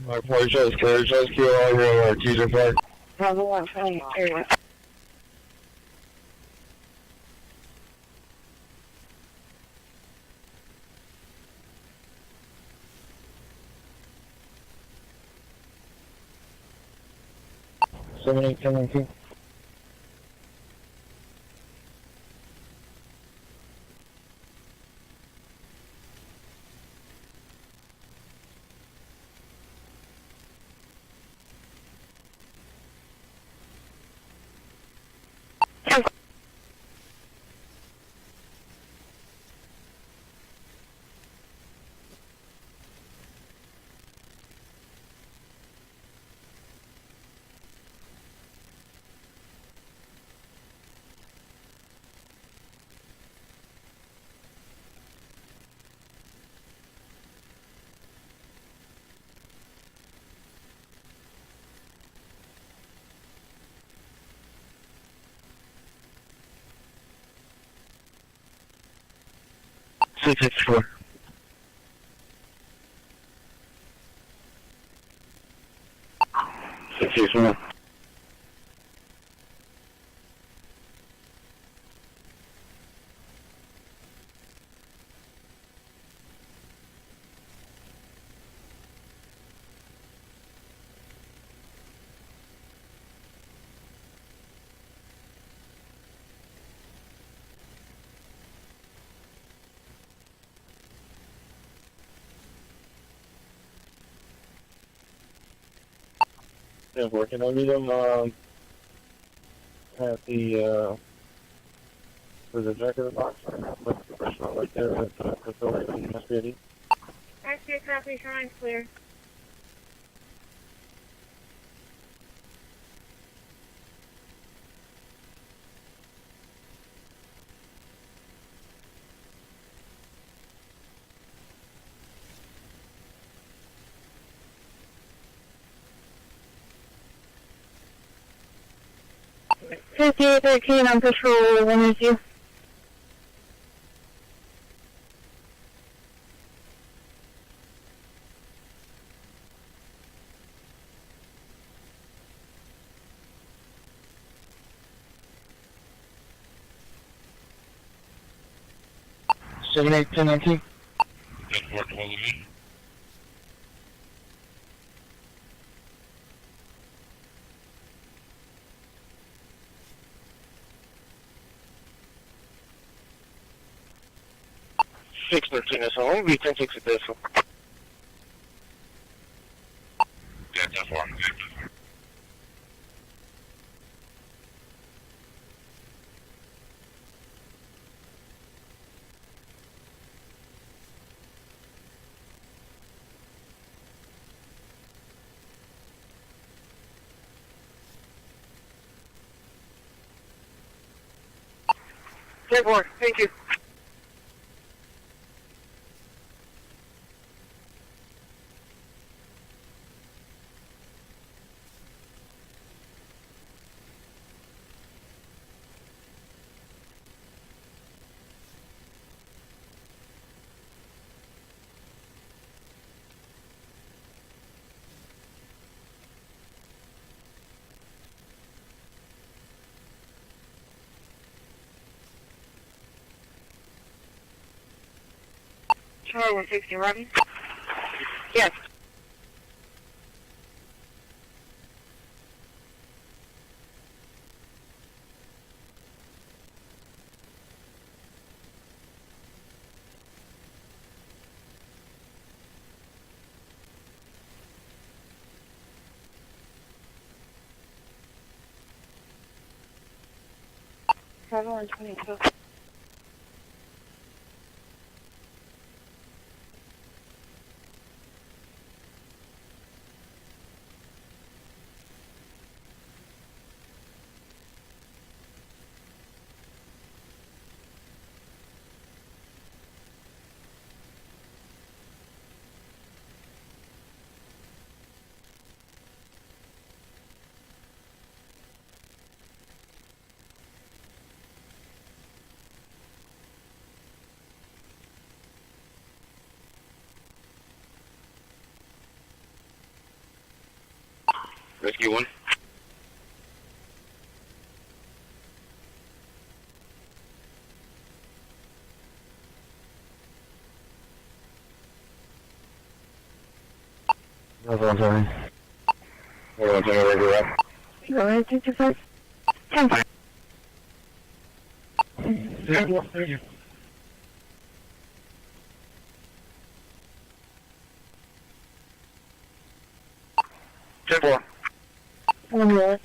My porch has carriage rescue all over Teaser Park. Bravo 120, area. Seven, 8, 10, 19. Six, 64. Six, 6, 1. Yeah, working. I'll meet him at the for the jack of the box. Like the restaurant right there at the facility in SBD. Actually, copy, showing clear. Fifty-eight 13 on patrol. When is you? Seven, 8, 10, 19. 10, 4, 12 of me. Six, 13 is home. We 10, 6 at this one. Yeah, 10, 4 on the vehicle. Take one. Thank you. Charlie 160, Robin? Yes. Charlie 122. Rescue 1. That's what I'm saying. What am I saying over here? Go ahead, 65. 10. Thank you. Ten four. 1 minute.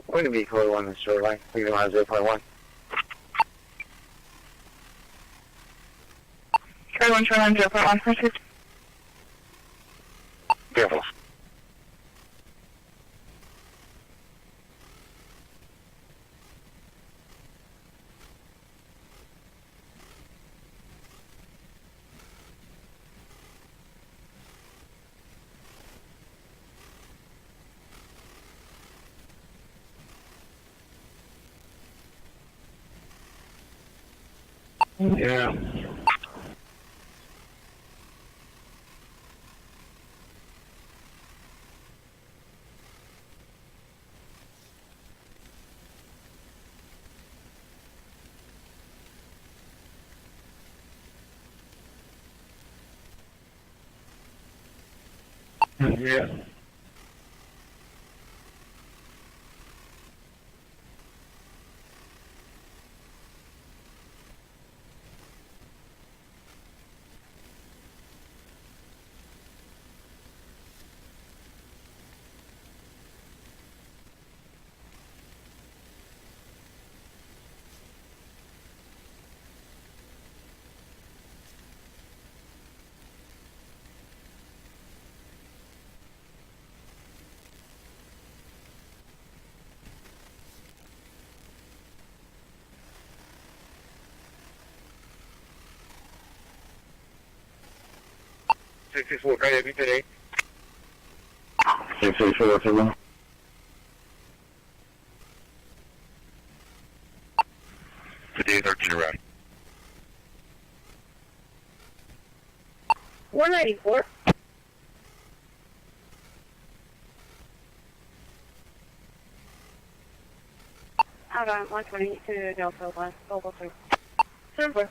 We're going to be code 1 in the shoreline. We can run 0.1. Try 1, try 1, 0.1. Pursuit. Careful. Yeah. Yeah. Sixty-four. Right up today. 664. Today. Today 13 around. 194. Out on 122 Delta 1, Global 3. 74.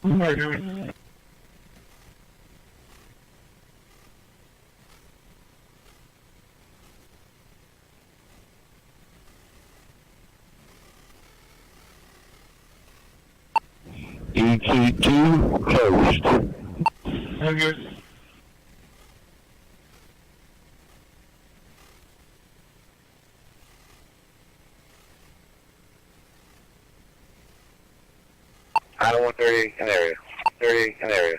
Right. ET2 closed. I'm good. Island 130 in area. 30 in area.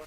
So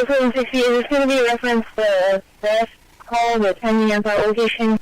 760, is this going to be a reference to the last call, the timing of our location?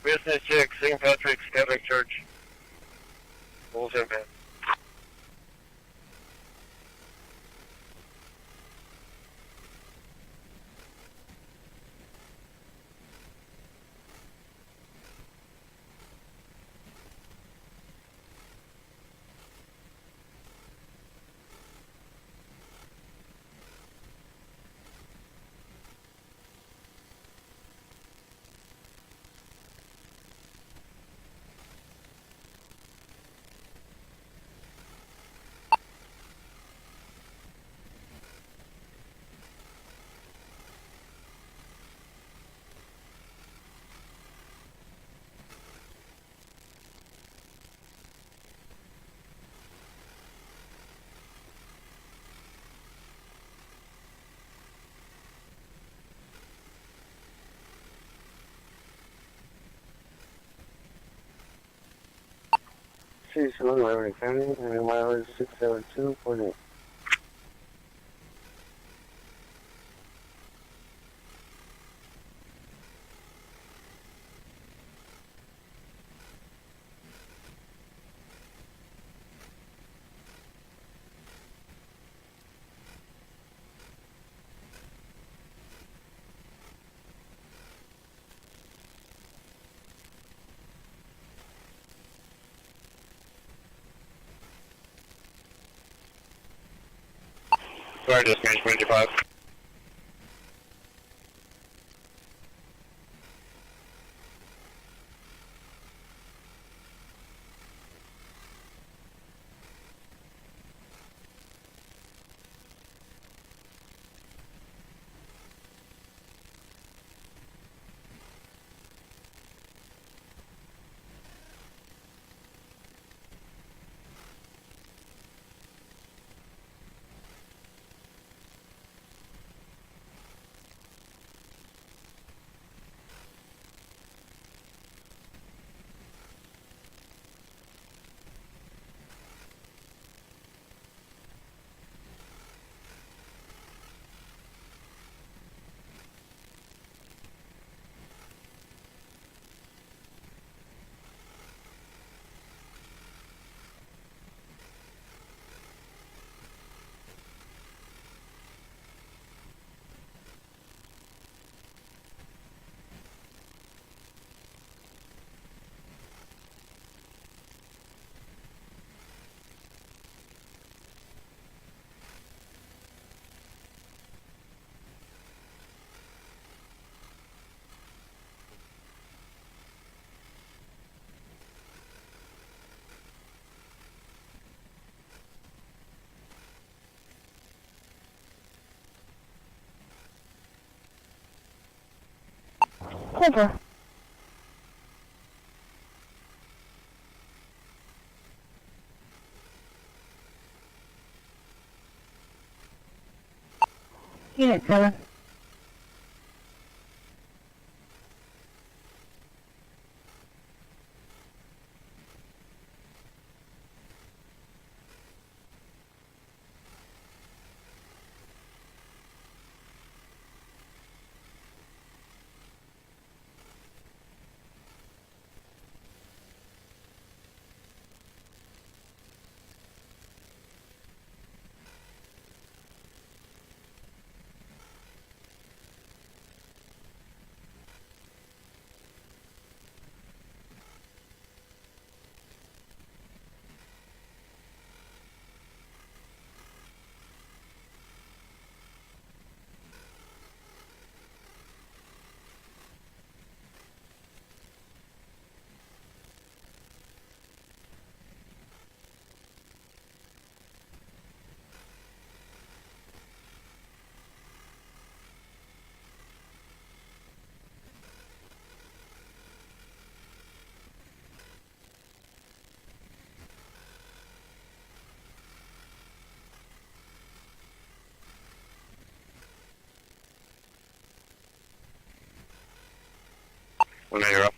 Business 6, St. Patrick's Catholic Church. Bullshit, man. City Saloon, Wyoming County, and mileage 672.8. Sorry, dispatch 25. Over. Unit 7. When you're up.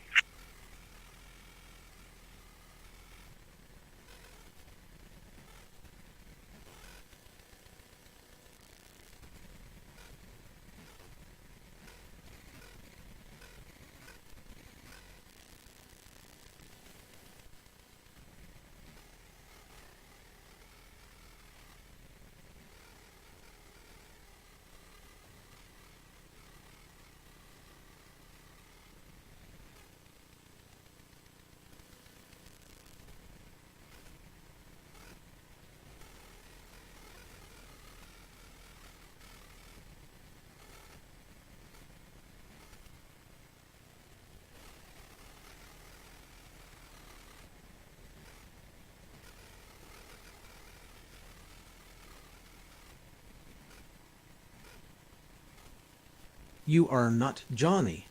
You are not Johnny.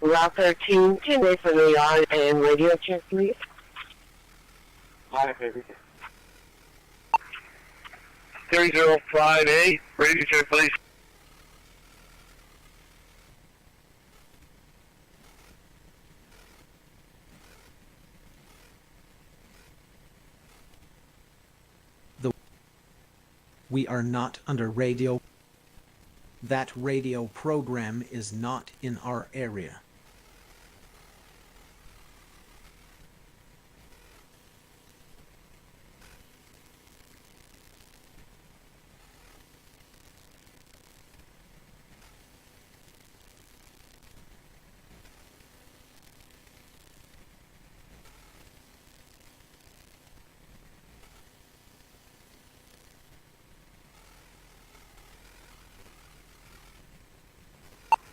Route 13, 10 days for Leon and radio check, please. Hi, baby. 3058, radio check, please. We are not under radio. That radio program is not in our area.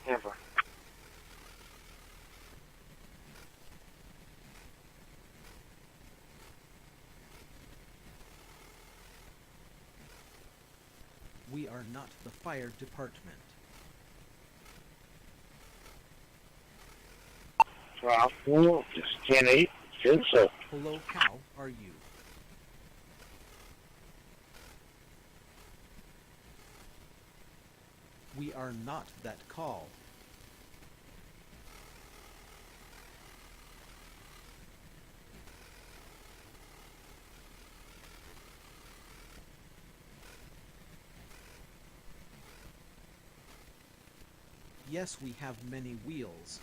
Never. We are not the fire department. Well, just 10-8. Good, so. Hello, how are you? We are not that call. Yes, we have many wheels.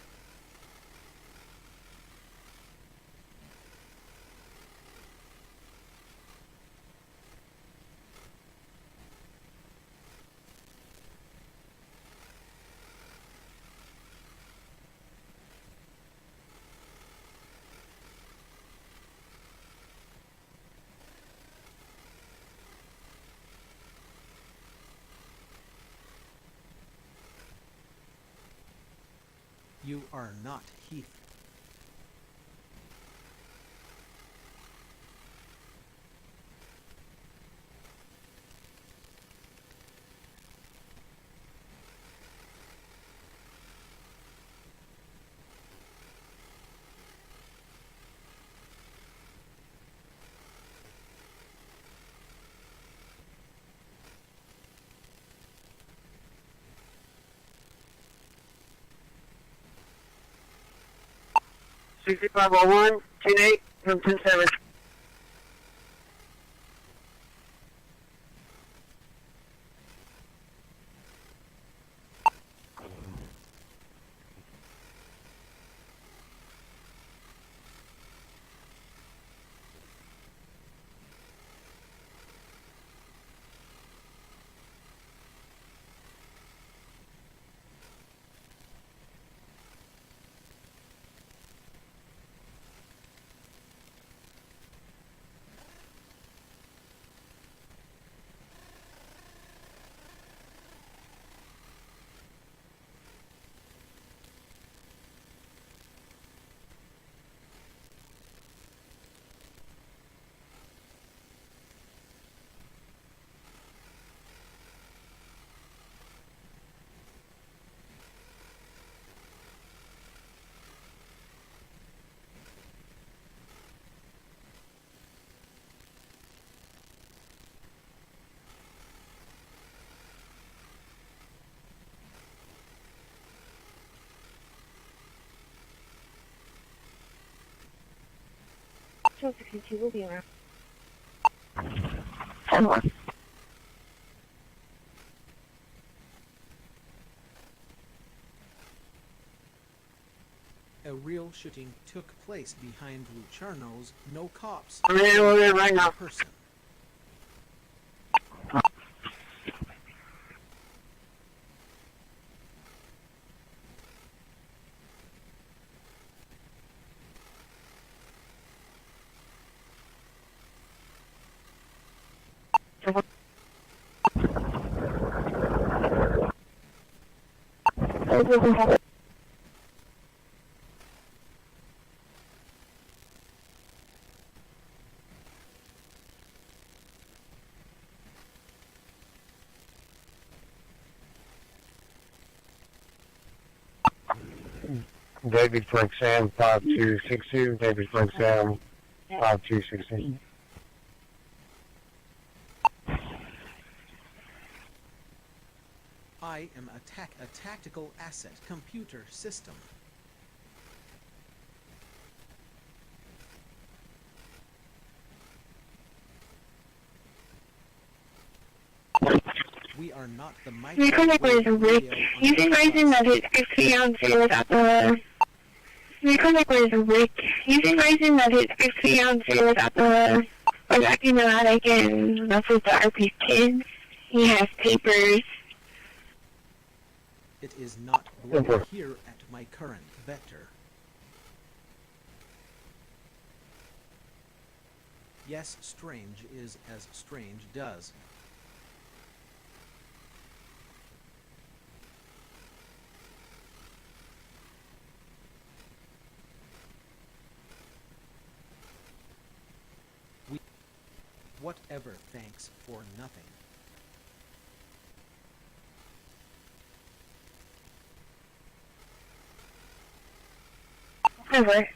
You are not Heath. 501, 28 from 107. Two 62 will be around. 10-1. A real shooting took place behind Luciano's. No cops. I'm in over there right now. Person. David Frank Sam 5262. David Frank Sam 5262. I am a tactical asset computer system. We are not the Reconnect with Rick. Using Ryzen that is 50 ounces without the... Reconnect with Rick. Using Ryzen that is 50 ounces without the... Was acting neurotic and messes the RP kids. He has papers. It is not bloody here at my current vector. Yes, strange is as strange does. Whatever, thanks for nothing. Over.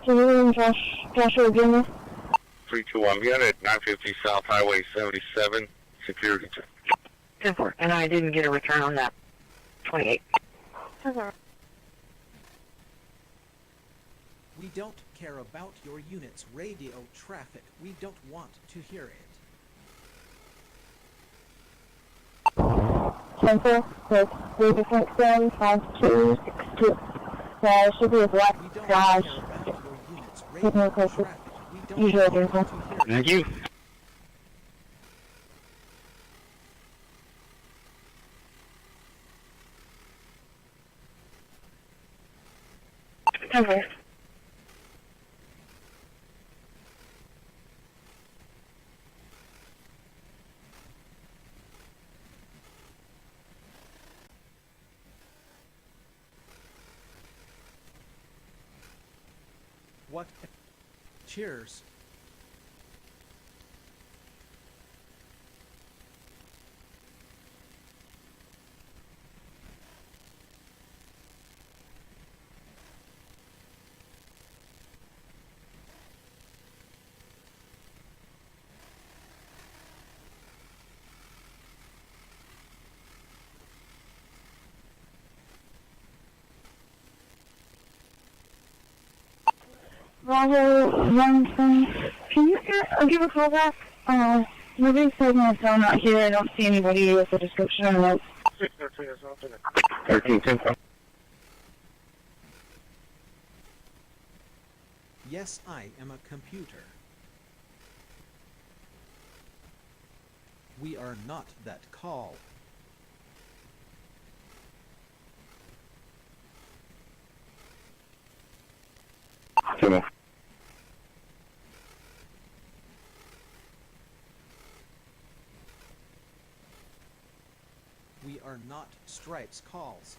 Can you Joshua again? 321. We got it at 950 South Highway 77. Security check. 10-4. And I didn't get a return on that. 28. We don't care about your unit's radio traffic. We don't want to hear it. 10-4. With 3 different stand 5262. Should be a black We don't Dodge. care about your unit's Signal radio Corpus. traffic. We don't Usually want there's one. to hear it. Thank you. Over. What? Cheers. Bravo 120. Can you give a call back? Nobody's taking my phone out here. I don't see anybody with a description or notes. 1310. Yes, I am a computer. We are not that call. We are not Stripes calls.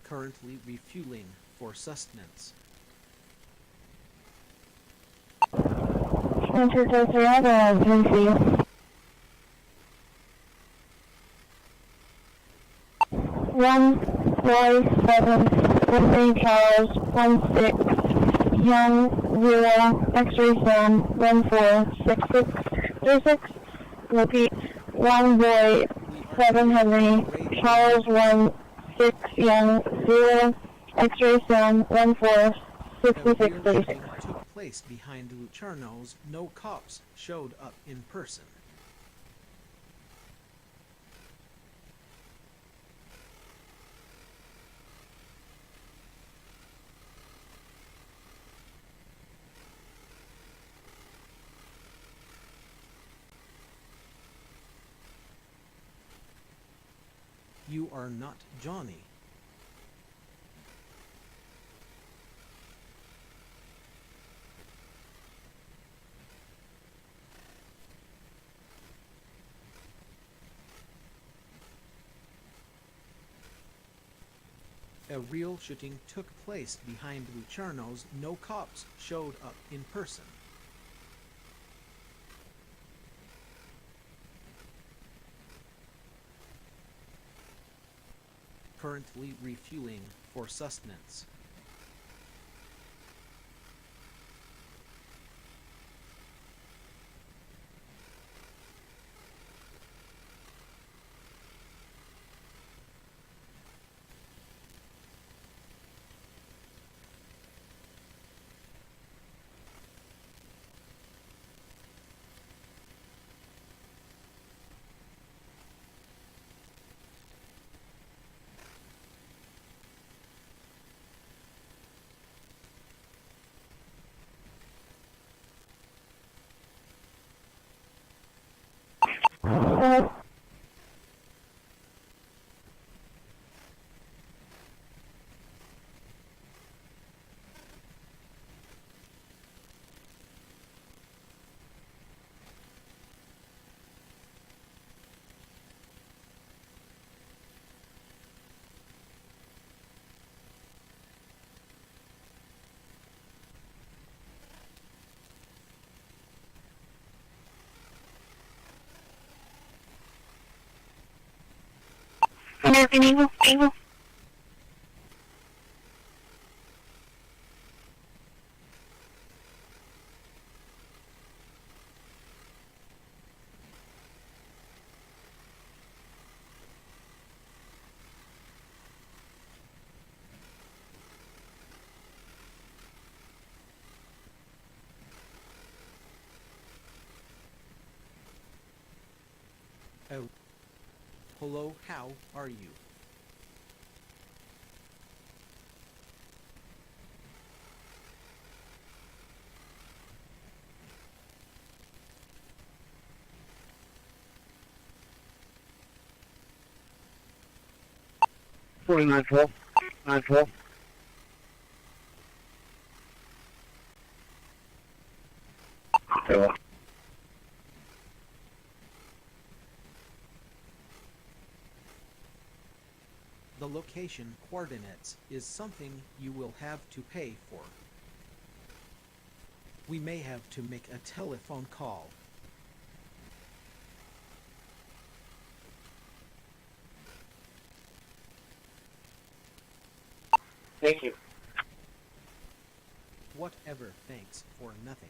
Currently refueling for sustenance. Enter to 3 other agency. 1Y7, St. Charles, 16, Young, 0, X-ray Sam, 146636. Repeat, 1 boy, 7 Henry, Charles, 16, Young, 0, X-ray Sam, 146636. Took place behind Lucerno's. No cops showed up in person. You are not Johnny. A real shooting took place behind Lucerno's. No cops showed up in person. Currently refueling for sustenance. American Eagle, Eagle. Oh. Hello, how are you? Nine 12. 912. Hello. The location coordinates is something you will have to pay for. We may have to make a telephone call. Thank you. Whatever, thanks for nothing.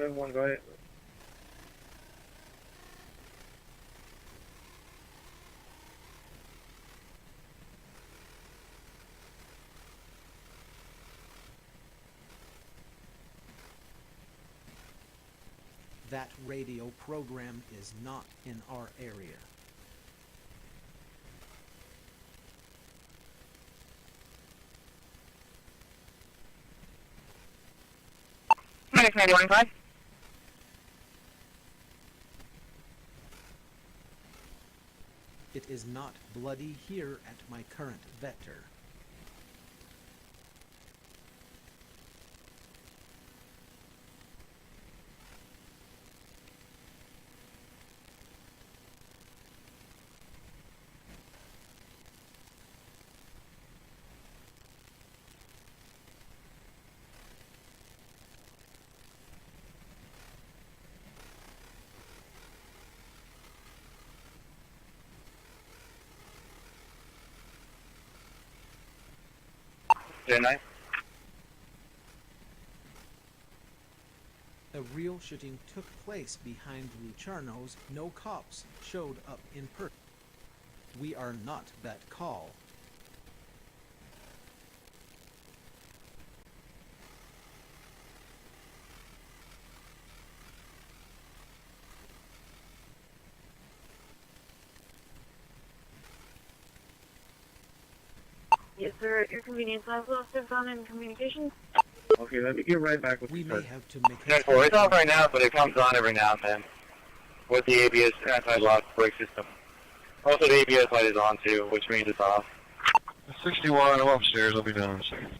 911, go ahead. That radio program is not in our area. Minus 91.5. It is not bloody here at my current vector. J9. A real shooting took place behind Luciano's. No cops showed up in person. We are not that call. Yes, sir. At your convenience, I've lost it on in communications. Okay, let me get right back with We you, may sir. have to make 10-4, it's off right now, but it comes on every now and then with the ABS anti-lock brake system. Also, the ABS light is on too, which means it's off. 61, I'm upstairs. I'll be down in a second.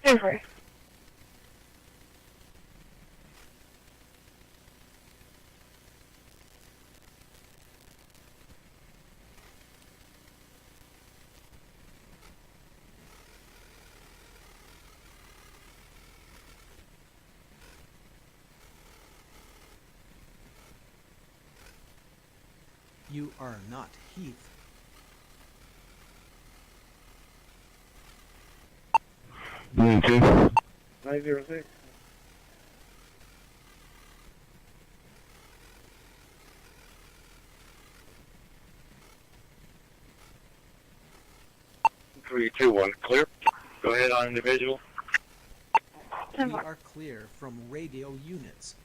Over. You are not Heath. 906. Three, two, one, clear. Go ahead on individual. We are clear from radio units.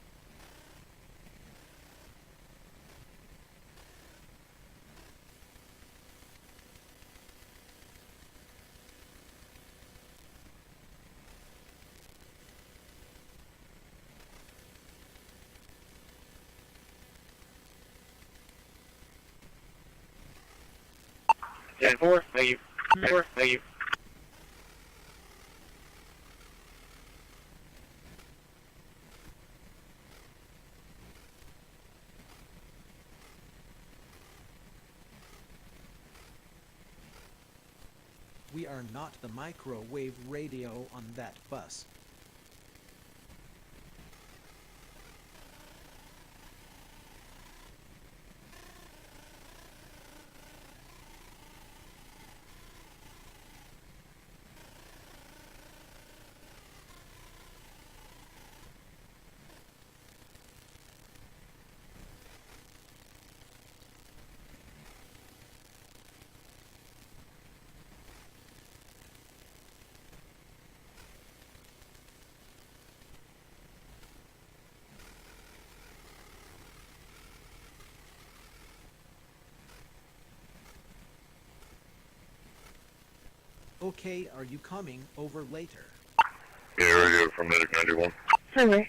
Ten four, thank you. 4, thank you. We are not the microwave radio on that bus. Okay, are you coming over later? Yeah, radio from Medic 91. Over.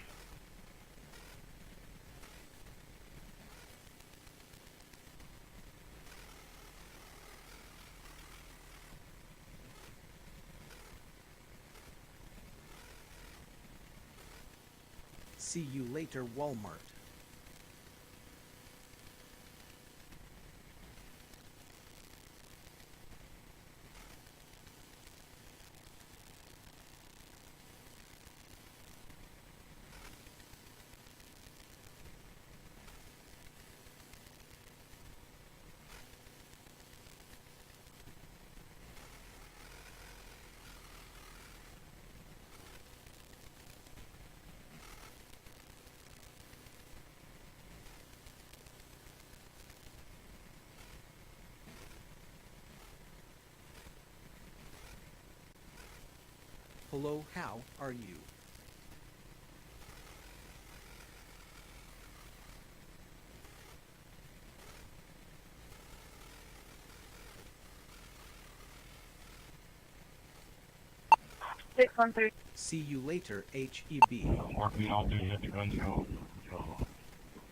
See you later, Walmart. Hello, how are you? Six one three. See you later, HEB. Mark me all day at the gun show.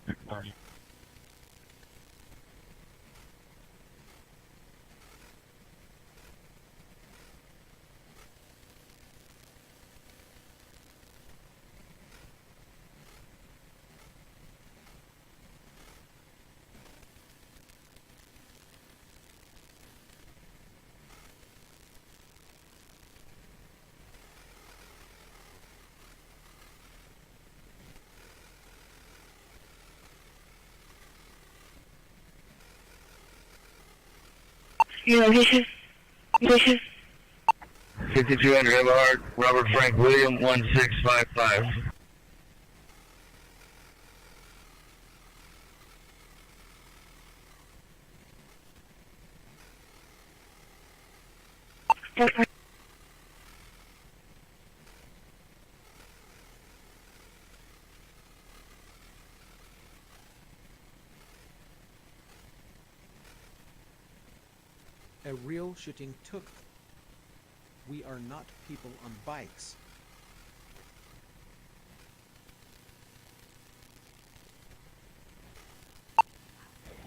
6:30. Your location. 5200 Everhard, Robert Frank William, 1655. Okay. A real shooting took. We are not people on bikes.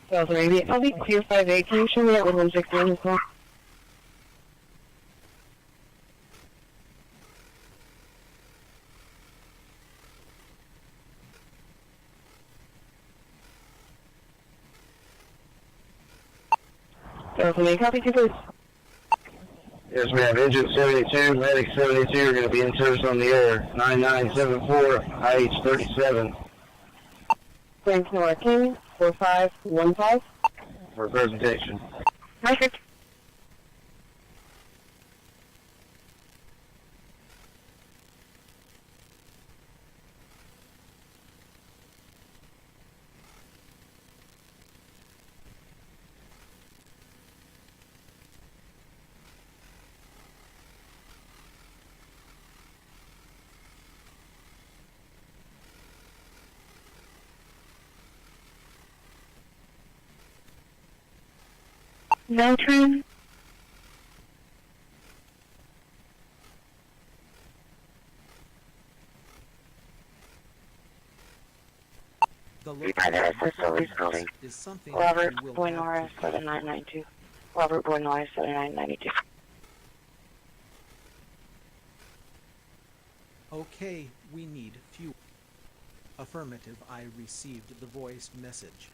Delta Radio. I'll be clear 58. Can you show me that with 161 as well? Delta Radio. Copy 2, please. Yes, ma'am. Engine 72, Medic 72 are going to be in service on the air. 9974, IH 37 Frank King, 4515. for presentation. Perfect. No train. The Private Facilities Building. is something Robert you will Boy have Norris, to- 7992. Robert Boy Norris, 7992. Okay, we need fuel. Affirmative, I received the voice message.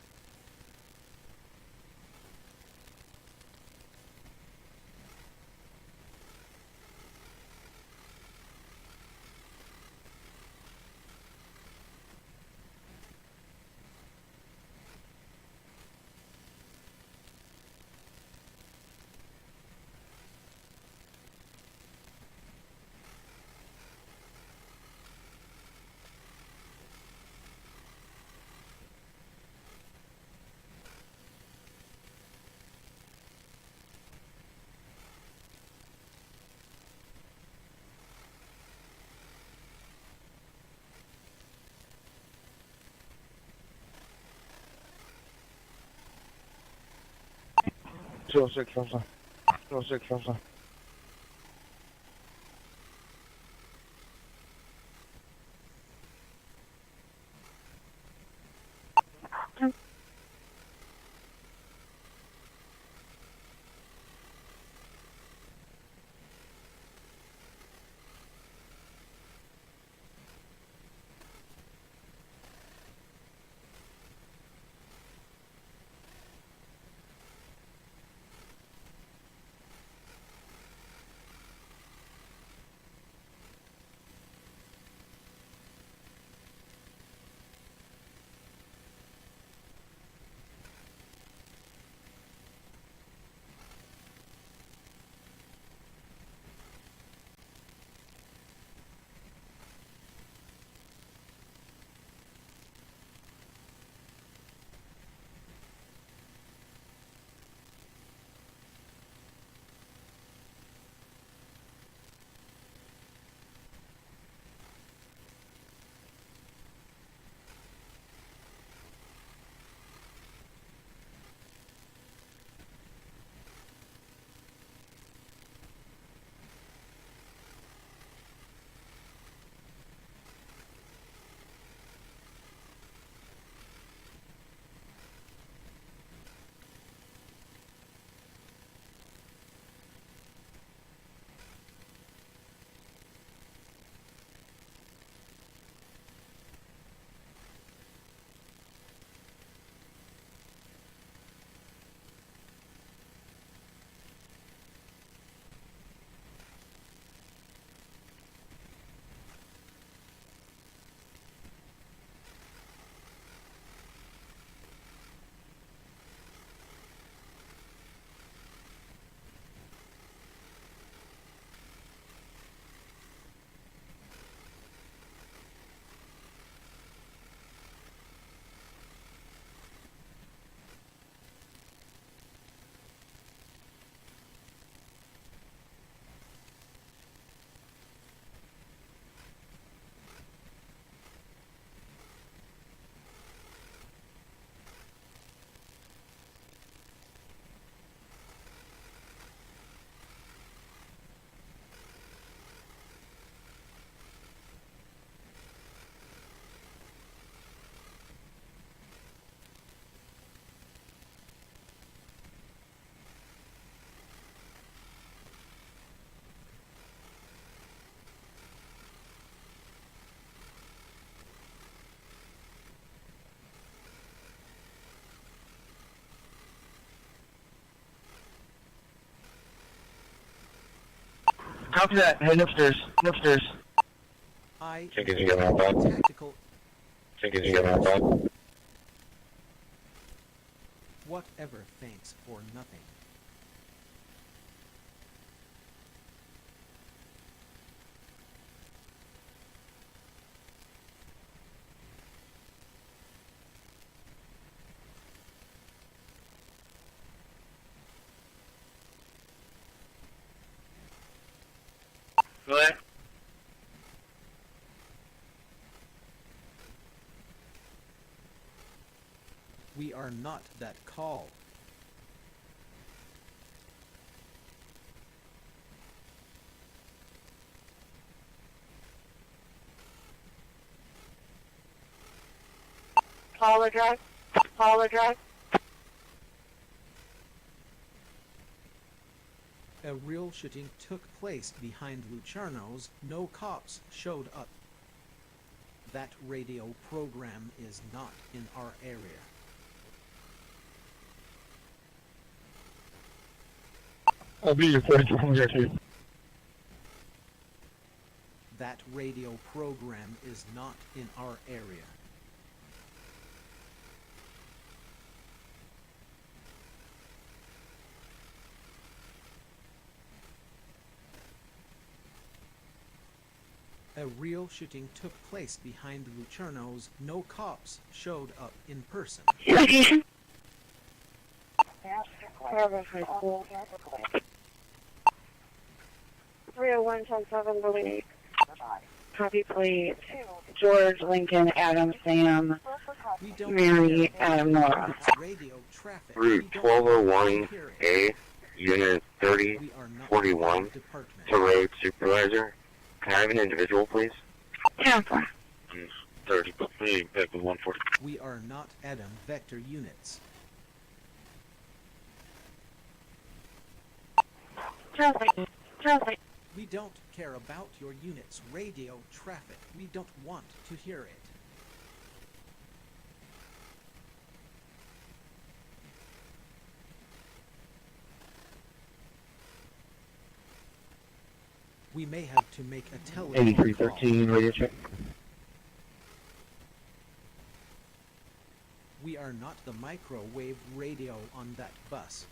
Two six also. 206 also. Copy that. Heading upstairs. Upstairs. I Jenkins, you got my back. tactical. Jenkins, you got my back. Whatever, thanks for nothing. Really? We are not that call. Apologize. Apologize. A real shooting took place behind Luciano's. No cops showed up. That radio program is not in our area. I'll be your 42 here too. That radio program is not in our area. A real shooting took place behind Luciano's. No cops showed up in person. Location. Corpus High School. 301-10-7, building 8. Copy plate. George, Lincoln, Adam, Sam, We don't Mary, care about Adam, Nora. it's radio traffic. Route We don't want to hear it. 1201A, Unit We are not 3041, the department. to road supervisor. Can I have an individual, please? Tampa. 30, but me, back with 140. We are not Adam Vector units. Translate. Translate. We don't care about your unit's radio traffic. We don't want to hear it. We may have to make a telephone call. 8313, radio check. We are not the microwave radio on that bus.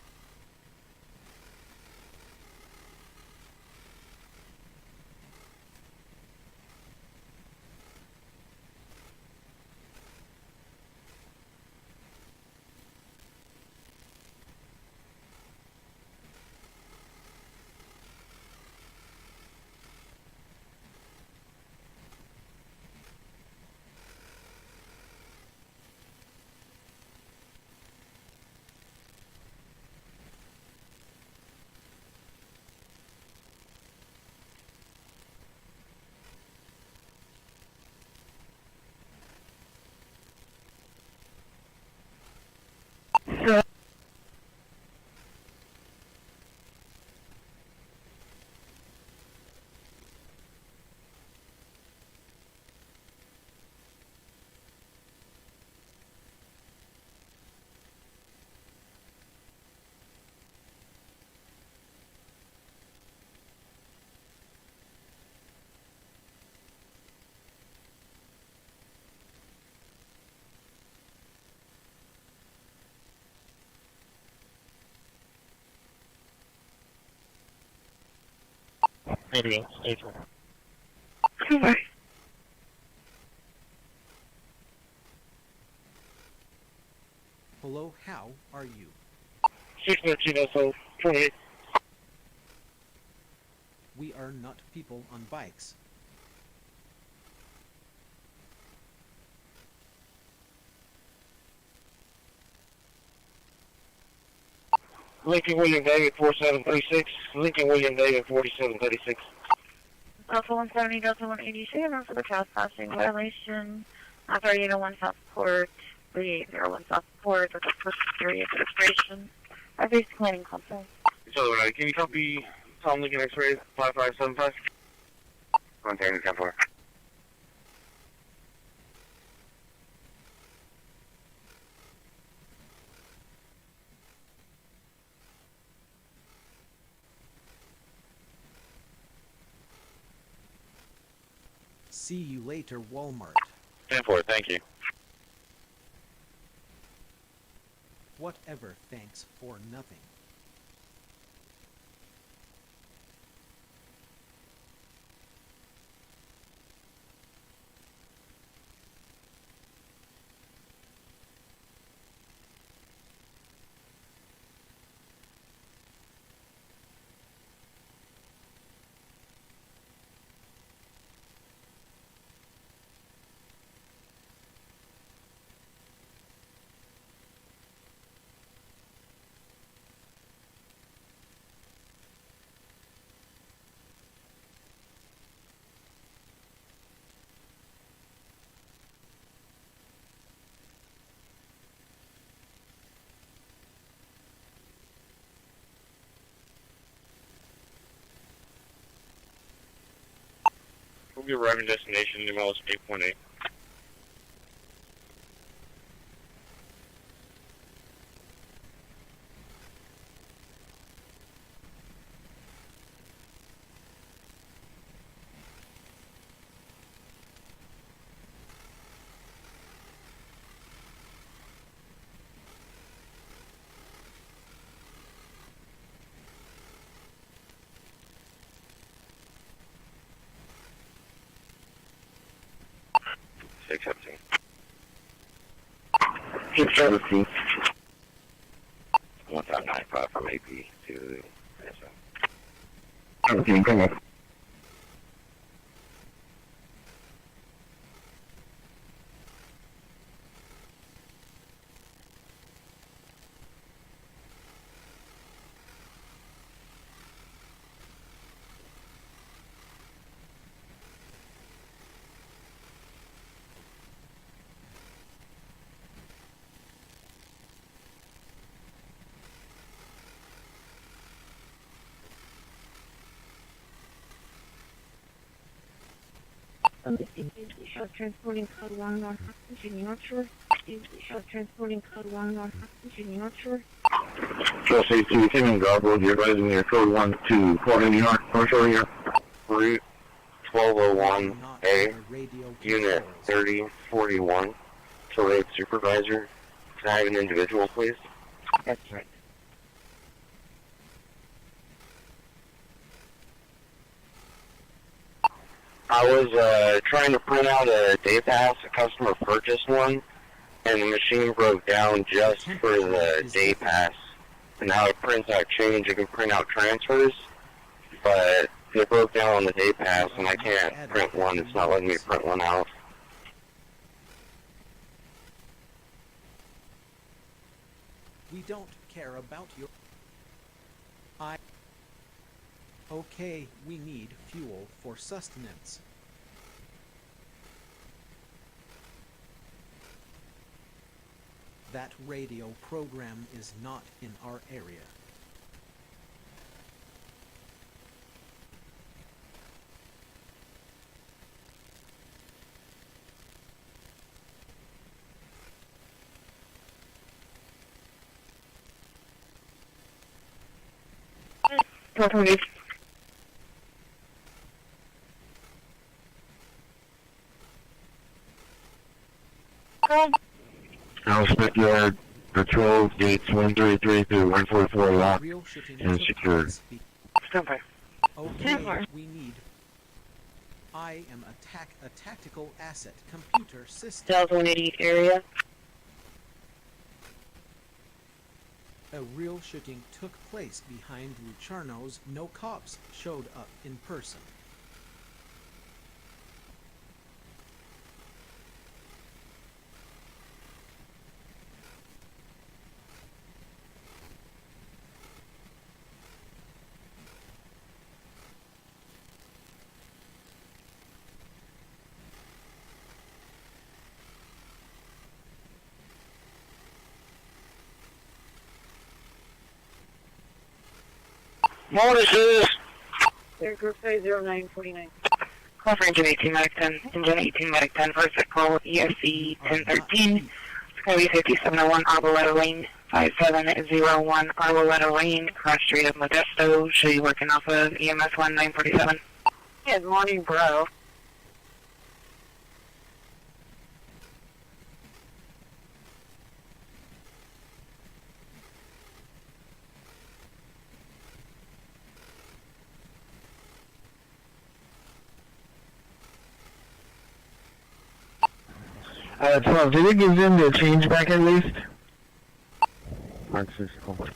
Radio, station. Over. Hello, how are you? 613 SO 28. We are not people on bikes. Lincoln William David 4736. Lincoln William David 4736. Delta 170, Delta 187 for the trespassing violation. Authority to 1 Southport, 3801 Southport, with the first period registration. Our base planning conference. So, can you copy Tom Lincoln X-ray 5575? Container 10-4. See you later, Walmart. 10-4, thank you. Whatever, thanks for nothing. We'll be arriving destination, New Miles 8.8. Accepting. 617. 1595 from AP to... 17, come on. Transporting code 1 North Continue North Shore. Transporting code 1 North Continue North Shore. Trust AC, Tim Garble, you're advising your code 1 to Port New York, North Shore here. Route 1201A, Unit 3041, to road supervisor. Can I have an individual, please? That's right. I was trying to print out a day pass, a customer purchased one, and the machine broke down just for the day pass. And now it prints out change, it can print out transfers, but it broke down on the day pass and I can't print one, it's not letting me print one out. We don't care about your... Okay, we need fuel for sustenance. That radio program is not in our area. I'll expect your patrol gates 133 through 144 locked Real shooting and took secured. place be- Standby. Okay, Standby. we need... I am a tactical asset computer system. Delta 180 area. A real shooting took place behind Luciano's. No cops showed up in person. Notices! Air Group 0949. Call for engine 18 medic 10. Engine 18 medic 10 for a call ESC 1013. Skyway 5701 Arboleta Lane 5701 Arboleta Lane, cross street of Modesto. Should be working off of EMS 1947. Good morning, bro. 12, did it give them the change back at least? Mark 6, cool.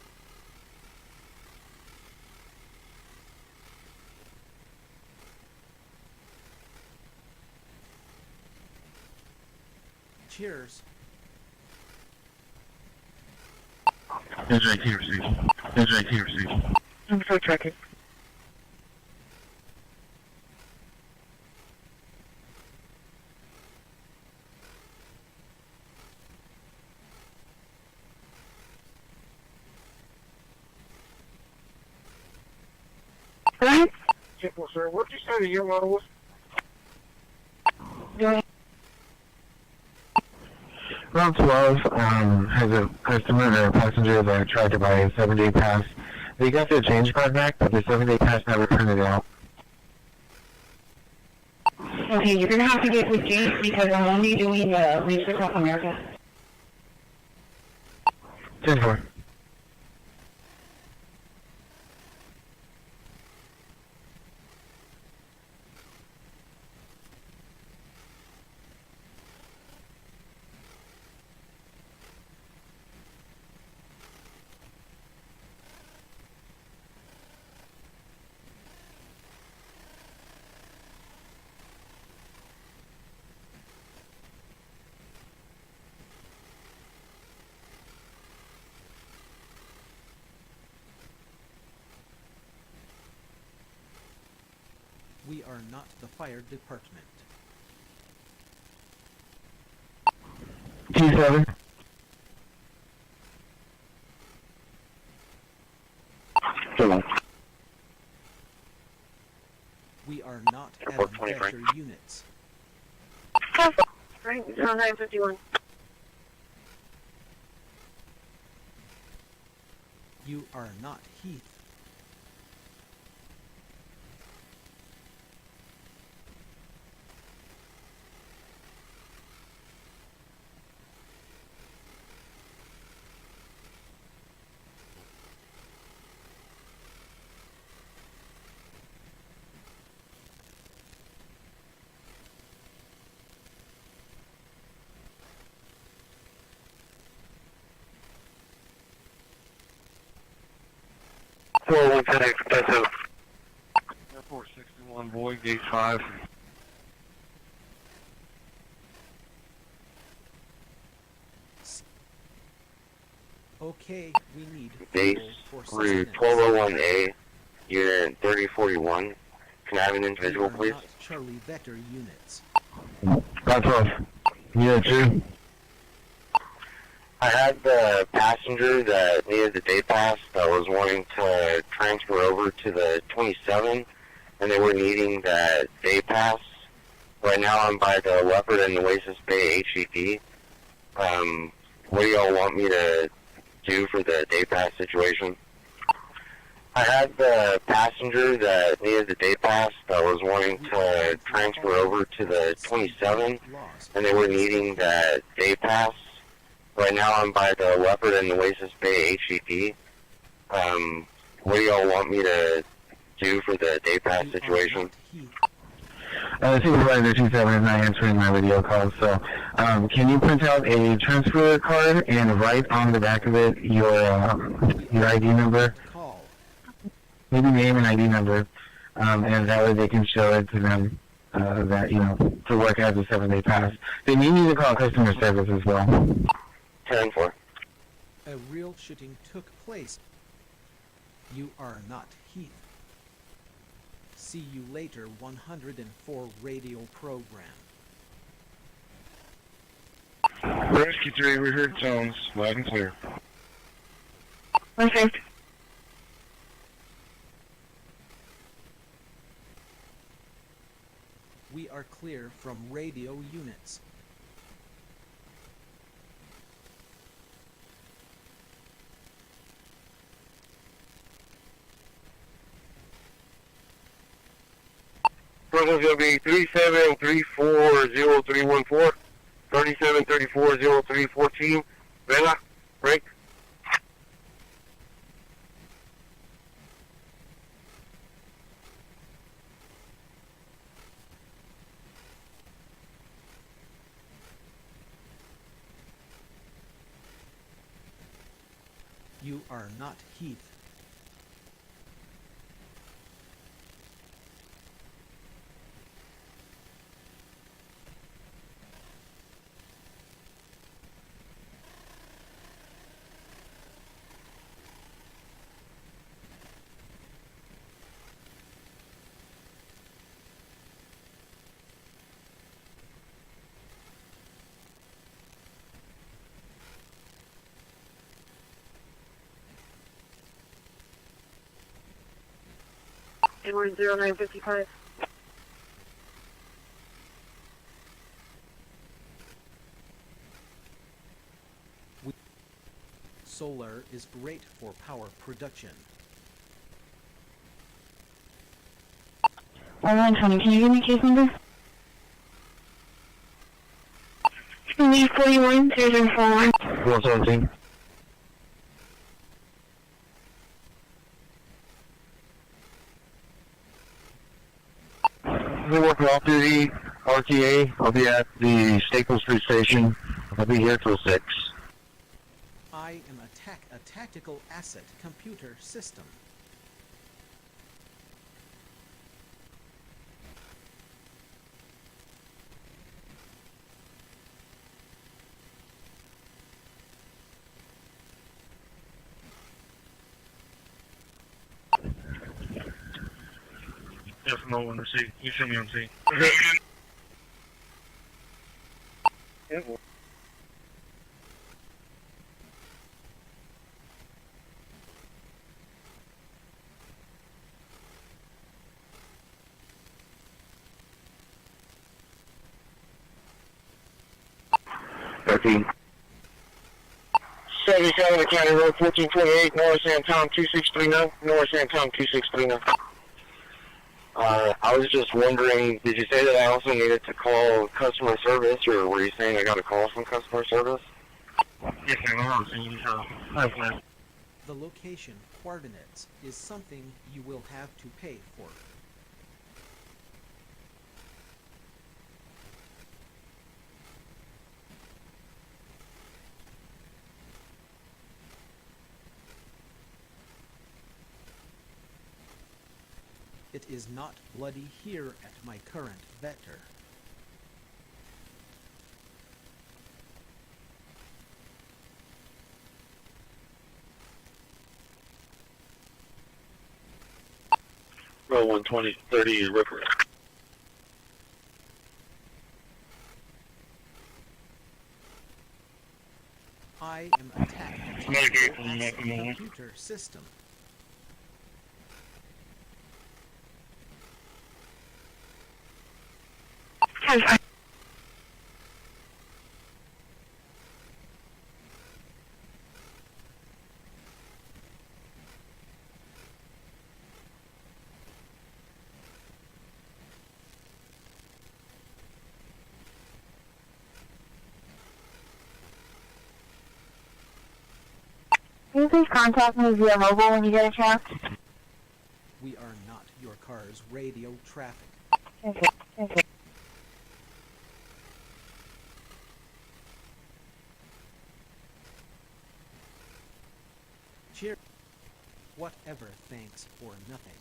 Cheers. NJT received. NJT received. I'm so tracking. What? Simple, sir. What'd you say the year model was? Route 12 has a customer or a passenger that tried to buy a 7-day pass. They got their change card back, but the 7-day pass never printed out. Okay, you're gonna have to get with Jace because I'm only doing Leaves Across America. 10-4. We are not the fire department. T7. We are not Airport Adam 23. Vector units. Right, 0951. You are not Heath. Expensive. Airport 61, Boyd, gate 5. Okay, we need Base fuel for through sustenance. 1201A, unit 3041. Can I have an We individual, are please? not Charlie Vector units. Route 12. Unit 2. I had the passenger that needed the day pass that was wanting to transfer over to the 27, and they were needing that day pass. Right now I'm by the Leopard and Oasis Bay HEP. What do y'all want me to do for the day pass situation? I had the passenger that needed the day pass that was wanting to transfer over to the 27, and they were needing that day pass. Right now I'm by the Leopard and Oasis Bay HEP. What do y'all want me to do for the day pass situation? Supervisor 27 is not answering my video call, so can you print out a transfer card and write on the back of it your ID number? Call. Maybe name and ID number, and that way they can show it to them that, you know, to work as a 7-day pass. They may need to call customer service as well. 10-4. A real shooting took place. You are not Heath. See you later, 104 radio program. Rescue 3, we heard tones. Loud and clear. Okay. We are clear from radio units. Person's going to be 37340314, 37340314. Vela, break. You are not Heath. Edward 0955. Solar is great for power production. 1120, can you give me case number? 410041. 417. We work off duty, RTA. I'll be at the Staples Street Station. I'll be here till 6. I am a tactical asset computer system. Yeah, from 01 to C. You send me on C. Thirteen. 77 County Road 1428, North San Tom 2639, North San Tom 2639. I was just wondering, did you say that I also needed to call customer service, or were you saying I got a call from customer service? Yes, ma'am. I'm on C. Hi, ma'am. The location coordinates is something you will have to pay for. It is not bloody here at my current vector. Row 120, 30, Ripper. I am attacked Medicaid by from an asset 911. computer system. Can you please contact me via mobile when you get a chance? We are not your car's radio traffic. Okay, okay. Cheer. Whatever, thanks for nothing.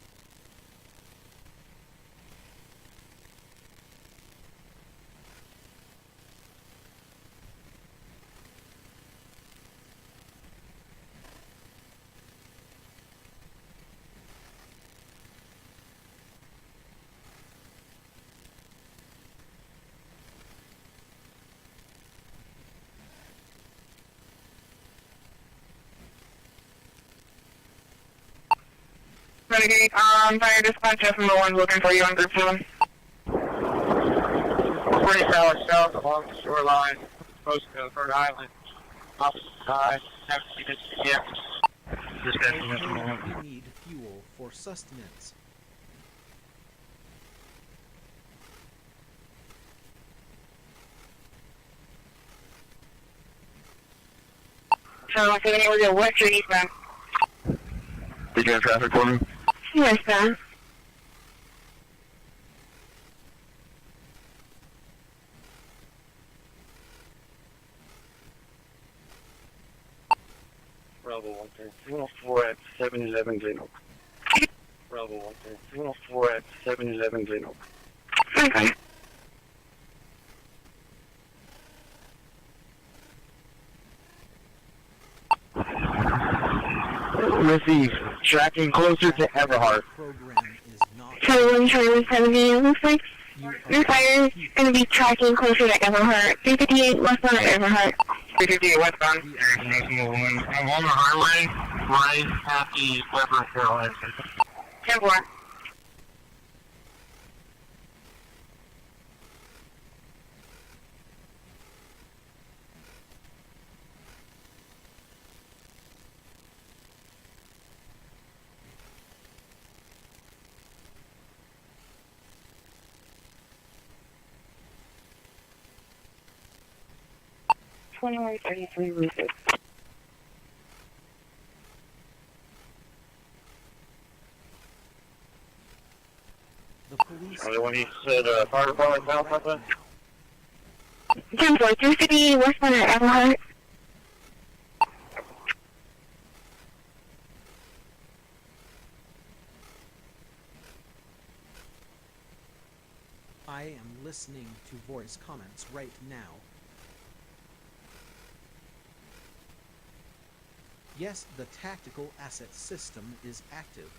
Renegade, fire dispatcher from the one looking for you on group 7. 40 south along the shoreline, coast of Rhode Island, opposite side, yeah. Dispatch I from heard 911. we need fuel for sustenance. Channel 7, we're going west or eastbound? Did you have traffic for me? Westbound. Bravo 1. 204 at 711 Green Oak. Bravo 204 at 711 Green Oak. Okay. Receive. Tracking closer to Everhart. Program is not. So 1 looks like You your are fire is going to be tracking closer to Everhart. 358 westbound at Everhart. 358 westbound. I'm on the highway, right at the Weber Carroll exit. 10-4. Twenty-one 33 Rufus. the police. When he said fire department now, something? 10-4, 358 westbound at Everhart. I am listening to voice comments right now. Yes, the tactical asset system is active.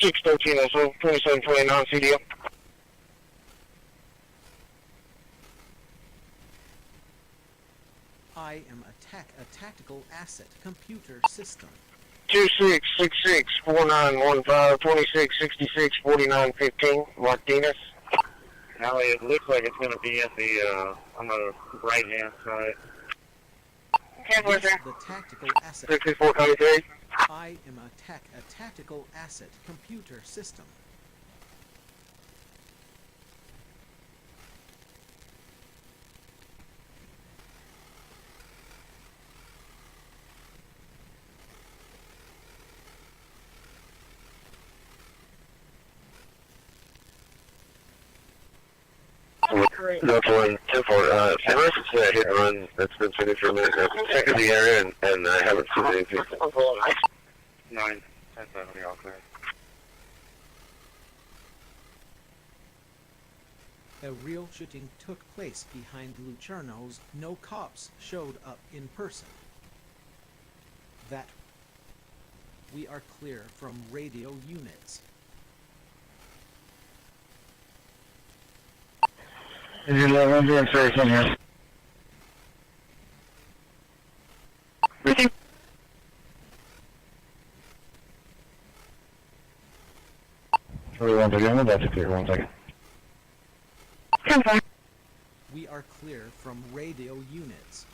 Six 13 SO 2729 CDO. I am a tactical asset computer system. 2666-4915 2666-4915 Martinez. Now it looks like it's going to be at the on the right hand side. 10-4, sir. The tactical asset. 6423. I am a tactical asset computer system. That's one 10-4. Unless it's a hit and run that's been finished for a minute. I've checked the area and I haven't seen anything. 9, 10, 7, all clear. A real shooting took place behind Lucerno's. No cops showed up in person. That we are clear from radio units. Is it one doing search in here? Sorry, 131, that's a clear, 1 second. 10-4. We are clear from radio units.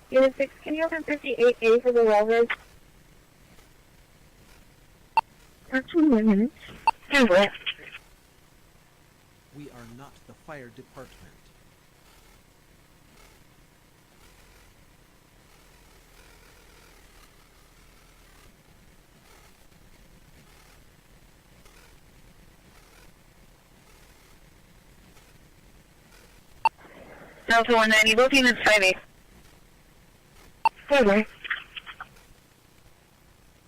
Unit 6, can you open 58A for the railroad? 13 minutes. 10-4. We are not the fire department. Delta 190, looking at 5-8. 4.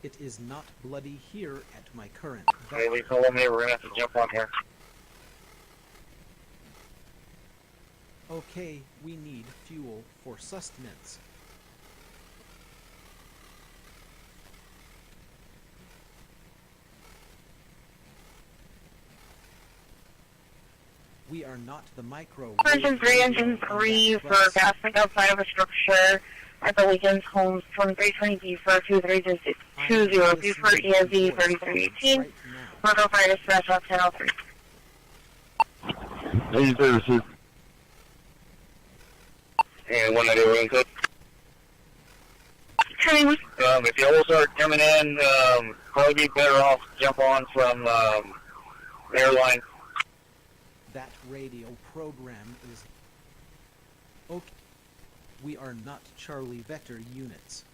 It is not bloody here at my current Hey, dock. we told me we're going to have to jump on here. Okay, we need fuel for sustenance. We are not the micro. Engine 3, Engine 3 for gas tank outside of a structure at the Weekends Homes 2320B for 2320B for ESV 3318. Right now. Local Fire Dispatch on 1003. Agent services. And 191 code. Turning If y'all start coming in, probably be better off jump on from airline. That radio program is okay. We are not Charlie Vector units.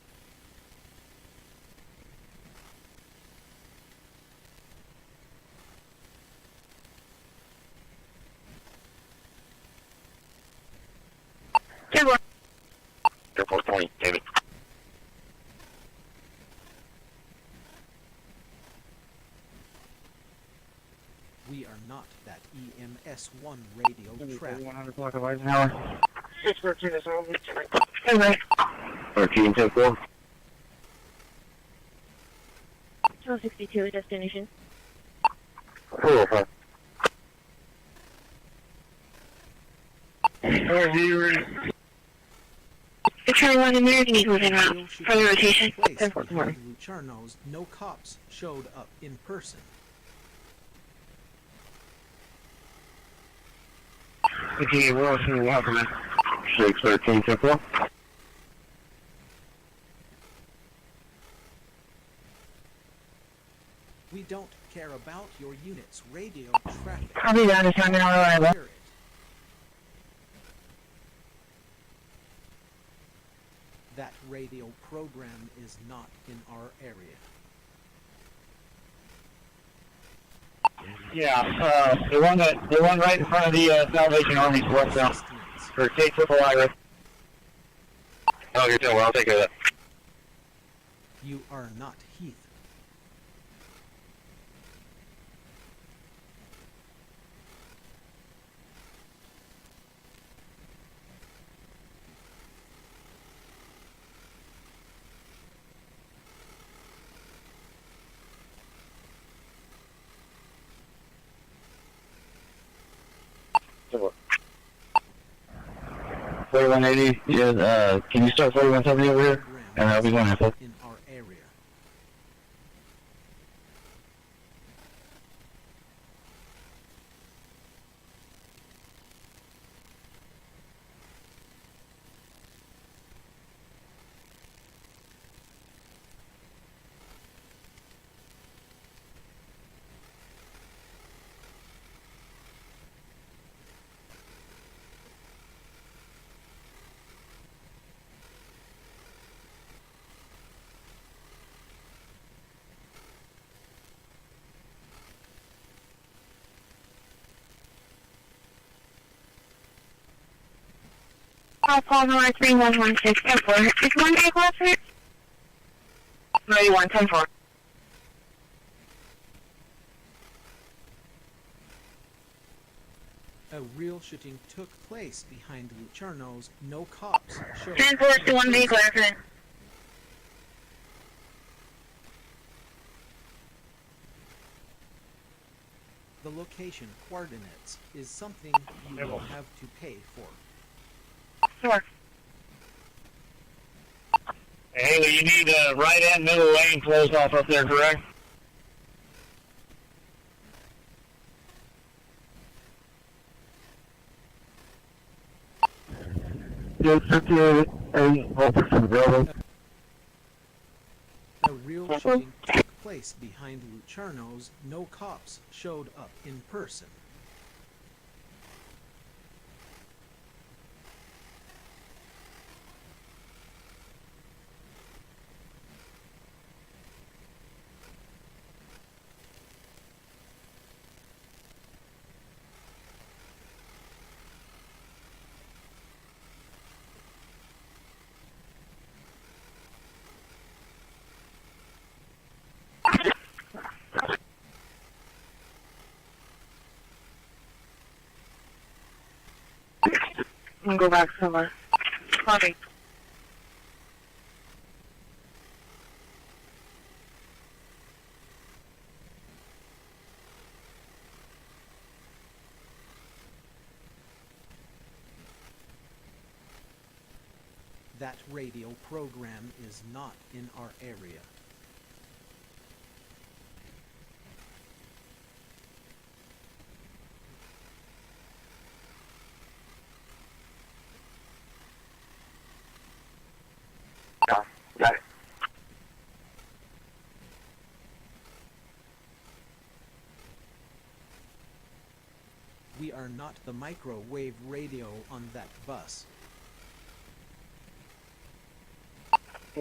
Good one. Air Force 20, David. We are not that EMS-1 radio traffic. 100 block of Eisenhower. 613 is on. Good one. 13, 10, 4. 1262 destination. 405. The Charlie 1 American Eagle is en route for the rotation. Place 10-4. behind Luciano's, no cops showed up in person. Okay, we're also in welcome. 613, 10, 4. We don't care about your unit's radio traffic. I'll be down to time now, arrival. Hear it. That radio program is not in our area. Yeah, the one right in front of the Salvation Army west now. Sustenance. For K Triple Ira. Oh, you're doing well. I'll take care of that. You are not Heath. What? 4180 is, can you start 4170 over here? Program And I'll be going after. in our area. Paul Noir 3116 10-4. Is one vehicle up here? 91 10-4. A real shooting took place behind Luciano's. No cops showed 10-4 to one vehicle accident. The location coordinates is something you will have to pay for. Sure. Haley, you need right and middle lane closed off up there, correct? Yes, 58, 8, from the building. A real shooting took place behind Luciano's. No cops showed up in person. I'm gonna go back somewhere. Copy. That radio program is not in our area. Got it. We are not the microwave radio on that bus.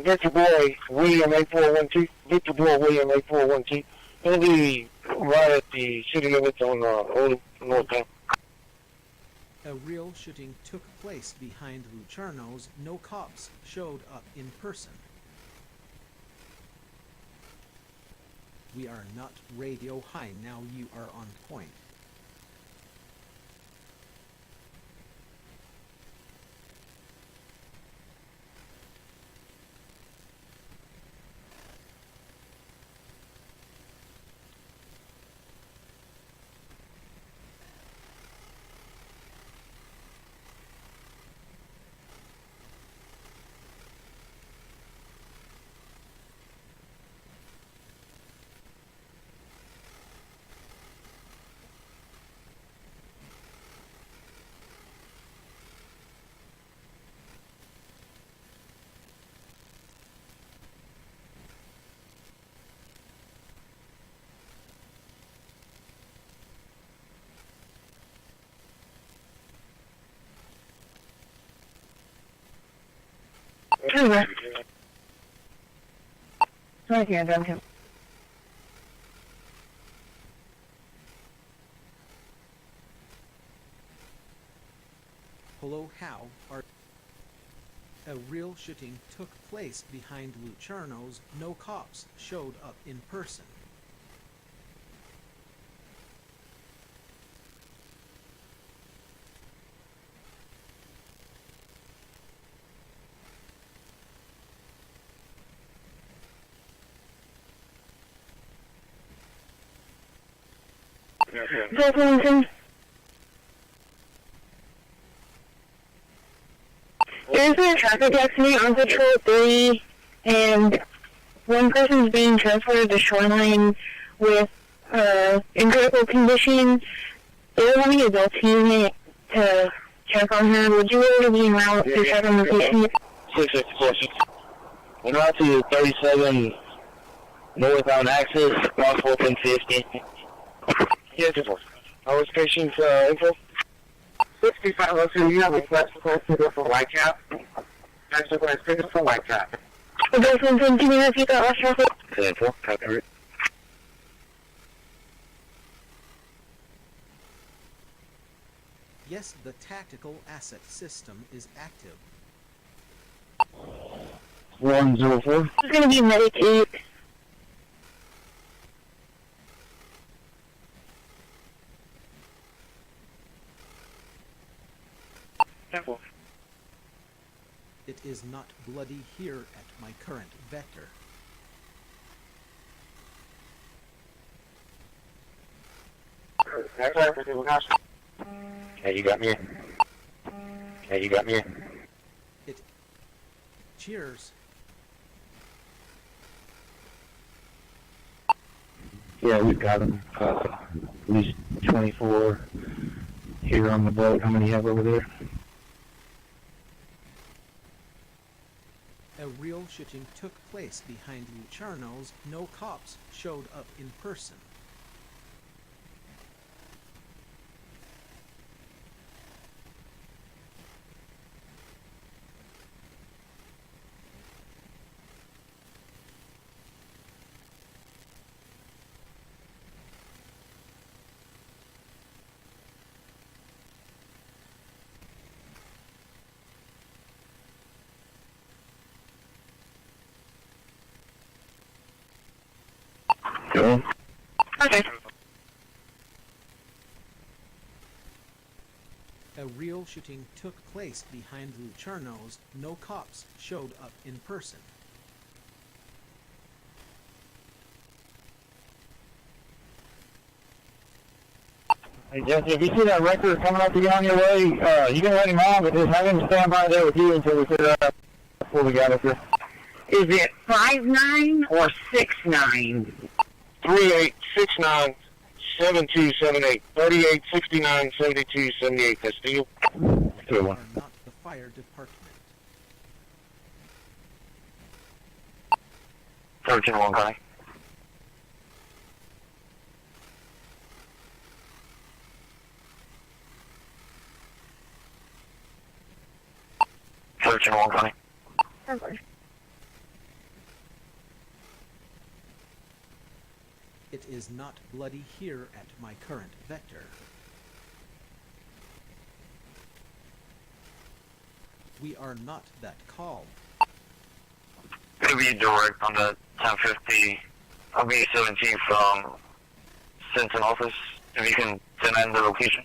Victor Boy, William 8412. Victor Boy, William 8412. He'll be right at the city limits on Old North Town. A real shooting took place behind Lucerno's. No cops showed up in person. We are not radio high. Now you are on point. Over. Right here, down here. Hello, how are... A real shooting took place behind Lucerno's. No cops showed up in person. Wilson. There's been a traffic accident on Patrol 3, and one person's being transferred to Shoreline with in critical condition. They're having a Delta unit to check on her. Would you be able to be en route to check on the patient? 664. We're out to 37 northbound access, possible 1050. Yes, of course. How was patient's info? 65 Wilson, you have a flex request to go for white cap? Flex request to go for white cap. Wilson, can you repeat that last traffic? 10-4, copy it. Yes, the tactical asset system is active. 104. It's going to be Medic 8. It is not bloody here at my current vector. Hey, you got me. Hey, you got me. Cheers. Yeah, we've got them. At least 24 here on the boat. How many you have over there? A real shooting took place behind Lucerno's. No cops showed up in person. Go. Okay. A real shooting took place behind Lucerno's. No cops showed up in person. Hey, Jesse, if you see that record coming up to you on your way, you can let him on, but just have him stand by there with you until we put it up before we got up here. Is it 5'9" or 6'9"? 3869 7278 3869 7278. That's Steel. You are not the fire department. 13-1 guy. Searching one guy. Okay. It is not bloody here at my current vector. We are not that call. It'll be direct on the 1050. I'll be 17 from Centon office. If you can send in the location.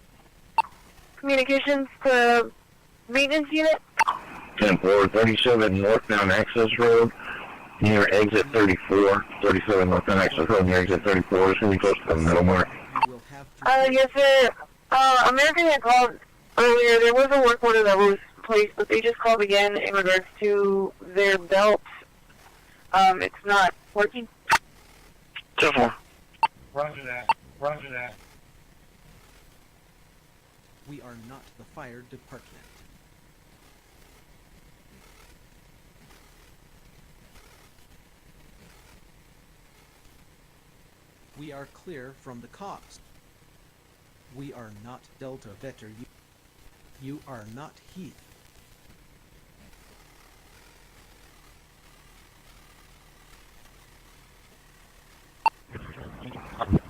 Communications to maintenance unit. 10-4, 37 northbound access road near exit 34. 37 northbound access road near exit 34. It's going to be close to the middle mark. You will have to Yes, sir. American had called earlier. There was a work order that was placed, but they just called again in regards to their belt. It's not working. 10-4. Roger that. Roger that. We are not the fire department. We are clear from the cops. We are not Delta Vector. You are not Heath.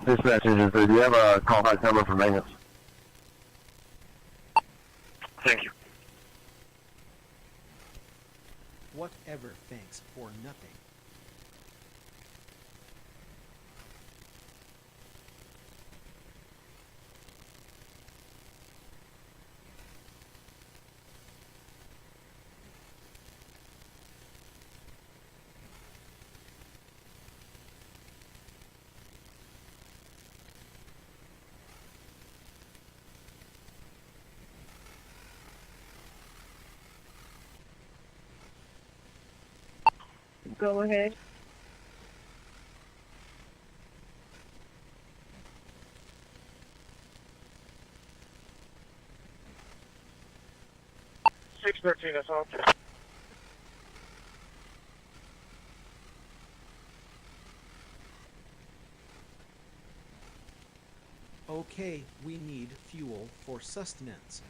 Dispatch agency, do you have a callback number for maintenance? Thank you. Whatever, thanks for nothing. Go ahead. That's all. Okay, we need fuel for sustenance.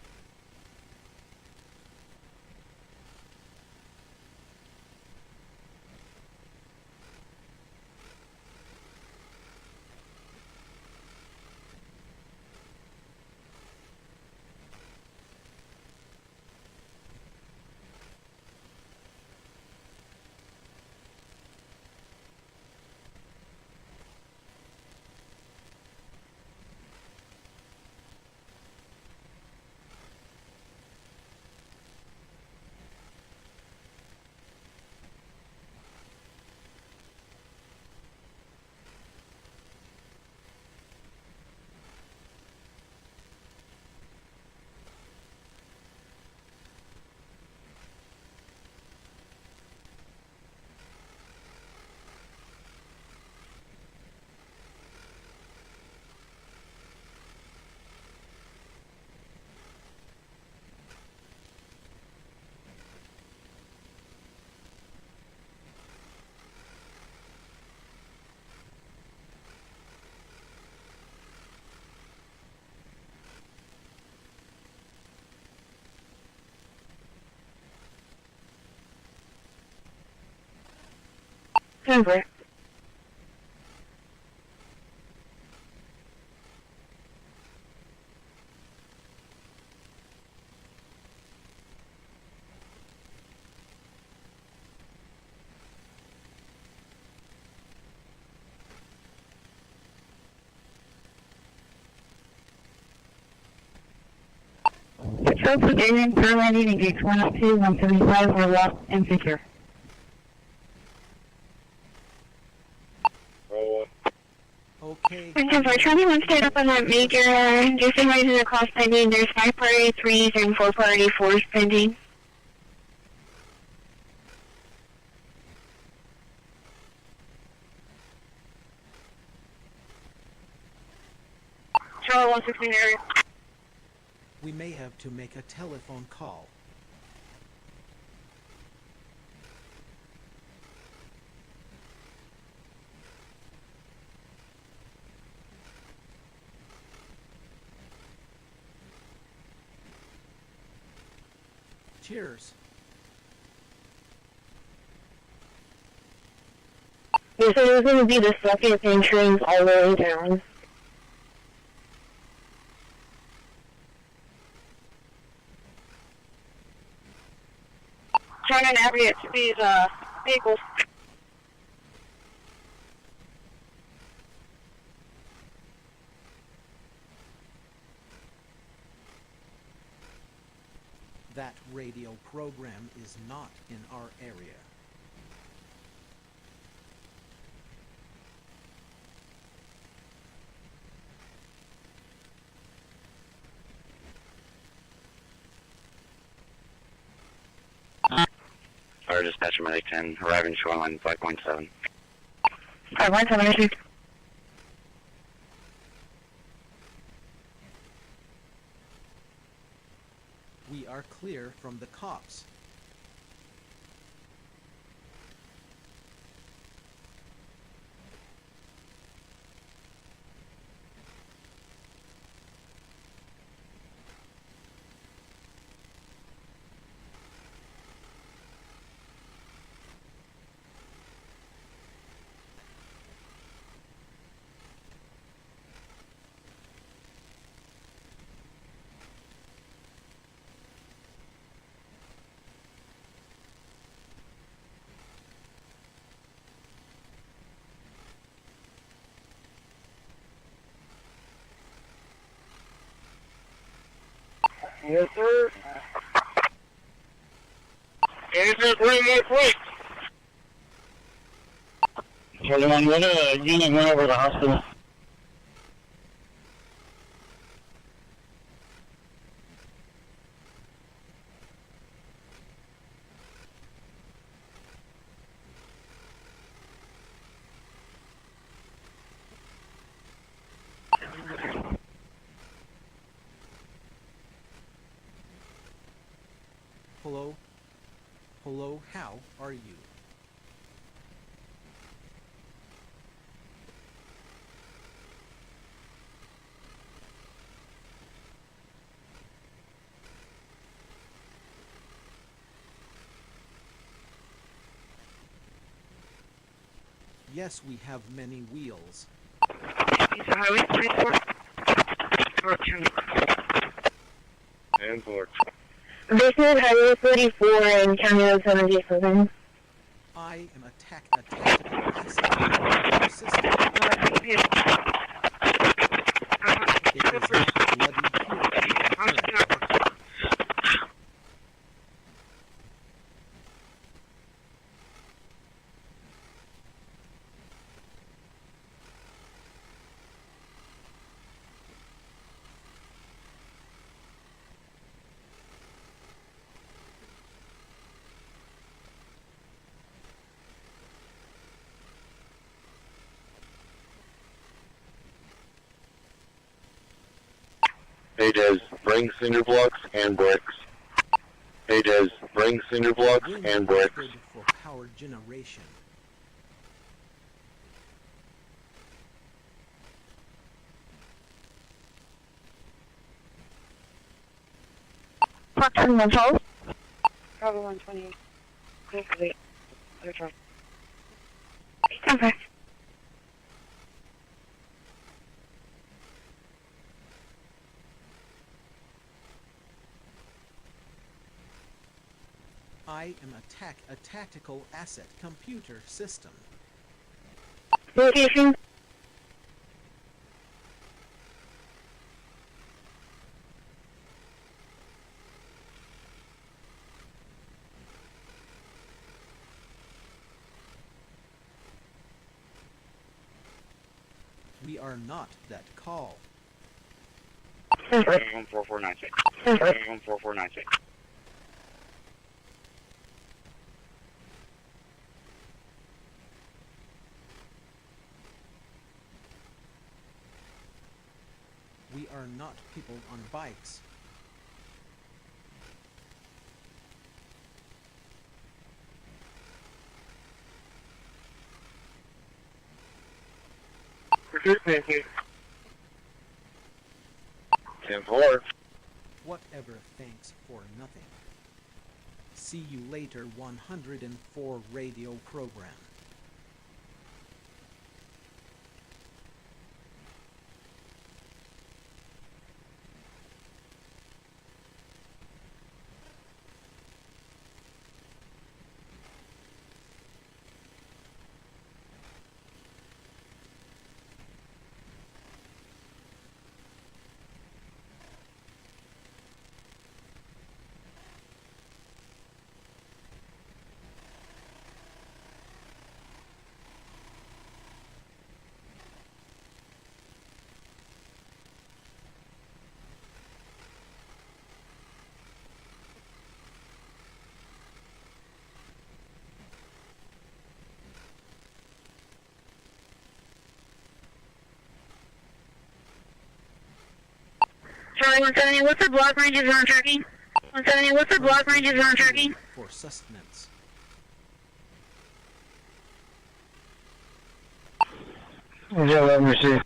Over. Patrol Station, per landing in gates 102, 175 are locked and secure. Okay. We're 21 stayed up on that major, just advising the call pending. There's 5 priority 3s and 4 priority 4s pending. Charlie 116 area. We may have to make a telephone call. Cheers. They said it was going to be the second entrance all the way down. Turn and navigate to these vehicles. That radio program is not in our area. Our dispatcher medic 10, arriving shoreline 5.7. 517. We are clear from the cops. Yes, sir. Answer 386. Hold on, what unit went over to the hospital? Hello? Hello, how are you? Yes, we have many wheels. These are highway 34. And 4. This is Highway 44 and County Road 77. I am a tactical asset system. It is not bloody pure. Pages, bring cinder blocks and bricks. Pages, bring cinder blocks Wind and is bricks. good for power generation. Park 112. Probably 120. Wait. Other truck. Okay. I am a tactical asset computer system. Location. We are not that call. 4496. 4496. We are not people on bikes. Thank you. 10-4. Whatever, thanks for nothing. See you later, 104 radio program. Charlie 170, what's the block ranges on tracking? 170, what's the block ranges on tracking? For sustenance. Yeah, let me see.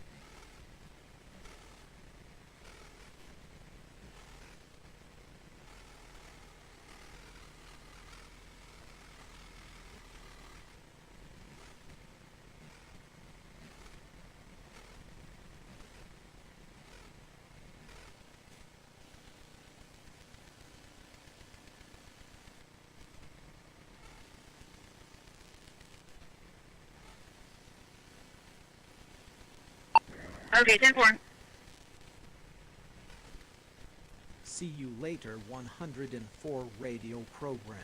Okay, 10-4. See you later, 104 radio program.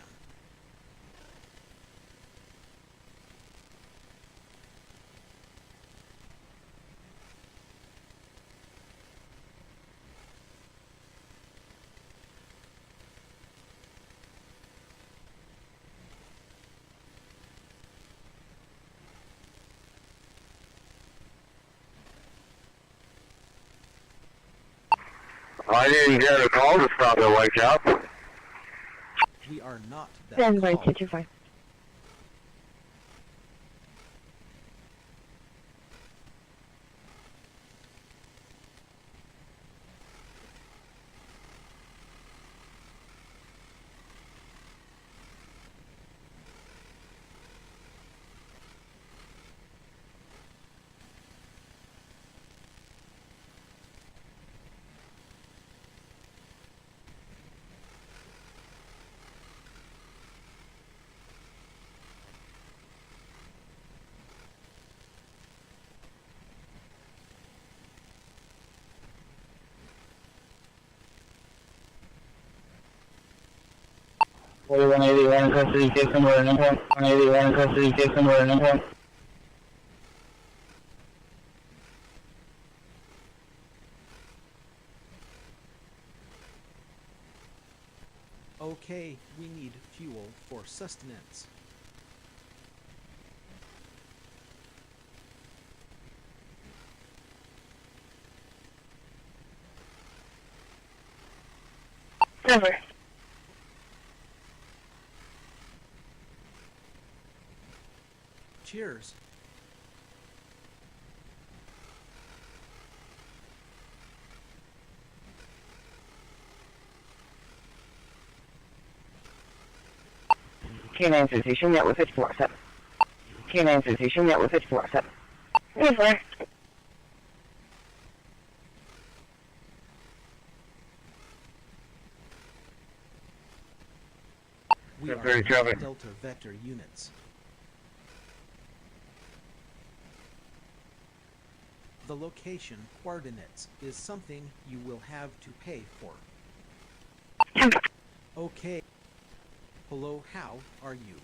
I didn't get a call to stop at White Shop. We are not that Stand by, call. 225. What 181 custody, case number and info. 181 custody, case number and info. Okay, we need fuel for sustenance. Over. Cheers. K9 Station, net with 54-7. K9 Station, net with 54-7. Over. We are Very not traffic. Delta Vector units. The location coordinates is something you will have to pay for. Okay. Hello, how are you?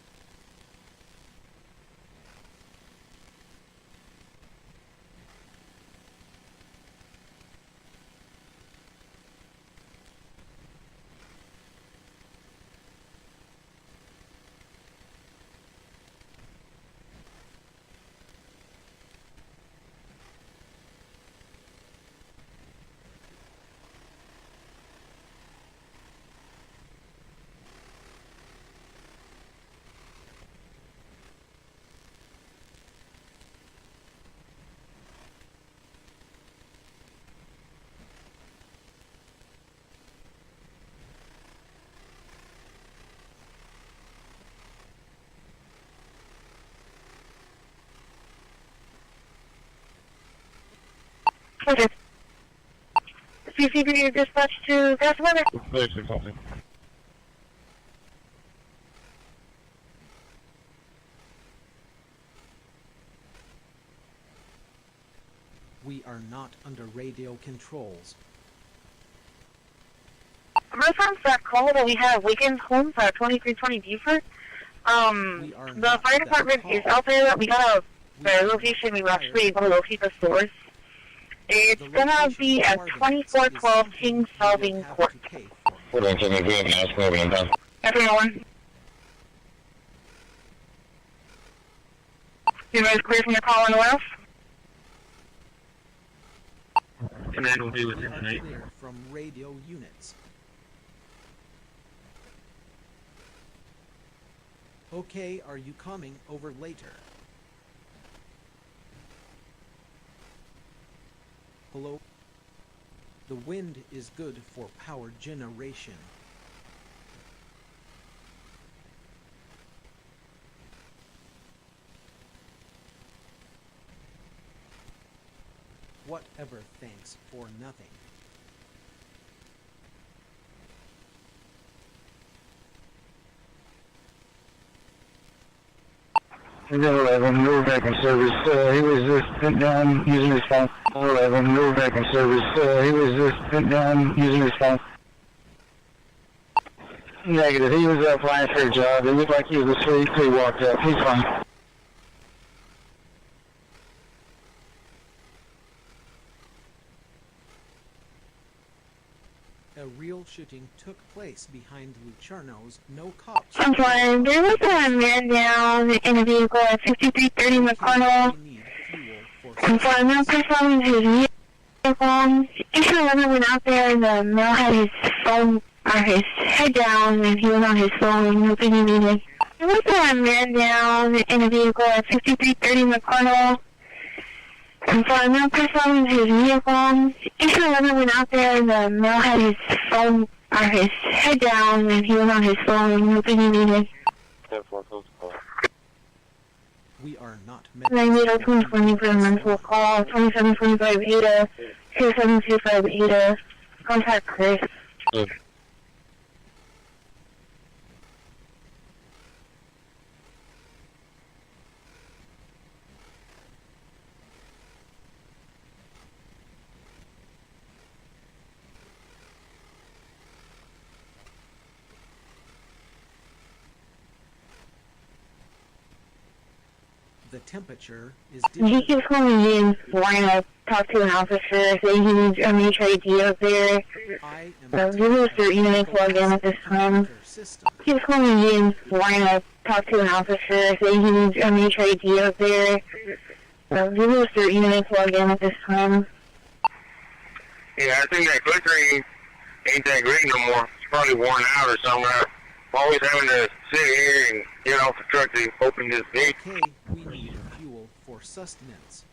Okay. CCP dispatch to Casablanca. Basic something. We are not under radio controls. Reference that call that we have weekend homes at 2320 Buford. We are The not fire that department call. is out there. We got a We their are location. We were required actually able to locate the source. It's The gonna location be at coordinates is 2412 something King you will Salving have Court. to pay for. Hold on, Jimmy, we have an ask over in town. Everyone. You guys clear from the call on the west? Command will be with We you are tonight. clear from radio units. Okay, are you coming over later? Hello? The wind is good for power generation. Whatever, thanks for nothing. He's at 11, we were back in service. He was just sent down using his phone. 11, we were back in service. He was just sent down using his phone. Negative, he was applying for a job. It looked like he was asleep, so he walked up. He's fine. A real shooting took place behind Lucerno's. No cops. I'm fine. There was a man down in a vehicle at 5330 McConnell. We need fuel for I'm fine. No person his vehicle. If the woman went out there and the male had his phone or his head down and he was on his phone, nothing he needed. There was a man down in a vehicle at 5330 McConnell. I'm fine. No person his vehicle. If the woman went out there and the male had his phone or his head down and he was on his phone, nothing he needed. We are not And I need a 2020 for a mental call, 2725 Ada, 2725 Ada, contact Chris. The temperature is He different. keeps calling me and wanting to talk to an officer, saying he needs a major ID up there. I Give me a certain unit to log in at this time. system. He keeps calling me and wanting to talk to an officer, saying he needs a major ID up there. Give me a certain unit to log in at this time. Yeah, I think that clicker ain't that great no more. It's probably worn out or something. I'm always having to sit here and get off the truck to open this gate. Okay, we need fuel for sustenance.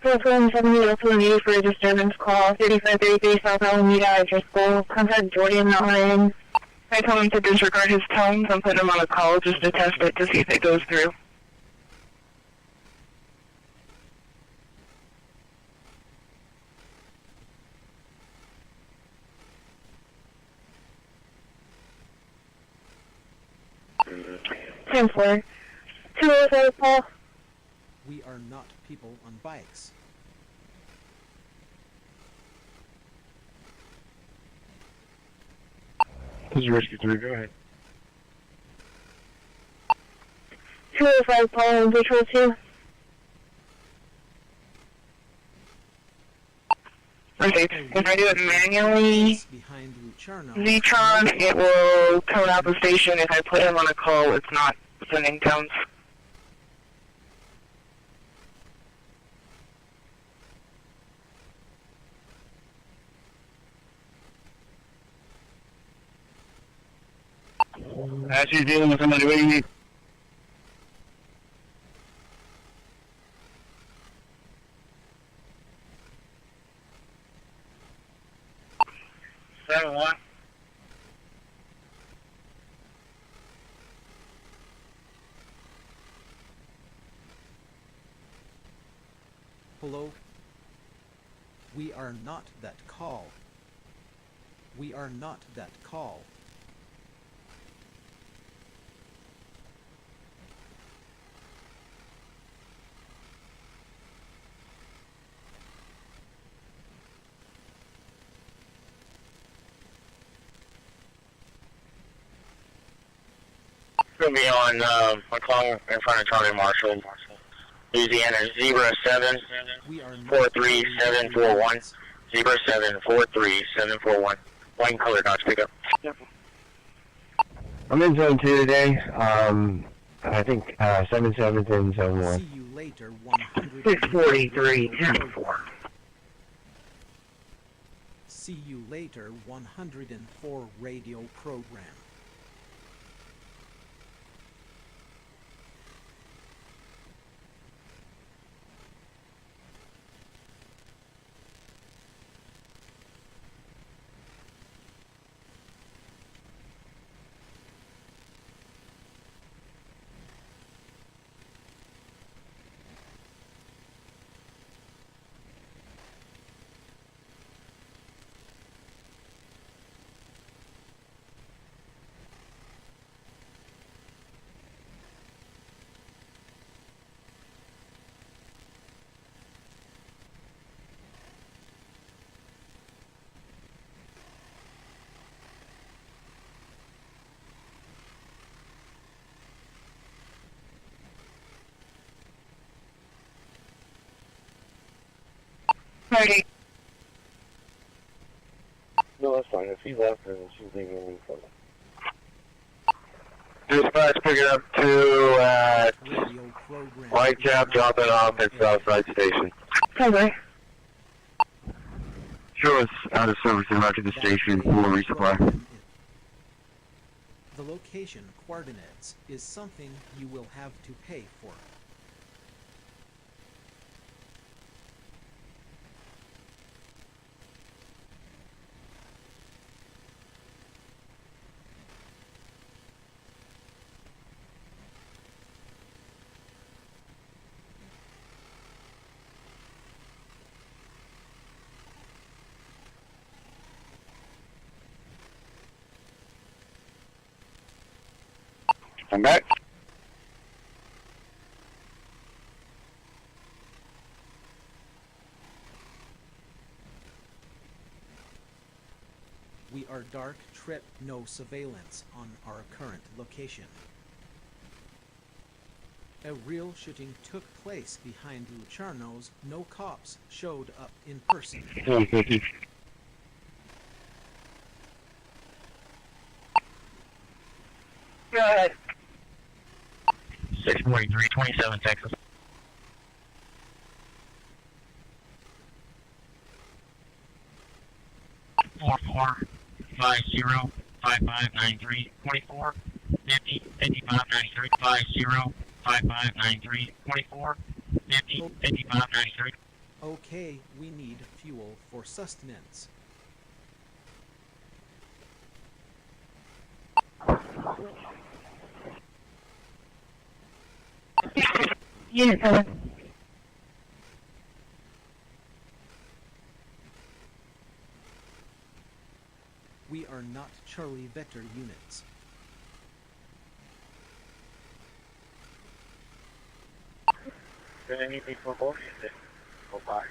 447 for a disturbance call, 3533 South Alameda, address school. Contact Jordan on. I told him to disregard his tones. I'm putting him on a call just to test it to see if it goes through. Ten four. 205 Paul. We are not people on bikes. This is Rescue 3, go ahead. 205 Paul, Visual 2. Okay, if I do it manually, Behind Lucerno. Zetron, it will tone out the station. If I put him on a call, it's not sending tones. As you're dealing with somebody, what do you need? Seven one. Hello? We are not that call. We are not that call. Gonna be on a call in front of Charlie Marshall, Louisiana 07 We are not 43741. 0743741. White color Dodge pickup. I'm in zone 2 today. I think 77th and zone 1. See you later 100. 643, 10-4. See you later 104 radio program. Sorry. No, that's fine. If he left, then she's leaving me for them. Dispatch, pick it up to Radio program. Whitecap, drop it off at Southside Station. Okay. Show us out of service and back to the station for resupply. The location coordinates is something you will have to pay for. I'm back. We are dark trip, no surveillance on our current location. A real shooting took place behind Luciano's. No cops showed up in person. 150. Go ahead. 643, 27 Texas. Four 50 5593 24 50 55 93 50 55 93 24 50 55 93. Okay, we need fuel for sustenance. Unit 7. We are not Charlie Vector units. Is there anything for both? Or back?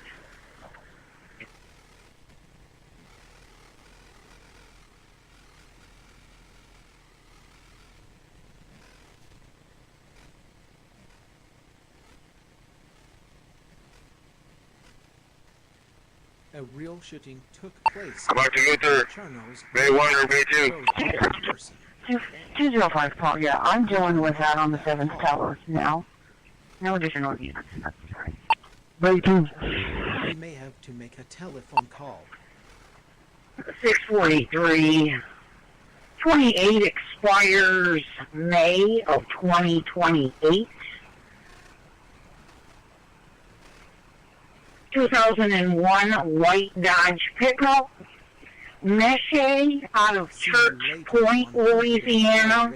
A real shooting took place. Dr. Luther, Charno's Bay 1 or Bay 2? showed up in person. 205 Paul, yeah, I'm dealing with that on the 7th tower now. No additional units. Bay 2. We may have to make a telephone call. 643. 28 expires May of 2028. 2001 white Dodge pickup. Meshe out of Church Point, Louisiana.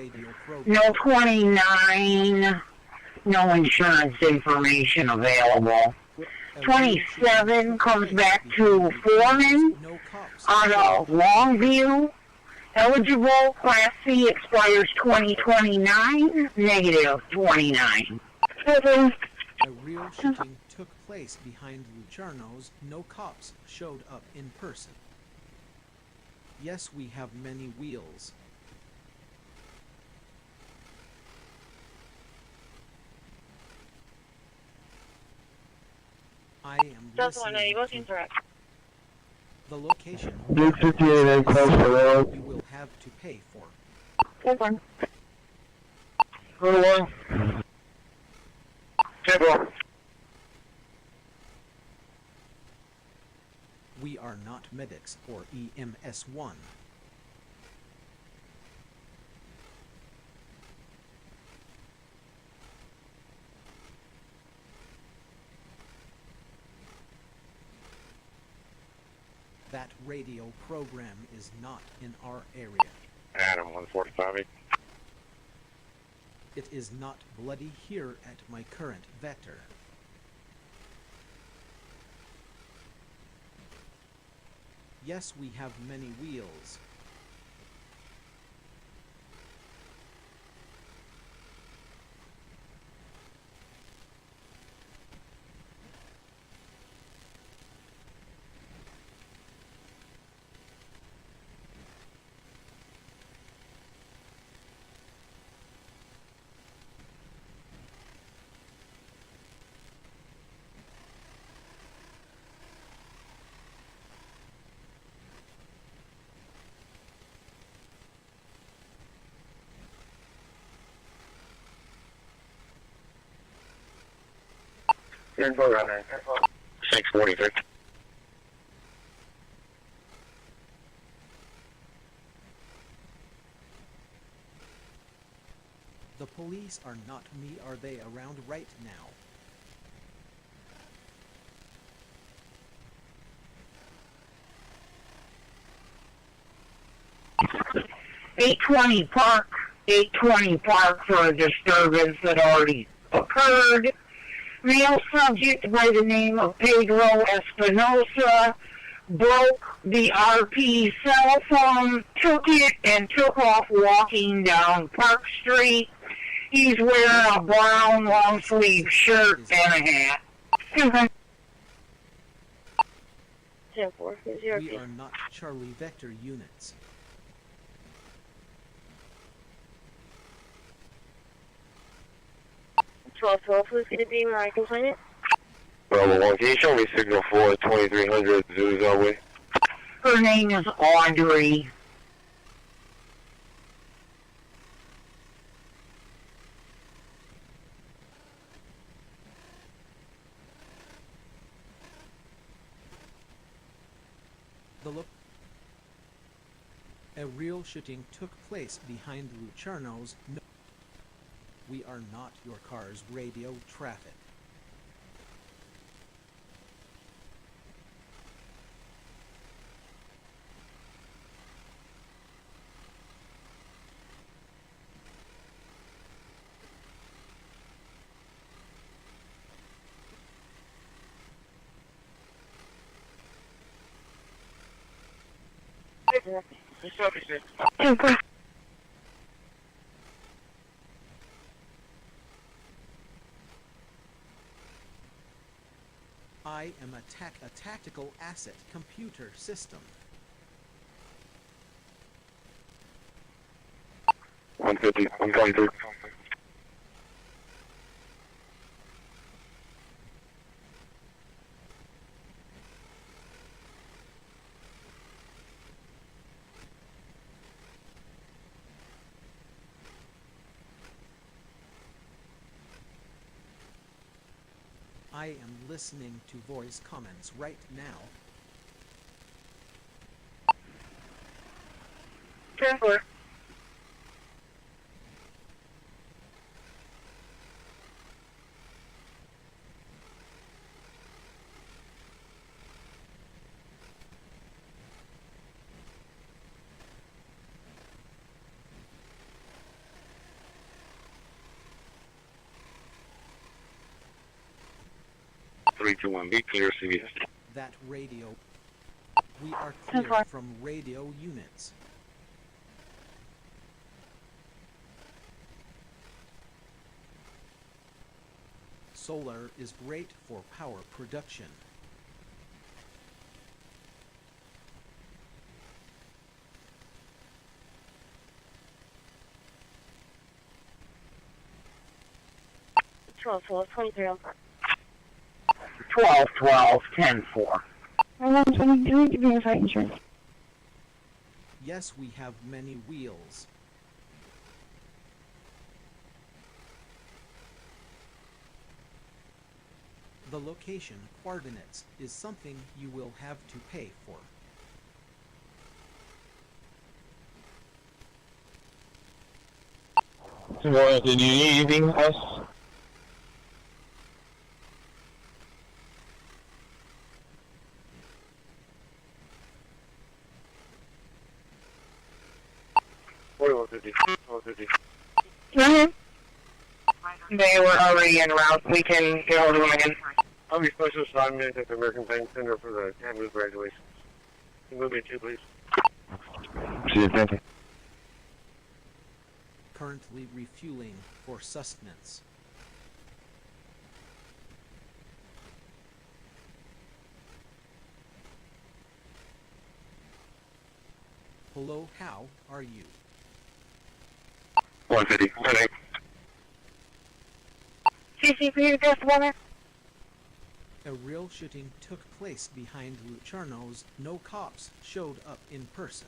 No 29. No insurance information available. 27 comes back to Foreman No cops. out of Longview. Eligible, Class C expires 2029, negative 29. A real shooting took place behind Luciano's. No cops showed up in person. Yes, we have many wheels. I am listening to the location. Duke 58 close to the road. You will have to pay for. Good one. Good one. 10-4. We are not medics or EMS1. That radio program is not in our area. Adam 145. It is not bloody here at my current vector. Yes, we have many wheels. You're in full runner. 646. The police are not me. Are they around right now? $820 park, $820 park for a disturbance that already occurred. Male subject by the name of Pedro Espinosa broke the RP cell phone, took it, and took off walking down Park Street. He's wearing a brown long-sleeve shirt and a hat. 10-4. We are not Charlie Vector units. Who's going to be my complainant? Bravo 1, can you show me signal for 2300 Zoo's our way? Her name is Audrey. A real shooting took place behind Lucerno's. No, we are not your car's radio traffic. I am a tactical asset computer system. 150, 123. I am listening to voice comments right now. 10-4. Three, two, one. Be clear, CBS. That radio. We are clear from radio units. Solar is great for power production. Twelve, 23 on park. 1212 10-4. Give me a flight insurance. Yes, we have many wheels. The location coordinates is something you will have to pay for. So what did you need anything else? They were already en route. We can get hold of them again. I'll be special assignment at the American Bank Center for the campus graduation. Can you move me too, please? See you, thank you. Currently refueling for sustenance. Hello, how are you? 150. CCP, this woman. A real shooting took place behind Lucerno's. No cops showed up in person.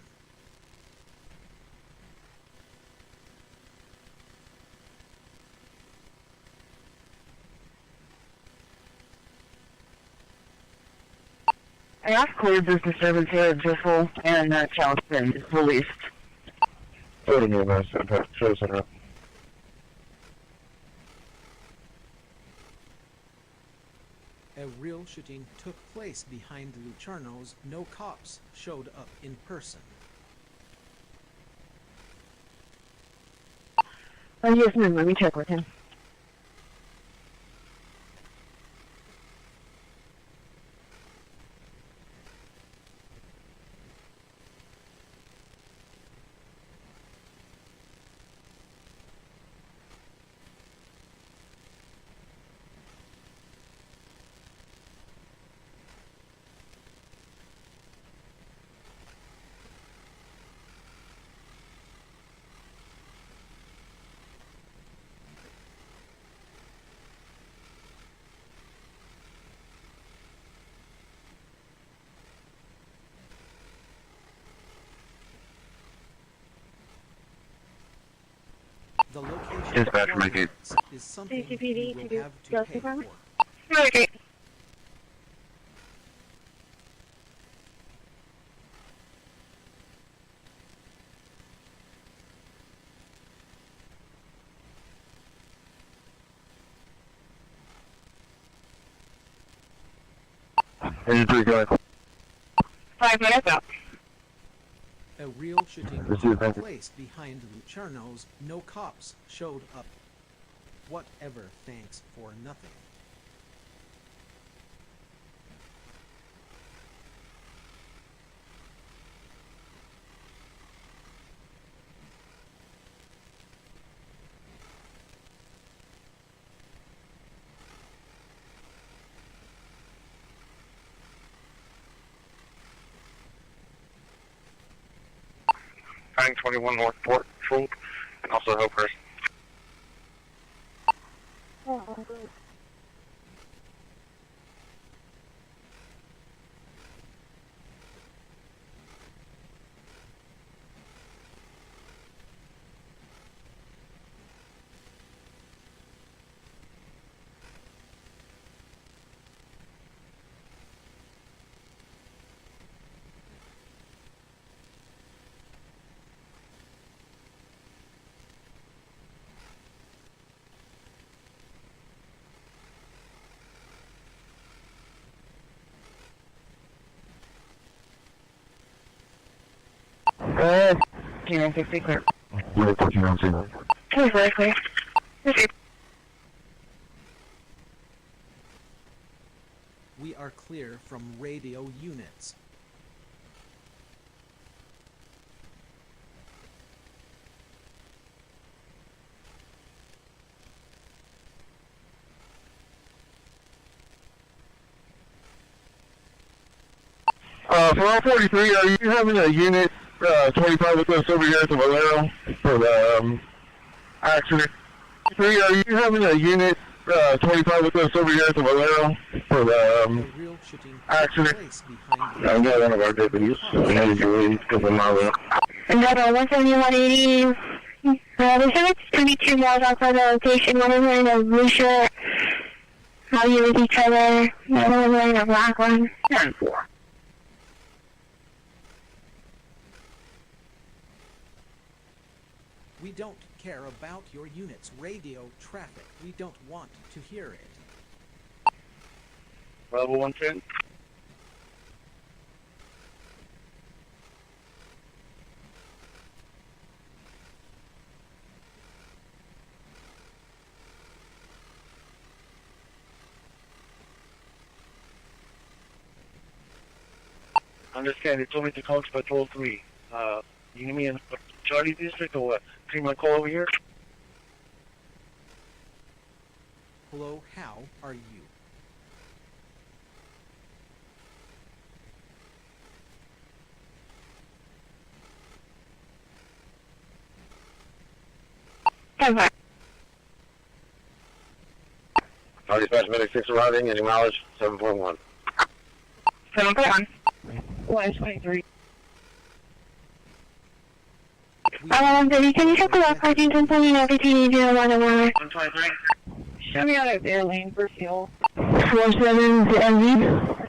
I have cleared this disturbance here at Driffle and Charleston is released. Show center. A real shooting took place behind Lucerno's. No cops showed up in person. Oh, yes, ma'am. Let me check with him. The location Dispatch, make it. is something CCPD you to will have to Justice pay Department? for. Okay. Anything going? 5 minutes out. A real shooting Receive, took thank you. place behind Lucerno's. No cops showed up. Whatever, thanks for nothing. Finding 21 North Port, Trunk, and also Hillcrest. Good. 260 clear. You're talking on scene. Please, very clear. Okay. We are clear from radio units. For all 43, are you having a unit 25 with us over here at the Valero for the accident? 3, are you having a unit 25 with us over here at the Valero for the A real shooting took accident? place behind I got one of our deputies. We needed to leave because of my route. And that's 17180. There's 22 miles outside the location. One is wearing a blue shirt, value with each other. Another one wearing a black one. 10-4. We don't care about your unit's radio traffic. We don't want to hear it. Level 110. Understand, they told me to call to Patrol 3. You need me in Charlie District or what? Cream my call over here? Hello, how are you? Over. Dispatch medic 6 arriving, any mileage 7.1. 7.1. 123. Can you check the left parking and tell me everything you do on the wire? 123. Show me out of their lane for fuel. 47 to MV.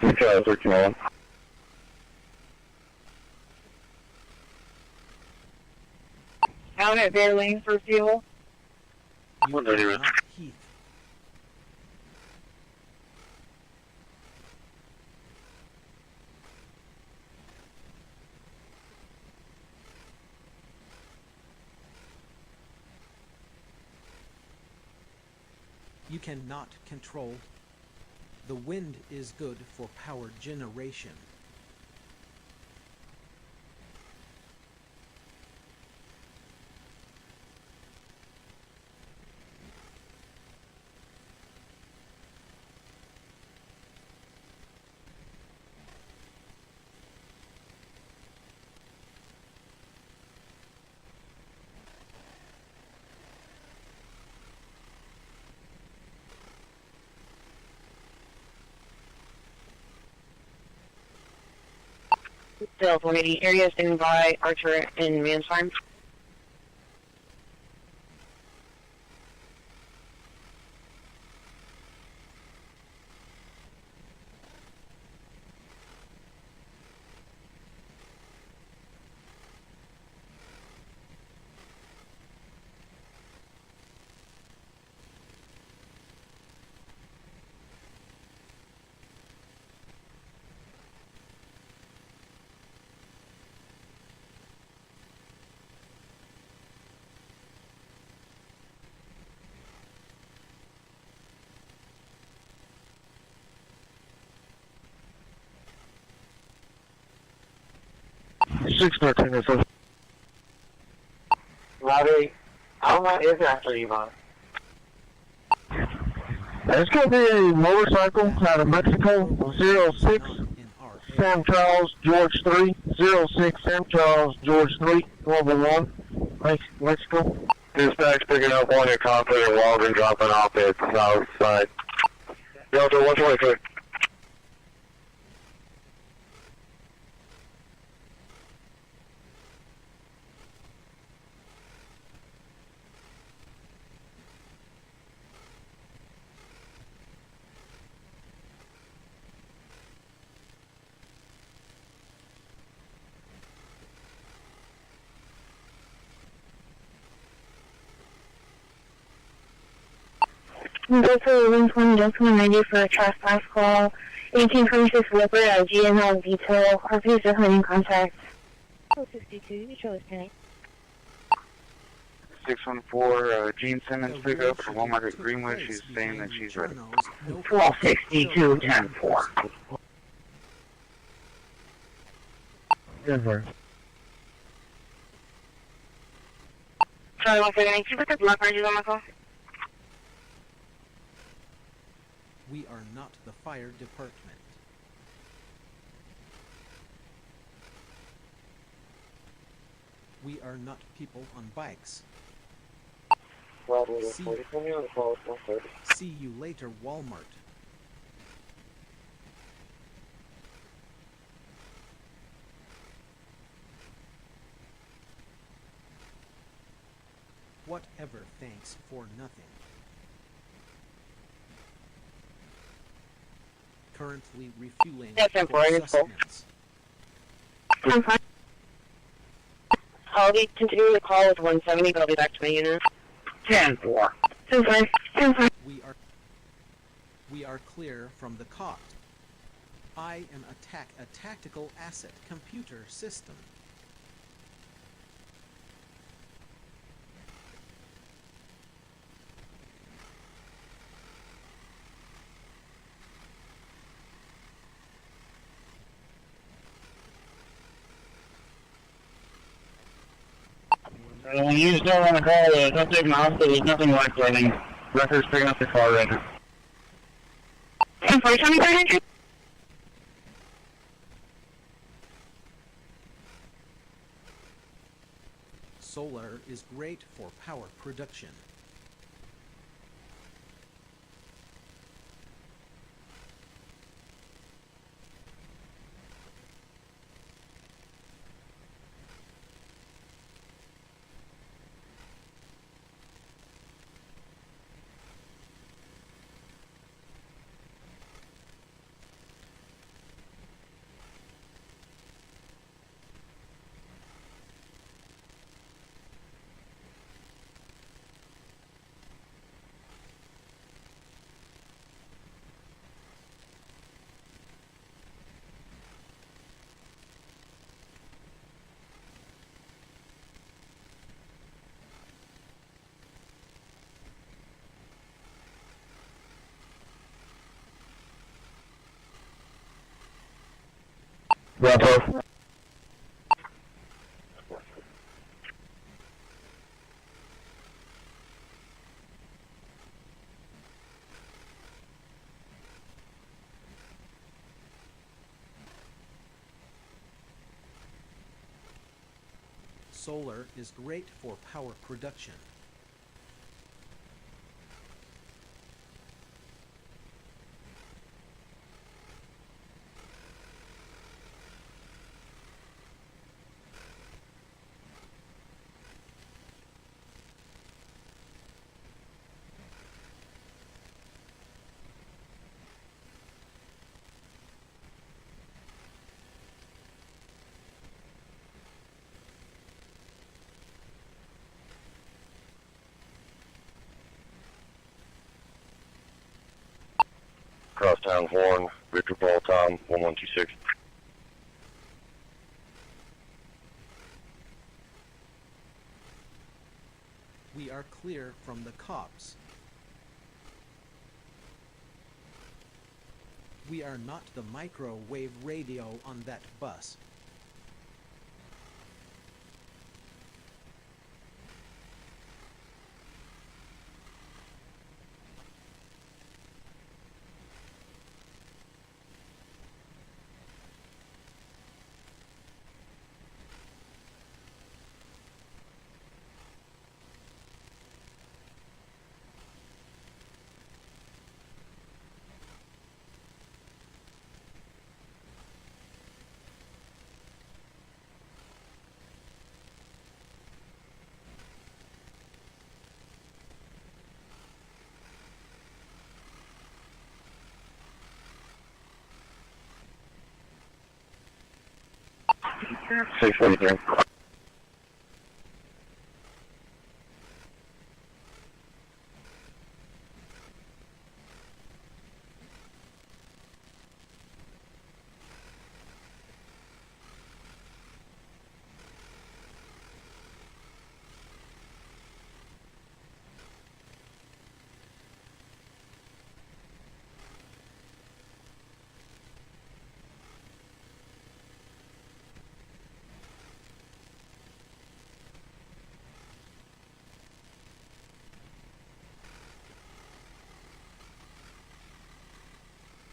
Okay, 13. Out at their lane for fuel. You 130, are man. not Heath. You cannot control. The wind is good for power generation. Still 480. Area standing by Archer and Mansfarm. Six 13 is a... Robbie, how much is after Yvonne? It's going to be a motorcycle out of Mexico, 06 In our Sam Charles, George 3, 06 Sam Charles, George 3, Global 1, Mexico. Dispatch picking up one at Conflict and Walden, dropping off at south side. Delta 123. Go for 120, go to 190 for a trespass call. 1826 Whipper at GNL Detail. Corpus Christi in contact. 62, show us 10. 614, Gene Simmons pick up from Walmart at Greenwood. She's saying that she's ready. 1262, 10-4. Denver. Charlie 149, can you put the blood charges on my call? We are not the fire department. We are not people on bikes. Well, See- 40 from you on the call, 130. See you later, Walmart. Whatever, thanks for nothing. Currently refueling Yes, I'm for fine, it's cool. sustenance. I'm fine. I'll be continuing the call with 170, but I'll be back to my unit. 10-4. I'm fine. I'm fine. We are clear from the cot. I am a tactical asset computer system. When you still want to call the subject in the hospital, there's nothing like running. Records picking up the car right now. I'm fine. Tell me, 500. Solar is great for power production. Bravo. Solar is great for power production. Crosstown Horn, Victor Paul Tom, 1126. We are clear from the cops. We are not the microwave radio on that bus. Sure. 643.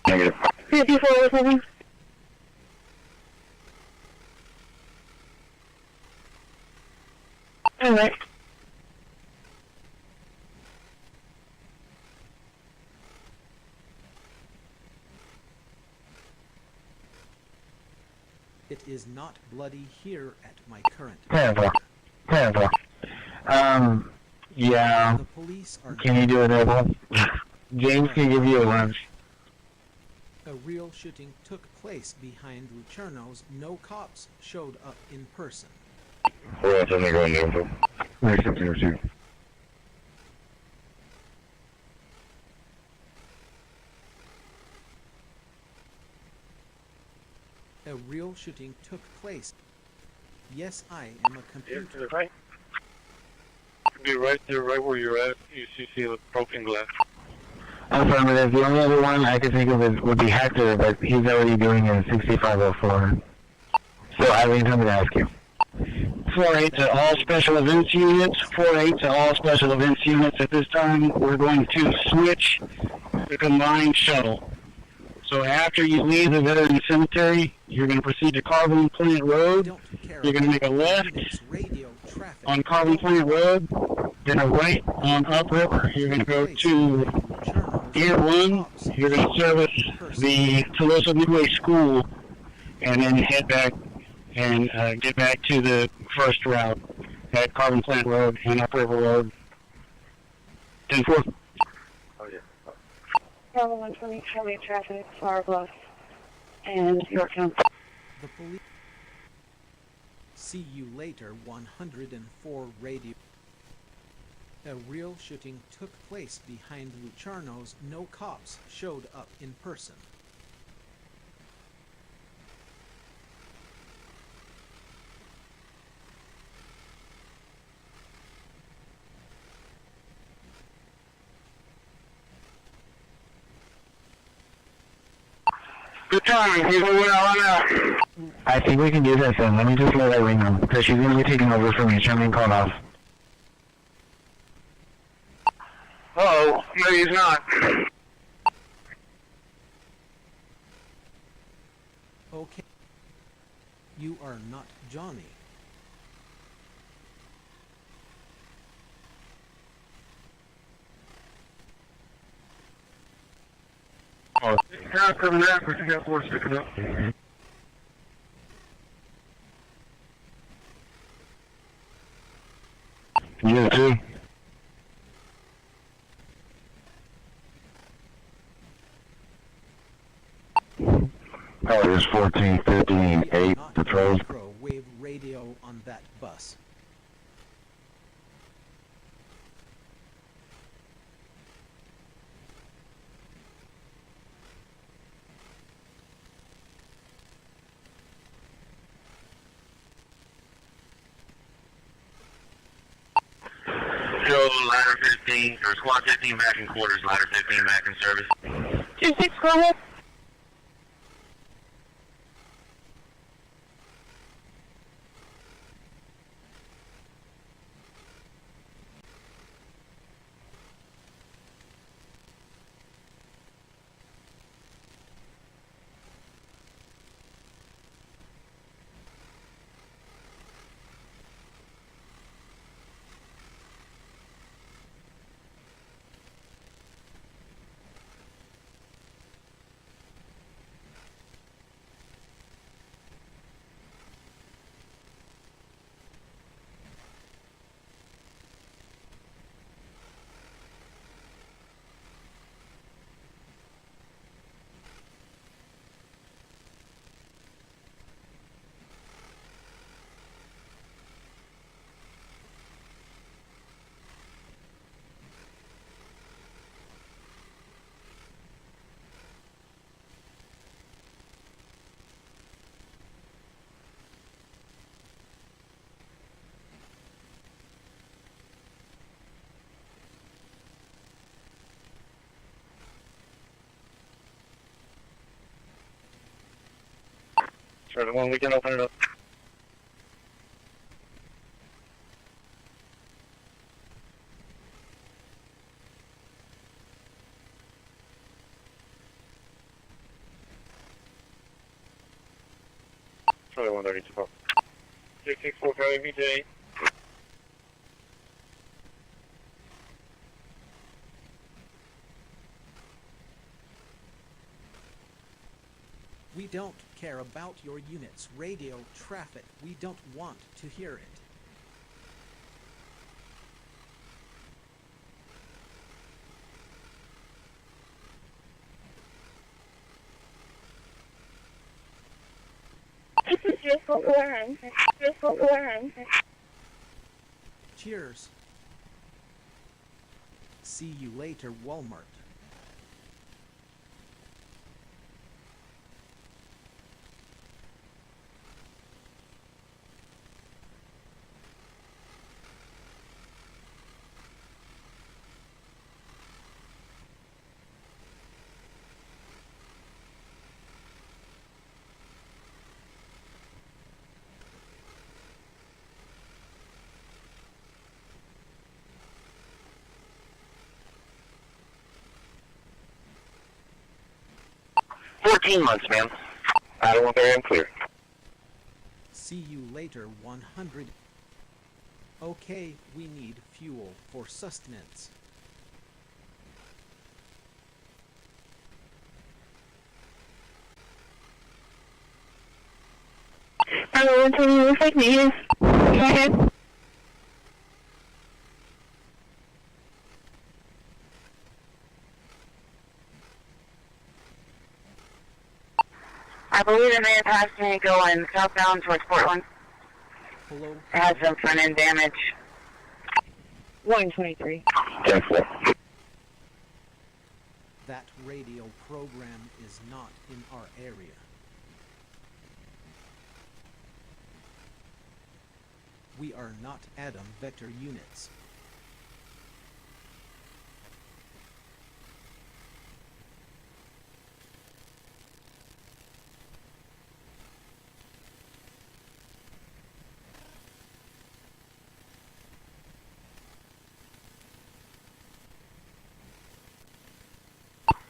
Negative. 5407. Alright. It is not bloody here at my current. Panda. Yeah. The police are Can you do it, Abel? James can give you a lunch. A real shooting took place behind Lucerno's. No cops showed up in person. Where else am I going to info? 9602. A real shooting took place. Yes, I am a Yeah, computer. to the right. Be right there, right where you're at. You see the broken glass. Affirmative. The only other one I could think of would be Hector, but he's already doing it in 6504. So Eileen, I'm going to ask you. 4-8 to all special events units. 4-8 to all special events units. At this time, we're going to switch the combined shuttle. So after you leave the Veteran Cemetery, you're going to proceed to Carbon Plant Road. You're going to make a left on Carbon Plant Road, then a right on Upriver. You're going to go to Pier 1. You're going to service the Tolosa Midway School, and then head back and get back to the first route at Carbon Plant Road and Upriver Road. 10-4. Bravo 120, Charlie traffic, Flower Bluff, and Yorktown. The police. See you later, 104 radio. A real shooting took place behind Lucerno's. No cops showed up in person. Good time. He's over now. I think we can do this then. Let me just let Eileen know, because she's going to be taking over for me. She's being called off. Oh, maybe he's not. Okay. You are not Johnny. Oh, it's kind of coming out, but you got four sticking up. You too. Oh, it is 14, 15, 8, Not patrols. microwave radio on that bus. So, ladder 15, or squad 15 back in quarters, ladder 15 back in service. 2-6, go ahead. Sure, the one we can open it up. Charlie 132. 664 Charlie VJ. We don't care about your unit's radio traffic. We don't want to hear it. Cheers. See you later, Walmart. Months, ma'am. I don't want that clear. See you later, 100. Okay, we need fuel for sustenance. Bravo 120, looks like me. Go ahead. I believe it may have passed me going southbound towards Portland. Hello? It had some front end damage. 123. 10-4. That radio program is not in our area. We are not Adam vector units.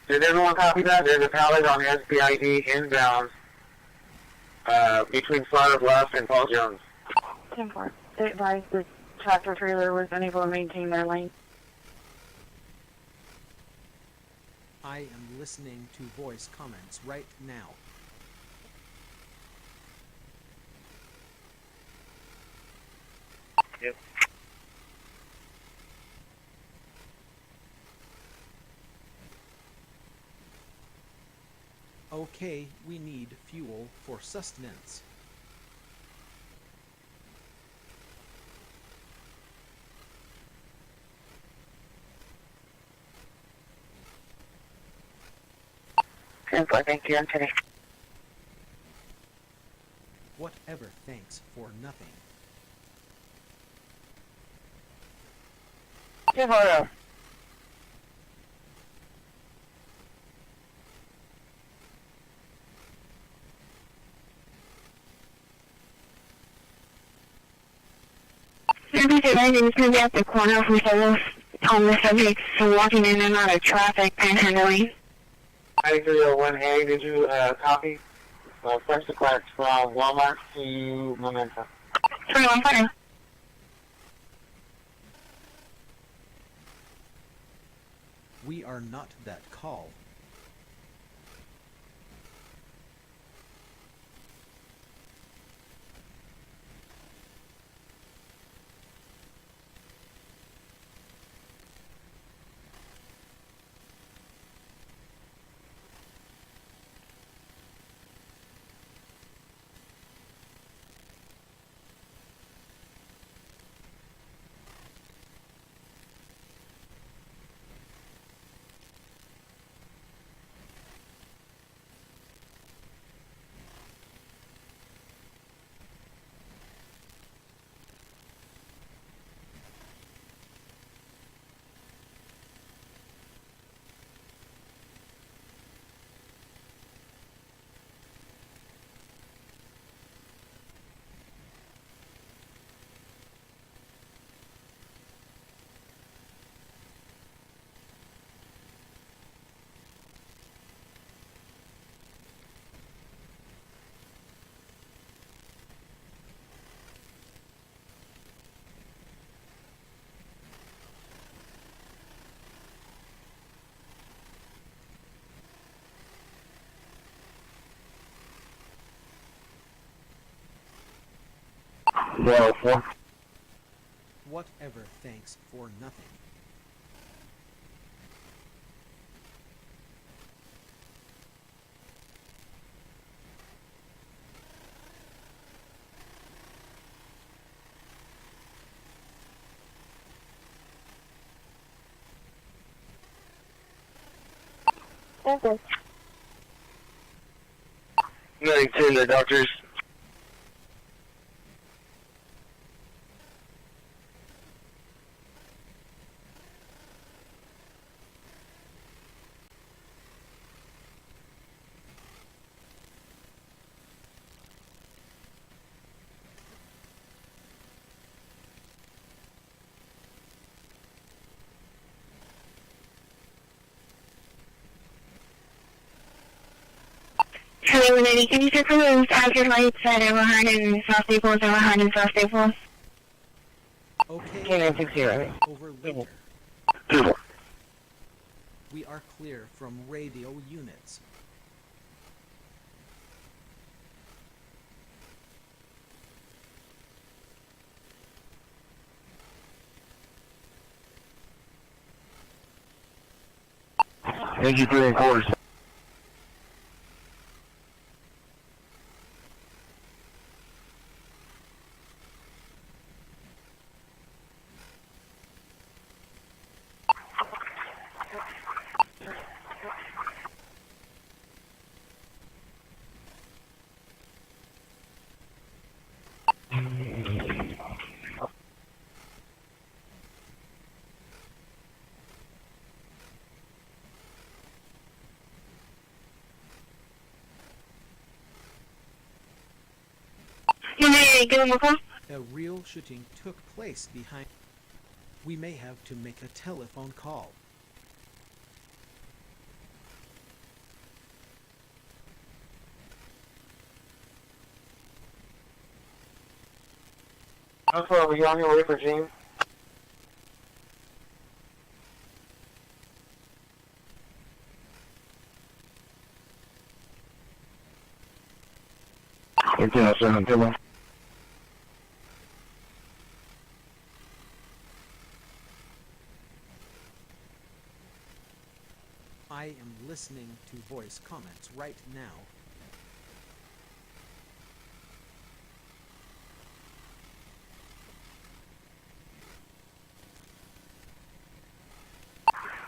Did everyone copy that? There's a pallet on the SPID inbound between Slaughter Bluff and Paul Jones. 10-4. They advised the tractor trailer was unable to maintain their lane. I am listening to voice comments right now. Yep. Okay, we need fuel for sustenance. Thank you, Anthony. Whatever, thanks for nothing. 10-4. Service Rising is going to be at the corner from Solos. Homeless subjects walking in and out of traffic, panhandling. 9301A, did you copy? First class from Walmart to Memento. 21 We are not that call. Well, four. Whatever, thanks for nothing. Okay. 910, the doctors. Hello, lady. Can you check for those active lights at Everhard and South Staples, Everhard and South Staples? Okay. Can't fix it, right? Over later. 2-4. We are clear from radio units. Thank you for the course. You may give them a call. A real shooting took place behind. We may have to make a telephone call. Alpha, are you on your way for Gene? Anything else on the pillow? I am listening to voice comments right now.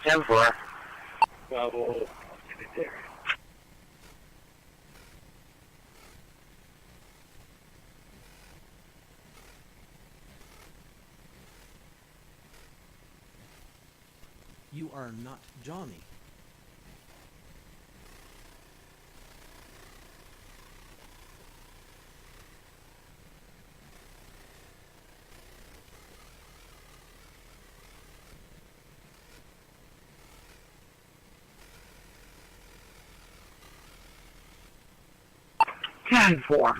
Ten four. You are not Johnny.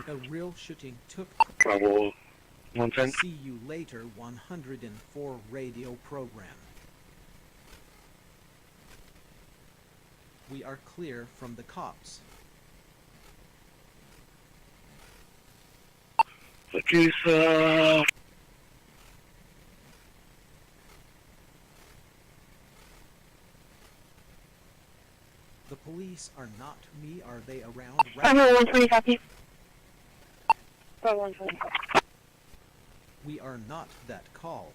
A real shooting took. Trouble. 110. See you later. 104 radio program. We are clear from the cops. Producer. The police are not me. Are they around? Over 120 copy. Over 120. We are not that call.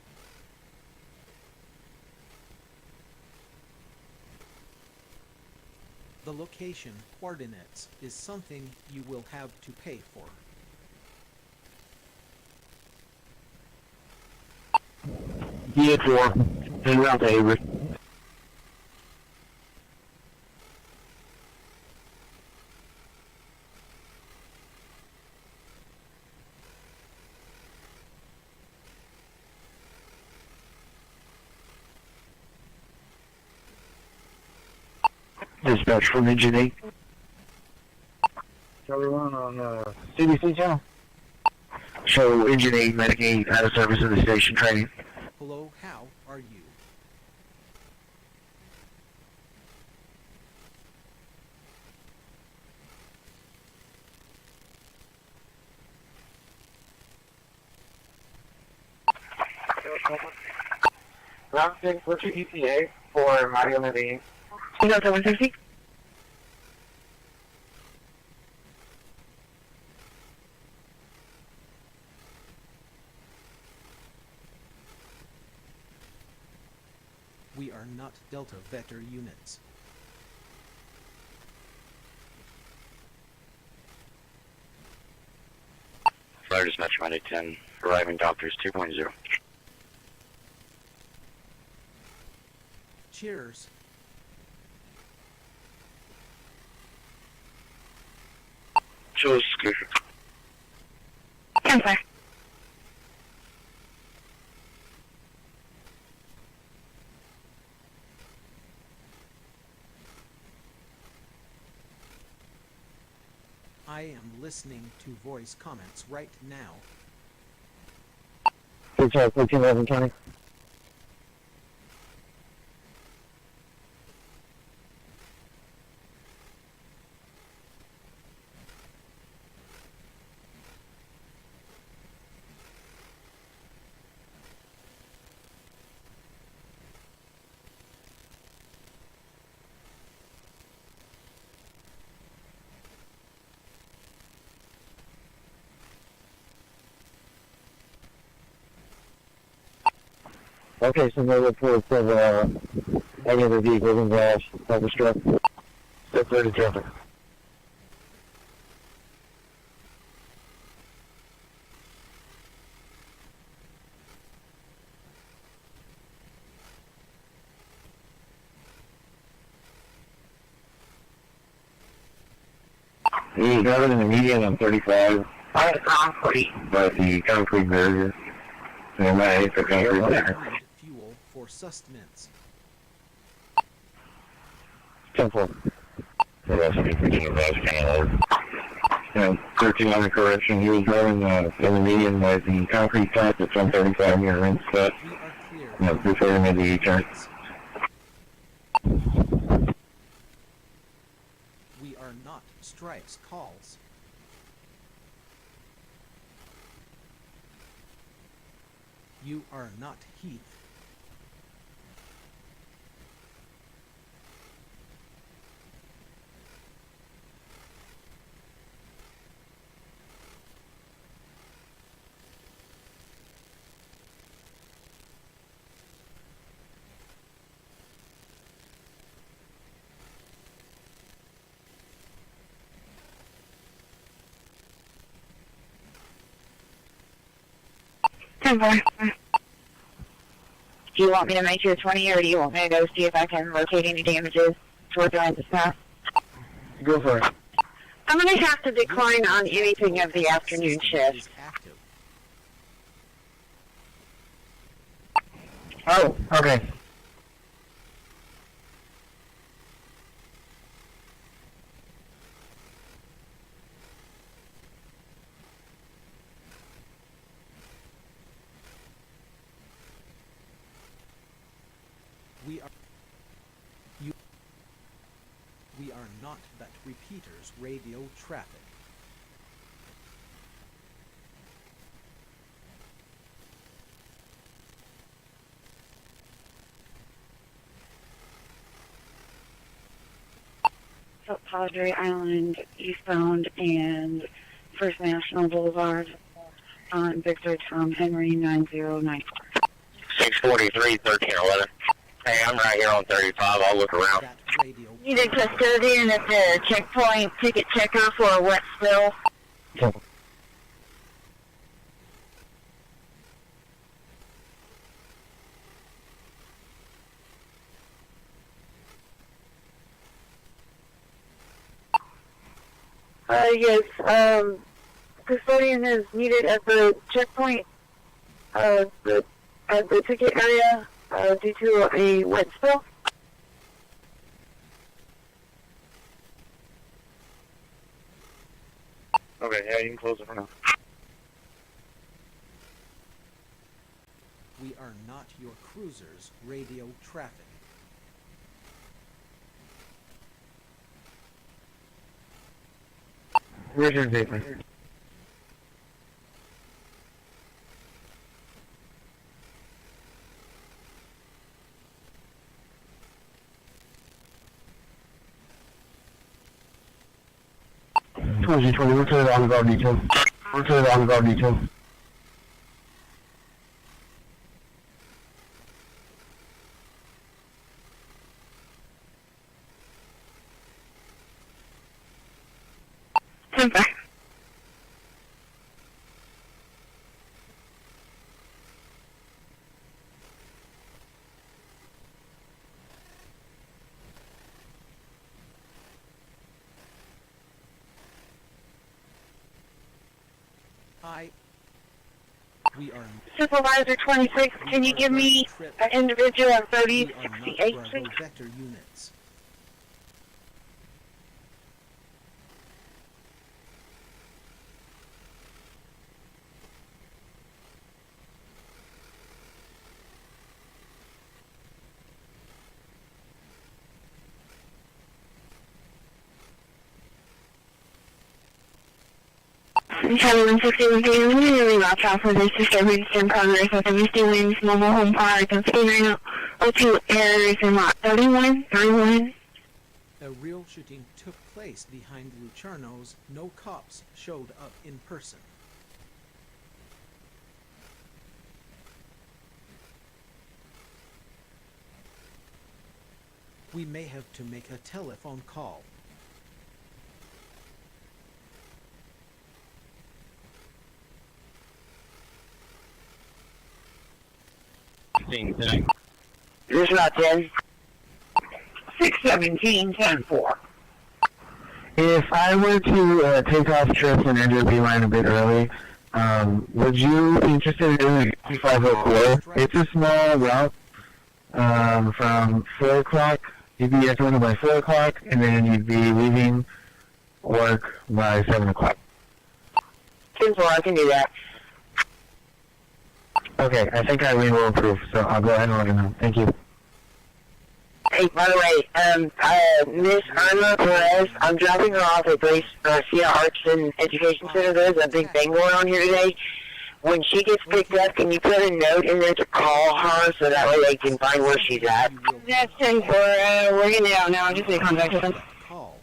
The location coordinates is something you will have to pay for. D4. And round to Avery. Dispatch from Engine 8. Everyone on CDC channel. Show Engine 8, Medic 8, out of service in the station training. Hello, how are you? Round 6, what's your ETA for Mario Medellin? Delta 160. We are not Delta Vector units. Tyler Dispatch Monday 10, arriving Doctors 2.0. Cheers. Cheers. 10-4. I am listening to voice comments right now. 14-11-20. Okay, so no reports of any of the vehicles involved that were struck. 6:30 traffic. He was driving in the median on 35 by the concrete barrier. So my hate the concrete barrier. Need fuel for sustenance. 10-4. What else are you thinking about? Kind of old. Yeah, 13 under correction. He was driving in the median by the concrete path that's on 35 near Rinstead. We are clear. Yeah, before he made the U-turn. We are not strikes calls. You are not Heath. Do you want me to make you a 20, or do you want me to go see if I can locate any damages towards the lines of path? Go for it. I'm going to have to decline on anything of the afternoon shift. Is active. Oh, okay. We are not that repeaters radio traffic. So Padre Island, eastbound, and First National Boulevard on Victor Tom Henry 9094. 643, 1311. Hey, I'm right here on 35. I'll look around. That radio. Needed custodian at the checkpoint ticket checker for a wet spill. Yes, custodian is needed at the checkpoint, at the ticket area, due to a wet spill. Okay, yeah, you can close it for now. We are not your cruisers radio traffic. Richard Bateman. Twenty, we'll turn it on guard detail. We'll turn it on guard detail. We are Supervisor 26, can you give me an individual at we are not 3068, Bravo please? Vector units. Charlie 160 with you. I'm going to reroute out for this disturbance in progress with the Misty Winds mobile home park and speeding out 02 errors in lot 3131. A real shooting took place behind Lucerno's. No cops showed up in person. We may have to make a telephone call. This is not 10. 617, 10-4. If I were to take off trips and enter Beeline a bit early, would you be interested in doing 2504? It's a small route from 4 o'clock. You'd be at Atlanta by 4 o'clock, and then you'd be leaving work by 7 o'clock. 10-4, I can do that. Okay, I think Irene will approve, so I'll go ahead and let her know. Thank you. Hey, by the way, Miss Irma Perez, I'm dropping her off at Grace Garcia Arts and Education Center. There's a big thing going on here today. When she gets picked up, can you put a note in there to call her so that way they can find where she's at? That's 10-4. We're getting it out now. I'm just going to contact them. Call.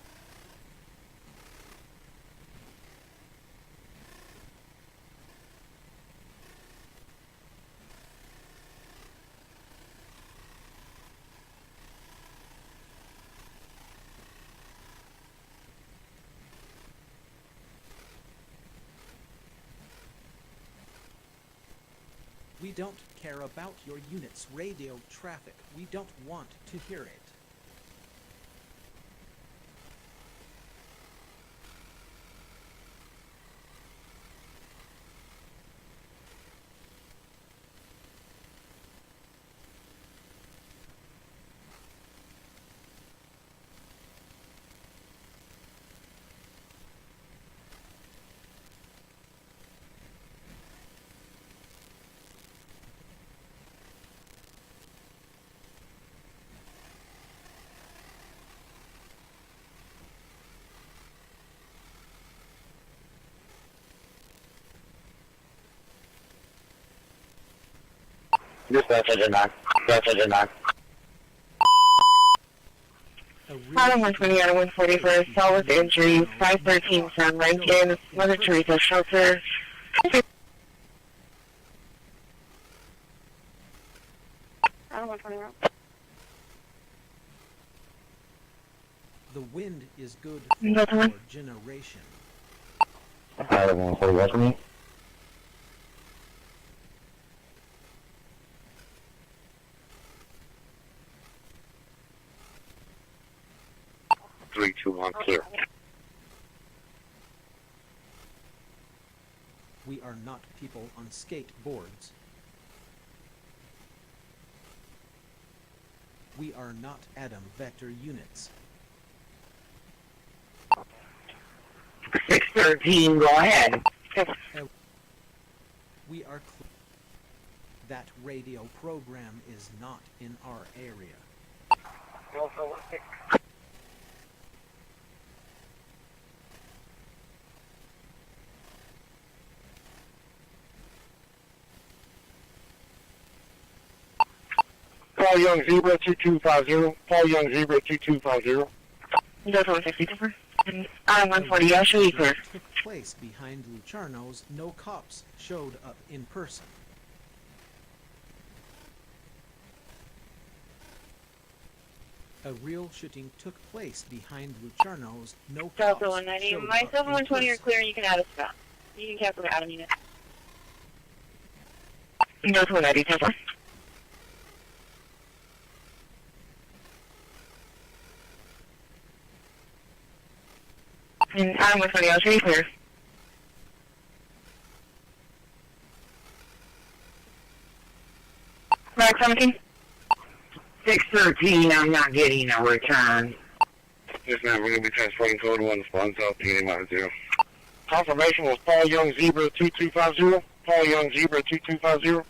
We don't care about your unit's radio traffic. We don't want to hear it. Dispatch, I did not. Dispatch, I did not. A real Bottom 120 out of 141st, all with injuries, 513 from Rankin, Mother Teresa Shelter. Bottom 120 out. The wind is good That's for one. generation. Alright, 140, welcome me. Three, two, one, clear. We are not people on skateboards. We are not Adam Vector units. 613, go ahead. We are that radio program is not in our area. Paul Young Zebra 2250. Paul Young Zebra 2250. That's 160 different. Bottom 140, I'll show you clear. Took place behind Lucerno's. No cops showed up in person. A real shooting took place behind Lucerno's. No cops Delta 190, showed myself up and in 120 are person. clear, you can add us back. You can cancel the Adam unit. Delta 190, cancel. And Adam 120, I'll show you clear. 17. 613, I'm not getting a return. Yes, ma'am. We're going to be transporting code 1, spawn south, PA-0. Confirmation was Paul Young Zebra 2250. Paul Young Zebra 2250.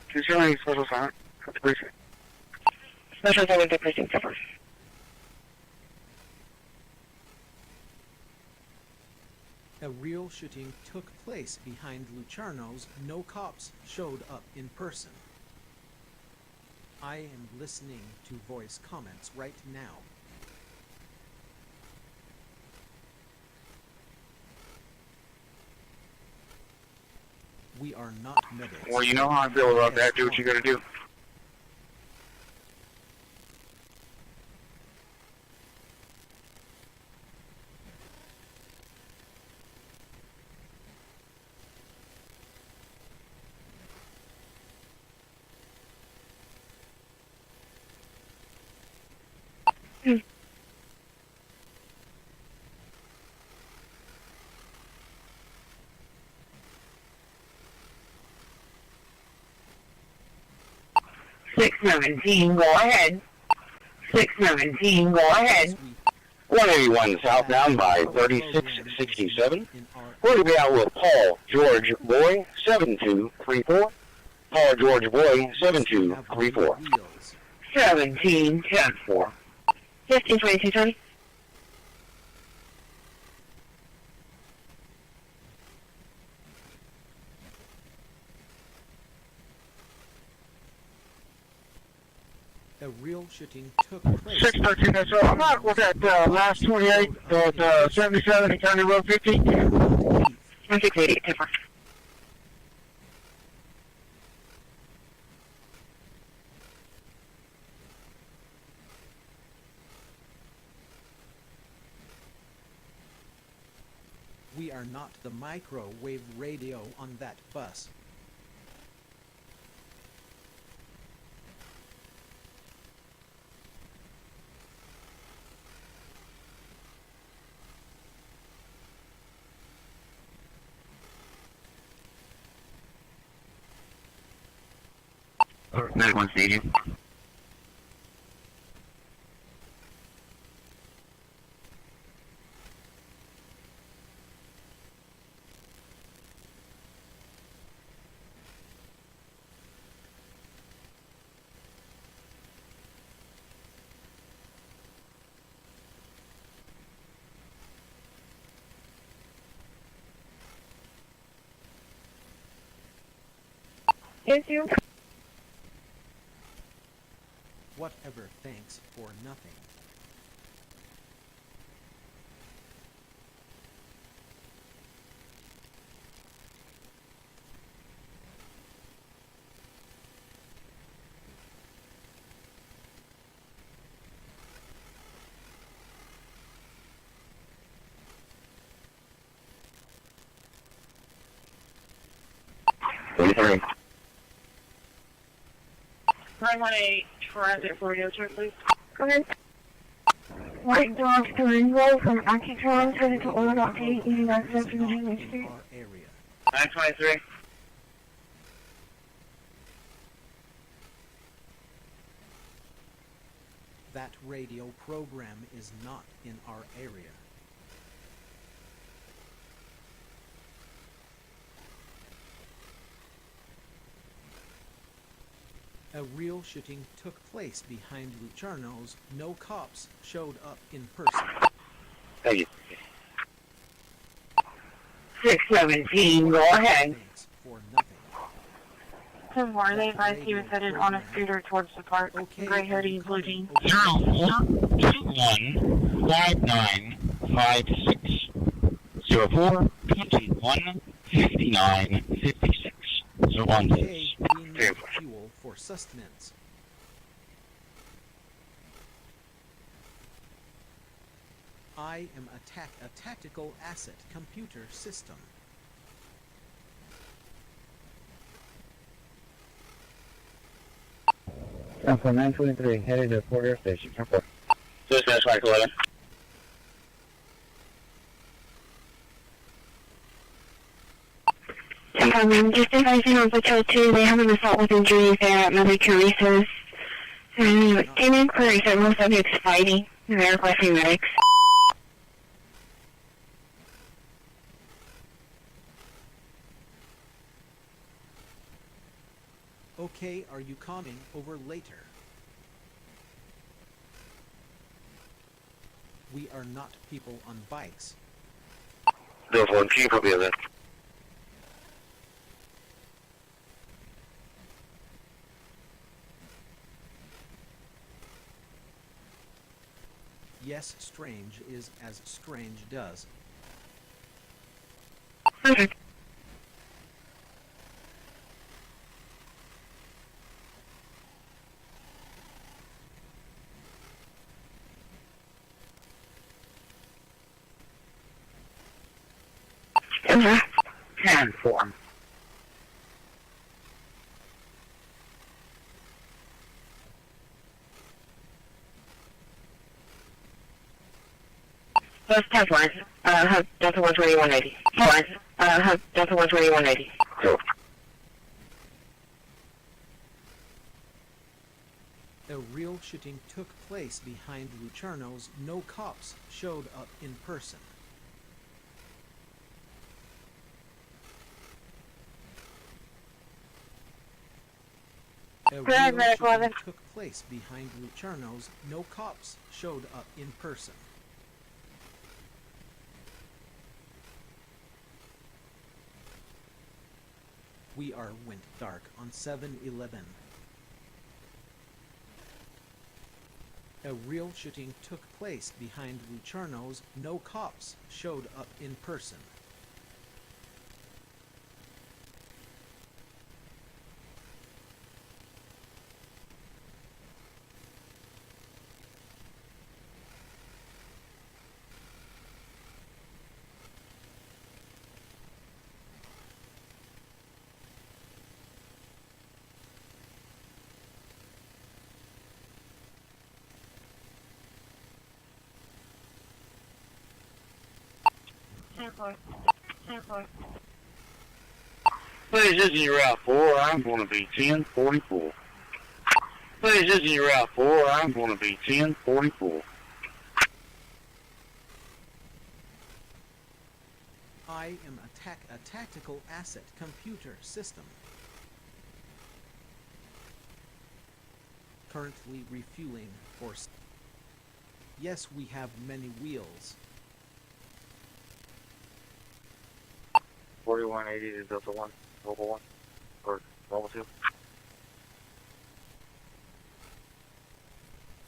Concerning special assignment. Precinct. Special assignment to precinct 4. A real shooting took place behind Lucerno's. No cops showed up in person. I am listening to voice comments right now. We are not medics. Well, you know how I feel about that. Do what you got to do. Hmm. Six 17, go ahead. 617, go ahead. 181 southbound by 3667. We're going to be out with Paul George Boy 7234. Paul George Boy 7234. 17, 10 4. 15, 22, 20. A real shooting took place. 613, that's all. I'm not with that last 28 at 77 and County Road 50. 1688, 10 4. We are not the microwave radio on that bus. Medic 1 staging. Yes, you. Whatever, thanks for nothing. Sorry. 918 transit for radio check, please. Go ahead. White dog to Ringo from Accutron, headed to Old Rock 8, using access to the Highway Street. Our area. 923. That radio program is not in our area. A real shooting took place behind Lucerno's. No cops showed up in person. Thank you. 617, go ahead. Thanks for nothing. 10 4, they advised he was headed on a scooter towards the park. Okay, Gray hoodie, blue jeans. 04215956. 04215956. So on Okay, this. we need fuel for sustenance. I am a tactical asset computer system. Alpha 923, headed to Port Air Station. Okay. Dispatch Mike 11. Just advising on Patrol 2, they have an assault with injuries there at Mother Teresa's. In inquiries that most subjects fighting, and they're requesting medics. Okay, are you coming over later? We are not people on bikes. There's one chief will be there. Yes, strange is as strange does. Okay. Hand form. First test line. Have Delta 12180. Line. Have Delta 12180. So, A real shooting took place behind Lucerno's. No cops showed up in person. A real shooting took place behind Lucerno's. No cops showed up in person. We are went dark on 7-11. A real shooting took place behind Lucerno's. No cops showed up in person. Please, this is Route 4. I'm going to be 1044. Please, this is Route 4. I'm going to be 1044. I am a tactical asset computer system. Currently refueling for... Yes, we have many wheels. 4180 to Delta 1, Level 1, or Level 2.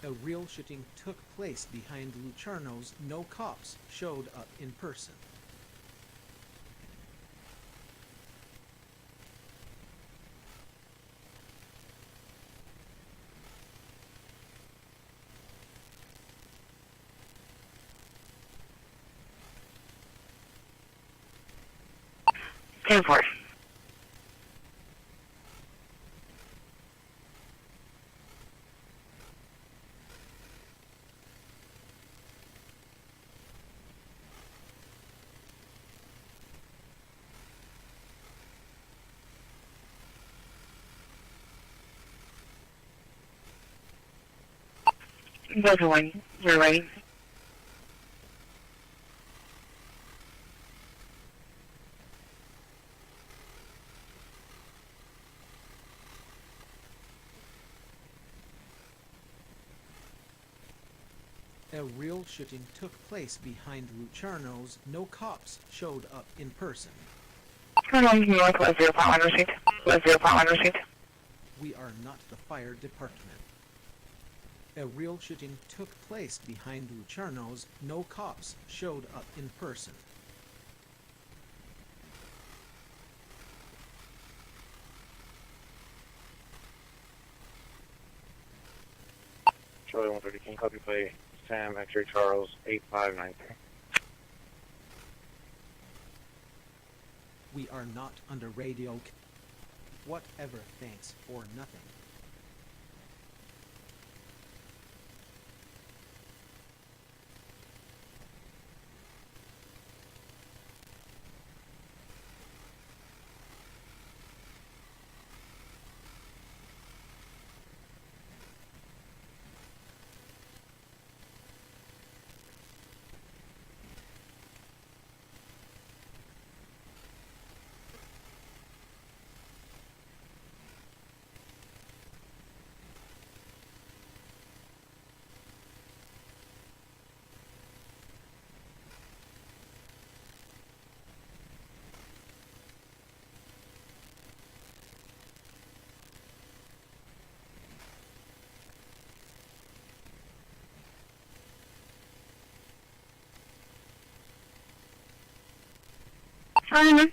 A real shooting took place behind Lucerno's. No cops showed up in person. Stand for it. Delta 1, you're ready. A real shooting took place behind Lucerno's. No cops showed up in person. Northwest 0.1 received. West 0.1 received. We are not the fire department. A real shooting took place behind Lucerno's. No cops showed up in person. Charlie 130, King, copy play. Sam, X-ray Charles, 8593. We are not under radio. Whatever, thanks for nothing. calling?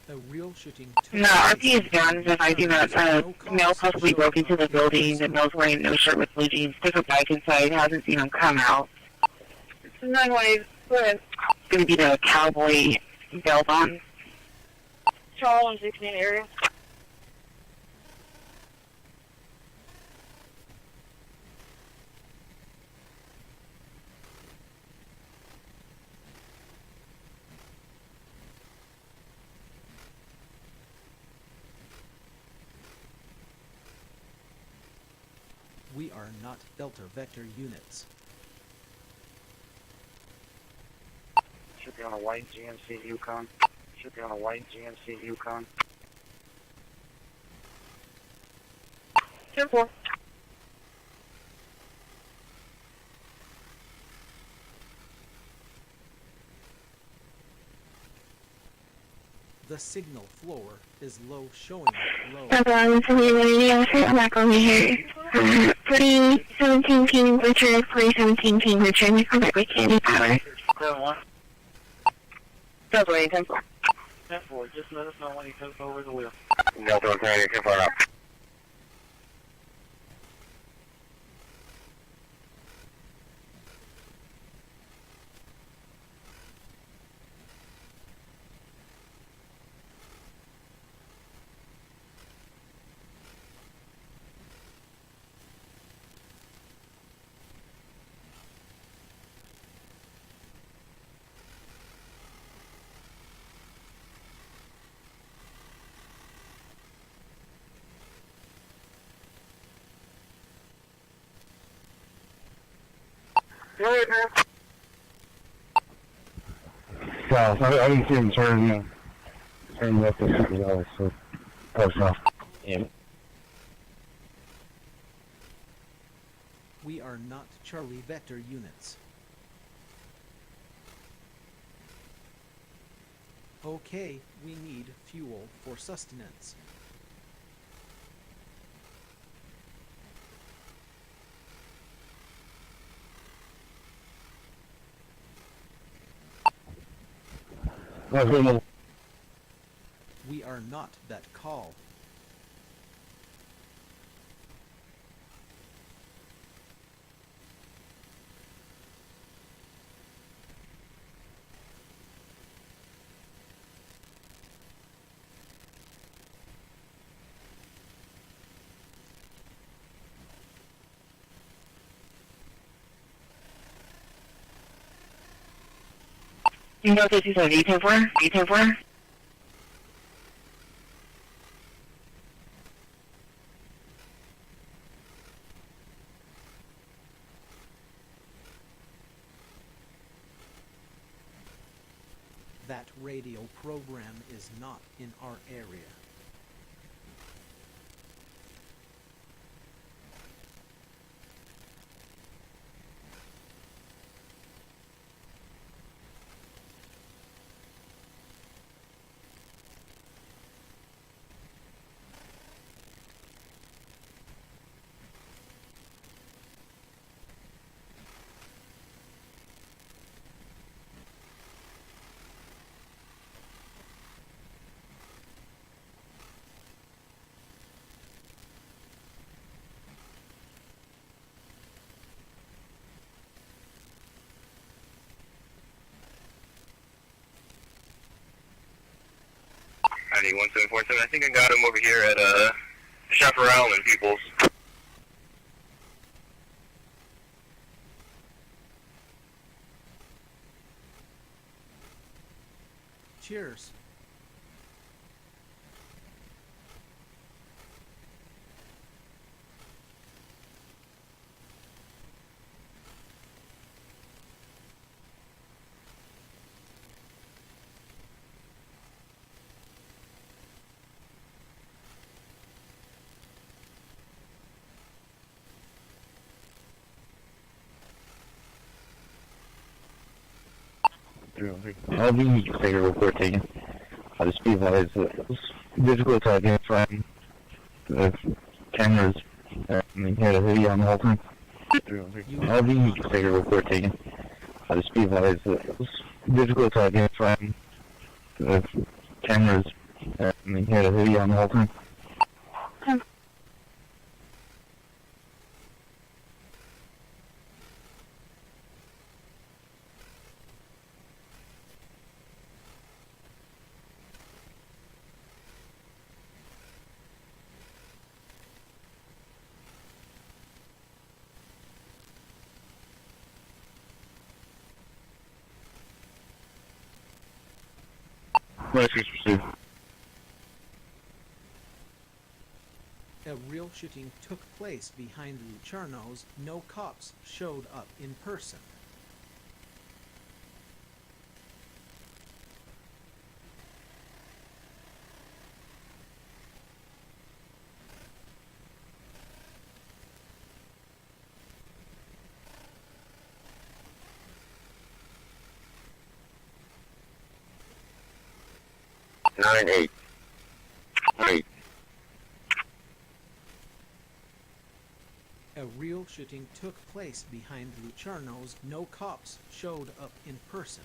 A real shooting took No, RP is done. If I do not, male possibly broke into the building. The male's wearing no shirt with blue jeans. Took a bike inside. Hasn't seen him come out. It's 918. Go ahead. It's going to be the cowboy belt on. Charles 116 area. We are not Delta Vector units. Should be on a white GMC Yukon. Should be on a white GMC Yukon. 10-4. The signal floor is low, showing low. I'm back over here. 17 King Richard, 17 King Richard. Come back with Candy Power. 7-1. Delta 8, 10-4. 10-4. Just let us know when he took over the wheel. Delta 10, 10-4 up. South. I didn't see him turn left or something, so post off. Yeah. We are not Charlie Vector units. Okay, we need fuel for sustenance. We are not that call. You know this is a V-10-4? V-10-4? That radio program is not in our area. I need 1747. I think I got him over here at Chaparral and Peoples. Cheers. I'll be take a report taken. The speed limit is difficult to identify the cameras We had a video on the whole time. All the unique figure report taken. The speed wise, it was difficult to identify the cameras. We had a video on the whole time. A real shooting took place behind Lucerno's. No cops showed up in person. Nine eight. A real shooting took place behind Lucerno's. No cops showed up in person.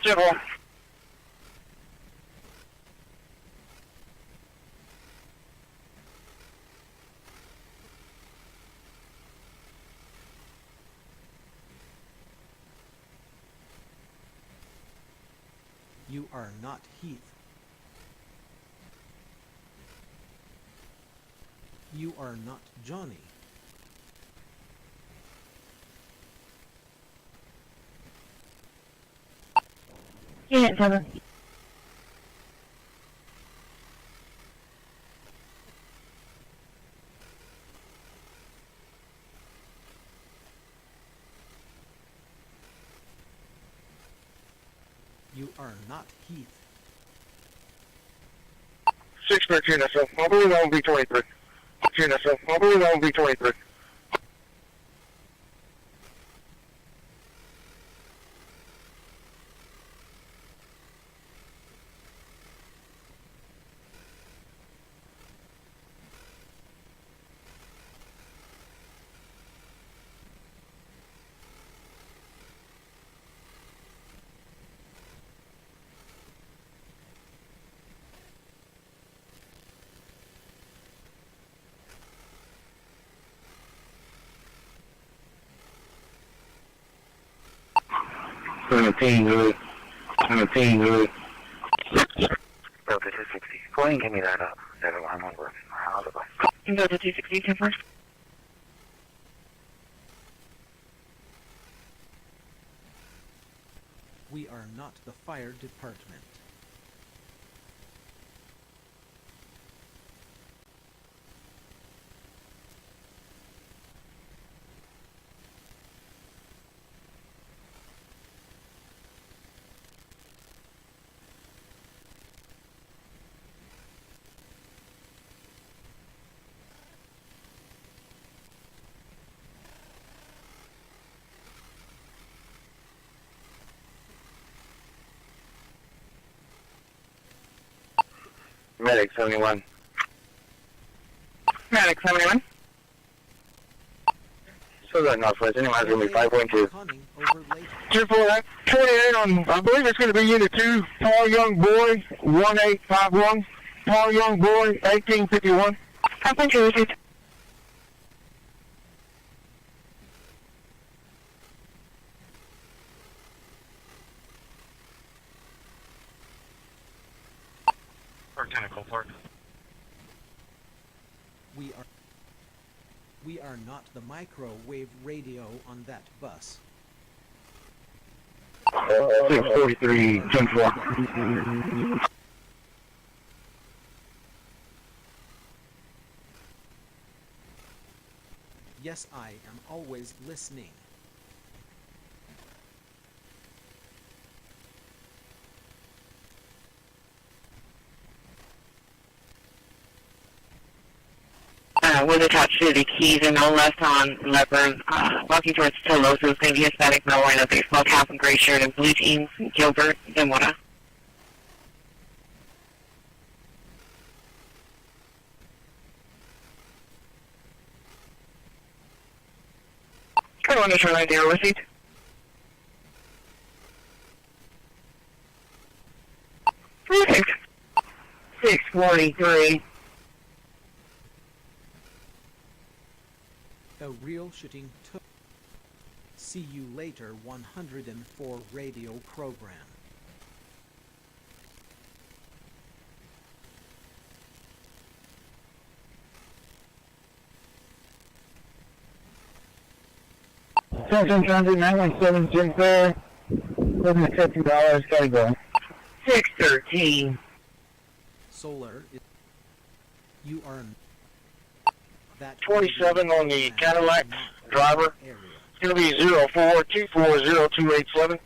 Civil. You are not Heath. You are not Johnny. Unit 7. You are not Heath. 6 minutes, Unit 7. I believe that will be 23. Unit 7. I believe that will be 23. Good. Delta 260. Go ahead and give me that line number. How's it going? Delta 260, 10-4. We are not the fire department. Medic 71. Medic 71. So that Northwest, anyways, going to be 5.2. Cunning over later. 248, 28 on, I believe it's going to be Unit 2, Tall Young Boy, 1851. Tall Young Boy, 1851. 5.2. Technical Park. We are not the microwave radio on that bus. 643, 10-4. Yes, I am always listening. We're the top to the Keys and no left on Leopard, walking towards Tolosa. It's going to be a static male wearing a baseball cap and gray shirt and blue jeans. Gilbert, Zamora. I want to turn idea receipt. Perfect. 643. A real shooting took. See you later 104 radio program. Central Transit 917 Jim Fair. Looking at $50. Gotta go. 613. Solar. You are in that 27 on the Cadillac driver. area. It's going to be 04240287.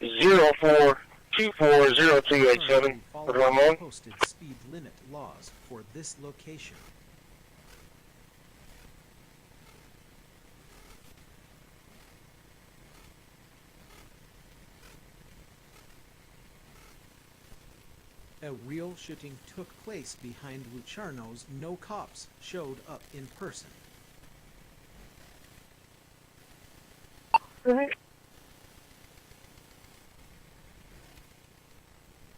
04240287 for Ramon. Posted speed limit laws for this location. A real shooting took place behind Luciano's. No cops showed up in person.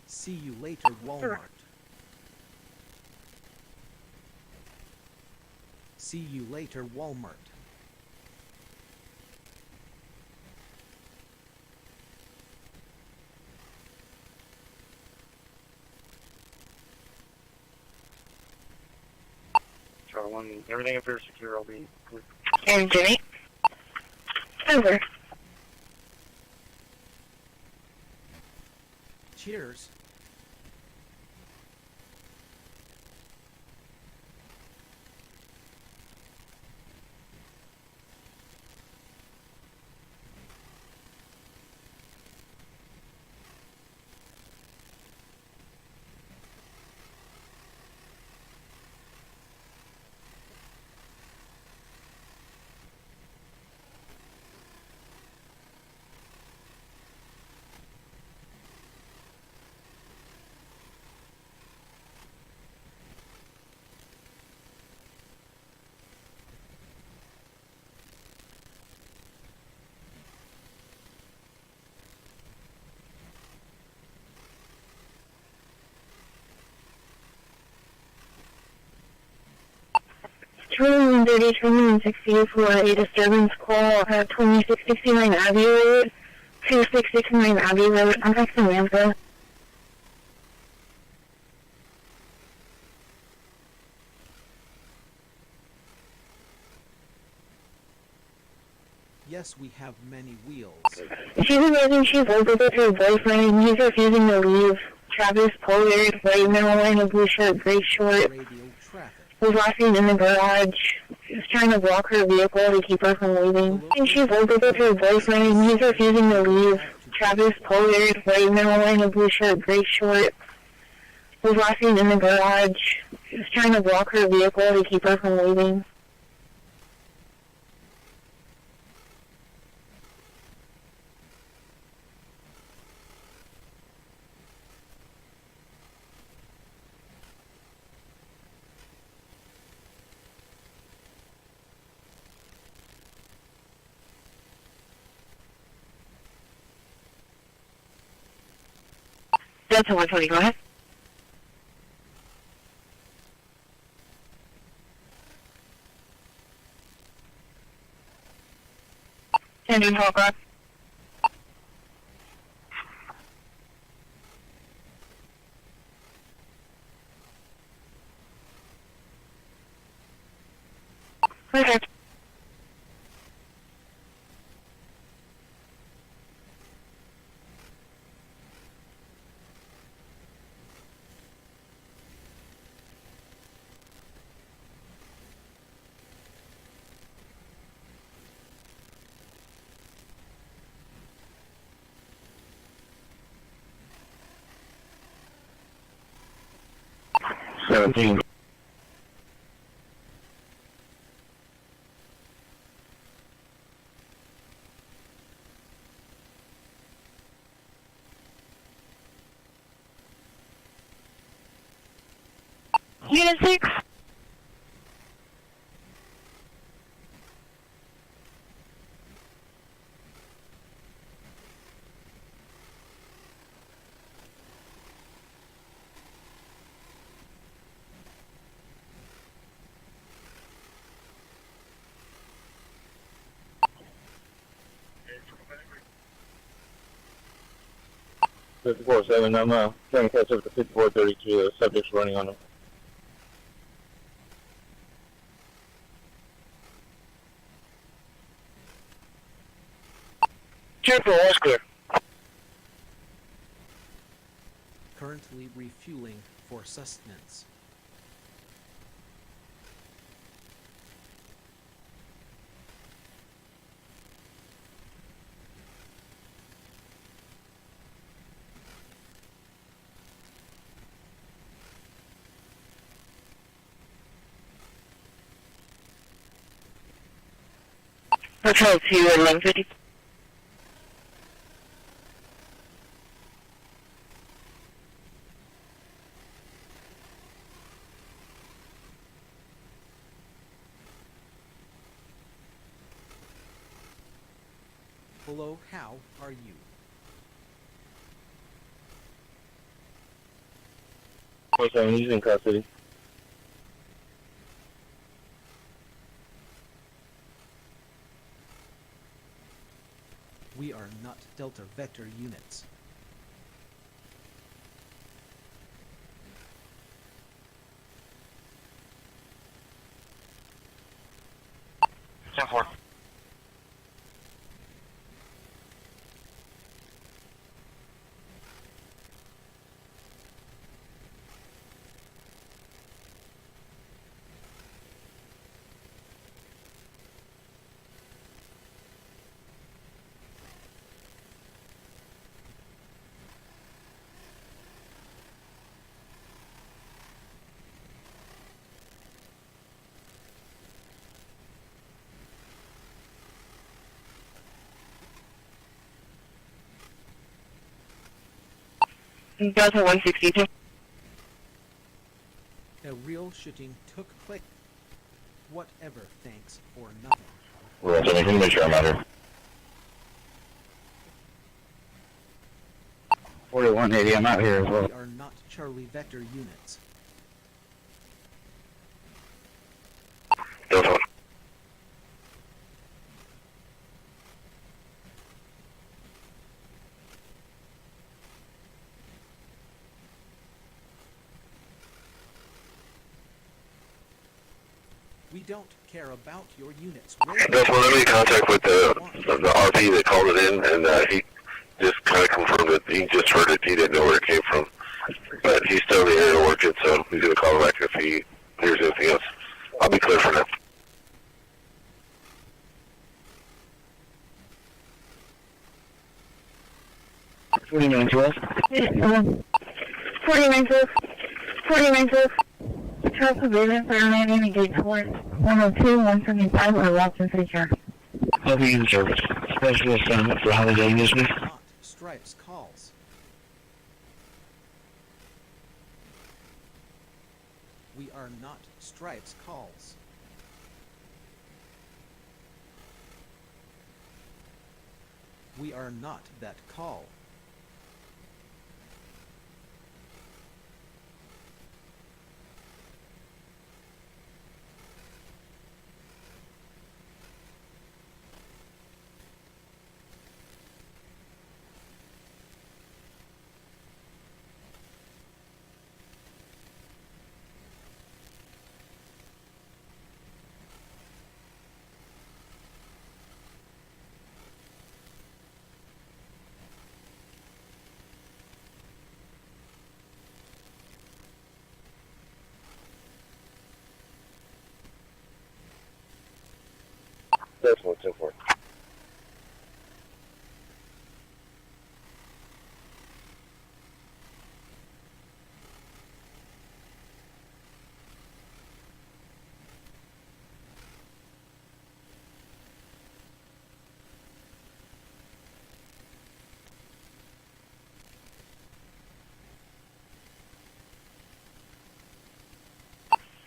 See you later, Walmart. See you later, Walmart. Charlie 1, everything appears secure. I'll be clear. And Jimmy. Over. Cheers. Charlie 130, Charlie 160 for a disturbance call at 2669 Abbey Road, 2669 Abbey Road, I'm Samantha. Yes, we have many wheels. She's alleging she's over with her boyfriend and he's refusing to leave. Travis Pollard, white male wearing a blue shirt, gray short, Radio traffic. was walking in the garage. She was trying to block her vehicle to keep her from leaving. And she's over with her boyfriend and he's refusing to leave. Travis Pollard, white male wearing a blue shirt, gray short, was walking in the garage. She was trying to block her vehicle to keep her from leaving. Delta 120, go ahead. Engine hold on. Perfect. Unit 6. Fifty-four-seven. I'm trying to catch up to 5432. The subject's running on them. 10-4, that's clear. Currently refueling for sustenance. Hotel 2 at 1150. Hello, how are you? He's in custody. We are not Delta Vector units. Delta 162. A real shooting took place. Whatever, thanks for nothing. Well, so can you make sure I'm out here? 4180, I'm out here as well. We are not Charlie Vector units. Delta 1. We don't care about your units. Delta 1, let me in contact with the RP that called it in, and he just kind of confirmed that he just heard it. He didn't know where it came from. But he's still in the area working, so he's going to call back if he hears anything else. I'll be clear for now. What do you mean, 12? 49 12. 49 12. Charles Surveillance, Fahrenheit, Gate 4. 102, 175, or Watson City Sheriff. Healthy User Service. Specialist assignment for holiday industry. Not Stripes calls. We are not Stripes calls. We are not that call. That's what's so forth.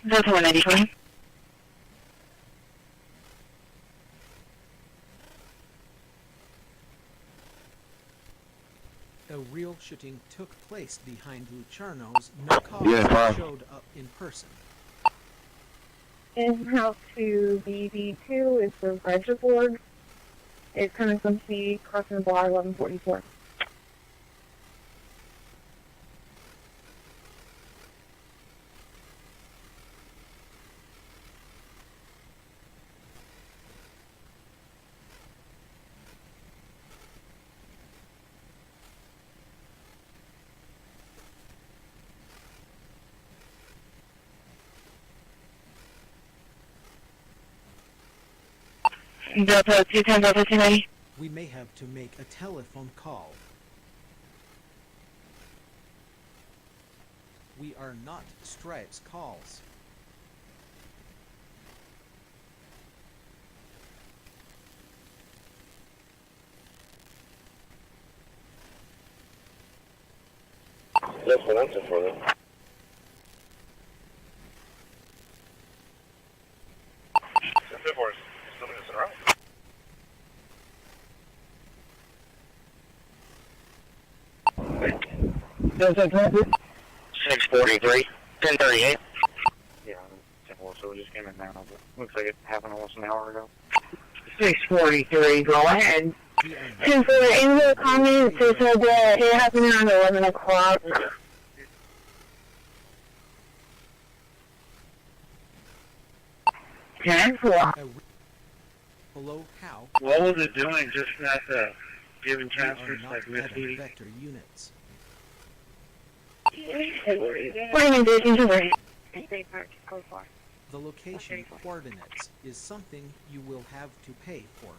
Delta 190. A real shooting took place behind Lucerno's. No cops Yeah, fine. showed up in person. En route to BB2 is the register board. It's coming from C, crossing the bar 1144. Delta 210, Delta 290. We may have to make a telephone call. We are not Stripes calls. That's what I'm for them. Delta Transit. 643. 1038. Yeah, so we just came in now, but looks like it happened almost an hour ago. 643, go ahead. We are not Since the Angel comment, they said that it happened around 11 o'clock. Ten four. a below how What was it doing? Just not giving we are transfers not like Meta misleading? vector units. What do you mean, Angel? The location coordinates is something you will have to pay for.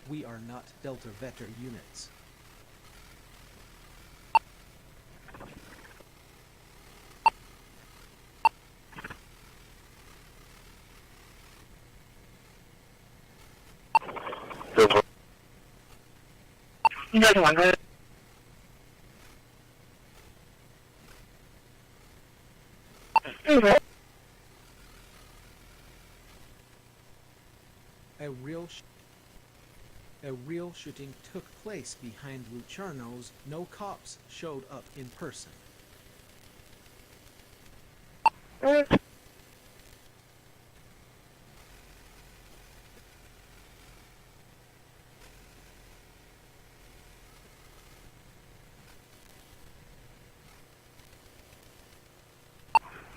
We are not Delta Vector units. Delta 1, go ahead. A real shooting took place behind Lucerno's. No cops showed up in person.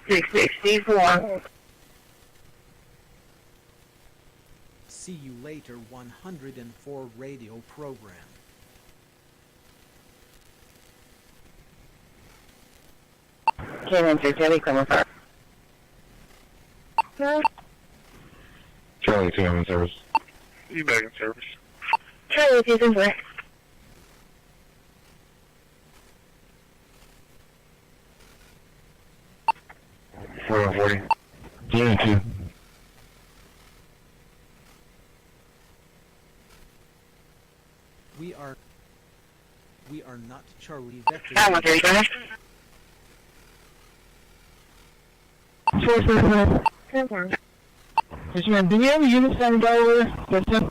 Six 64. See you later 104 radio program. K-1 370, come on. Charlie 2, I'm in service. You back in service? Charlie 210. 4140. Unit 2. We are not Charlie Vector. That one, units. 370. Yes, ma'am. Do we have a unit standing by over there?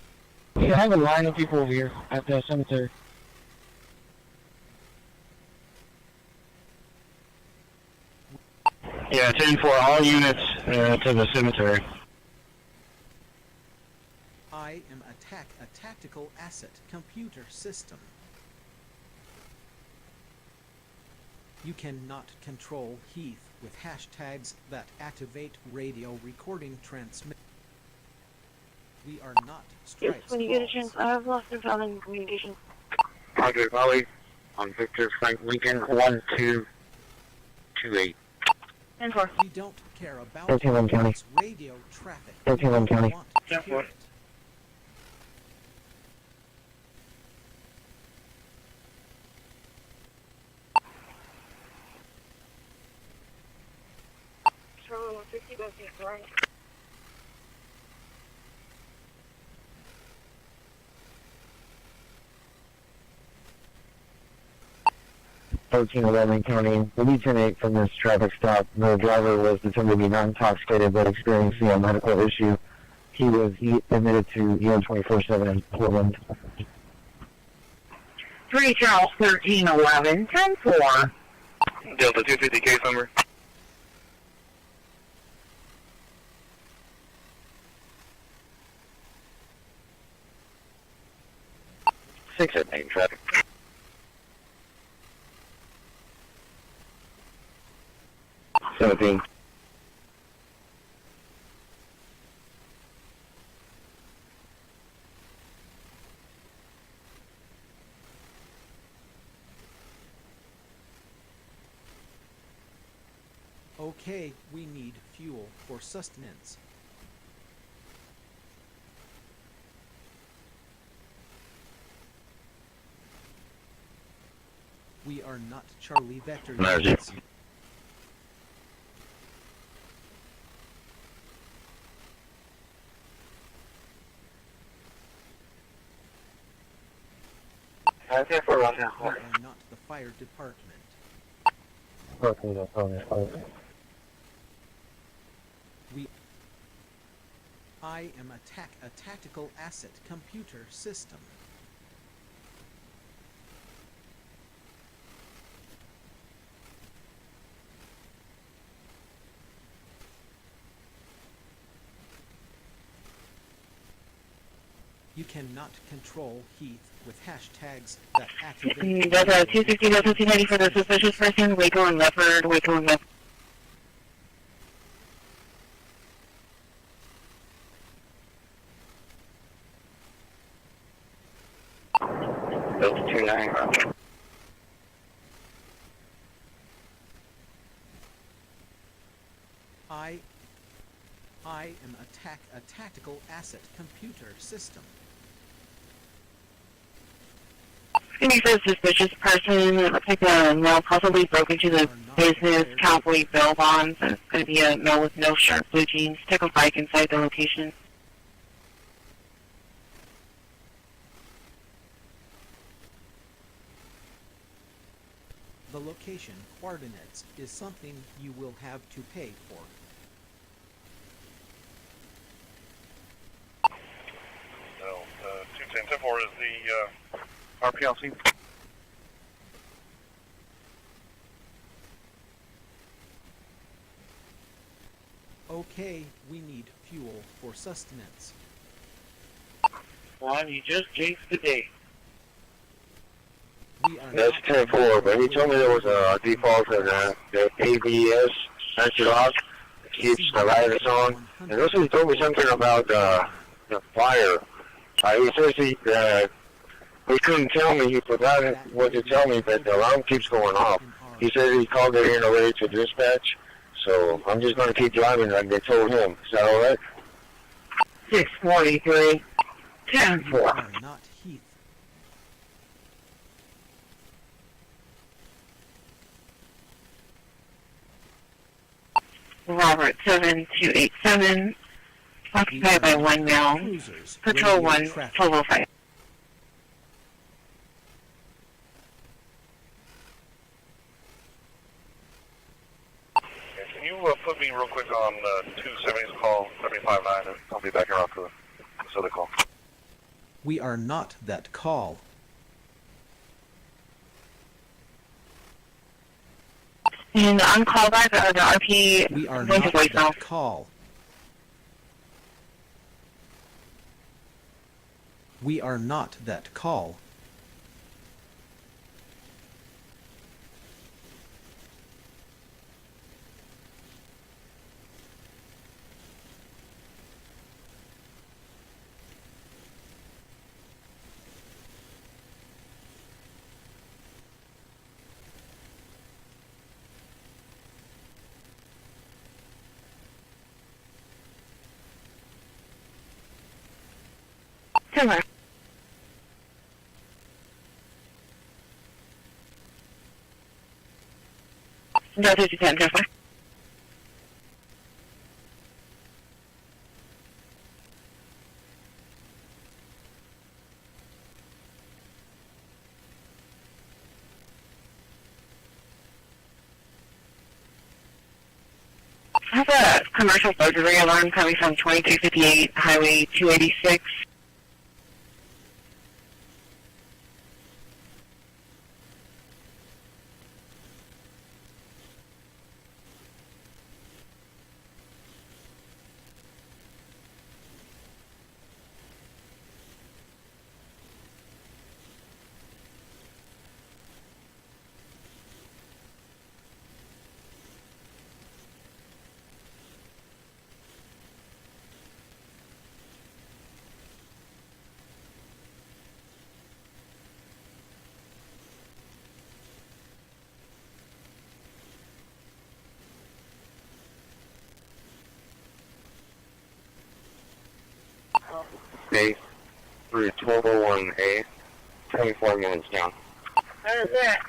Yeah, I have a line of people over here at the cemetery. Yeah, 10 for all units to the cemetery. I am a tactical asset computer system. You cannot control Heath with hashtags that activate radio recording transmit. We are not Stripes When you get a calls. chance, I have lost and found in communication. Roger, Polly. On Victor Frank Lincoln, 1228. 10-4. We don't care about 13-120. its radio traffic. We 13-120. don't want to 10-4. hear it. Charlie 160, go see right. 1311 County. Lieutenant from this traffic stop. The driver was determined to be not intoxicated but experiencing a medical issue. He was admitted to ER 24/7 in Portland. 3 Charles 1311, 10-4. Delta 250 case number. 6 at main traffic. Seventeen. Okay, we need fuel for sustenance. We are not Charlie Vector units. We are not the fire department. I am a tactical asset computer system. You cannot control Heath with hashtags that activate... Delta 260, Delta 290 for the suspicious person, Waco and Leopard, Waco and Leopard. Delta 29. I am a tactical asset computer system. Screening for a suspicious person. It looks like a male possibly broke into the business Cowboy Bill Bonds. And it's going to be a male with no shirt, blue jeans. Took a bike inside the location. The location coordinates is something you will have to pay for. No, 210-4 is the RPLC. Okay, we need fuel for sustenance. Well, you just jinxed the day. We are That's not 10-4, but he told me there was a default in the ABS sensor lock that keeps the lighters on. And also he told me something about the fire. He says he couldn't tell me, he forgot what to tell me, but the alarm keeps going off. He said he called it in already to dispatch, so I'm just going to keep driving like they told him. Is that all right? 643, We 10-4. are not Heath. Robert 7287. Occupied by one male. Cruisers. Patrol radio 1, traffic. Polo 5. Can you put me real quick on 270's call, 75-9, and I'll be back around for this other call. We are not that call. And on callback, the RP We are went to not voicemail. that call. We are not that call. Similar. Delta 210, 10-4. I have a commercial burglary alarm coming from 2258 Highway 286. Base through 1201A, 24 minutes down. How is that?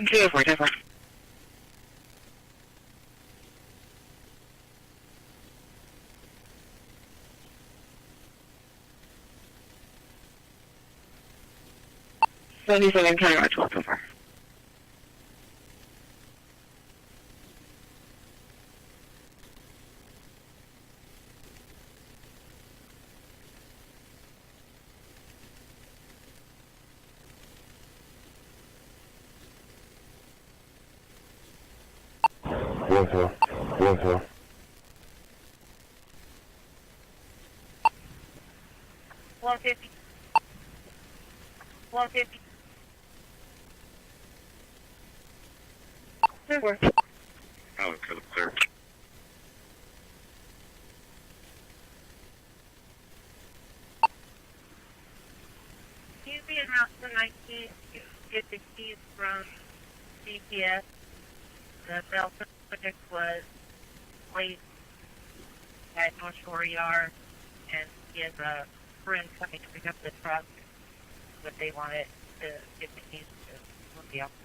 Different. 77 County Road 12 so far. Yes, sir. Yes, sir. 150. 150. Oh, to the clear. Can you be in route to 19 to get the keys from GPS? The bell subject was placed at North Shore Yard, and he has a friend coming to pick up the truck, but they wanted to get the keys to the officer.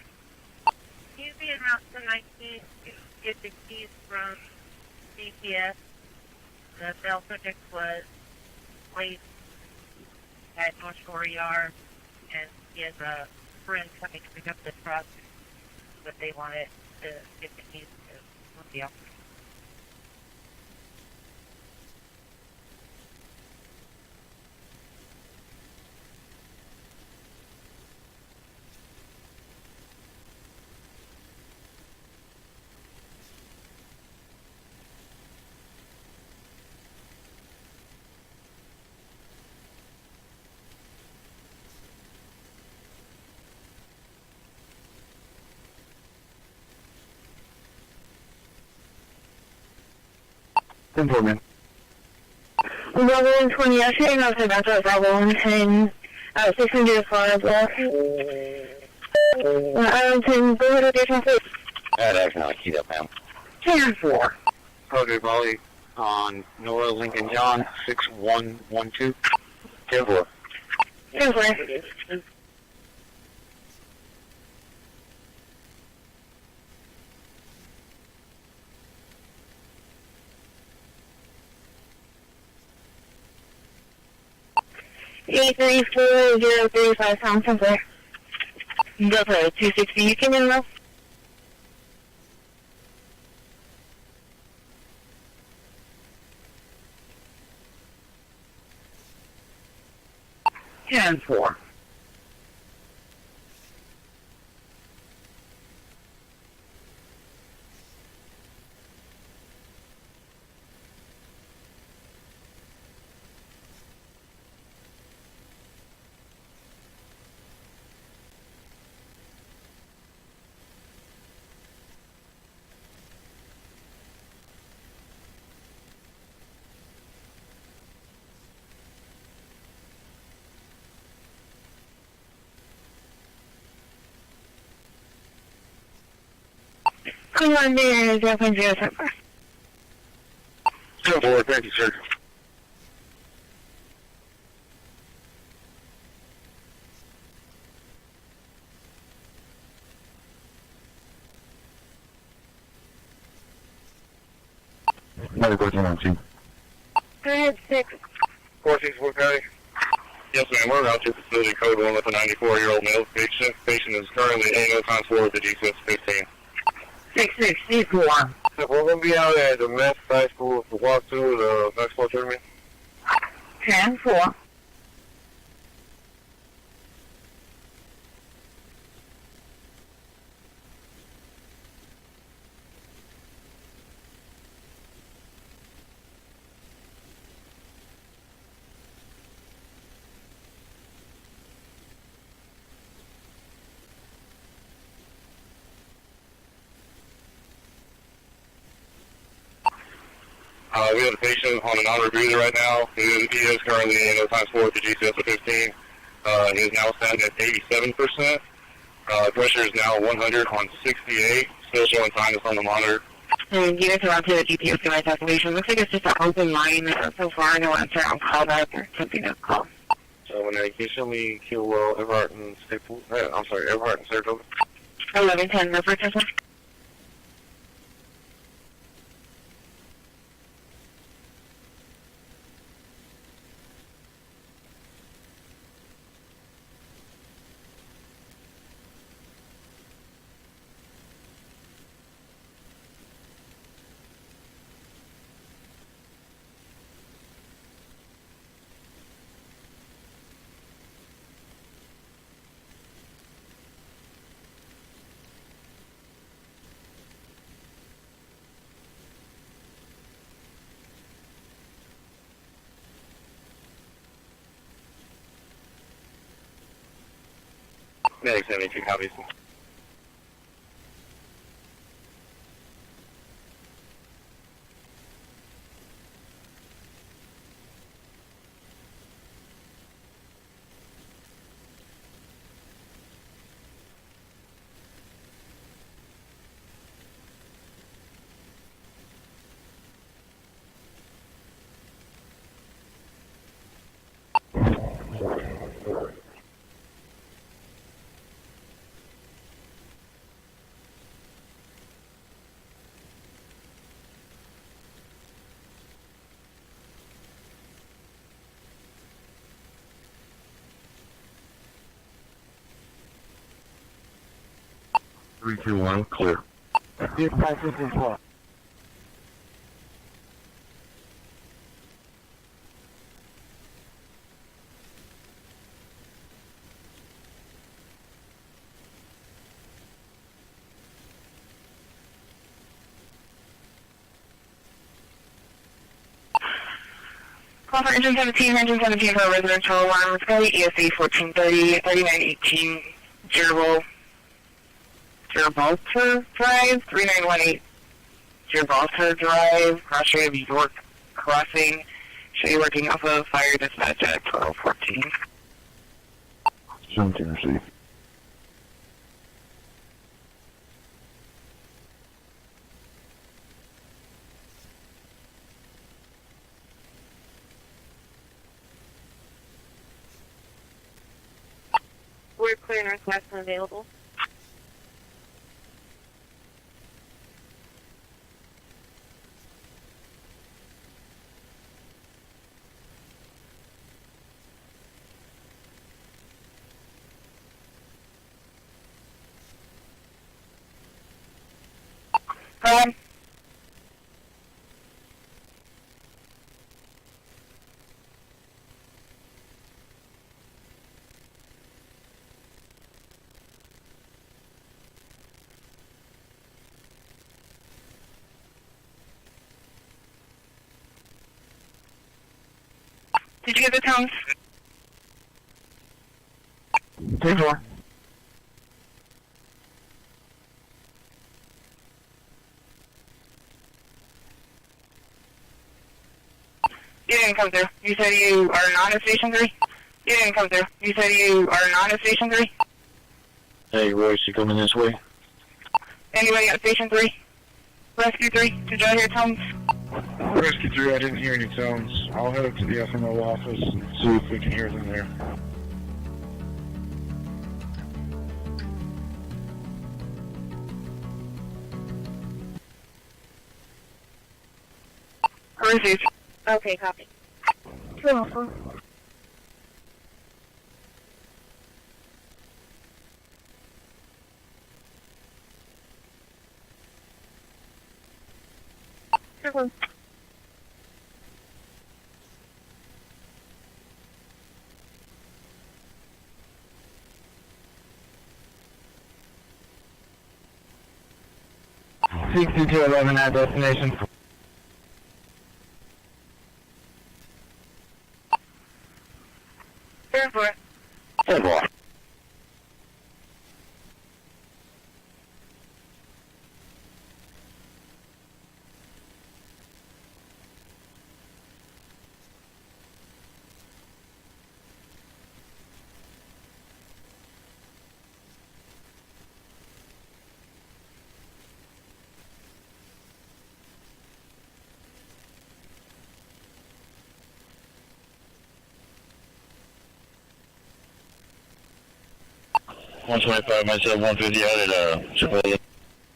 Can you be in route to 19 to get the keys from GPS? The bell subject was placed at North Shore Yard, and he has a friend coming to pick up the truck, but they wanted to get the keys to the officer. Informant. 1120, I should know about that problem, and 605 left. Arlington, go ahead, additional please. That's not keyed up, ma'am. 10-4. Code Volley on Nora Lincoln John 6112. 10-4. 10-4. $834-035 pounds somewhere. Delta 260, you can in 10-4. Come on there, 0.0 somewhere. 10-4, thank you, sir. Medical team on scene. Go ahead, 6. 464 County. Yes, ma'am. We're out to facility code 1 with a 94-year-old male patient. Patient is currently ANO times 4 with the G6 15. 664. So we're going to be out at the Mets High School to walk through the basketball tournament. 10-4. We have a patient on a non-rebreather right now. He is currently ANO times 4 with the G6 of 15. He is now standing at 87%. Pressure is now 100 on 68. Still showing sinus on the monitor. And you guys are on to the GPS device activation. Looks like it's just an open line so far. No answer on callback or something to call. So when you show me Kilwell, Everhart, and Staples. I'm sorry, Everhart and Saratoga. 1110, no purchase one. Medic 72 copies. Three, two, one, clear. Dispatch as well. Call for engine 17 for a residential alarm. It's going to be ESA 1430, 3918, Gibraltar Drive, 3918, Gibraltar Drive, cross area of York Crossing. Should be working off of fire dispatch at 1214. 17 receive. We're clear Northwest and available. Go ahead. Did you get the tones? 10-4. You didn't come through. You said you are not at Station 3? You didn't come through. You said you are not at Station 3? Hey, Royce, you coming this way? Anybody at Station 3? Rescue 3? Did y'all hear tones? Rescue 3, I didn't hear any tones. I'll head up to the FMO office and see if we can hear them there. Received. Okay, copy. 204. Circle. $62.11 at destination. Therefore, 10-4. $125, myself, 150 out at Chipotle,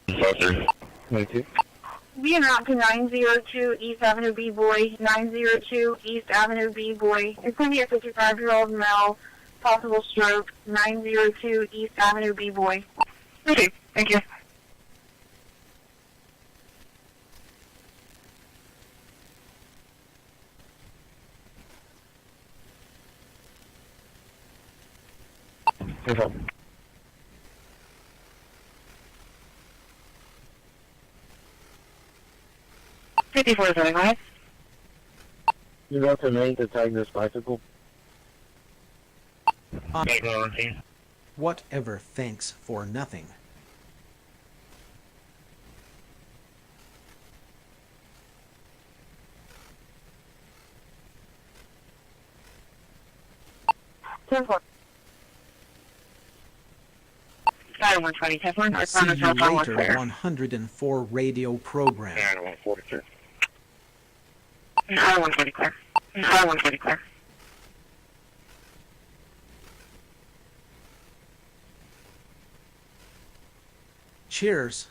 5-3. 22. be en route to 902 East Avenue B Boy, 902 East Avenue B Boy. It's going to be a 55-year-old male, possible stroke, 902 East Avenue B Boy. Okay, thank you. Careful. $54 is running right. You go to Maine to tag this bicycle? Whatever, thanks for nothing. Therefore, Side 120, Teflon, See you later, 104 radio program. And 143. Side 120 clear. Side 120 clear. Cheers.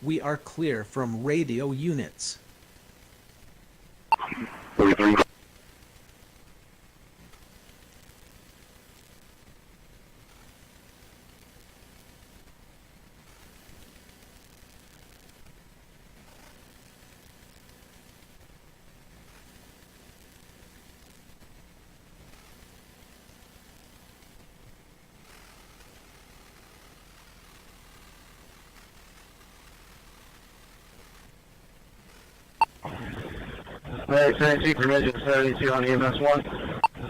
We are clear from radio units. 43. Alright, 72 permission 72 on EMS 1.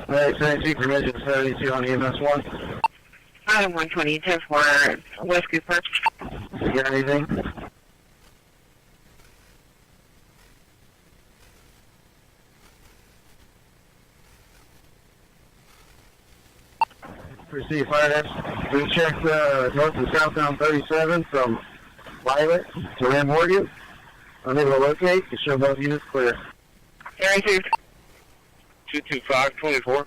Alright, 72 permission 72 on EMS 1. Side 120, Teflon, West Cooper. You got anything? Proceed fire. We checked north and southbound 37 from Violet to Ram Morgan. Unable to locate. You show both units clear. Received. 225-24.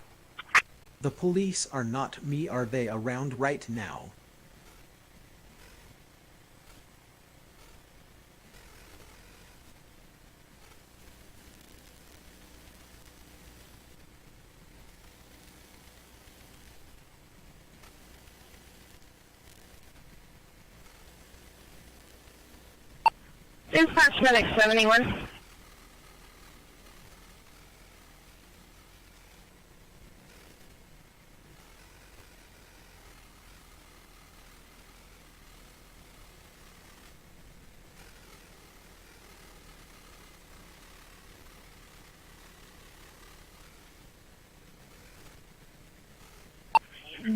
The police are not me, are they around right now? Dispatch Medic 71.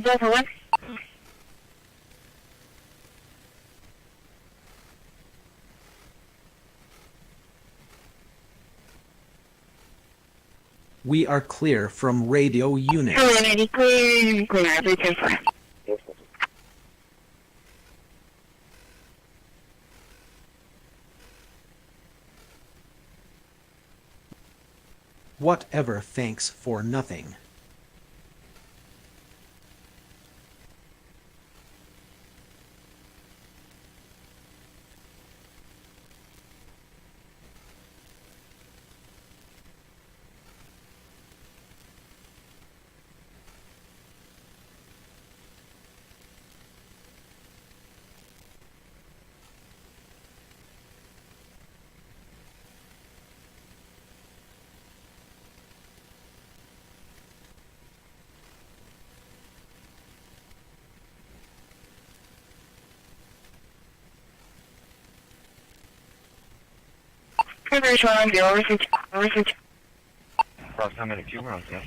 Delta 1. We are clear from radio units. 180, clear, clear, every 10-4. Whatever, thanks for nothing. February 12, over 6. Proximity to Q rounds, yeah.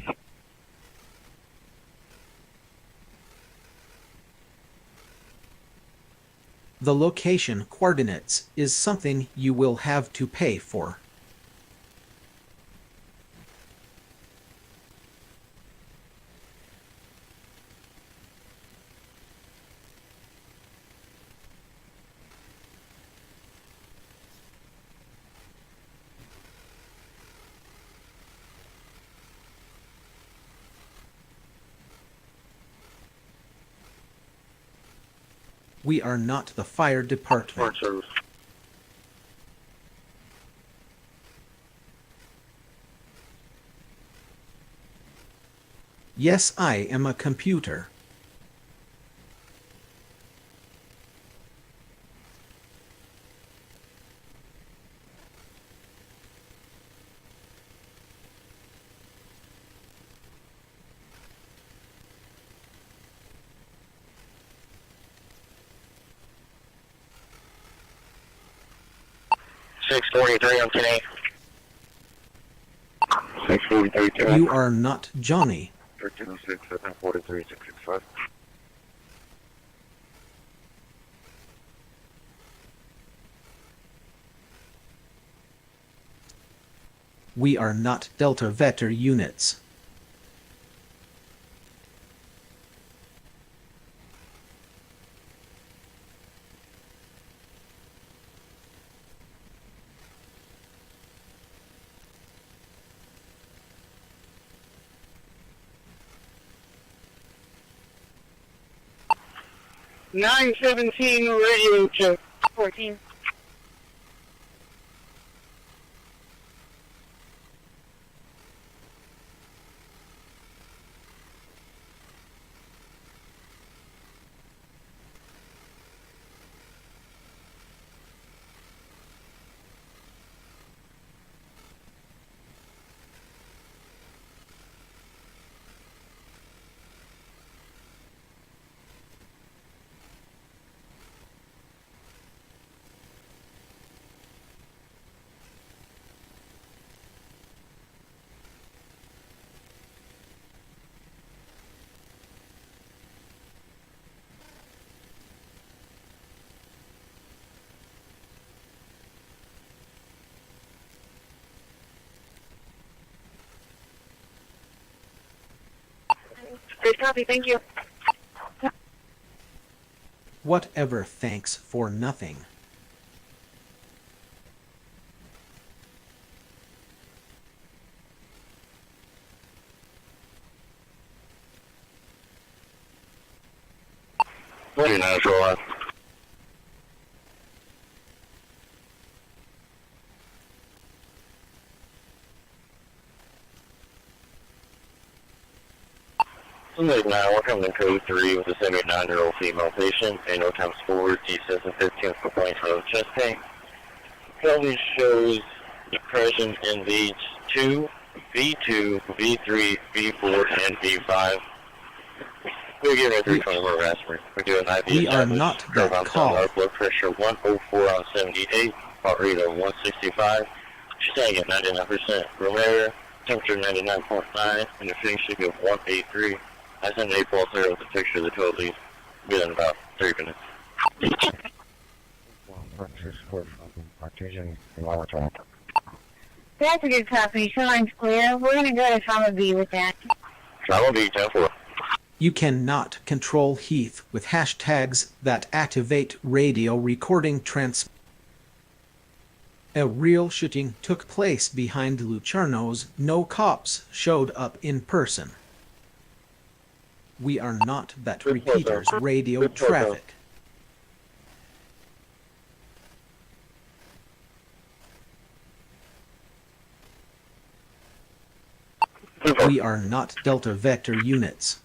The location coordinates is something you will have to pay for. We are not the fire department. Park service. Yes, I am a computer. .643 on 10-8. 643, You are not Johnny. 1306, 743, 665. We are not Delta Vector units. Nine 17 radio check. 14. Great copy, thank you. Whatever, thanks for nothing. What do you know, Joel? Sunday now, we're coming in code 3 with a 79-year-old female patient, annual times 4, D6 and 15 complaints of chest pain. Pelvis shows depression in V2, V2, V3, V4, and V5. We're getting a 320 more aspirin. We're doing IV. We are not that call. Our blood pressure 104 on 78, heart rate of 165. She's saying at 99%. Room air, temperature 99.9, and the fitting should be 183. I sent an 8-0 with a picture of the total lead. Be in about 3 minutes. That's a good copy. Show line's clear. We're going to go to Trauma B with that. Travel B 10-4. You cannot control Heath with hashtags that activate radio recording trans. A real shooting took place behind Lucerno's. No cops showed up in person. We are not that repeaters radio traffic. We are not Delta Vector units.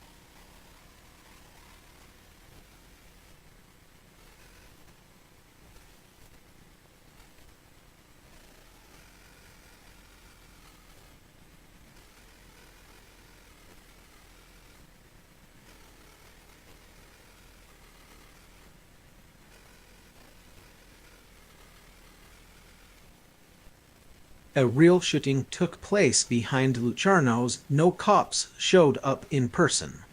A real shooting took place behind Lucerno's. No cops showed up in person.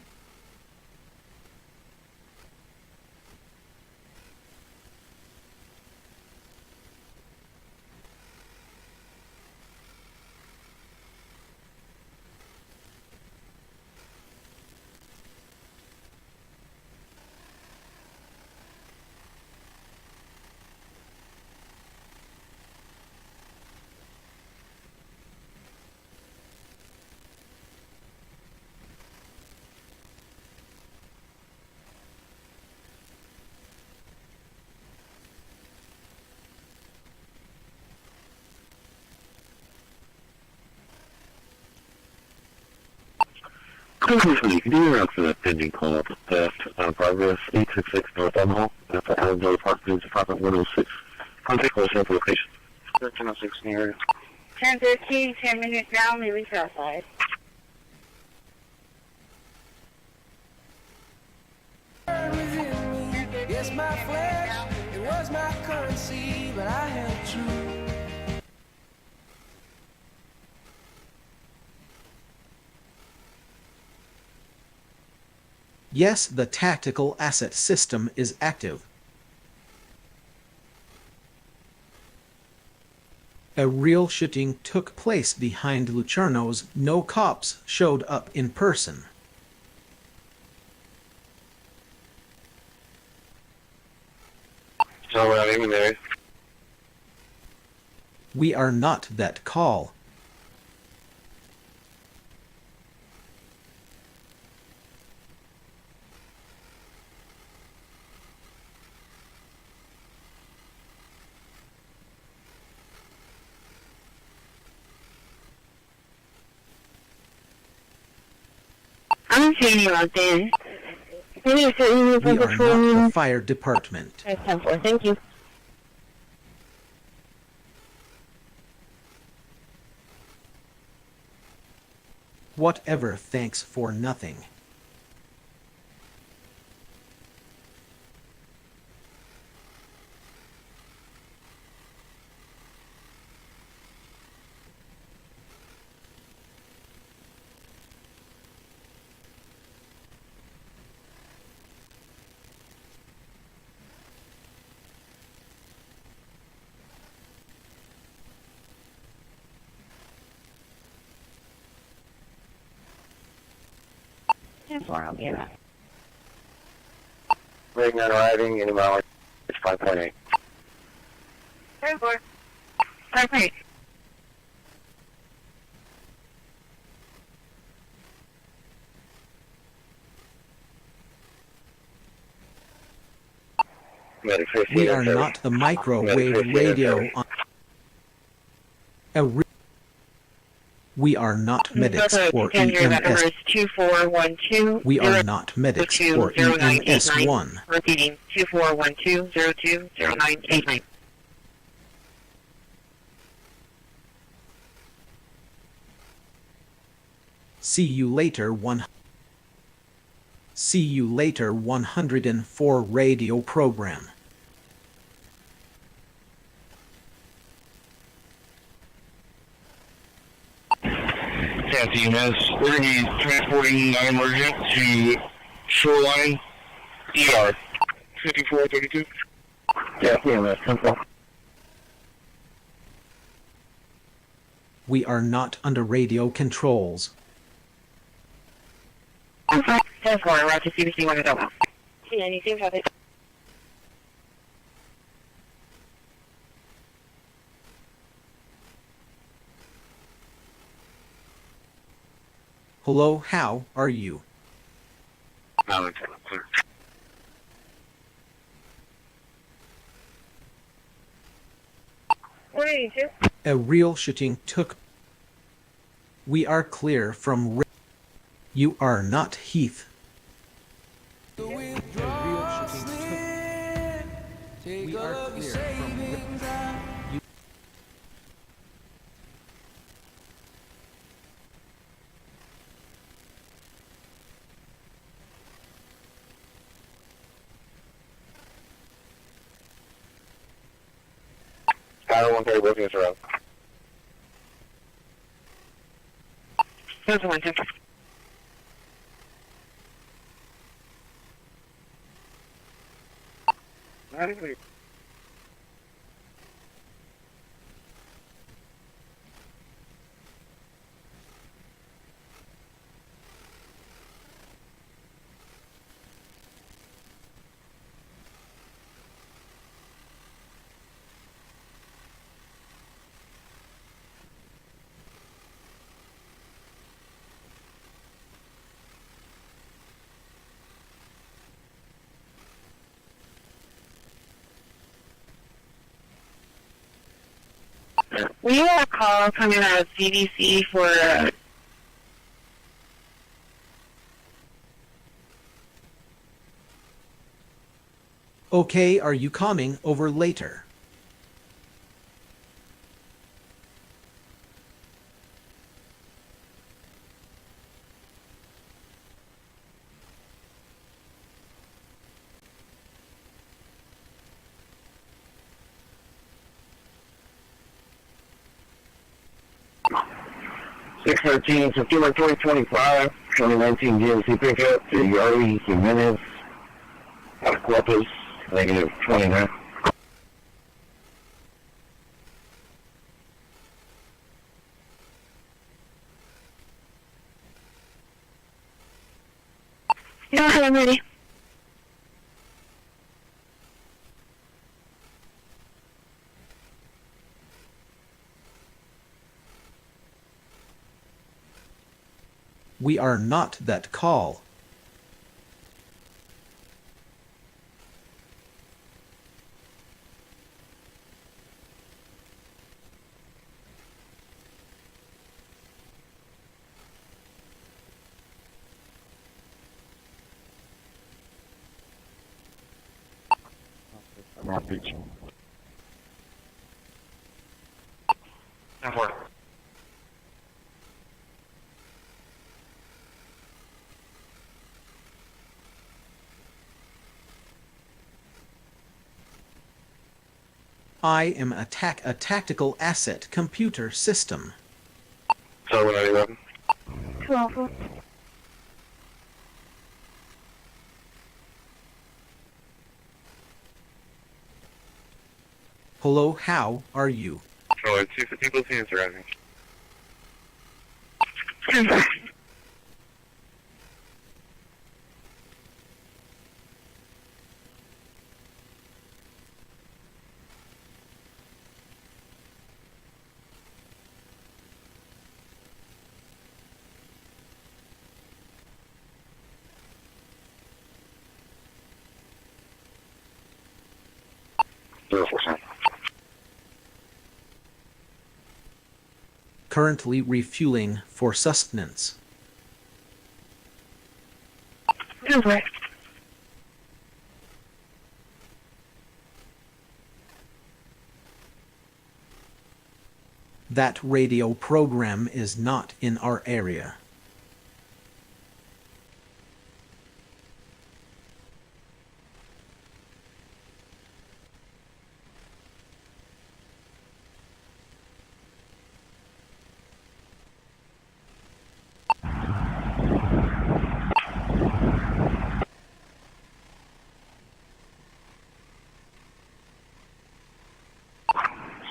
Previously, can you answer that pending call for theft on progress 866 North Elmhall? That's at Allenville Park, News Department 106. Contact call sample location. 1306 in the area. 10:13, 10 minutes now, moving south side. Yes, my flesh, it was my currency, but I held true. Yes, the tactical asset system is active. A real shooting took place behind Lucerno's. No cops showed up in person. So we're not even there. We are not that call. I'm seeing you out there. Can you set me up We on are patrol? not the fire department. That's 10-4, thank you. Whatever, thanks for nothing. I'll be around. Rig not arriving, any mileage, it's 5.8. 10-4. Perfect. Medic 15. We are not the microwave radio on we are not medics or EMS. 2412. We are not medics or EMS1. Repeating 2412020989. See you later 104 radio program. Taxi EMS, we're going to be transporting non-emergent to Shoreline, ER, 5432. Yeah, EMS, 10-4. We are not under radio controls. 10-4, Roger, CBC 1 Delta. See anything, traffic. Hello, how are you? Clear. 182. A real shooting took. We are clear from. You are not Heath. The A real withdrawal shooting took. slip. Take We all are of your clear from. savings out. Skyler 130, bookings around. There's one second. We have a call coming out of CDC for Okay, are you coming over later? September 2025, 2019 GMC pickup to Yari Jimenez out of Corpus, negative 29. Go ahead, I'm ready. We are not that call. North Beach. I am a tactical asset computer system. So when are you looking? 12. Hello, how are you? So it's 250 plus units arriving. Currently refueling for sustenance. Over. That radio program is not in our area.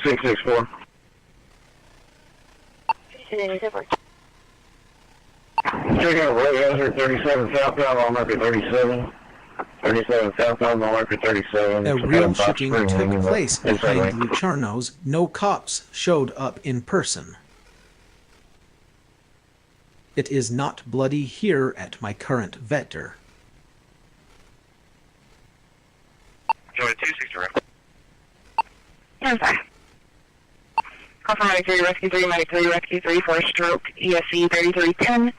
Six 4. Checking out Road Hazard 37 southbound on market 37. 37 southbound on market 37. A real shooting Spring, took place inside behind lane. Lucerno's. No cops showed up in person. It is not bloody here at my current vector. Joy 26 around. Over. Call for Medic 3, Rescue 3, Medic 3, Rescue 3 for a stroke, ESC 3310. It's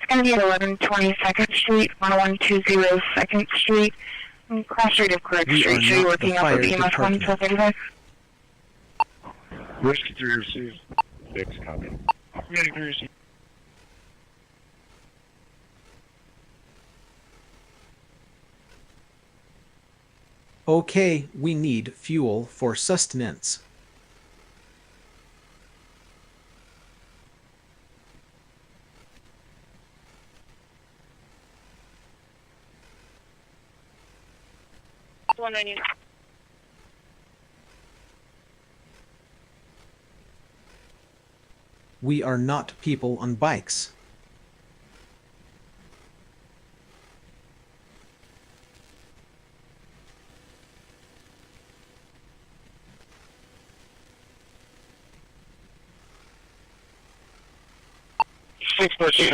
going to be at 1120 2nd Street, 1120 2nd Street, cross street of Correct We Street. are So you're not working the off of fire EMF 1 department. till 35? Rescue 3 receives. 6 copy. Medic 3 receives. Okay, we need fuel for sustenance. Delta 190. We are not people on bikes. Six per sheet.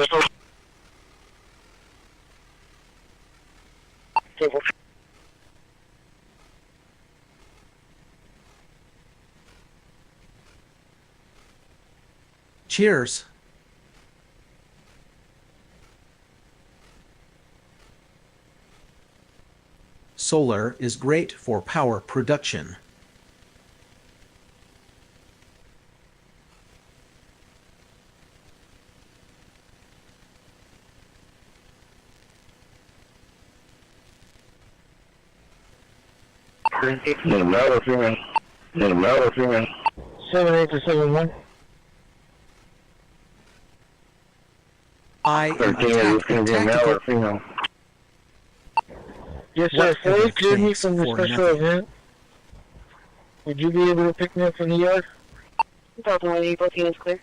Cheers. Solar is great for power production. No matter, female. No matter, female. 78 to 71. I am 13 is attack going to be a male tactical. or female. Yes, sir. Whatever If they cleared me thanks from the for special nothing. event, would you be able to pick me up from the yard? Delta 180, both units clear.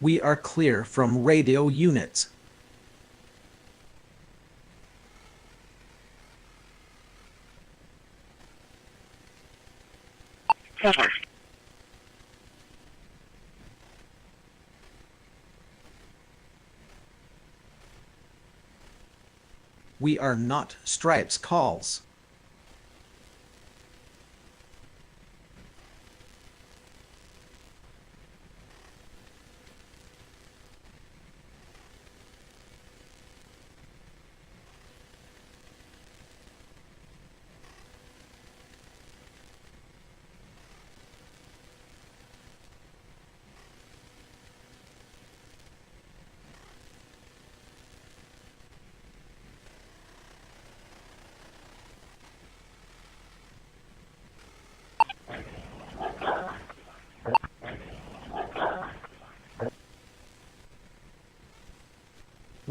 We are clear from radio units. So far. We are not Stripes calls.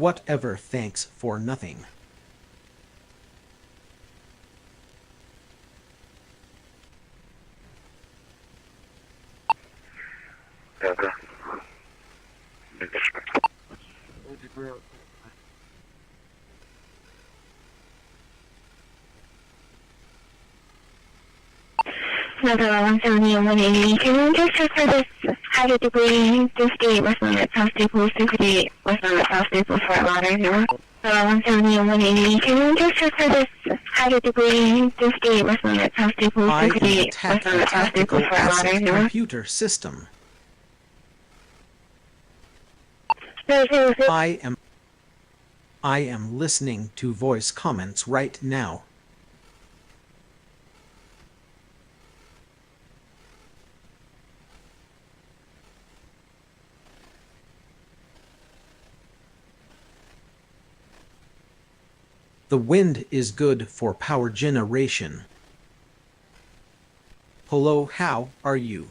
Whatever thanks for nothing. Okay. Delta 170 and 180. Can you just check for this higher degree 58 West Limit, South Staples, 58 West Limit, South Staples, Fort Lauderdale? Delta 170 and 180. Can you just check for this higher degree 58 West Limit, South Staples, I am 58 attack West Limit, South tactical Staples, Fort asset Lauderdale? computer system. No. I am listening to voice comments right now. The wind is good for power generation. Hello, how are you?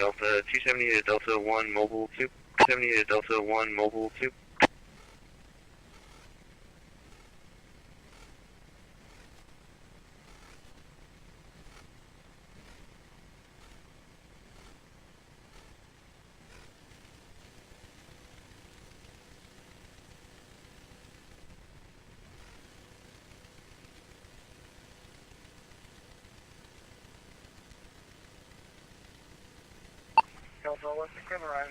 Delta 270 to Delta 1 Mobile 2. 70 to Delta 1 Mobile 2. Delta, what's the camera?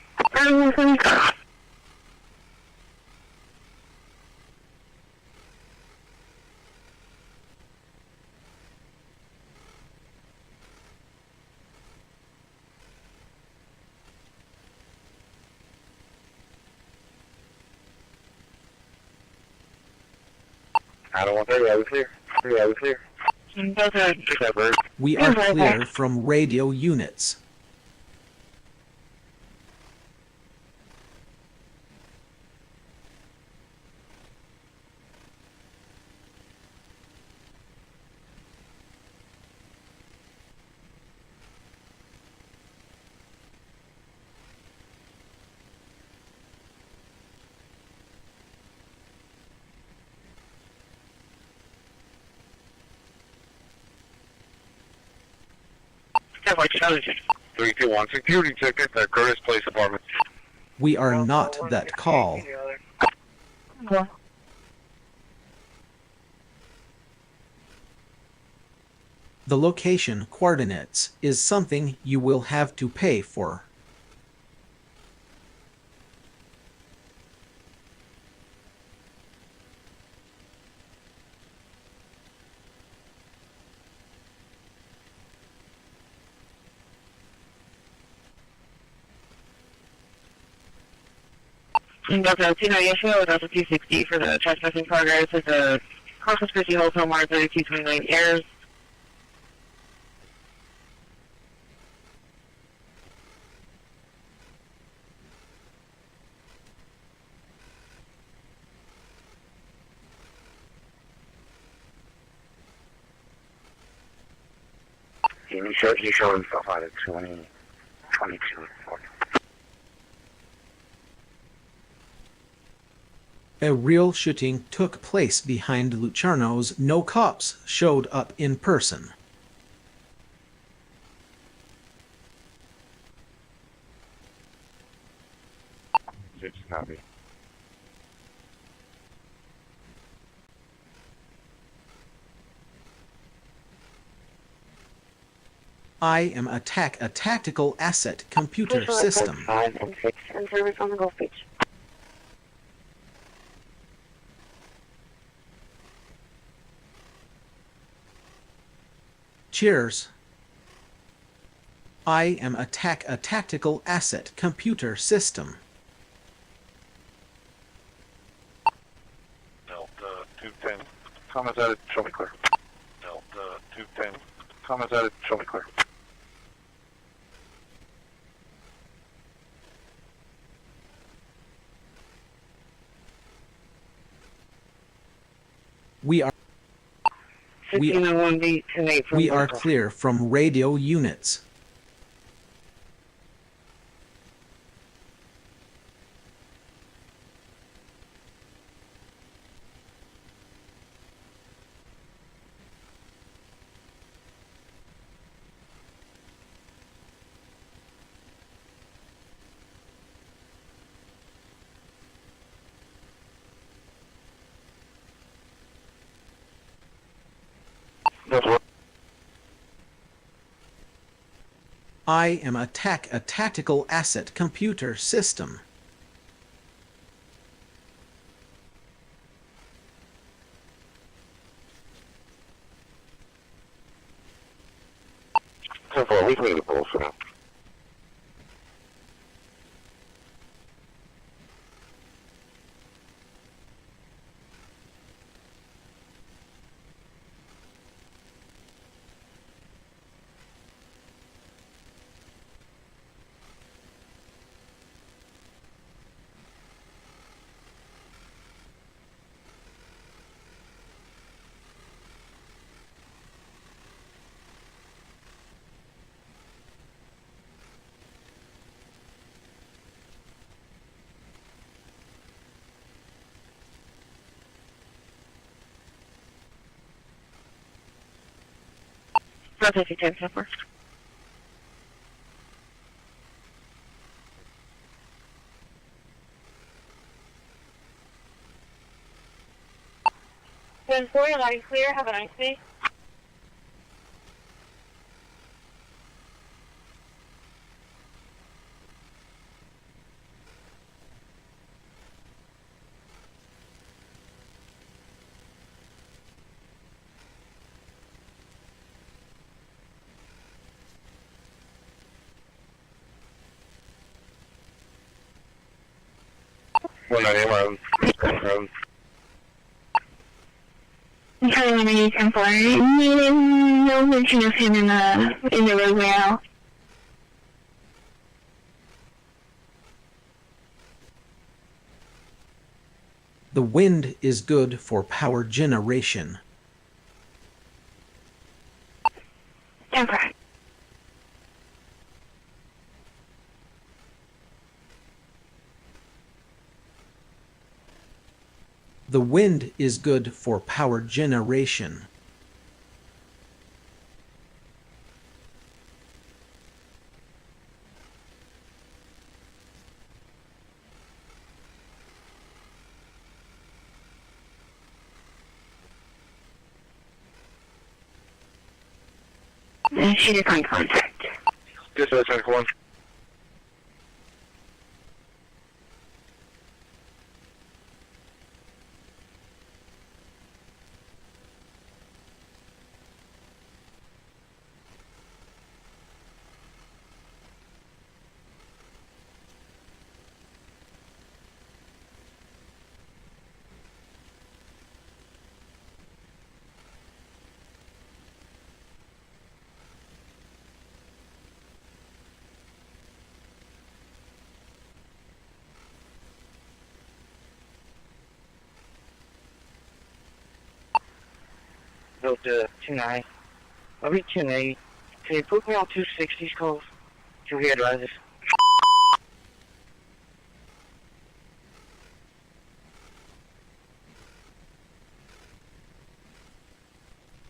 I don't want to say I was clear. I was clear. Take that bird. We are clear from radio units. Have like 321 security ticket at Curtis Place Apartment. We are not that call. The location coordinates is something you will have to pay for. That's a 298 that's a 260 for the trespassing progress. It's a Corpus Christi Wholesale Mart 3229 airs. He's showing himself out at 20, 22. A real shooting took place behind Lucerno's. No cops showed up in person. It's copy. I am a tactical asset computer system. 5 and 6 and service on the Gulf Beach. Cheers. I am a tactical asset computer system. Delta 210. Comments added, show me clear. Delta 210. Comments added, show me clear. We are 1601B tonight from we are Brooklyn. clear from radio units. That's what. I am a tactical asset computer system. So far, we clean the polls for now. Delta 210 so far. Ten 40, line clear. Have a nice day. Well, no, Charlie 184. No mention of him in the roadway out. The wind is good for power generation. Okay. The wind is good for power generation. She declined contact. Dispatch 1. Built to 2-9. I'll be 2-8. Can you put me on 260s calls? 2 head rises.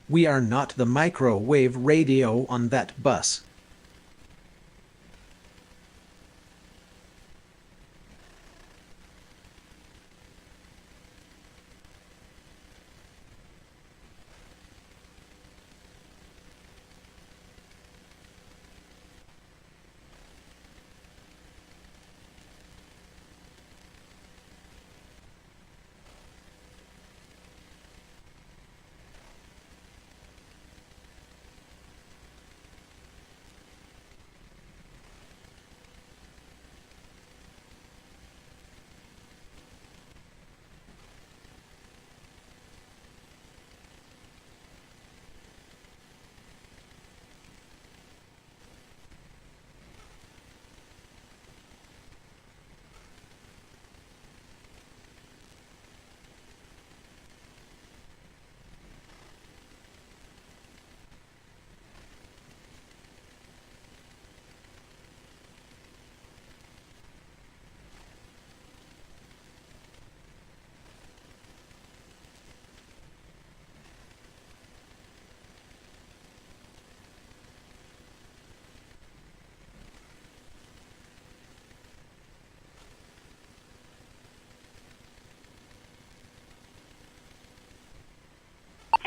We are not the microwave radio on that bus.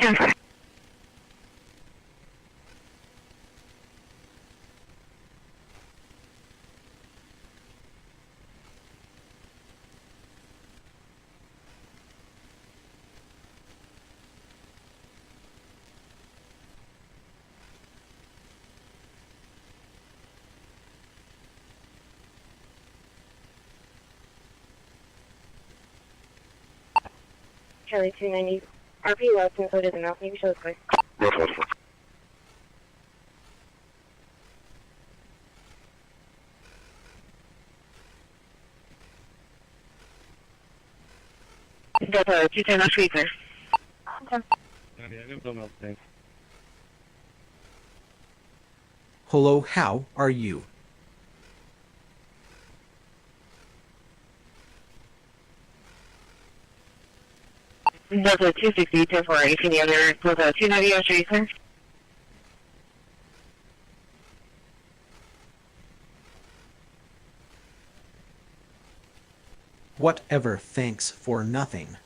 Okay. Charlie 290. RP left included the mouth. Maybe show the quick. Delta 210 on sweeper. Hello, how are you? Delta 260, 10-4, any other Delta 290 on sweeper? Whatever, thanks for nothing.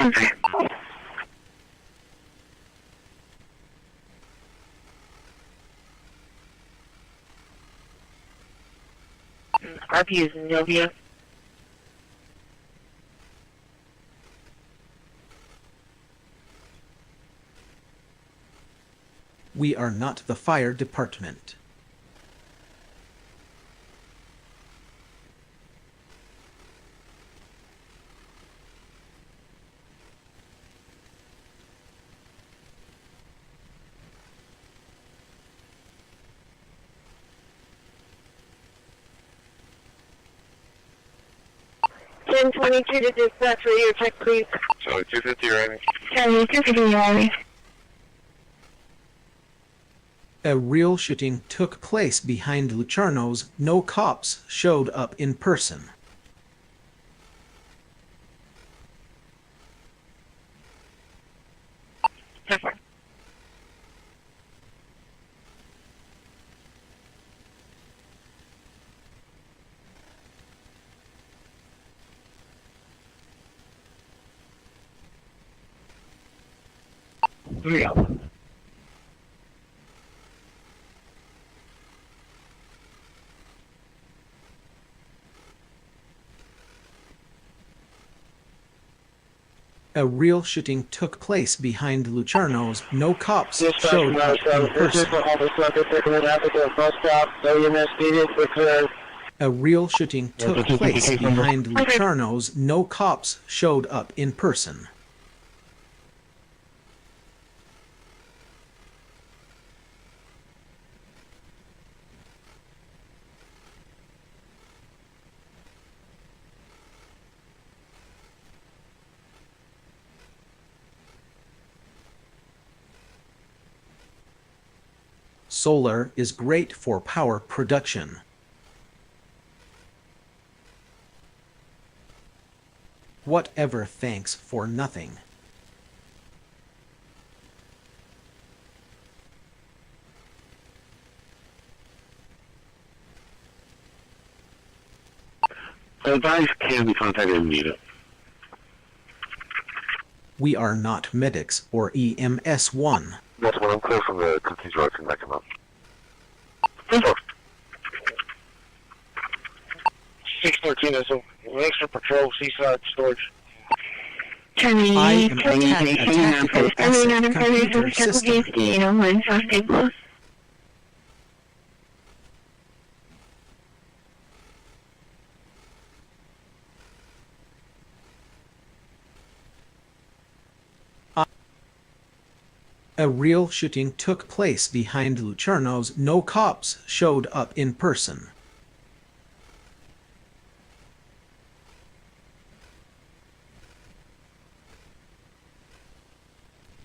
Okay. RP is Novia. We are not the fire department. 1022 to dispatch radio check, please. So 250 Raven. Charlie, 250 Raven. A real shooting took place behind Lucerno's. No cops showed up in person. Yeah. A real shooting took place behind Lucerno's. No cops showed up in person. A real shooting took place behind Lucerno's. No cops showed up in person. Solar is great for power production. Whatever, thanks for nothing. Advice can be contacted immediately. We are not medics or EMS1. That's when I'm clear from the continued road and back him up. 613, that's an extra patrol, seaside storage. Charlie, I am a tactical asset computer system. A real shooting took place behind Lucerno's. No cops showed up in person.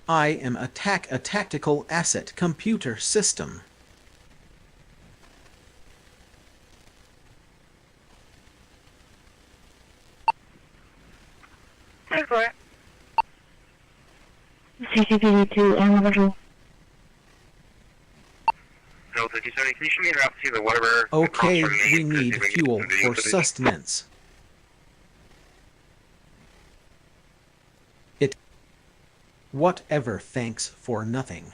I am a tactical asset computer system. CCTV to individual. No, 57, can you show me your route to the whatever? Okay, we need fuel for sustenance. Whatever, thanks for nothing.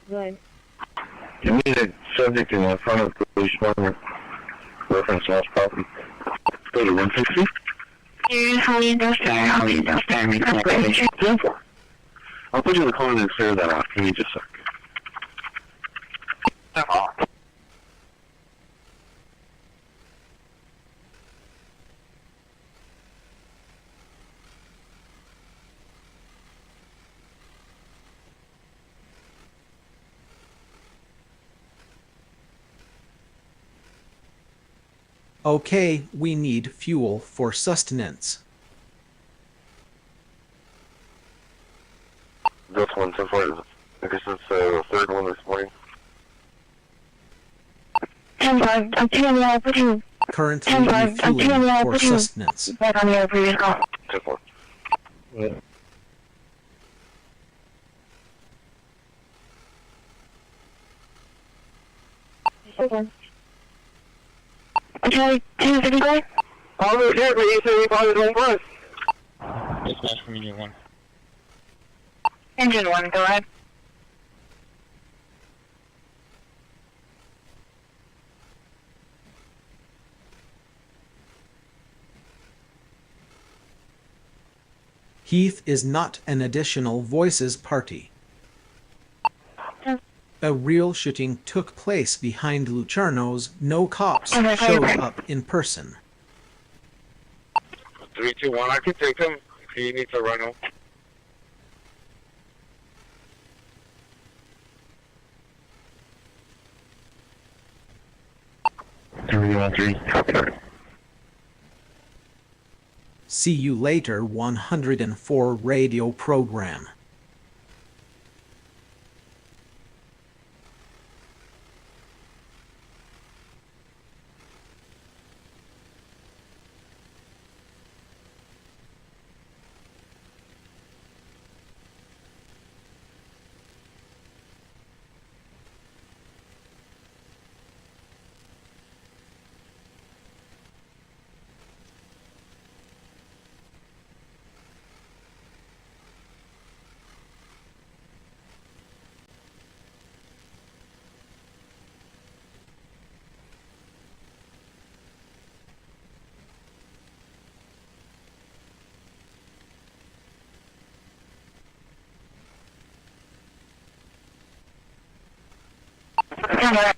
Good. You need a subject in the front of the police department. Reference lost property. Go to 160. Here's Holly Industrial, Holly Industrial. I'll put you in the corner and clear that off. Give me just a second. Okay, we need fuel for sustenance. This one, so far, I guess it's the third one this morning. 10-5, I'm telling you, I'm putting Currently 10-5, I'm telling you, refueling I'm for putting sustenance. back on your previous call. 10-4. Okay. I'm telling you, 255? I'll move here, but you said we bought it on bus. Dispatch from Union 1. Engine 1, go ahead. Heath is not an additional voices party. A real shooting took place behind Lucerno's. No cops showed up in person. 3, 2, 1. I can take him if he needs to run him. 313. See you later. 104 radio program.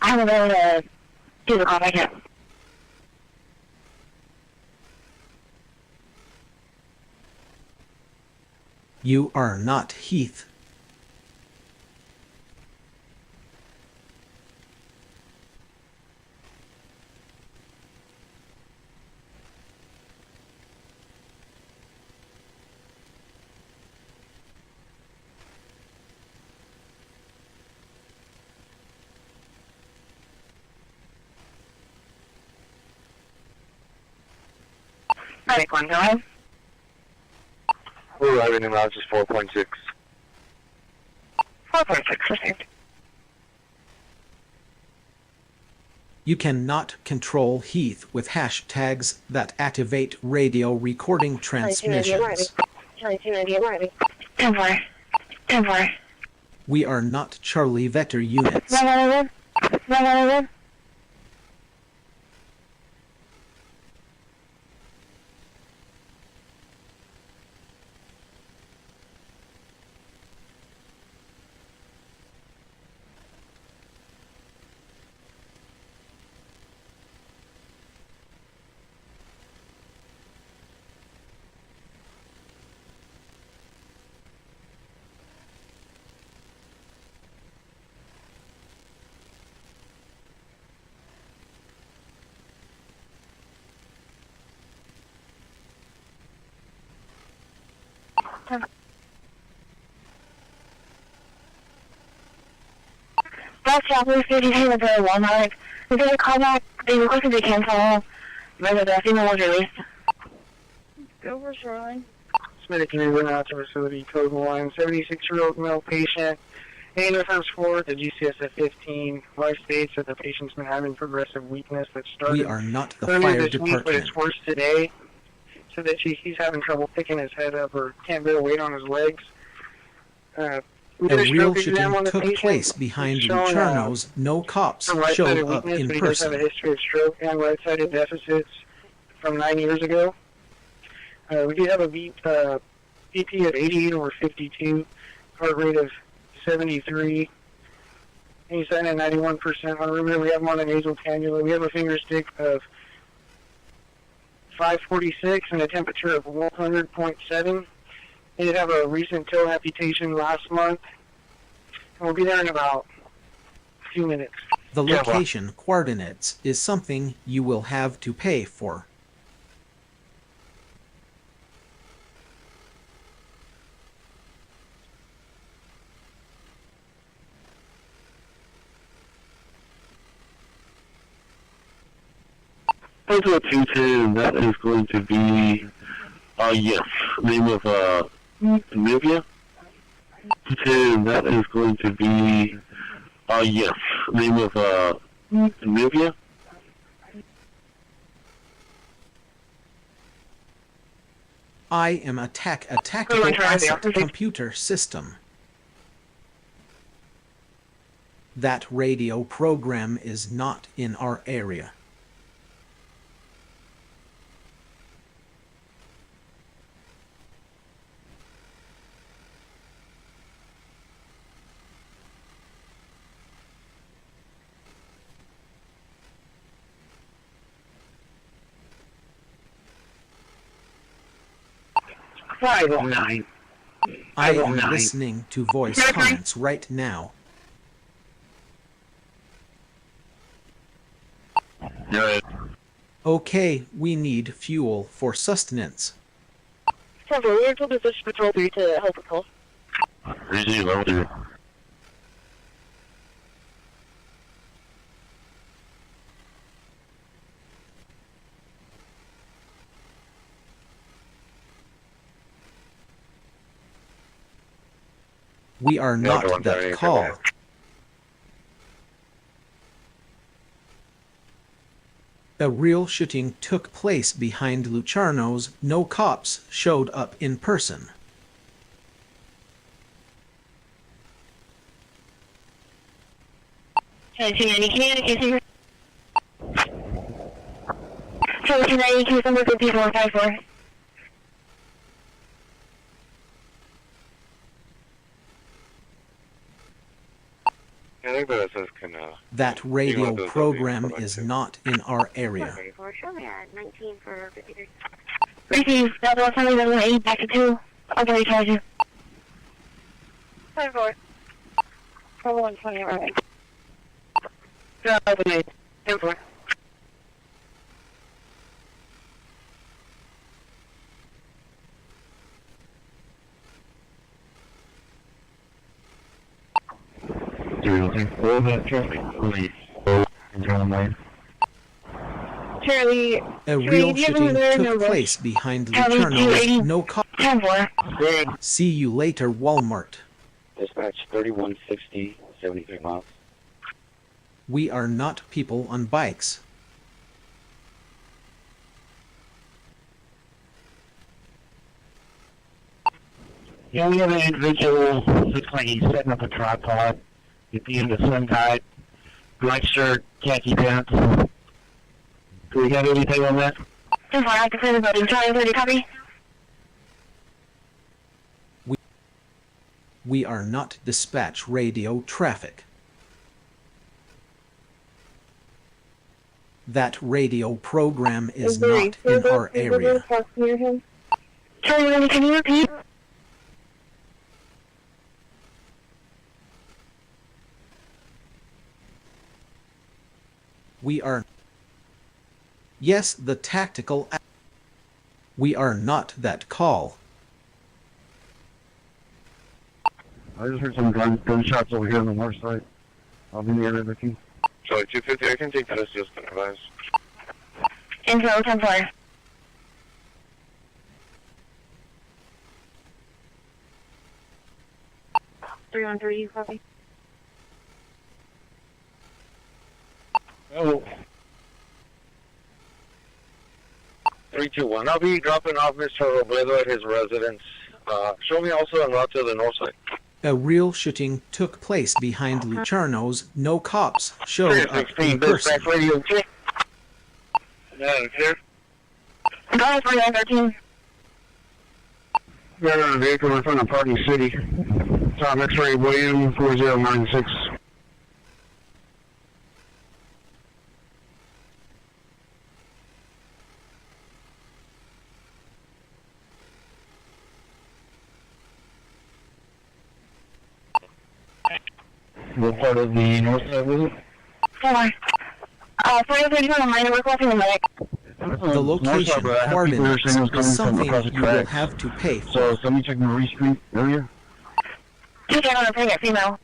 I'm going to do the call right now. You are not Heath. Medic 1, go ahead. We're arriving in Routes 4.6. 4.6, received. You cannot control Heath with hashtags that activate radio recording transmissions. 10-4. 10-4. We are not Charlie Vector units. 111. 111. That's Southwest 30 Taylor Road, Walmart. We got a call back. They requested to cancel, but the female was released. Go for Shoreline. Medic went out to facility code 1, 76-year-old male patient. Annual first floor, the GCS at 15. Life states that the patient's been having progressive weakness that started We are not the earlier fire this week, but department. it's worse today. So that he's having trouble picking his head up or can't bear weight on his legs. We A did real stroke exam on shooting the took patient. place behind It's showing, Lucerno's. No cops some right-sided showed up weakness, in but he does have a person. history of stroke and right-sided deficits from 9 years ago. We do have a BP of 88 over 52, heart rate of 73. And he's at 91% on room. We have him on a nasal cannula. We have a finger stick of 546 and a temperature of 100.7. He did have a recent toe amputation last month. And we'll be there in about a few minutes. The location coordinates is something you will have to pay for. Hotel 210, that is going to be, yes, name of, Nubia. 210, that is going to be, yes, name of, Nubia. I am a tactical asset computer system. That radio program is not in our area. 509. I am listening to voice comments right now. Good. Okay, we need fuel for sustenance. Temple, we're told to push Patrol 3 to help with call. Easy, level 2. We are not that call. A real shooting took place behind Luciano's. No cops showed up in person. Communication. So can I use some of the people on 5-4? I think that says That radio program is not in our area. Show me at 19 for 53. Receive. That was something that was 8 back to 2. I'll get recharge you. 5-4. 120, right. 2008. 10-4. What was that traffic police? Charlie. A real shooting took place behind Luciano's. No cops. 10-4. See you later, Walmart. Dispatch 3160, 73 miles. We are not people on bikes. Yeah, we have an individual, looks like he's setting up a tripod at the end of sun tight, black shirt, khaki pants. Do we have anything on that? 10-4, I can send the building. Charlie, 30, copy? We are not dispatch radio traffic. That radio program is not in our area. Charlie, can you repeat? We are... Yes, the tactical... We are not that call. I just heard some gunshots over here on the north side. I'll be near everything. Charlie 250, I can take that as just an advice. Info, 10-4. Three on 3, copy. Oh. 321, I'll be dropping off Mr. Robledo at his residence. Show me also en route to the north side. A real shooting took place behind Luciano's. No cops showed up in person. Radio check. Yeah, here. Go for 13. Got a vehicle in front of Party City. Tom X-Ray William 4096. What part of the north side was it? 4. 431, minor, we're crossing the medic. The location coordinates is something you will have to pay for. So, let me check Marie Street area. 2 down on a pregnant female.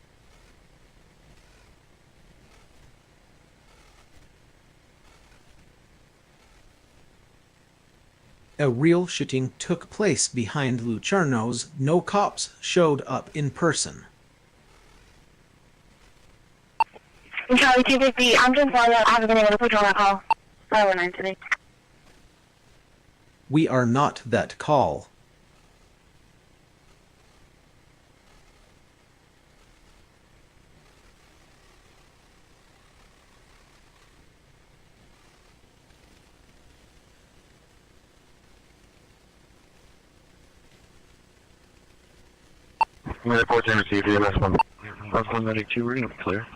A real shooting took place behind Luciano's. No cops showed up in person. Charlie 250, I'm just worried that I haven't been able to put you on that call. 519 today. We are not that call. I'm going to report to receive the last one. Last 192, we're going to clear.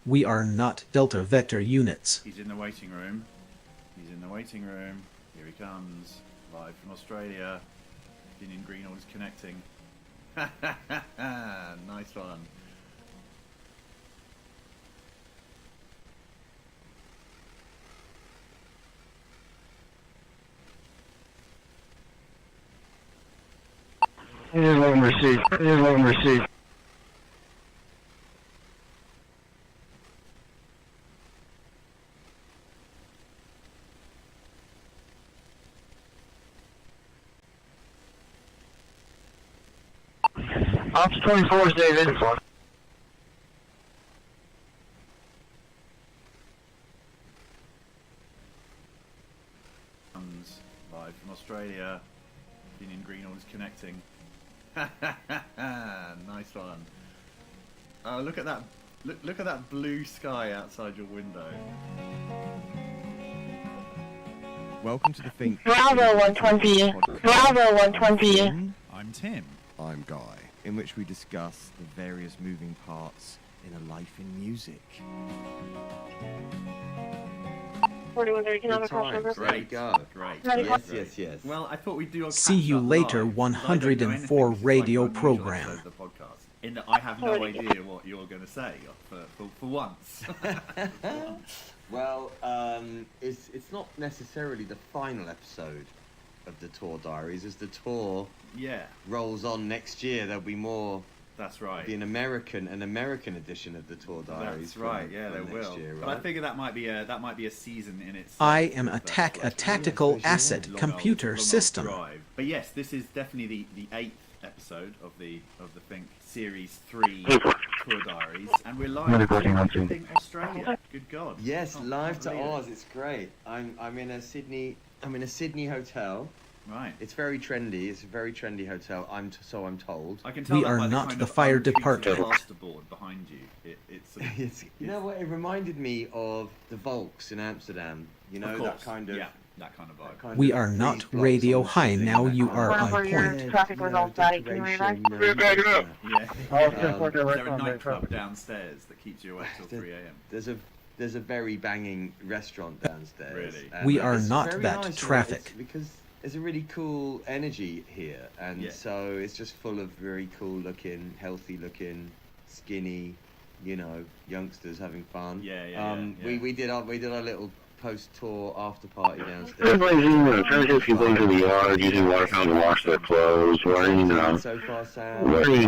We are not Delta Vector units. He's in the waiting room. He's in the waiting room. Here he comes. Live from Australia. Union Greenhorn is connecting. Nice one. Here's one received. Here's one received. Ops 24 stays in for. Comes live from Australia. Union Greenhorn is connecting. Nice one. Oh, look at that! Look at that blue sky outside your window. Welcome to the Think. Bravo 120. Bravo 120. I'm Tim. I'm Guy. In which we discuss the various moving parts in a life in music. 4130, can I have a call over? Great, great. Yes. Well, I thought we'd do a See you later 104 radio program. The podcast. In that I have no idea what you're going to say for once. Well, it's not necessarily the final episode of the tour diaries. As the tour rolls on next year, there'll be more. That's right. Be an American edition of the tour diaries. That's right. Yeah, there will. Year, right? But I figure that might be a season in itself. I am a tactical asset computer system. But yes, this is definitely the 8th episode of the Think Series 3 tour diaries, and we're live in Think Australia. Good God. Yes, live to Oz. It's great. I'm in a Sydney hotel. Right. It's very trendy. It's a very trendy hotel. I'm told. I can tell we are not the fire department. Plasterboard behind you. It's you know what? It reminded me of the Volks in Amsterdam. You know, that kind of vibe. We are not radio high now. You are on point. Traffic results, Daddy. Can you read that? There a nightclub downstairs that keeps you awake till 3 a.m. There's a very banging restaurant downstairs. Really? We are not that traffic. Because there's a really cool energy here, and so it's just full of very cool looking, healthy looking, skinny, youngsters having fun. We did our little post-tour after party downstairs. Translating people into the yard using water fountain to wash their clothes, wearing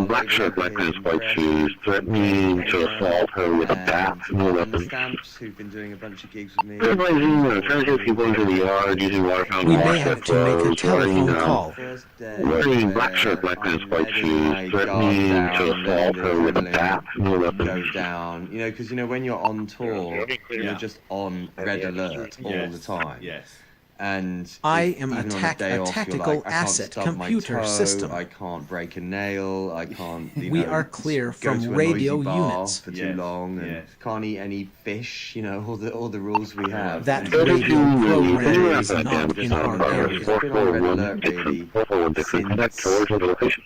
black shirt, black pants, white shoes, threatening to assault her with a bat, no weapon. Stamps, who've been doing a bunch of gigs with me. Translating people into the yard using water fountain to wash their clothes, wearing black shirt, black pants, white shoes, threatening to assault her with a bat, no weapon. Go down, because when you're on tour, you're just on red alert all the time. Yes. And I am a tactical asset computer system. I can't break a nail. I can't. We are clear from radio units for too long, and can't eat any fish. All the rules we have. That radio program is not in our area. It's been on red alert really since.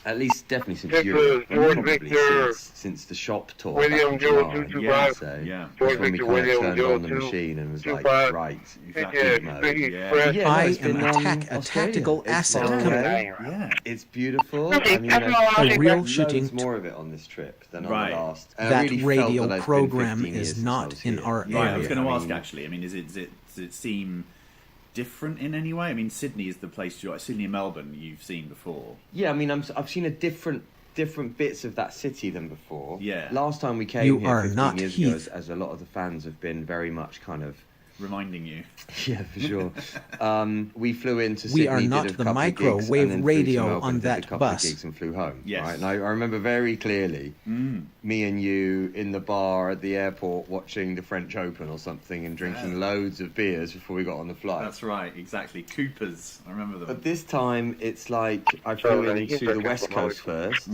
At least definitely since Europe, and probably since the shop tour. William Joe 225. So Yeah. when we kind of turned on the machine and was like, right, exactly mode. I am a tactical asset computer. Yeah, it's beautiful. I mean, a real shooting. There's more of it on this trip than on the last. That radio program is not in our area. I was going to ask actually. I mean, does it seem different in any way? I mean, Sydney is the place Sydney and Melbourne you've seen before. Yeah, I mean, I've seen a different bits of that city than before. Yeah. Last time we came you here are 15 not years Heath. ago, as a lot of the fans have been very much kind of reminding you. Yeah, for sure. We flew into Sydney. We are not did a the couple of gigs, and microwave then radio flew to Melbourne, on did a that couple bus. of gigs and flew home. Yes. Right? And I remember very clearly me and you in the bar at the airport watching the French Open or something and drinking loads of beers before we got on the flight. That's right, exactly. Coopers, I remember them. But this time it's like I flew into the West Coast first.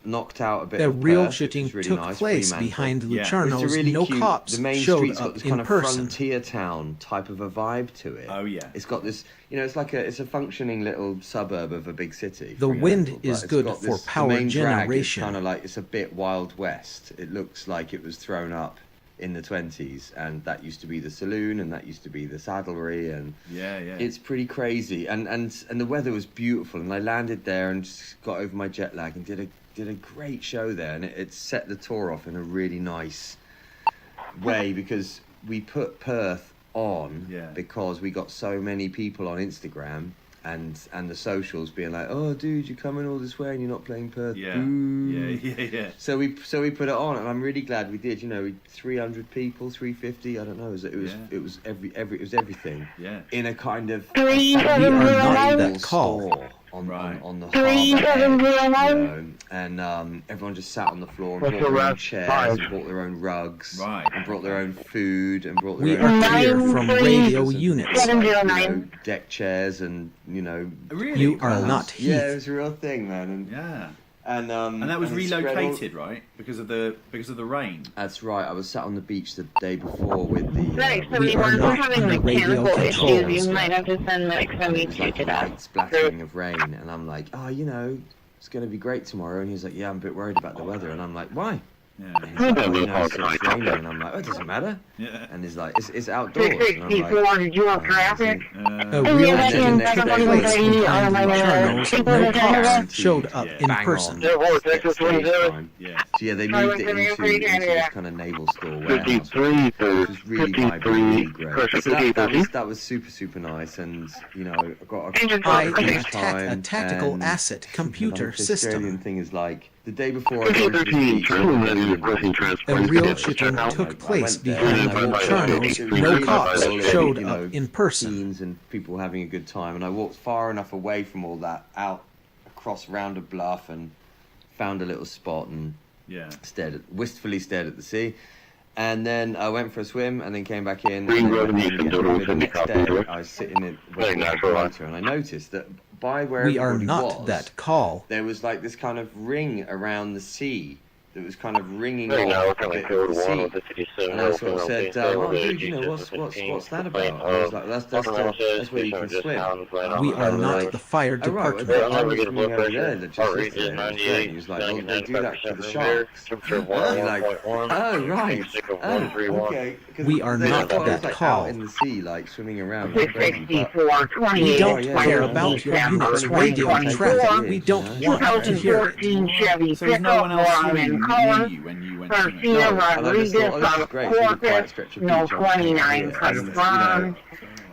knocked out a bit. The of real Perth, shooting which was took really nice, place Fremantle. behind It's Lucerno's. really No cute. cops The main showed street's got up this in kind of person. frontier town type of a vibe to it. Oh yeah. It's got this, it's like it's a functioning little suburb of a big city. The wind Fremantle, is but it's good got for this, power the main drag is generation. kind of like, it's a bit Wild West. It looks like it was thrown up in the 20s, and that used to be the saloon, and that used to be the saddlery, and it's pretty crazy. And the weather was beautiful, and I landed there and just got over my jet lag and did a great show there, and it set the tour off in a really nice way, because we put Perth on because we got so many people on Instagram and the socials being like, oh dude, you're coming all this way and you're not playing Perth. Yeah. So we put it on, and I'm really glad we did. 300 people, 350, I don't know. It was everything. Yeah. In a kind of We are not that store call. on the harbour, and everyone just sat on the floor and brought their own chairs, and brought their own rugs, and brought their own food, and brought their We own are clear from radio units. deck chairs, and Really? You are not Heath. Yeah, it was a real thing, man. And that was and it spread all- relocated, right? Because of the rain. That's right. I was sat on the beach the day before with the. Like We are 71, we're not having under radio mechanical issues. controls. You might have to send like It 72 was like to a that. light splattering of rain, and I'm like, it's going to be great tomorrow. And he's like, yeah, I'm a bit worried about the weather, and I'm like, why? Yeah. And he's like, it's raining, and I'm like, oh, it doesn't matter. Yeah. And he's like, it's outdoors. And I'm 664, did you have traffic? A real shooting took place behind Lucerno's. No cops showed up in bang person. on. Yeah, well, Texas Stage 27. time. So yeah, they moved it into this kind of naval store warehouse, 53 to which was really vibrant, really 53, great. pressure So 50. that was super nice, and I got a I great am time, a tactical and, asset computer like, the Australian system. thing is like the day before I go to the 13, beach, trailing that is requesting transport. A real Yes, shooting check out. took place I went behind there, and I Lucerno's. walked No really cops well, showed you up know, in person. scenes and people having a good time, and I walked far enough away from all that, out across round a bluff, and found a little spot and wistfully stared at the sea. And then I went for a swim, and then came back in. Green And then Road went home Nation, again. total And the next 70 day, copy. I was sitting in Very the natural. writer, and I noticed that by where We are everybody not was, that call. there was like this kind of ring around the sea that was kind of ringing Right now, we're off a coming bit code of the 1 sea. with the 57. And I sort of said, oh, dude, what's that about? And I was like, that's where you can swim. We are not the fire Oh, right, department. well, I was swimming over there just yesterday, and he was like, well, they do that for the sharks. And you're like, oh, right. Oh, okay. 'Cause We are they not thought I was, that like, call. out in the sea, like swimming around. like crazy, but- 664, 28, We don't care 20, about your December unit's radio 2024. traffic. We don't want to hear it. 2014 Chevy So there's no pickup, one else Ron swimming and near Colin, you when you went Garcia swimming? No, and I just Rodriguez thought, oh, this out is of great. It's a quiet Corpus, stretch of no beach. 29 confirmed.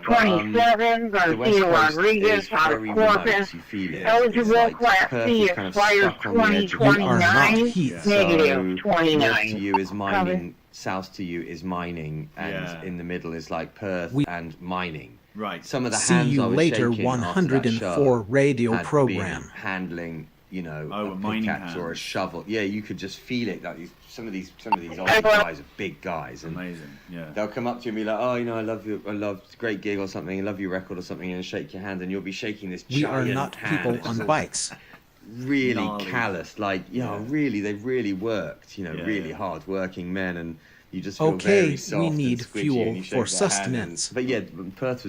27, The Garcia West Coast Rodriguez is out of very remote. Corpus. You feel it. Eligible It's like Class Perth C is kind of expires stuck on the edge of You are not 2029, Heath. negative north 29. to you is mining, south to you is mining, and in the middle is like Perth and mining. Right. Some of the See hands you I was later, shaking after that 104 show radio had program. been handling, a a mining pickaxe hand. or a shovel. Yeah, you could just feel it. Like some of these Aussie guys are big guys, and Amazing. Yeah. they'll come up to you and be like, "Oh, I love you. I love great gig or something. I love your record or something," and shake your hand, and you'll be shaking this. We are giant not hand. people It's on all bikes. Really Gnarly. calloused, like really, they've really worked. Really hard working men, and you just feel Okay, very soft we and need squidgy, fuel and you shake for their hand, sustenance. but yeah, Perth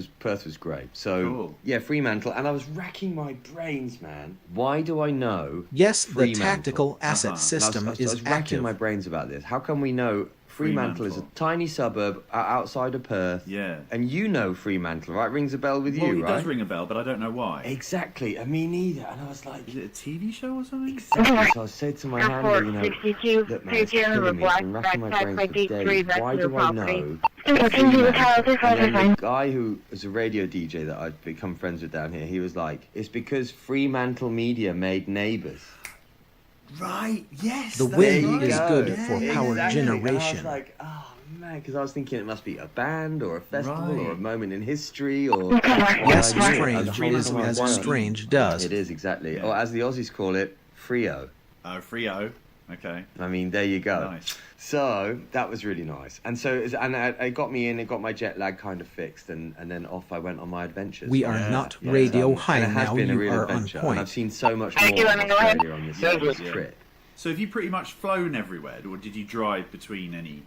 was great. So Cool. yeah, Fremantle, and I was racking my brains, man. Why do I know? Yes, the Fremantle? tactical asset Uh-huh. system I was is racking active. my brains about this. How come we know Fremantle is a Fremantle. tiny suburb outside of Perth? Yeah. And you know Fremantle, right? Rings a bell with Well, you, it right? does ring a bell, but I don't know why. Exactly. Me neither. And I was like, Is it a TV show or something? exactly. So I said to my handler, Airport 62, look, man, it's Pigeon, killing me. It's black been racking my backpack brains by for deep days. three, back Why to the do I property. know? Continue the tower, this And then fine. the guy who was a radio DJ that I'd become friends with down here, he was like, it's because Fremantle Media made Neighbours. Right. Yes. The that's wind right. is good for power Exactly. And I was generation. like, oh man, because I was thinking it must be a band or a festival or a Right. moment in history or... Yes, Why not? strange is as Why not? strange does. It is, exactly. Yeah. Or as the Aussies call it, Frio. Oh, Frio. Okay. I mean, there you go. Nice. So that was really nice, and so it got me in. It got my jet lag kind of fixed, and then off I went on my adventures. We are not radio high and it has now. been a You real are adventure, on point. and I've seen so much more of Australia on this trip. So have you pretty much flown everywhere, or did you drive between any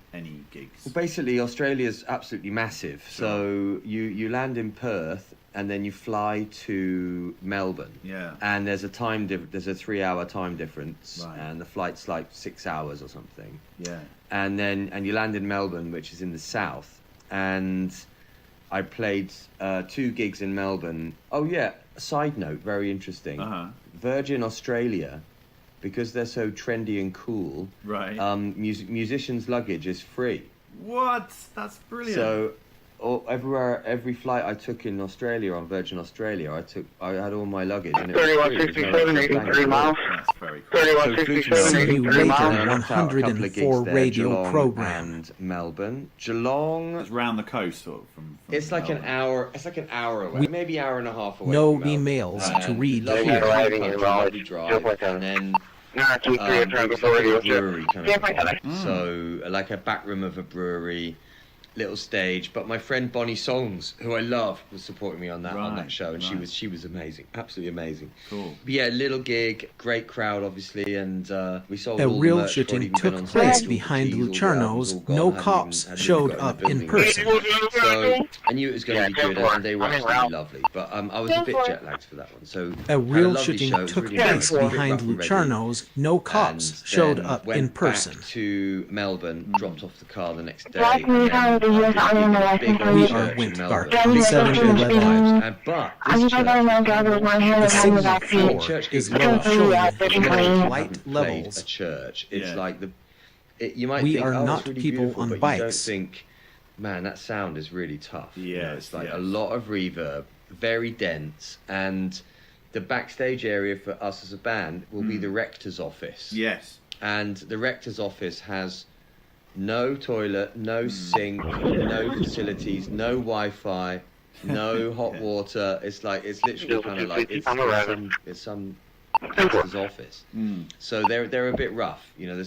gigs? Well, basically, Australia's absolutely massive. Sure. So you land in Perth, and then you fly to Melbourne. Yeah. And there's a 3-hour time difference, Right. and the flight's like 6 hours or something. Yeah. And you land in Melbourne, which is in the south, and I played 2 gigs in Melbourne. Oh yeah, side note, very interesting. Virgin Australia, because they're so trendy and cool, right? Musicians' luggage is free. What? That's brilliant. So, every flight I took in Australia on Virgin Australia, I had all my luggage. And it was 3167, 83 miles. That's very cool. 3167, 83 miles. 104 radio program. And Melbourne, Geelong. It's round the coast, sort of. From it's like Melbourne. an hour. It's like an hour away, maybe hour and a half away. No from Melbourne. emails to read lovely here. lovely drive, and then. It was like a brewery kind of thing. So, like a back room of a brewery, little stage. But my friend Bonnie Songs, who I love, was supporting me on that show, and she was amazing, absolutely amazing. Cool. But yeah, little gig, great crowd, obviously, and we sold A all the real merch, shooting before I'd even took been on place stage, all the behind cheese, all the albums, Lucerno's. all gone, No hadn't cops even showed got in up the in building. person. So I knew it was going to be good, and they were absolutely lovely. But I was a bit jet lagged for that one. So A had real lovely shooting show, it was took really place nice, a bit behind rough and ready. Lucerno's. No cops And showed then up went in person. back to Melbourne, dropped off the car the next day. Black news on the US Army and the license We plate. are Wintgarten, Big 7-11. But I'm just going to go with one hand The behind the signal vaccine. floor is Come low, through showing at the very train. light played levels. a church. It's Yeah. like you might We think, are oh, not it's really people beautiful, on but bikes. You don't think, man, that sound is really tough. Yes, It's like yes. a lot of reverb, very dense, and the backstage area for us as a band will be the rector's office. Yes. And the rector's office has no toilet, no sink, no facilities, no Wi-Fi, no hot water. It's literally kind of like it's some pastor's office. So they're a bit rough. They're not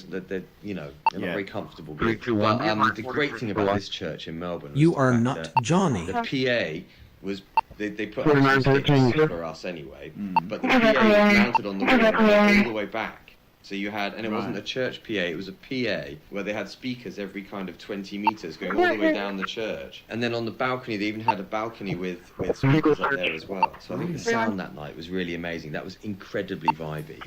very comfortable. But the great thing about this church in Melbourne, was You the are fact not that Johnny. The PA was they put up sticks for us anyway, but the PA was mounted on the wall all the way back. So you had, and it wasn't a church PA, it was a PA where they had speakers every kind of 20 meters going all the way down the church. And then on the balcony, they even had a balcony with speakers up there as well. So I think the sound that night was really amazing. That was incredibly vibey.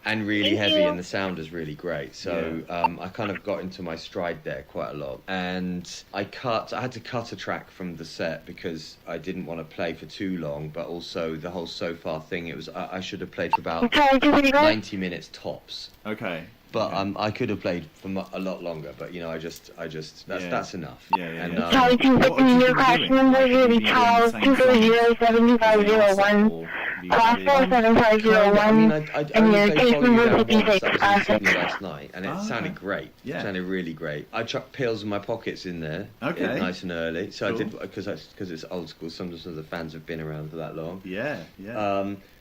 And really heavy, and the sound is really great. So I kind of got into my stride there quite a lot, and I had to cut a track from the set because I didn't want to play for too long, but also the whole so far thing, I should have played for about 90 minutes tops. Okay. But I could have played for a lot longer, but that's enough. Charlie 250, your crash number is really Charles 230-7501. Class 47501, and your case number is 56. Last night, and it sounded great. Yeah. It sounded really great. I chucked pills in my pockets in there, nice and early. So I did because it's old school. Some of the fans have been around for that long. Yeah.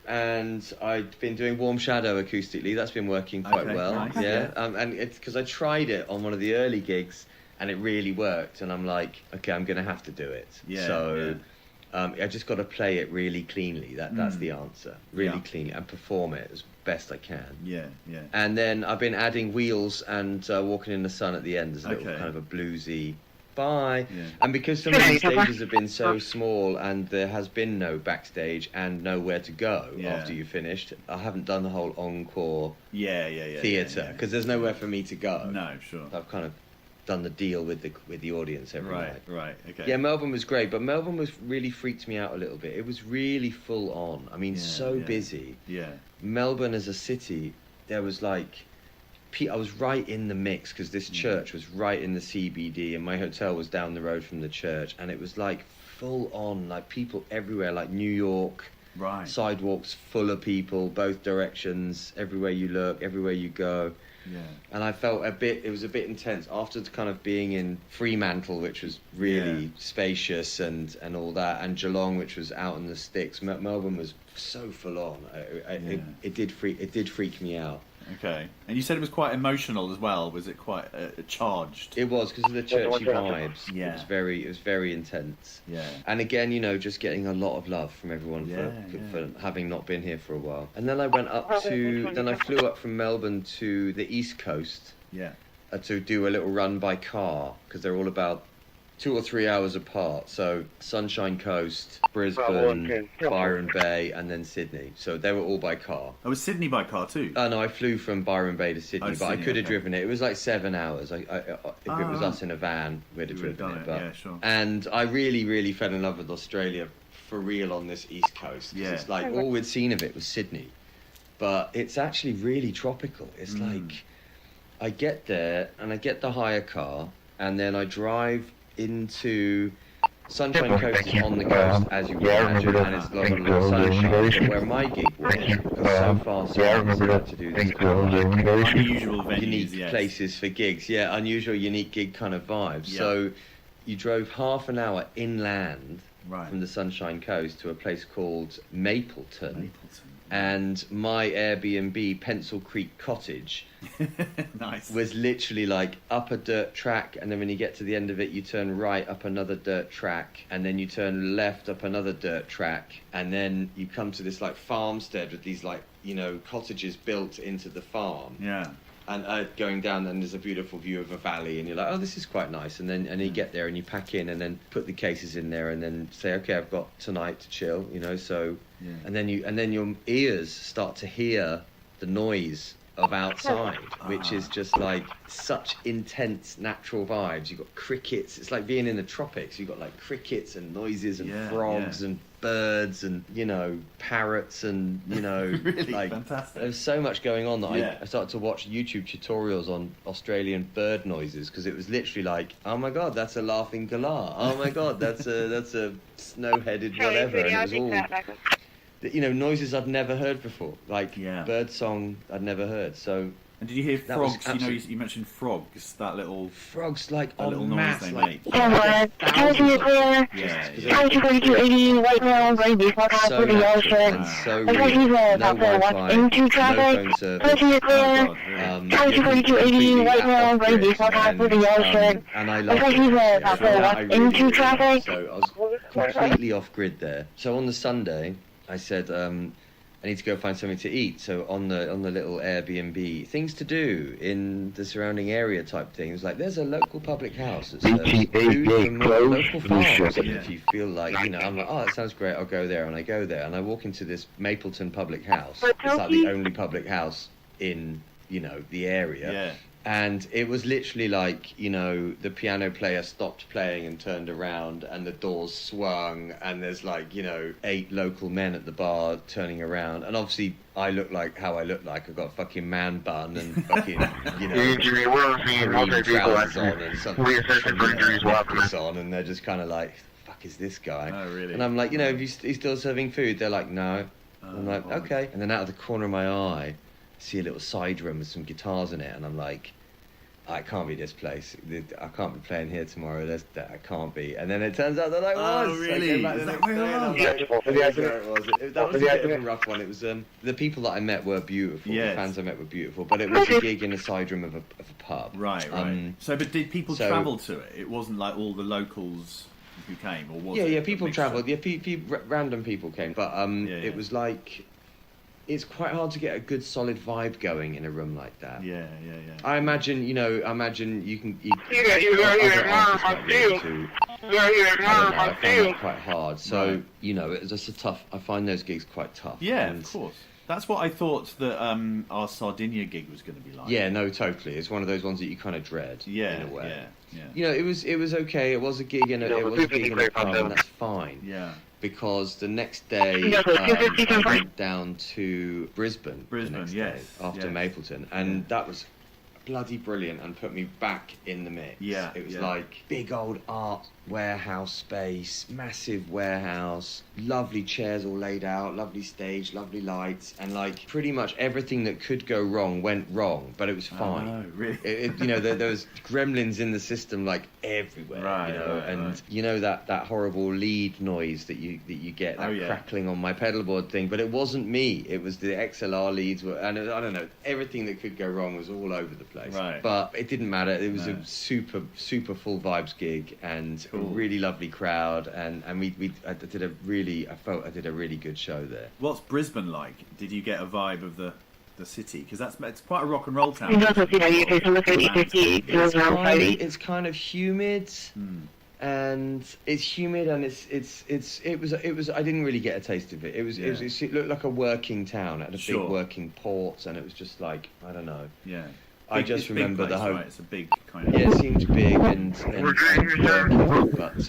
And I've been doing Warm Shadow acoustically. That's been working quite well. Nice. Yeah. And it's because I tried it on one of the early gigs, and it really worked. And I'm like, okay, I'm going to have to do it. Yeah. So. I just got to play it really cleanly. That's the answer. Really cleanly, and perform it as best I can. Yeah. And then I've been adding Wheels and Walking in the Sun at the end as a little kind of a bluesy bye. Yeah. And because some of these stages have been so small and there has been no backstage and nowhere to go after you finished, I haven't done the whole encore theatre because there's nowhere for me to go. No, sure. I've kind of done the deal with the audience every night. Right, okay. Yeah, Melbourne was great, but Melbourne really freaked me out a little bit. It was really full on. I mean, busy. Yeah. Melbourne as a city, there was like, I was right in the mix because this church was right in the CBD, and my hotel was down the road from the church, and it was like full on, like people everywhere, like New York. Right. Sidewalks full of people, both directions, everywhere you look, everywhere you go. Yeah. And I felt it was a bit intense after kind of being in Fremantle, which was really spacious and all that, and Geelong, which was out in the sticks. Melbourne was so full on. It did freak me out. Okay. And you said it was quite emotional as well. Was it quite charged? It was, because of the churchy vibes. Yeah. It was very intense. Yeah. And again, you know, just getting a lot of love from everyone for having not been here for a while. And then I went up then I flew up from Melbourne to the East Coast. Yeah. To do a little run by car, because they're all about 2 or 3 hours apart. So Sunshine Coast, Brisbane, Byron Bay, and then Sydney. So they were all by car. Oh, was Sydney by car too? No, I flew from Byron Bay to Sydney, but I could have driven it. It was like 7 hours. If it was us in a van, we'd have driven it. But, yeah, sure. And I really, really fell in love with Australia for real on this East Coast. Yeah. It's like all we'd seen of it was Sydney, but it's actually really tropical. It's like I get there and I get the hire car, and then I drive into Sunshine Coast is on the coast, as you would imagine, and it's got a lot of sunshine. But where my gig was so far south to do this kind of unusual venues, unique places for gigs. Yeah, unusual, unique gig kind of vibes. Yeah. So you drove half an hour inland from the Sunshine Coast to a place called Mapleton. And my Airbnb, Pencil Creek Cottage, was literally like up a dirt track, and then when you get to the end of it, you turn right up another dirt track, and then you turn left up another dirt track, and then you come to this like farmstead with these like, you know, cottages built into the farm. Yeah. And going down, and there's a beautiful view of a valley, and you're like, oh, this is quite nice. And then you get there and you pack in, and then put the cases in there, and then say, okay, I've got tonight to chill, you know. So, and then your ears start to hear the noise of outside, which is just like such intense natural vibes. You've got crickets. It's like being in the tropics. You've got like crickets and noises and frogs and birds and, you know, parrots and, you know, really like fantastic. There's so much going on that I started to watch YouTube tutorials on Australian bird noises, because it was literally like, oh my god, that's a laughing galah. Oh my god, that's a snow-headed whatever. And it was all, you know, noises I'd never heard before, like bird song I'd never heard. So. And did you hear frogs? You know, you mentioned frogs. That little frogs, like that little noise they make. And I love it. So I was completely off grid there. So on the Sunday, I said, I need to go find something to eat. So on the little Airbnb, things to do in the surrounding area type things, like there's a local public house that serves food from local farms. And if you feel like, you know, I'm like, oh, that sounds great, I'll go there. And I go there and I walk into this Mapleton public house. It's like the only public house in, you know, the area. Yeah. And it was literally like, you know, the piano player stopped playing and turned around, and the doors swung, and there's like, you know, 8 local men at the bar turning around. And obviously I look like how I look like. I've got a fucking man bun and fucking, you know, green trousers on and some knickers on, and they're just kind of like, the fuck is this guy? Oh, really? And I'm like, you know, he's still serving food? They're like, no. I'm like, okay. And then out of the corner of my eye, see a little side room with some guitars in it, and I'm like, it can't be this place. I can't be playing here tomorrow. I can't be. And then it turns out that I was. Oh, really? That was a bit of a rough one. It was the people that I met were beautiful. Yes. The fans I met were beautiful, but it was a gig in a side room of a pub. Right. So, but did people travel to it? It wasn't like all the locals who came, or was it? Yeah, people travelled. Yeah, random people came, but it was like. It's quite hard to get a good solid vibe going in a room like that. Yeah. I imagine you can. I find it quite hard. So you know, it's just a tough. I find those gigs quite tough. Yeah, of course. That's what I thought that our Sardinia gig was going to be like. Yeah, no, totally. It's one of those ones that you kind of dread. Yeah, in a way. Yeah. You know, it was okay. It was a gig in a pub, and that's fine. Yeah. Because the next day I went down to Brisbane. Yes. After Mapleton, and that was bloody brilliant and put me back in the mix. Yeah, it was yeah. like big old art warehouse space, massive warehouse, lovely chairs all laid out, lovely stage, lovely lights, and like pretty much everything that could go wrong went wrong, but it was fine. Oh, really? You know, there was gremlins in the system like everywhere, Right, you know, right, and right. you know that horrible lead noise that you get, that crackling on my pedalboard thing, but it wasn't me. It was the XLR leads were, and I don't know, everything that could go wrong was all over the place. Right. But it didn't matter. It was a super full vibes gig and a really lovely crowd, and I did a really good show there. What's Brisbane like? Did you get a vibe of the city? Because it's quite a rock and roll town. It's kind of humid. And it's humid, and it was. I didn't really get a taste of it. It looked like a working town. It had a big working port, and it was just like, I don't know. Yeah. I just remember place, the whole. Right? It's a big kind of. Yeah, it seems big and working, but you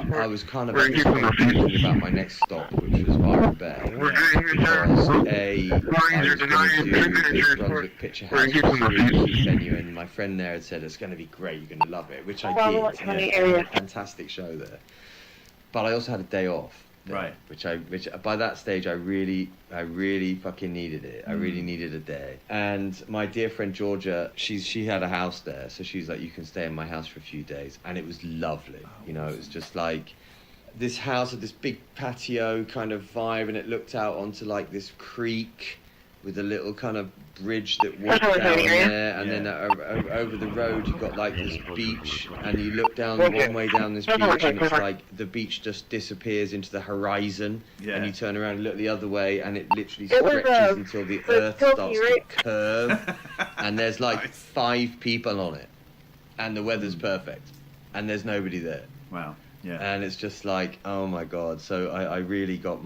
know, I was kind of thinking about my next stop, which was Byron Bay, because I was going to do the Brunswick Picture House, which was a really cute venue, and my friend there had said it's going to be great, you're going to love it, which I did. Yeah, fantastic show there, but I also had a day off. Right. Which by that stage I really fucking needed it. I really needed a day. And my dear friend Georgia, she had a house there, so she's like, you can stay in my house for a few days, and it was lovely. You know, it was just like this house had this big patio kind of vibe, and it looked out onto like this creek with a little kind of bridge that walked down there, and then over the road you got like this beach, and you look down one way down this beach, and it's like the beach just disappears into the horizon, and you turn around and look the other way, and it literally stretches until the earth starts to curve, and there's like 5 people on it, and the weather's perfect, and there's nobody there. Wow. Yeah. And it's just like, oh my god. So I really got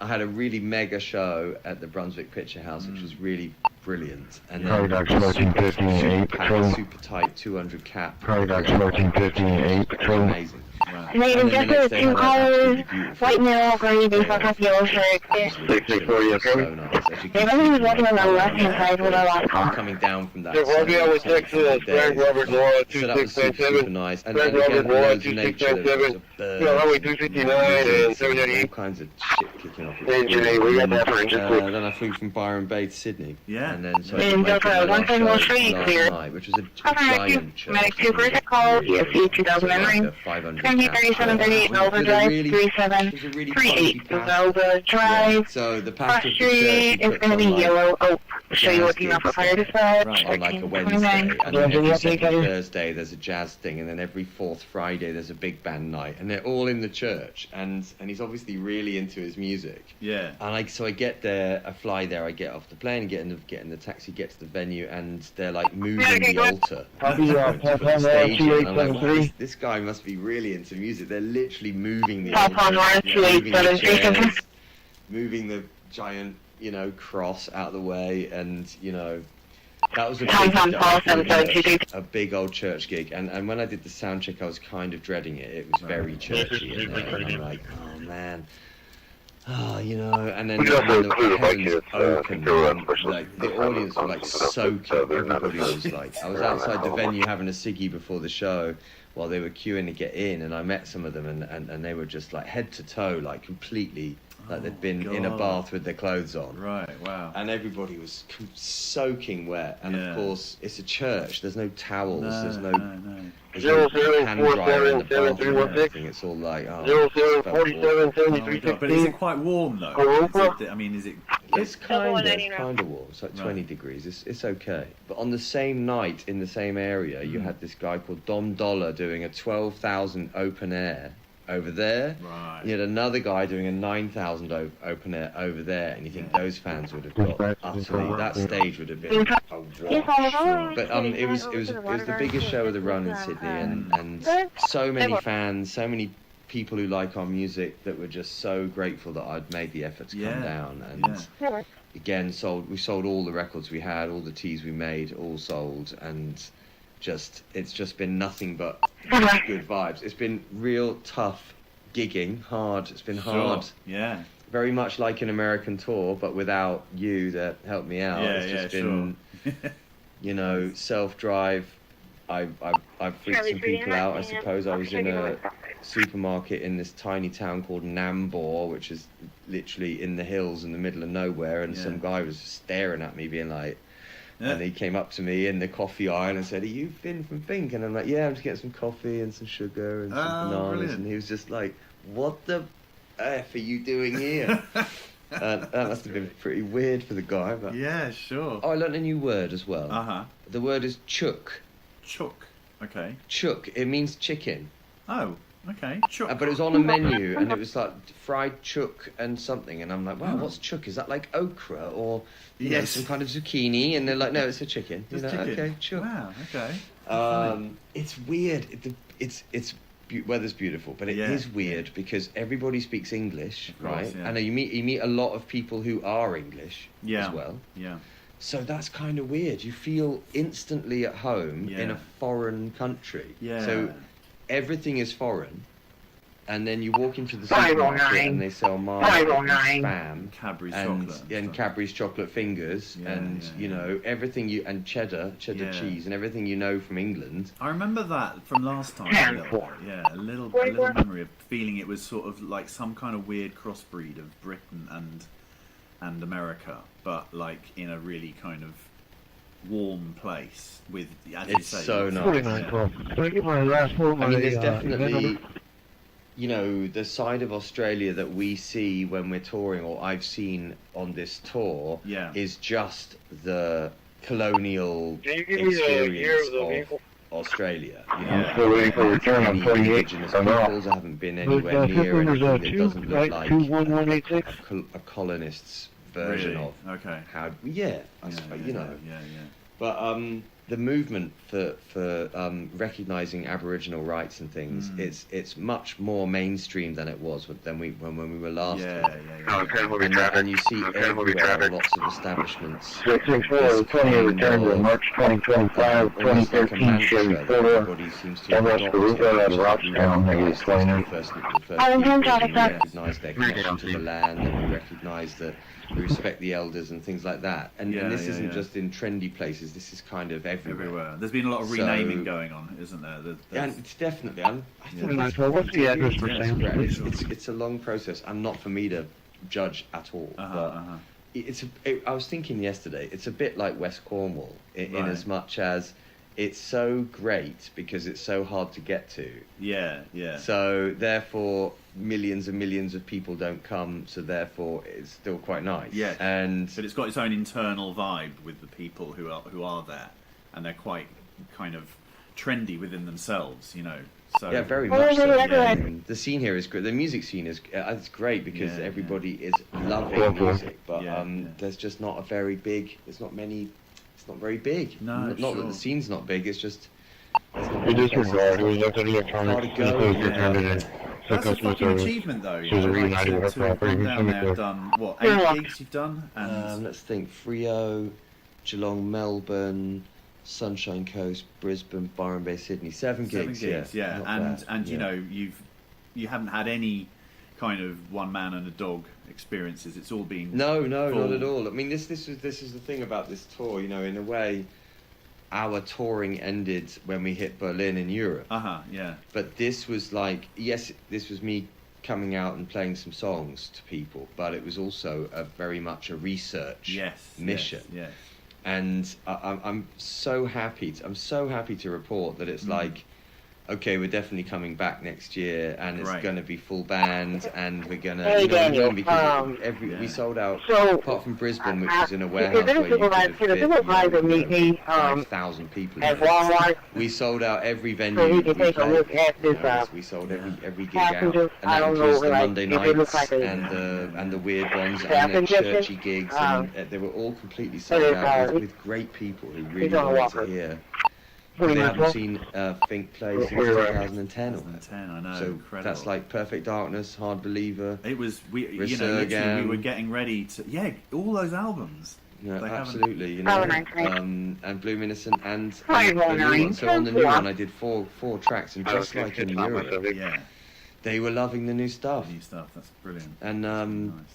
I had a really mega show at the Brunswick Picture House, which was really brilliant. And then super tight 200 cap. Paradox 1458. Amazing. Wow. And then just 2 colors, white middle, gray, baseball yellow shirt. So nice. Everything was walking on the left-hand side with a lot of I'm coming down from that. I was Texas, Frank Robert Laura So that was super nice. And again, loads of nature. There was a bird. Highway 269 and 788. All kinds of shit kicking off. We got that for engine. Then I flew from Byron Bay to Sydney. Yeah. And then so and I Delta 171 clear. night, which was a giant church. Medic 2 first call, ESC 2009. 3738 Velva Drive, 3738 Velva Drive. So the Cross Street is going to be yellow oak. I'll show you what email for fire dispatch. On like a Wednesday, and then every second Thursday there's a jazz thing, and then every 4th Friday there's a big band night, and they're all in the church, and he's obviously really into his music. Yeah. And so I get there, I fly there, I get off the plane, get in the taxi, get to the venue, and they're like moving the altar. Stage, and I'm like, wow, this guy must be really into music. They're literally moving the altar, moving the giant, you know, cross out of the way, and you know, that was a big old church gig. And when I did the sound check, I was kind of dreading it. It was very churchy, and I'm like, oh man. Oh, you know, and then the heavens opened, like the audience were like soaking. Everybody was like, I was outside the venue having a ciggy before the show while they were queuing to get in, and I met some of them, and they were just like head to toe, like completely, like they'd been in a bath with their clothes on. Right, wow. And everybody was soaking wet, and of course it's a church. There's no towels. There's no hand dryer in the bathroom or anything. It's all like 07477316. But is it quite warm though? Is it? It's kind of warm. It's like 20 degrees. It's okay. But on the same night in the same area, you had this guy called Dom Dollar doing a 12,000 open air over there. Right. You had another guy doing a 9,000 open air over there, and you think those fans would have got utterly. That stage would have been a wash. But it was the biggest show of the run in Sydney, and so many fans, so many people who like our music that were just so grateful that I'd made the effort to come down. And again, we sold all the records we had, all the teas we made, all sold, and it's just been nothing but good vibes. It's been real tough gigging, hard. It's been hard. Yeah. Very much like an American tour, but without you that helped me out. It's just been You know, self-drive. I've freaked some people out. I suppose I was in a supermarket in this tiny town called Nambour, which is literally in the hills in the middle of nowhere, and some guy was staring at me being like, and he came up to me in the coffee aisle and said, "Are you Finn from Fink?" And I'm like, "Yeah, I'm just getting some coffee and some sugar and some bananas." Brilliant. And he was just like, "What the F are you doing here?" That must have been pretty weird for the guy. But yeah, sure. Oh, I learned a new word as well. The word is chook. Chook. Okay. Chook. It means chicken. Oh, okay. Chook. But it was on a menu, and it was like fried chook and something, and I'm like, wow, what's chook? Is that like okra or you know, some kind of zucchini? And they're like, no, it's a chicken. It's chicken. Okay, chook. Wow. Okay. It's weird. Weather's beautiful, but it is weird because everybody speaks English, right? Yeah. And you meet a lot of people who are English as well. Yeah. So that's kind of weird. You feel instantly at home in a foreign country. Yeah. So everything is foreign, and then you walk into the supermarket and they sell marmalade and spam, Cadbury's and chocolate, Cadbury's chocolate fingers, you know everything and cheddar cheese, and everything you know from England. I remember that from last time. A little memory of feeling it was sort of like some kind of weird crossbreed of Britain and America, but like in a really kind of warm place with, as you say, so nice. 49, 12. Can I get my last one? I mean, there's definitely, you know, the side of Australia that we see when we're touring, or I've seen on this tour, is just the colonial experience of Australia. You know, I'm still waiting for return on 48. Indigenous peoples. I haven't been anywhere near anything that doesn't look like 21186. a colonist's version of how. You know. But the movement for recognising Aboriginal rights and things, it's much more mainstream than it was when we were last. And you see everywhere lots of establishments. 664, 20 return to March 2025, 2013 Chevy Porter. Everybody seems to Baruca at Rockstown, maybe explaining. Recognise their connection to the land, and we recognise that we respect the elders and things like that. And this isn't just in trendy places. This is kind of everywhere. There's been a lot of renaming going on, isn't there? And it's definitely. I think what's the address for Sam? It's a long process, and not for me to judge at all. I was thinking yesterday, it's a bit like West Cornwall in as much as it's so great because it's so hard to get to. So therefore, millions and millions of people don't come. So therefore, it's still quite nice. But it's got its own internal vibe with the people who are there, and they're quite kind of trendy within themselves, you know. So very much so. The scene here is great. The music scene is it's great because everybody is loving music, but there's just not a very big. There's not many. It's not very big. Not that the scene's not big. It's just. It is regard. It was after the electronics. That's a fucking achievement, though. You know, to have gone down there and done what 8 gigs you've done, and let's think: Freo, Geelong, Melbourne, Sunshine Coast, Brisbane, Byron Bay, Sydney. 7 gigs. And you know you haven't had any kind of one man and a dog experiences. It's all been no, not at all. I mean, this is the thing about this tour. You know, in a way, our touring ended when we hit Berlin in Europe. But this was like, this was me coming out and playing some songs to people, but it was also very much a research mission. And I'm so happy to report that it's like, okay, we're definitely coming back next year, and it's going to be full band, and we're going to. Hey, Daniel, we sold out, apart from Brisbane, which was in a warehouse where you could meet me 5,000 people. At Walmart. We sold out every venue. So you can take a look at this. We sold every gig out, and that includes the Monday nights and the weird ones and the churchy gigs, and they were all completely sold out with great people who really wanted to hear. They haven't seen Fink play since 2010. 2010, I know. So incredible. That's like Perfect Darkness, Hard Believer. It was literally we were getting ready to all those albums. Yeah, absolutely. You know, and Bloom Innocent and the new one. So on the new one, I did four tracks, and just like in Europe, they were loving the new stuff. That's brilliant. And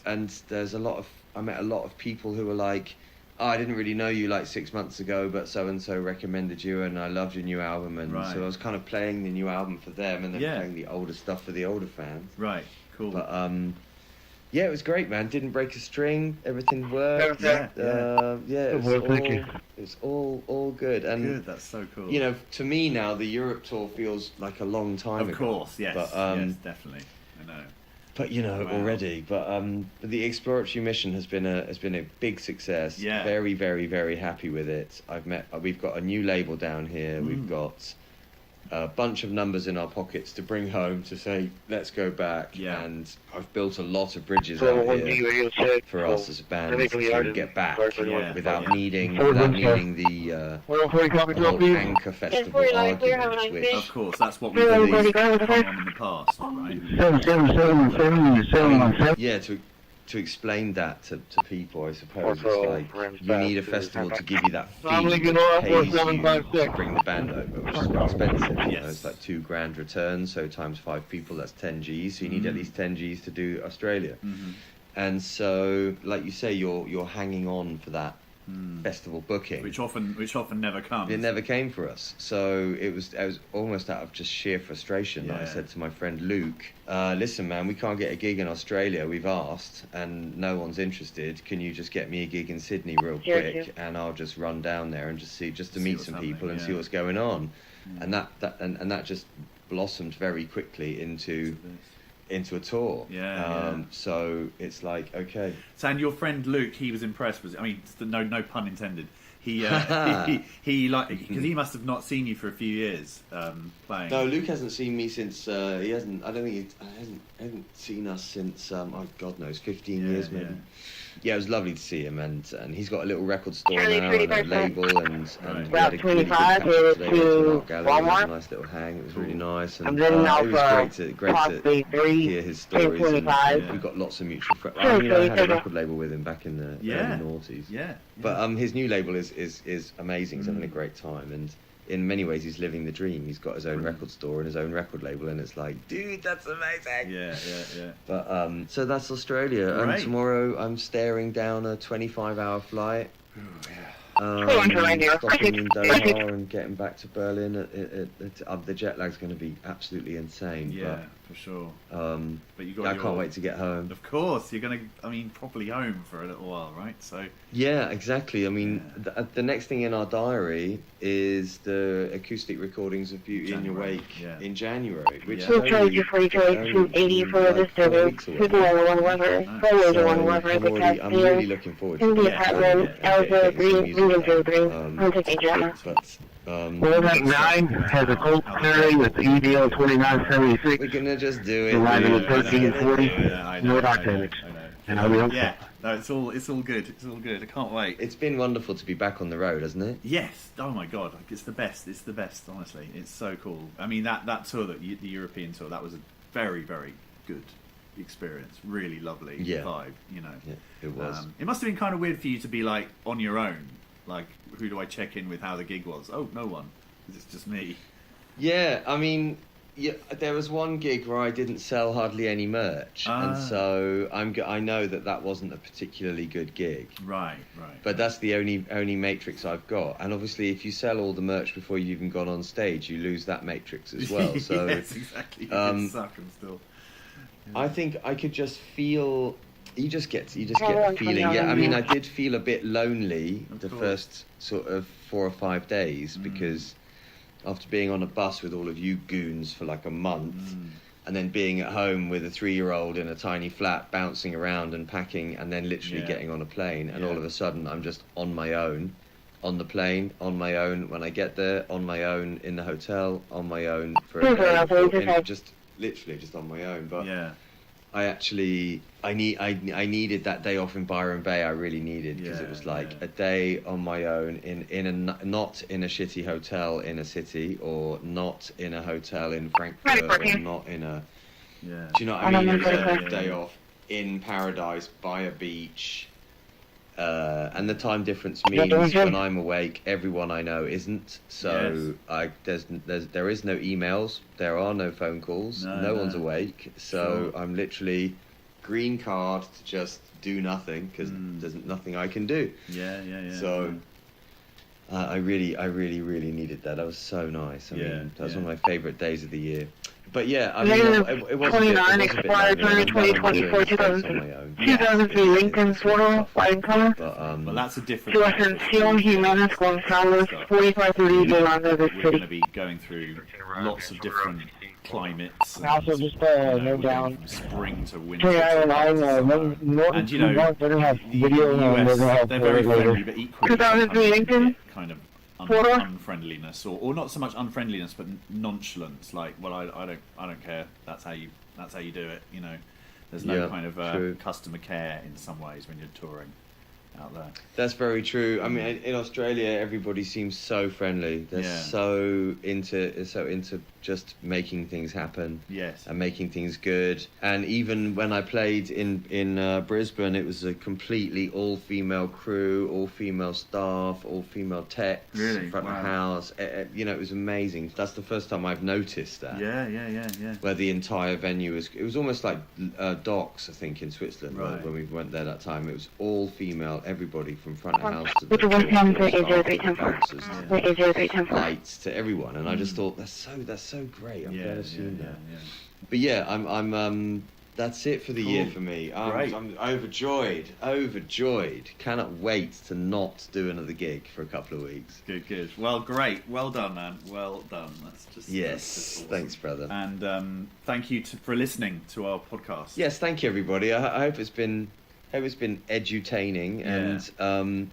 and there's I met a lot of people who were like, I didn't really know you like 6 months ago, but so and so recommended you, and I loved your new album, and so I was kind of playing the new album for them, and then playing the older stuff for the older fans. Right, cool. But yeah, it was great, man. Didn't break a string. Everything worked. It's all good. And good. That's so cool. You know, to me now, the Europe tour feels like a long time ago. Of course, yes. But, yes, definitely. I know. But you know, already. But the exploratory mission has been a big success. Yeah. Very, very, very happy with it. We've got a new label down here. We've got a bunch of numbers in our pockets to bring home to say, let's go back. Yeah. And I've built a lot of bridges out here for us as a band to get back without needing the whole Anchor Festival argument, which of course that's what we did in the past, right? Yeah, to explain that to people, I suppose it's like you need a festival to give you that fee that pays you to bring the band over, which is quite expensive. You know, it's like $2,000 return, so times 5 people, that's 10 Gs. So you need at least 10 Gs to do Australia. And so, like you say, you're hanging on for that festival booking, which often never comes. It never came for us, so I was almost out of just sheer frustration. I said to my friend Luke, listen man, we can't get a gig in Australia, we've asked and no one's interested, can you just get me a gig in Sydney real quick and I'll just run down there and just to meet some people and see what's going on. And that just blossomed very quickly into a tour. So it's like, okay. So, and your friend Luke, he was impressed. No pun intended. He like, because he must have not seen you for a few years playing. No, Luke hasn't seen me since he hasn't. I don't think he hasn't seen us since God knows, 15 years maybe. Yeah, it was lovely to see him, and he's got a little record store now and a label, and we had a really good catch today to Walmart. A nice little hang. It was really nice, and it was great to hear his stories. And we've got lots of mutual friends. I had a record label with him back in the early noughties. But his new label is amazing. He's having a great time, and in many ways he's living the dream. He's got his own record store and his own record label, and it's like, dude, that's amazing. Yeah. But so that's Australia. And tomorrow I'm staring down a 25-hour flight. Stopping in Doha and getting back to Berlin. The jet lag's going to be absolutely insane. Yeah, for sure. But I can't wait to get home. Of course, you're going to, properly home for a little while, right? So. Yeah, exactly. The next thing in our diary is the acoustic recordings of Beauty in Your Wake in January, which is only 280 for the disturbance. People are one weather, players are one weather. I'm really looking forward to the apartment. Elsa Green, I'm taking Gemma. That 9 has a cold carry with EDL 2976. We're gonna just do it. Arriving at 1340. No dock damage. And I'll be okay. Yeah. No, it's all good. It's all good. I can't wait. It's been wonderful to be back on the road, hasn't it? Yes. Oh my God, it's the best. It's the best. Honestly, it's so cool. That tour, the European tour, that was a very, very good experience. Really lovely vibe. You know. Yeah, it was. It must have been kind of weird for you to be like on your own. Like, who do I check in with how the gig was? Oh, no one. It's just me. Yeah, there was one gig where I didn't sell hardly any merch, and so I know that wasn't a particularly good gig. Right. But that's the only matrix I've got, and obviously if you sell all the merch before you've even gone on stage, you lose that matrix as well. So yes, exactly. You can suck them still. Yeah. I think I could just feel. You just get the feeling. Yeah, I did feel a bit lonely the first sort of 4 or 5 days because after being on a bus with all of you goons for like a month and then being at home with a 3-year-old in a tiny flat bouncing around and packing and then literally getting on a plane and all of a sudden I'm just on my own on the plane, on my own when I get there, on my own in the hotel, on my own for a day, just literally just on my own. But I needed that day off in Byron Bay. I really needed, because it was like a day on my own not in a shitty hotel in a city, or not in a hotel in Frankfurt, or not in a. Yeah. Do you know what I mean? It was a day off in paradise by a beach. And the time difference means when I'm awake, everyone I know isn't. So there is no emails, there are no phone calls, no one's awake. So I'm literally green card to just do nothing because there's nothing I can do. Yeah. So I really needed that. That was so nice. I mean, that was one of my favourite days of the year. But yeah, I mean, it was 29 expired 2024 2003 Lincoln Photo, flying color. Well, that's a different. To Ascension Jimenez Gonzalez, 4530 Yolanda, the We're city. going to be going through lots of different climates. And also just note down. From spring to winter. And you know, they're going to have video and they're going to have they're very later. friendly, but equally 2003 Lincoln. kind of unfriendliness, or not so much unfriendliness, but nonchalance. Like, well, I don't care. That's how you do it. You know, there's no kind of customer care in some ways when you're touring out there. That's very true. I mean, in Australia, everybody seems so friendly. They're so into just making things happen. Yes. And making things good. And even when I played in Brisbane, it was a completely all-female crew, all-female staff, all-female techs in front of the house. You know, it was amazing. That's the first time I've noticed that. Yeah. Where the entire venue was almost like Docks, I think, in Switzerland. Right. When we went there that time, it was all-female. Everybody from front of house to Which the was him for lights to everyone, and I just thought that's so great. I've never seen that. But yeah, I'm that's it for the year for me. I'm overjoyed. Cannot wait to not do another gig for a couple of weeks. Good. Well, great. Well done, man. Well done. That's just awesome. Thanks, brother. And thank you for listening to our podcast. Yes, thank you, everybody. I hope it's been edutaining, and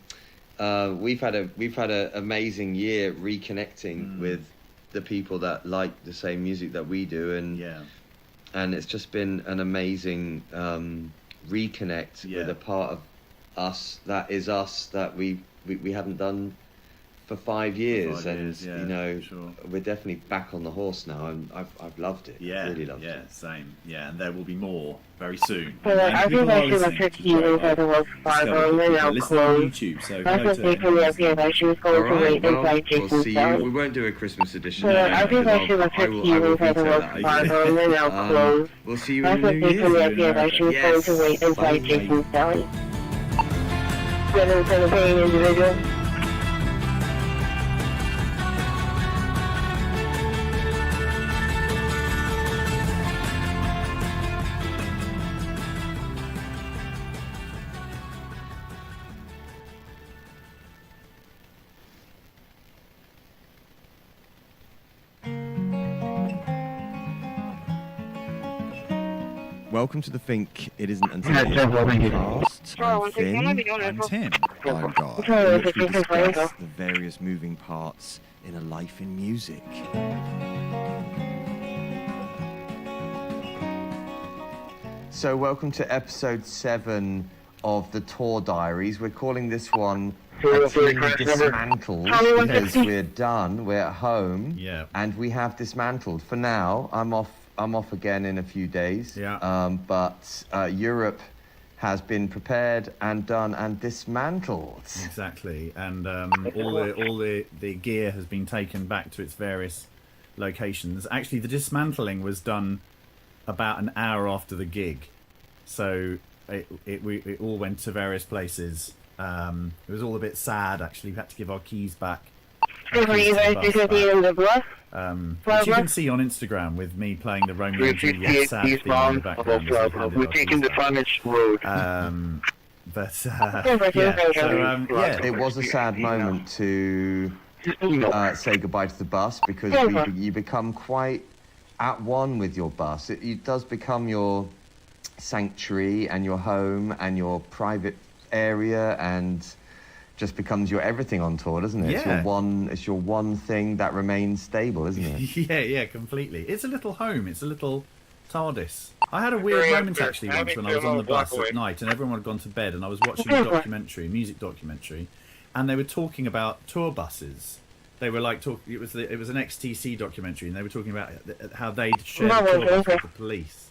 we've had an amazing year reconnecting with the people that like the same music that we do, and it's just been an amazing reconnect with a part of us that is us that we haven't done for 5 years, you know, we're definitely back on the horse now, and I've loved it. Really loved it. Same. And there will be more very soon. Well, I think I should have took you over the work Fargo, and then I'll close. YouTube, so That's what they told me up here, that she was going to wait inside Jason's we'll see you. belly. We won't do a Christmas edition. Well, I think I should have took you over the work Fargo, and then I'll close. We'll see you That's in what the they new told me year. up here, that she was going to wait inside Jason's belly. Whether it's a paying individual. Welcome to the Think It Isn't Until podcast. I'm Finn. I'm Tim. I'm Guy, in which we discuss the various moving parts in a life in music. So welcome to episode 7 of the Tour Diaries. We're calling this one a team dismantled because we're done, we're at home, and we have dismantled. For now, I'm off again in a few days. But Europe has been prepared and done and dismantled. Exactly, and all the gear has been taken back to its various locations. Actually, the dismantling was done about an hour after the gig, so it all went to various places. It was all a bit sad, actually. We had to give our keys back. So were you guys just at the end of the bluff? Which you can see on Instagram with me playing the Romeo and Juliet sad theme in the background. We're taking the Frontage Road. It was a sad moment to say goodbye to the bus, because you become quite at one with your bus. It does become your sanctuary and your home and your private area, and just becomes your everything on tour, doesn't it? It's your one thing that remains stable, isn't it? Yeah, completely. It's a little home. It's a little TARDIS. I had a weird moment actually once when I was on the bus at night and everyone had gone to bed, and I was watching a music documentary, and they were talking about tour buses. They were like it was an XTC documentary, and they were talking about how they'd shared a tour bus with the police,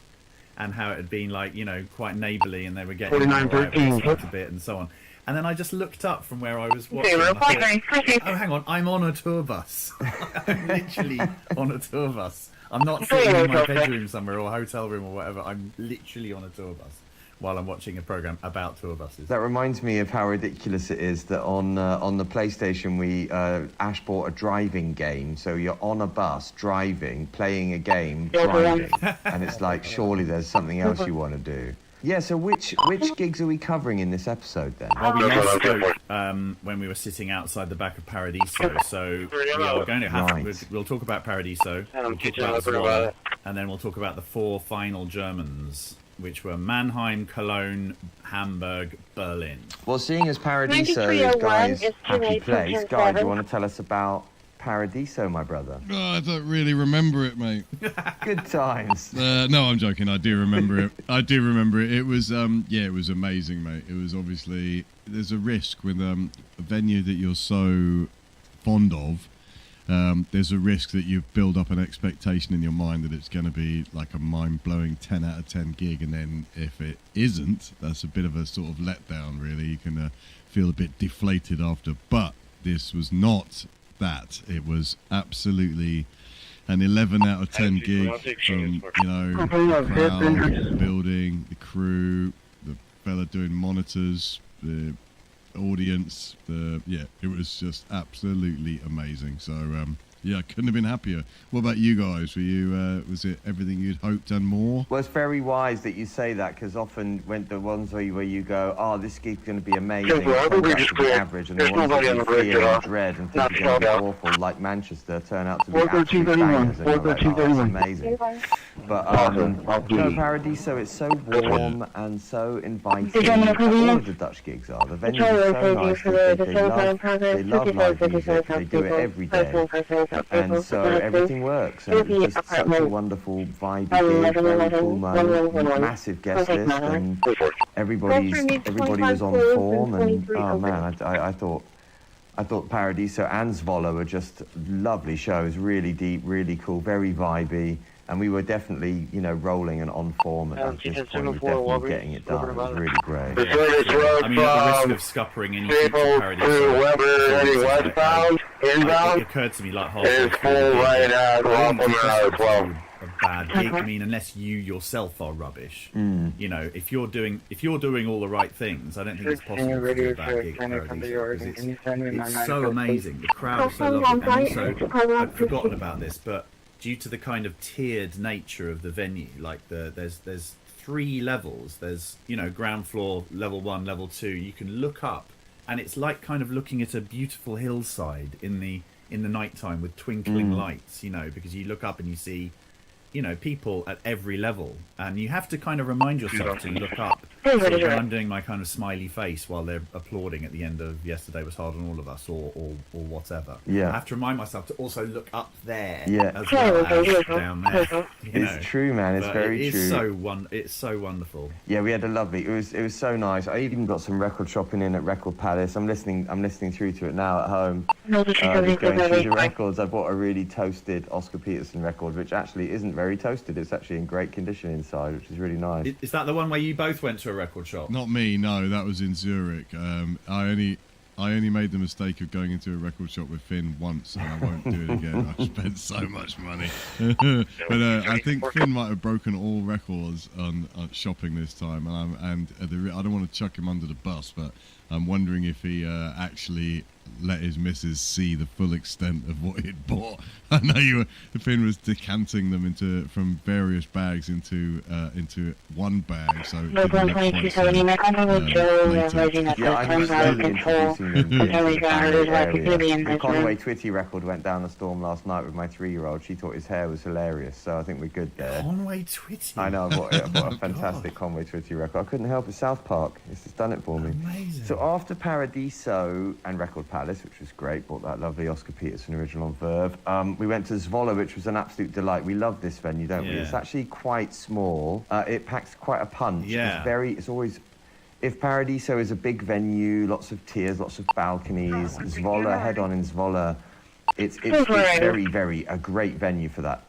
and how it had been like, you know, quite neighbourly, and they were getting a bit and so on. And then I just looked up from where I was watching. And I thought, oh, hang on, I'm on a tour bus. I'm literally on a tour bus. I'm not sitting in my bedroom somewhere or a hotel room or whatever. I'm literally on a tour bus. while I'm watching a program about tour buses. That reminds me of how ridiculous it is that on the PlayStation Ash bought a driving game, so you're on a bus driving, playing a game, driving, and it's like surely there's something else you want to do. Yeah, so which gigs are we covering in this episode then? Well, we last spoke when we were sitting outside the back of Paradiso, so we are going to have we'll talk about Paradiso, we'll talk about Zwolle, and then we'll talk about the 4 final Germans, which were Mannheim, Cologne, Hamburg, Berlin. Well, seeing as Paradiso is Guy's happy place, Guy, do you want to tell us about Paradiso, my brother? Oh, I don't really remember it, mate. Good times. No, I'm joking. I do remember it. It was, it was amazing, mate. It was obviously, there's a risk with a venue that you're so fond of. There's a risk that you build up an expectation in your mind that it's going to be like a mind-blowing 10 out of 10 gig, and then if it isn't, that's a bit of a sort of letdown, really. You can feel a bit deflated after, but this was not that. It was absolutely an 11 out of 10 gig from, the crowd, the building, the crew, the fella doing monitors, the audience, it was just absolutely amazing. So I couldn't have been happier. What about you guys? Were you was it everything you'd hoped and more? Well, it's very wise that you say that, because often when the ones where you go, oh, this gig's going to be amazing, it's going to be average, and the ones that you fear and dread and think are going to be awful, like Manchester, turn out to be absolute bangers, and you're like, oh, that's amazing. But Paradiso, it's so warm and so inviting. All of the Dutch gigs are. The venues are so nice. They love live music. They do it every day. And so everything works, and it's just such a wonderful vibe gig, very cool moment, massive guest list, and everybody was on form, and oh man, I thought Paradiso and Zwolle were just lovely shows, really deep, really cool, very vibey, and we were definitely, rolling and on form at this point. We were definitely getting it done. It was really great. I mean, at the risk of scuppering any future Paradiso, it occurred to me like halfway through a bad gig. I mean, unless you yourself are rubbish, if you're doing all the right things, I don't think it's possible to do a bad gig at Paradiso, because it's so amazing. The crowd is so lovely, and also I'd forgotten about this, but due to the kind of tiered nature of the venue, like there's 3 levels. There's ground floor, level 1, level 2. You can look up, and it's like kind of looking at a beautiful hillside in the nighttime with twinkling lights. Because you look up and you see people at every level, and you have to kind of remind yourself to look up. So when I'm doing my kind of smiley face while they're applauding at the end of Yesterday Was Hard on All of Us, or whatever. Yeah. I have to remind myself to also look up there. Yeah. As well as down there. It's true, man. It's very true. It's so wonderful. Yeah, we had a lovely. It was so nice. I even got some record shopping in at Record Palace. I'm listening through to it now at home. Going through the records. I bought a really toasted Oscar Peterson record, which actually isn't very toasted. It's actually in great condition inside, which is really nice. Is that the one where you both went to a record shop? Not me, no. That was in Zurich. I only made the mistake of going into a record shop with Finn once, and I won't do it again. I spent so much money. But I think Finn might have broken all records on shopping this time, and I don't want to chuck him under the bus, but I'm wondering if he actually let his missus see the full extent of what he'd bought. I know Finn was decanting them from various bags into one bag, so it could be The Conway Twitty record went down a storm last night with my 3-year-old. She thought his hair was hilarious, so I think we're good there. Conway Twitty? I know, I bought a fantastic Conway Twitty record. I couldn't help it. South Park, it's just done it for me. Amazing. So after Paradiso and Record Palace, which was great, bought that lovely Oscar Peterson original on Verve, we went to Zwolle, which was an absolute delight. We love this venue, don't we? It's actually quite small. It packs quite a punch. Yeah. It's always... If Paradiso is a big venue, lots of tiers, lots of balconies, Zwolle, head-on in Zwolle, it's very, very a great venue for that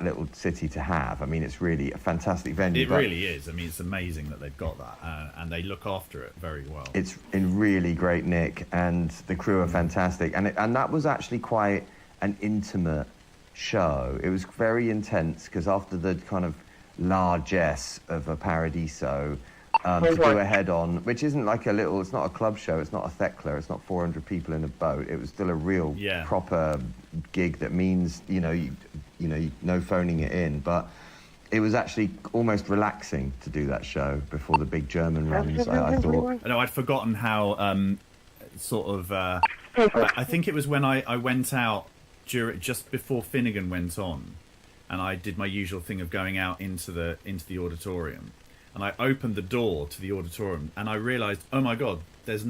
little city to have. I mean, it's really a fantastic venue. It really is. I mean, it's amazing that they've got that, and they look after it very well. It's in really great nick, and the crew are fantastic, and that was actually quite an intimate show. It was very intense, because after the kind of largesse of a Paradiso to do a head-on, which isn't like a little, it's not a club show, it's not a Thekla, it's not 400 people in a boat. It was still a real proper gig that means, no phoning it in. But it was actually almost relaxing to do that show before the big German runs, I thought. No, I'd forgotten how I think it was when I went out just before Finnegan went on, and I did my usual thing of going out into the auditorium, and I opened the door to the auditorium, and I realised, oh my god, there's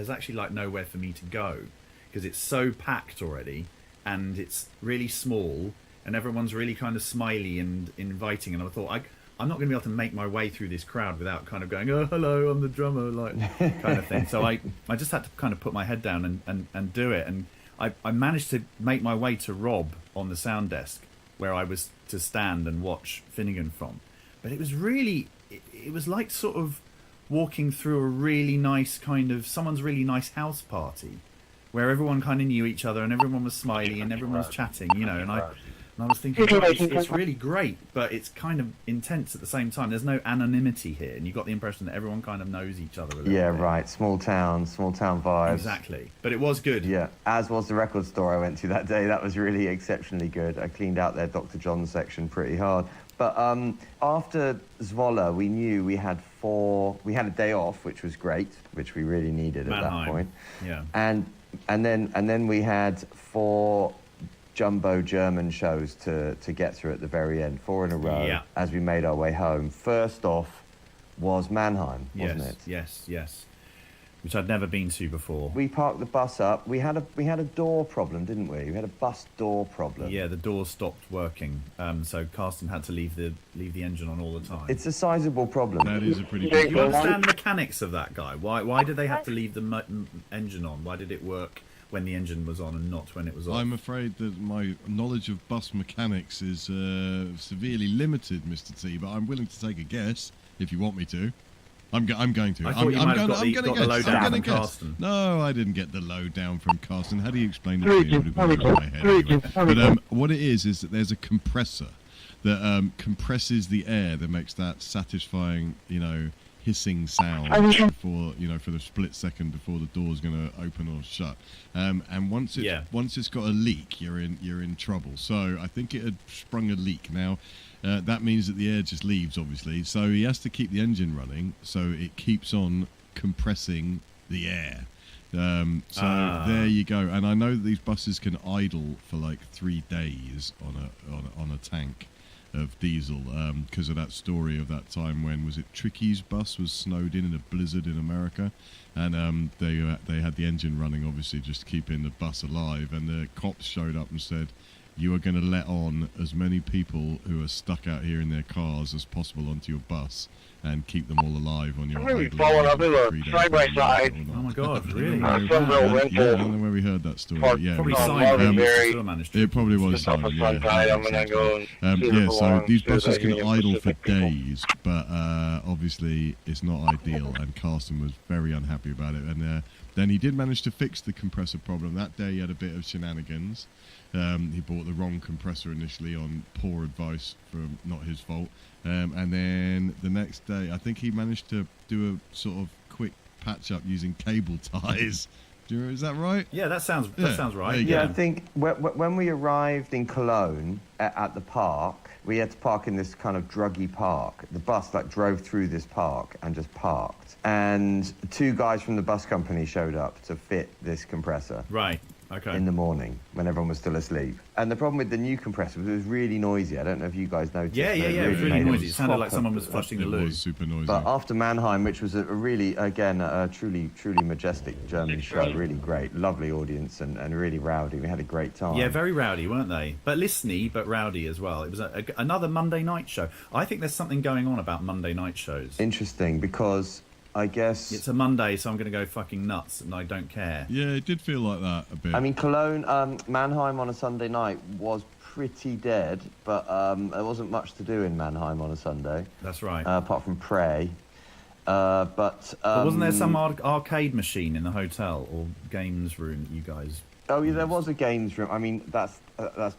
actually like nowhere for me to go, because it's so packed already, and it's really small, and everyone's really kind of smiley and inviting, and I thought I'm not going to be able to make my way through this crowd without kind of going, oh, hello, I'm the drummer, like kind of thing. So I just had to kind of put my head down and do it. And I managed to make my way to Rob on the sound desk, where I was to stand and watch Finnegan from. But it was really, it was like sort of walking through a really nice kind of, someone's really nice house party, where everyone kind of knew each other and everyone was smiley and everyone was chatting, and I was thinking, it's really great, but it's kind of intense at the same time. There's no anonymity here, and you got the impression that everyone kind of knows each other a little bit. Right. Small town vibes. Exactly. But it was good. Yeah, as was the record store I went to that day. That was really exceptionally good. I cleaned out their Dr. John section pretty hard. But after Zwolle, we knew we had a day off, which was great, which we really needed at that point. Yeah. And then we had 4 jumbo German shows to get through at the very end, 4 in a row, as we made our way home. First off was Mannheim, wasn't it? Yes. Which I'd never been to before. We parked the bus up. We had a door problem, didn't we? We had a bus door problem. Yeah, the door stopped working, so Carsten had to leave the engine on all the time. It's a sizable problem. That is a pretty Do you understand the mechanics of that, Guy? Why did they have to leave the engine on? Why did it work when the engine was on and not when it was off? I'm afraid that my knowledge of bus mechanics is severely limited, Mr. T, but I'm willing to take a guess if you want me to. I'm going to. I thought you might have got the lowdown from Carsten. No, I didn't get the lowdown from Carsten. How do you explain it to me? It would have gone over my head anyway. But what it is that there's a compressor that compresses the air that makes that satisfying, hissing sound for the split second before the door's going to open or shut. And once it's got a leak, you're in trouble. So I think it had sprung a leak. Now that means that the air just leaves, obviously. So he has to keep the engine running, so it keeps on compressing the air. There you go. And I know that these buses can idle for like 3 days on a tank of diesel, because of that story of that time when, was it Tricky's bus was snowed in a blizzard in America, and they had the engine running, obviously, just keeping the bus alive, and the cops showed up and said, you are going to let on as many people who are stuck out here in their cars as possible onto your bus and keep them all alive on your Maybe falling up in a side by side. Oh my god, really? Some real rental. Yeah, I don't know where we heard that story. Yeah, probably it probably was Simon. So these buses can idle for days, but obviously it's not ideal, and Carsten was very unhappy about it. And then he did manage to fix the compressor problem. That day he had a bit of shenanigans. He bought the wrong compressor initially on poor advice from not his fault. And then the next day, I think he managed to do a sort of quick patch up using cable ties. Is that right? Yeah, that sounds right. Yeah, I think when we arrived in Cologne at the park, we had to park in this kind of druggy park. The bus drove through this park and just parked. And 2 guys from the bus company showed up to fit this compressor. Right. Okay. In the morning when everyone was still asleep. And the problem with the new compressor was it was really noisy. I don't know if you guys noticed. Yeah, it was really noisy. It sounded like someone was flushing the loo. It was super noisy. But after Mannheim, which was a really, again, a truly majestic German show, really great, lovely audience and really rowdy. We had a great time. Yeah, very rowdy, weren't they? But listening, but rowdy as well. It was another Monday night show. I think there's something going on about Monday night shows. Interesting, because I guess it's a Monday, so I'm going to go fucking nuts, and I don't care. Yeah, it did feel like that a bit. I mean, Cologne, Mannheim on a Sunday night was pretty dead, but there wasn't much to do in Mannheim on a Sunday. That's right. Apart from pray. But wasn't there some arcade machine in the hotel or games room that you guys Oh, yeah, there was a games room. I mean, that's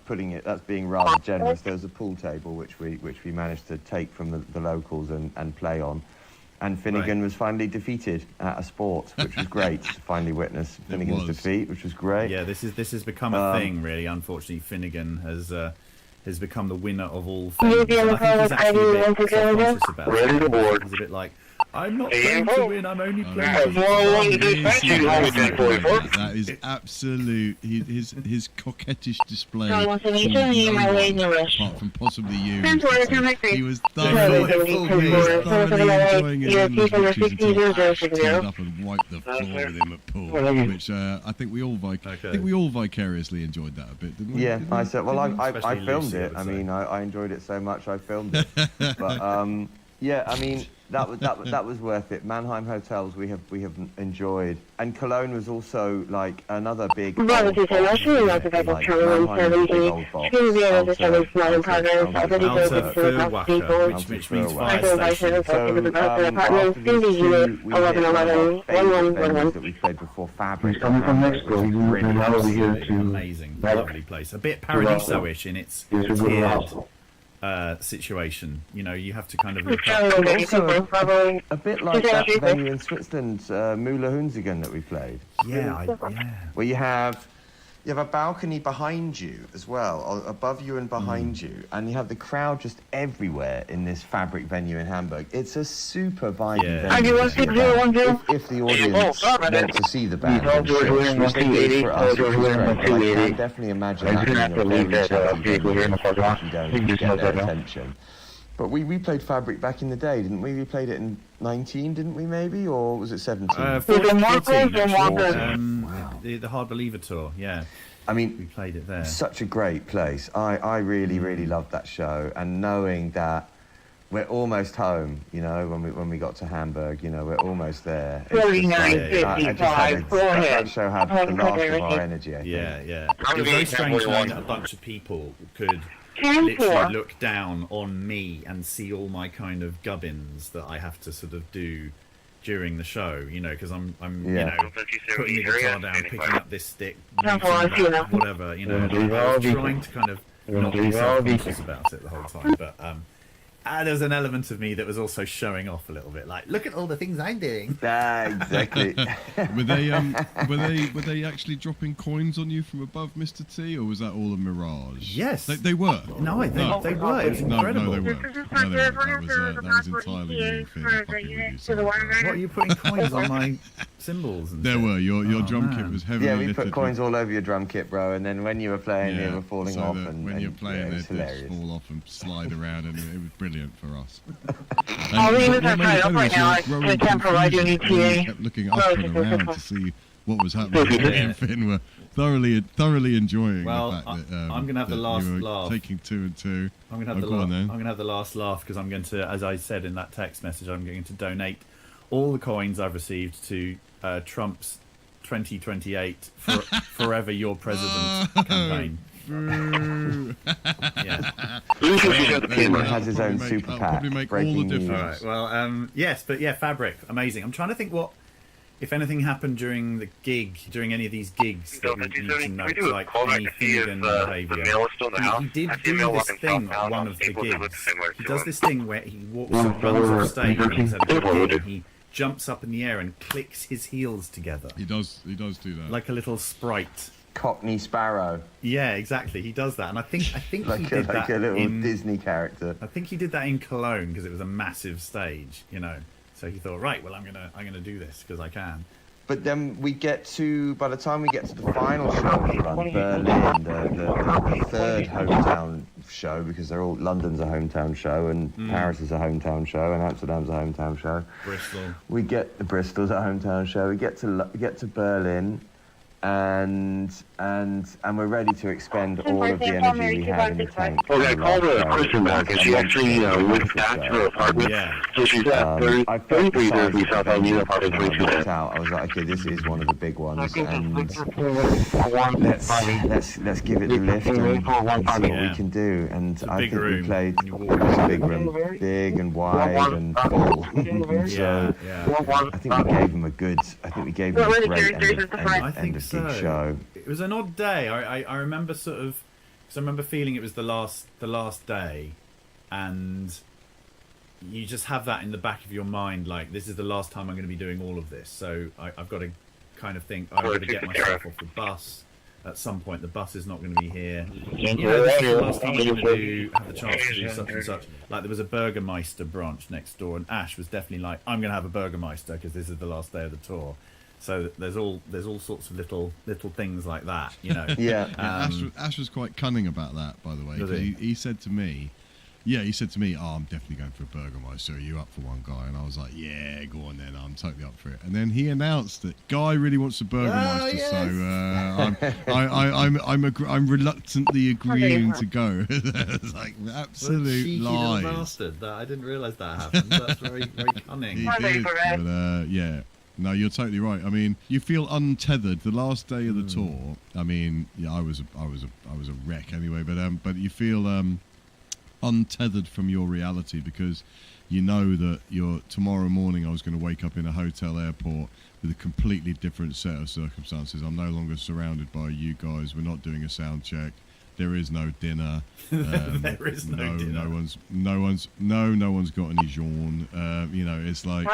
putting it. That's being rather generous. There was a pool table which we managed to take from the locals and play on. And Finnegan was finally defeated at a sport, which was great to finally witness Finnegan's defeat, which was great. Yeah, this has become a thing, really. Unfortunately, Finnegan has become the winner of all things. I think he's actually a bit self-conscious about it. He's a bit like, I'm not playing to win, I'm only playing to win. That is absolute. His coquettish display. Apart from possibly you. He was thoroughly enjoying it. Turned up and wiped the floor with him at pool, which I think we all vicariously enjoyed that a bit, didn't we? Yeah, I said. Well, I filmed it. I mean, I enjoyed it so much I filmed it. But yeah, I mean. That was worth it. Mannheim hotels we have enjoyed, and Cologne was also like another big. So that we played before Fabric. Amazing, lovely place. A bit Paradiso-ish in its situation. You know, you have to kind of look up. Also, a bit like that venue in Switzerland, Müller Hunzigen that we played. Yeah, where you have a balcony behind you as well, above you and behind you, and you have the crowd just everywhere in this Fabric venue in Hamburg. It's a super vibey venue. If the audience want to see the band, I can definitely imagine that being a very chatty if you don't get their attention. But we played Fabric back in the day, didn't we? We played it in 19, didn't we, maybe? Or was it 17? 14, the Hard Believer tour, yeah. I mean, we played it there. Such a great place. I really, really loved that show. And knowing that we're almost home, you know, when we got to Hamburg, you know, we're almost there. 49.55, go ahead. That show had the last of our energy, I think. Yeah. It was very strange knowing that a bunch of people could literally look down on me and see all my kind of gubbins that I have to sort of do during the show, you know, because I'm you know, putting the guitar down, picking up this stick, whatever, you know, I was trying to kind of not be self-conscious about it the whole time, but there's an element of me that was also showing off a little bit, like, look at all the things I'm doing. Exactly. Were they actually dropping coins on you from above, Mr. T, or was that all a mirage? Yes, they were. No, I think they were. It was incredible. No, they weren't. That was entirely your thing. What are you putting coins on my cymbals? And there were. Your drum kit was heavily littered. Yeah, we put coins all over your drum kit, bro, and then when you were playing, they were falling off. And when you're playing, they'd fall off and slide around, and it was brilliant for us. I'll leave it up right now. I can't provide you an ETA. Kept looking up and around to see what was happening. Me and Finn were thoroughly enjoying the fact that I'm going to have the last laugh. Taking 2 and 2. I'm going to have the last laugh because I'm going to, as I said in that text message, I'm going to donate all the coins I've received to Trump's 2028 Forever Your President campaign. Yeah. He has his own super PAC. Breaking news. All right. Well, yes, but yeah, Fabric, amazing. I'm trying to think what, if anything happened during the gig, during any of these gigs that we need to note, like any Finnegan behaviour. He did do this thing at one of the gigs. He does this thing where he runs off stage and he's at a gig and he jumps up in the air and clicks his heels together. He does do that. Like a little sprite. Cockney Sparrow. Yeah, exactly. He does that, and I think like he did that a little Disney character. I think he did that in Cologne because it was a massive stage, you know. So he thought, right, well, I'm gonna do this because I can. But then by the time we get to the final show we run, Berlin, the third hometown show, because London's a hometown show, and Paris is a hometown show, and Amsterdam's a hometown show. Bristol. Bristol's a hometown show. We get to Berlin. And we're ready to expend all of the energy we have in the tank. Okay, I called Kristen back, and she actually went back to her apartment. Yeah. So she's at 33 South Avenue, apartment 22. I was like, okay, this is one of the big ones, and let's give it the lift and see what we can do. And I think we played. It was a big room, big and wide and full. So I think we gave them a great end of gig show. It was an odd day. I remember sort of, because I remember feeling it was the last day, and you just have that in the back of your mind, like, this is the last time I'm going to be doing all of this. So I've got to kind of think, I've got to get myself off the bus. At some point, the bus is not going to be here. You know, this is the last time I'm going to have the chance to do such and such. Like, there was a Burgermeister branch next door, and Ash was definitely like, I'm going to have a Burgermeister because this is the last day of the tour. So there's all sorts of little things like that, you know. Yeah. Ash was quite cunning about that, by the way. He said to me, oh, I'm definitely going for a Burgermeister. Are you up for one, Guy? And I was like, yeah, go on then. I'm totally up for it. And then he announced that Guy really wants a Burgermeister, so I'm reluctantly agreeing to go. It's like absolute lies. Bastard. I didn't realise that happened. That's very, very cunning. He did, but yeah. No, you're totally right. I mean, you feel untethered. The last day of the tour, I mean, yeah, I was a wreck anyway. But you feel untethered from your reality, because you know that tomorrow morning I was going to wake up in a hotel airport with a completely different set of circumstances. I'm no longer surrounded by you guys. We're not doing a sound check. There is no dinner. There is no dinner. No one's got any jaune. You know, it's like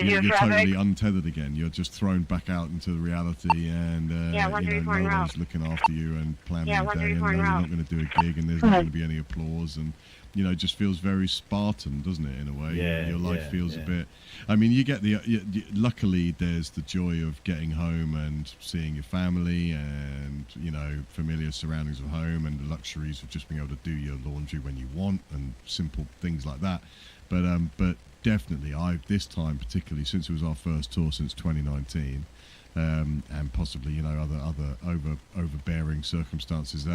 you're totally untethered again. You're just thrown back out into the reality, and no one's looking after you and planning your day, and you're not going to do a gig, and there's not going to be any applause, and it just feels very Spartan, doesn't it, in a way? Yeah, your life feels a bit. I mean, you get luckily there's the joy of getting home and seeing your family, and familiar surroundings of home, and the luxuries of just being able to do your laundry when you want, and simple things like that. But definitely, this time particularly, since it was our first tour since 2019, and possibly other overbearing circumstances,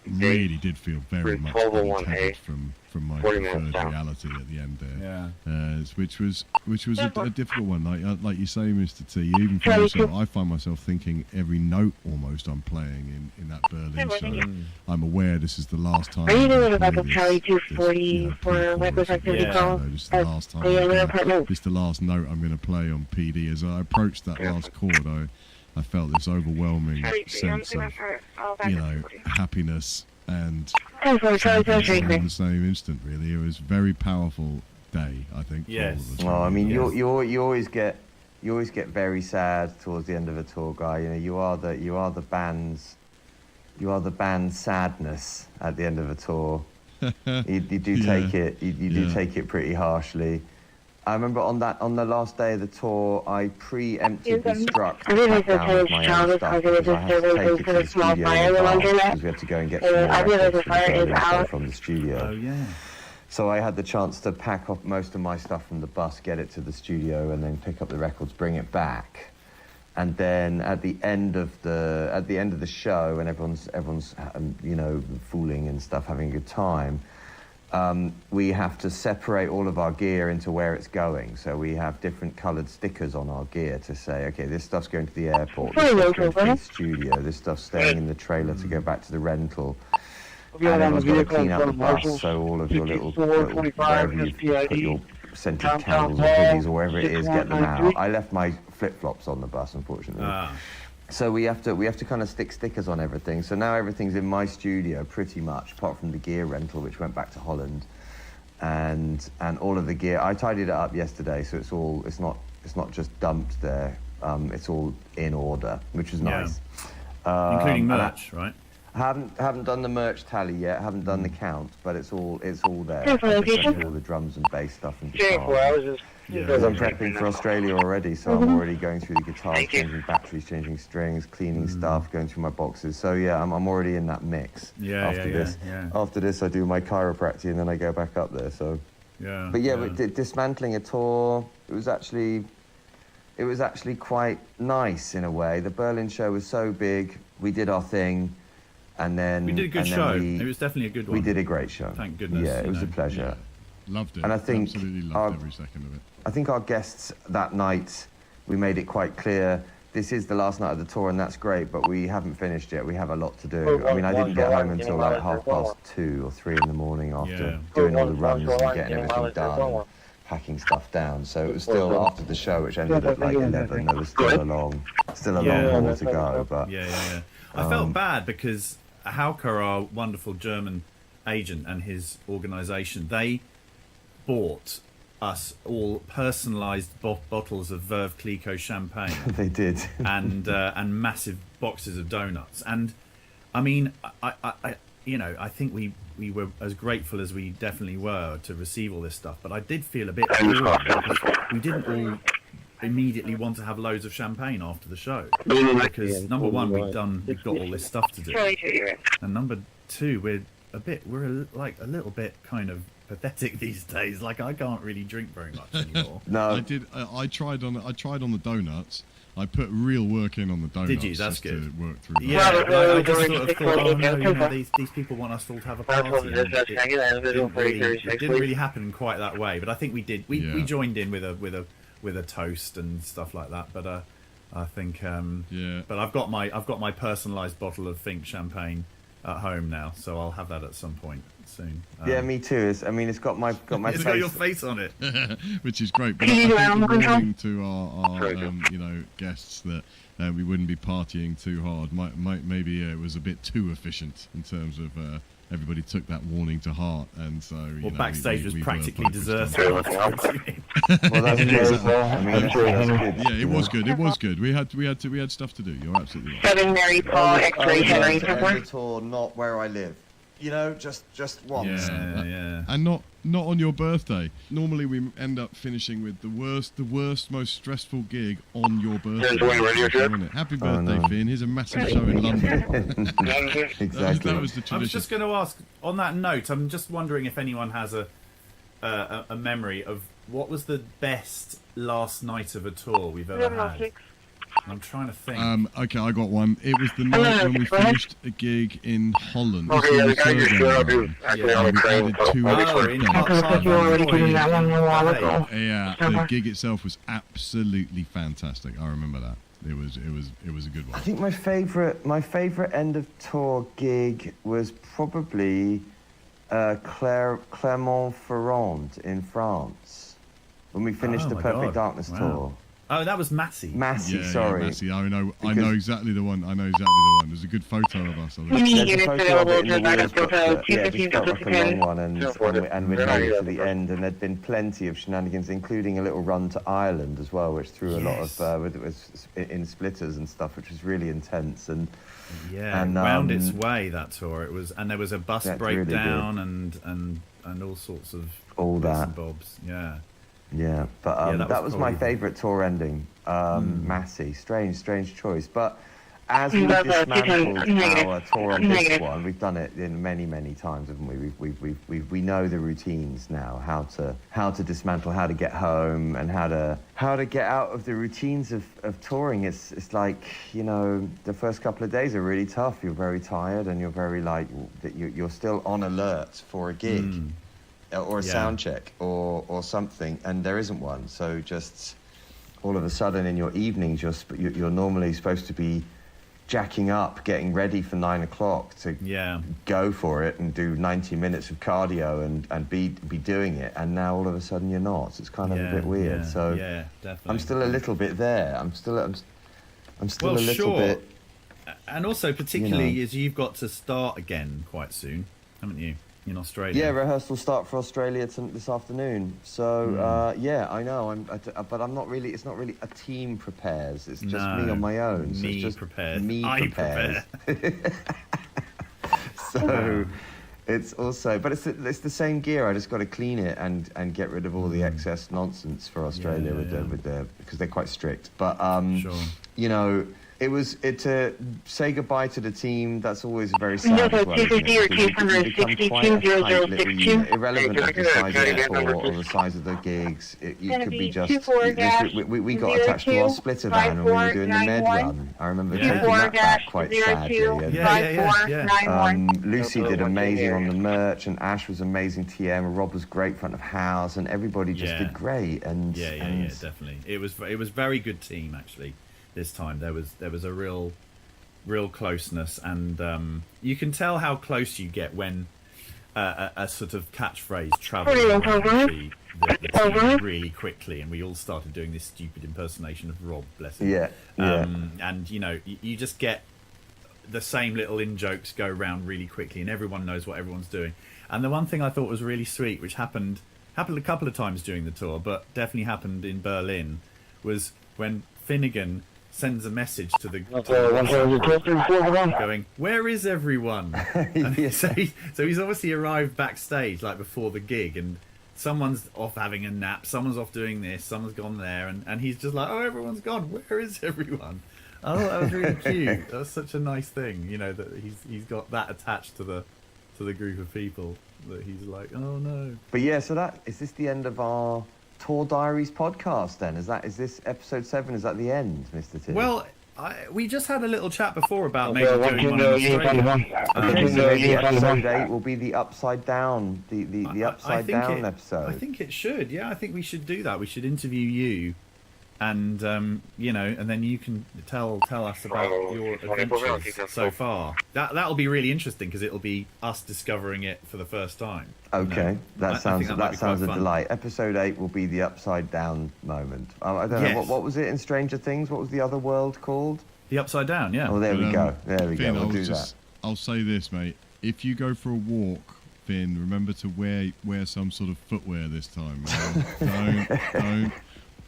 really did feel very much untethered from my preferred reality at the end there. Which was a difficult one. Like you say, Mr. T, you even find yourself, I find myself thinking every note almost I'm playing in that Berlin show. I'm aware this is the last time. Are you doing about the Charlie 240 for representative call? This is the last time. This is the last note I'm going to play on PD. As I approached that last chord, I felt this overwhelming sense of, happiness and sadness all in the same instant. Really, it was a very powerful day, I think. Yes. Well, I mean, you always get very sad towards the end of a tour, Guy. You are the band's sadness at the end of a tour. you do take it. You do take it pretty harshly. I remember on the last day of the tour, I preemptively struck down with my own stuff because I had to take it to the studio because we had to go and get some more records from the studio. Oh, yeah. So I had the chance to pack up most of my stuff from the bus, get it to the studio, and then pick up the records, bring it back. And then at the end of the show, when everyone's fooling and stuff, having a good time, we have to separate all of our gear into where it's going. So we have different coloured stickers on our gear to say, okay, this stuff's going to the airport, this stuff's going to the studio, this stuff's staying in the trailer to go back to the rental. And everyone's got to clean out the bus, so all of your little wherever you put your scented candles or biggies or wherever it is, get them out. I left my flip-flops on the bus, unfortunately. So we have to kind of stick stickers on everything. So now everything's in my studio pretty much, apart from the gear rental, which went back to Holland, and all of the gear. I tidied it up yesterday, so it's not just dumped there. It's all in order, which is nice. Including merch, right? I haven't done the merch tally yet. Haven't done the count, but it's all there. All the drums and bass stuff and guitars. Because I'm prepping for Australia already, so I'm already going through the guitars, changing batteries, changing strings, cleaning stuff, going through my boxes. So yeah, I'm already in that mix. After this, I do my chiropractic and then I go back up there. So but dismantling a tour, it was actually quite nice in a way. The Berlin show was so big. We did our thing. And then we did a good show. It was definitely a good one. We did a great show. Thank goodness. Yeah, it was a pleasure. Yeah. Loved it. And I think absolutely loved every second of it. I think our guests that night, we made it quite clear, this is the last night of the tour, and that's great, but we haven't finished yet. We have a lot to do. I mean, I didn't get home until like 2:30 or 3 in the morning after doing all the runs and getting everything done, packing stuff down. So it was still after the show, which ended at like 11. There was still a long haul to go. But I felt bad because Hauke, our wonderful German agent, and his organisation, they bought us all personalised bottles of Veuve Clicquot champagne. They did. and massive boxes of donuts. And I mean, I I think we were as grateful as we definitely were to receive all this stuff. But I did feel a bit we didn't all immediately want to have loads of champagne after the show, because number one, we've got all this stuff to do, and number two, we're a little bit kind of pathetic these days. Like, I can't really drink very much anymore. No, I tried on the donuts. I put real work in on the donuts. Did you? That's good. To work through. Yeah, I just sort of thought, oh no, these people want us all to have a party. It didn't really happen quite that way, but I think we did. We joined in with a toast and stuff like that. But I think But I've got my personalised bottle of Fink champagne at home now, so I'll have that at some point soon. Yeah, me too. It's got my it's face. got your face on it, which is great. But I think we're warning to our guests that we wouldn't be partying too hard. Maybe it was a bit too efficient in terms of everybody took that warning to heart, and so backstage was practically deserted. Well, that's good. I mean, that's good. Yeah, it was good. It was good. We had stuff to do. You're absolutely right. 7 Mary Paul X-ray Henry tour, not where I live. Just once. Yeah. And not on your birthday. Normally we end up finishing with the worst, most stressful gig on your birthday. Happy birthday, Finn. Here's a massive show in London. Exactly. That was the tradition. I was just going to ask, on that note, I'm just wondering if anyone has a memory of what was the best last night of a tour we've ever had. I'm trying to think. Okay, I got one. It was the night when we finished a gig in Holland. Okay, the guy just showed up. He was actually on the train. Yeah, the gig itself was absolutely fantastic. I remember that. It was a good one. I think my favorite end of tour gig was probably Clermont-Ferrand in France when we finished the Perfect Darkness tour. Oh, that was Massey. Sorry. Yeah, Massey. I know exactly the one. There's a good photo of us. There's a photo of it in the wheels, but just felt like a long one, and we made it to the end, and there'd been plenty of shenanigans, including a little run to Ireland as well, which threw a lot of in splitters and stuff, which was really intense and wound its way, that tour. It was, and there was a bus breakdown really and all sorts of all bits that and bobs. Yeah, but that was my favourite tour ending. Massey, strange choice. But as we dismantled our tour on this one, we've done it in many times, haven't we? We know the routines now, how to dismantle, how to get home, and how to get out of the routines of touring. It's like, the first couple of days are really tough. You're very tired, and you're very you're still on alert for a gig. Or a sound check or something, and there isn't one. So just all of a sudden in your evenings, you're normally supposed to be jacking up, getting ready for 9 o'clock to go for it and do 90 minutes of cardio and be doing it. And now all of a sudden you're not. It's kind of a bit weird. So definitely. I'm still a little bit there. I'm still a little bit. And also particularly as you've got to start again quite soon, haven't you? In Australia. Yeah, rehearsals start for Australia this afternoon. So I know. But I'm not really. It's not really a team prepares. It's just me on my own. So Me it's just prepared. Me I prepares. So it's also, but it's the same gear. I just got to clean it and get rid of all the excess nonsense for Australia with the because they're quite strict. But to say goodbye to the team, that's always very sad as well, isn't it? Because you become quite a tight little unit, irrelevant of the size of the tour or the size of the gigs. It could be just... We got attached to our splitter van when we were doing the Med run. I remember taking that back quite sadly. Lucy did amazing on the merch, and Ash was amazing TM, and Rob was great front of house, and everybody just did great. And definitely. It was very good team, actually. This time there was a real closeness, and you can tell how close you get when a sort of catchphrase travels the team really quickly, and we all started doing this stupid impersonation of Rob, bless him. Yeah. And you just get the same little in-jokes go round really quickly, and everyone knows what everyone's doing. And the one thing I thought was really sweet, which happened a couple of times during the tour, but definitely happened in Berlin, was when Finnegan sends a message to the going, "Where is everyone?" And so he's obviously arrived backstage like before the gig, and someone's off having a nap, someone's off doing this, someone's gone there, and he's just like, "Oh, everyone's gone. Where is everyone?" I thought that was really cute. That was such a nice thing, you know, that he's got that attached to the group of people that he's like, "Oh no." But yeah, so is this the end of our Tour Diaries podcast then? Is this episode 7? Is that the end, Mr. T? Well, we just had a little chat before about maybe doing one in Australia. Okay, so maybe episode 8 will be the upside down, the upside down episode. I think it should. Yeah, I think we should do that. We should interview you, and you know, and then you can tell us about your adventures so far. That'll be really interesting because it'll be us discovering it for the first time. Okay, you know? that sounds a delight. Episode 8 will be the upside down moment. I don't know what was it in Stranger Things. What was the other world called? The upside down. Yeah. Oh, there we go. There we Finn, go. We'll do that. I'll say this, mate. If you go for a walk, Finn, remember to wear some sort of footwear this time, man. don't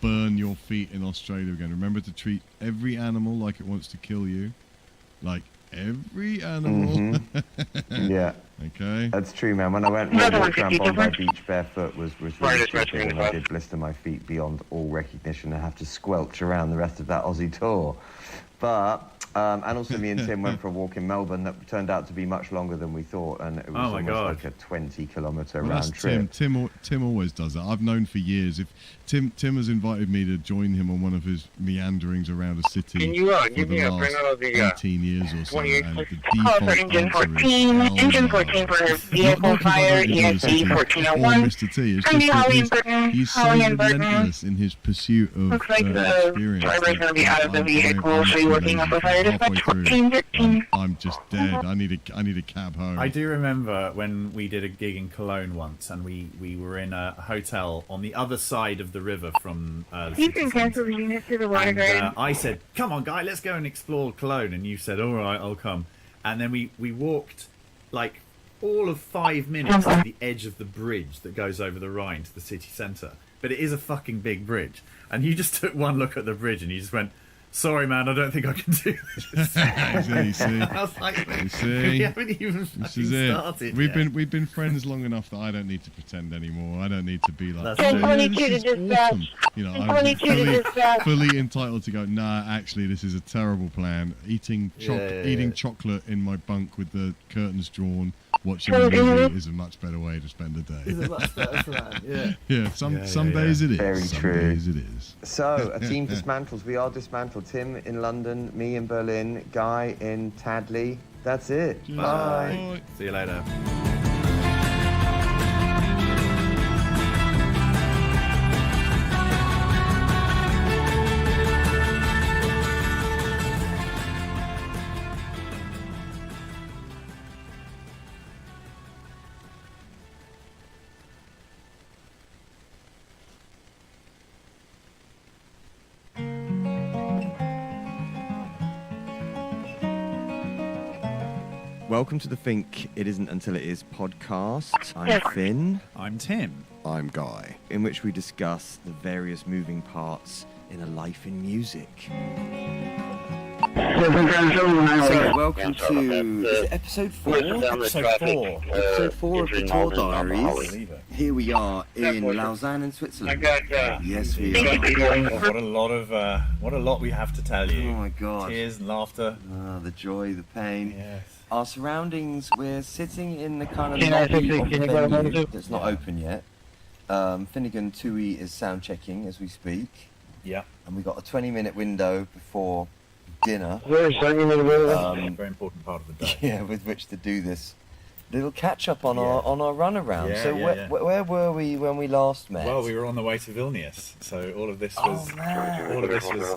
burn your feet in Australia again. Remember to treat every animal like it wants to kill you. Like every animal. Yeah. Okay. That's true, man. When I went and walked around Bondi Beach barefoot was really tricky, and I did blister my feet beyond all recognition. I have to squelch around the rest of that Aussie tour. But and also me and Tim went for a walk in Melbourne that turned out to be much longer than we thought, and it was almost like a 20-kilometre round trip. Tim always does that. I've known for years. If Tim has invited me to join him on one of his meanderings around a city Can you give me a printout of the 18 years or so. And the Call for engine 14, engine 14 for vehicle fire, ESD 1401. Mr. T. It's just he's so relentless in his pursuit of looks like the experience. driver's going to be out of the vehicle, so you're working up a fire dispatch 1413. I'm just dead. I need a cab home. I do remember when we did a gig in Cologne once, and we were in a hotel on the other side of the river from You can cancel the unit to the water guard. I said, "Come on, guy, let's go and explore Cologne," and you said, "All right, I'll come." And then we walked like all of 5 minutes to the edge of the bridge that goes over the Rhine to the city centre. But it is a fucking big bridge, and you just took one look at the bridge and you just went, "Sorry, man, I don't think I can do this." You see? I was like, You see? we haven't even This is started it. yet. We've been friends long enough that I don't need to pretend anymore. I don't need to be like, That's "Oh, true. this is awesome." You know, I'm fully entitled to go, "Nah, actually, this is a terrible plan." Eating chocolate in my bunk with the curtains drawn, watching a movie is a much better way to spend a day. It's a much better plan, yeah. Yeah, some days it is. Very some true. days it is. So, a team dismantles. We are dismantled. Tim in London, me in Berlin, Guy in Tadley. That's it. Bye. See you later. Welcome to the Think It Isn't Until It Is podcast. I'm Finn. I'm Tim. I'm Guy. In which we discuss the various moving parts in a life in music. So, welcome to episode 4? Episode 4 of the Tour Diaries. Here we are in Lausanne in Switzerland. Yes, we are. What a lot we have to tell you. Oh my god. Tears and laughter. The joy, the pain. Yes. Our surroundings, we're sitting in the kind of lobby of the venue that's not open yet. Finnegan Tui is sound checking as we speak. Yeah. And we got a 20-minute window before dinner. Very important part of the day. Yeah, with which to do this little catch up on our run around. Where were we when we last met? Well, we were on the way to Vilnius, so all of this was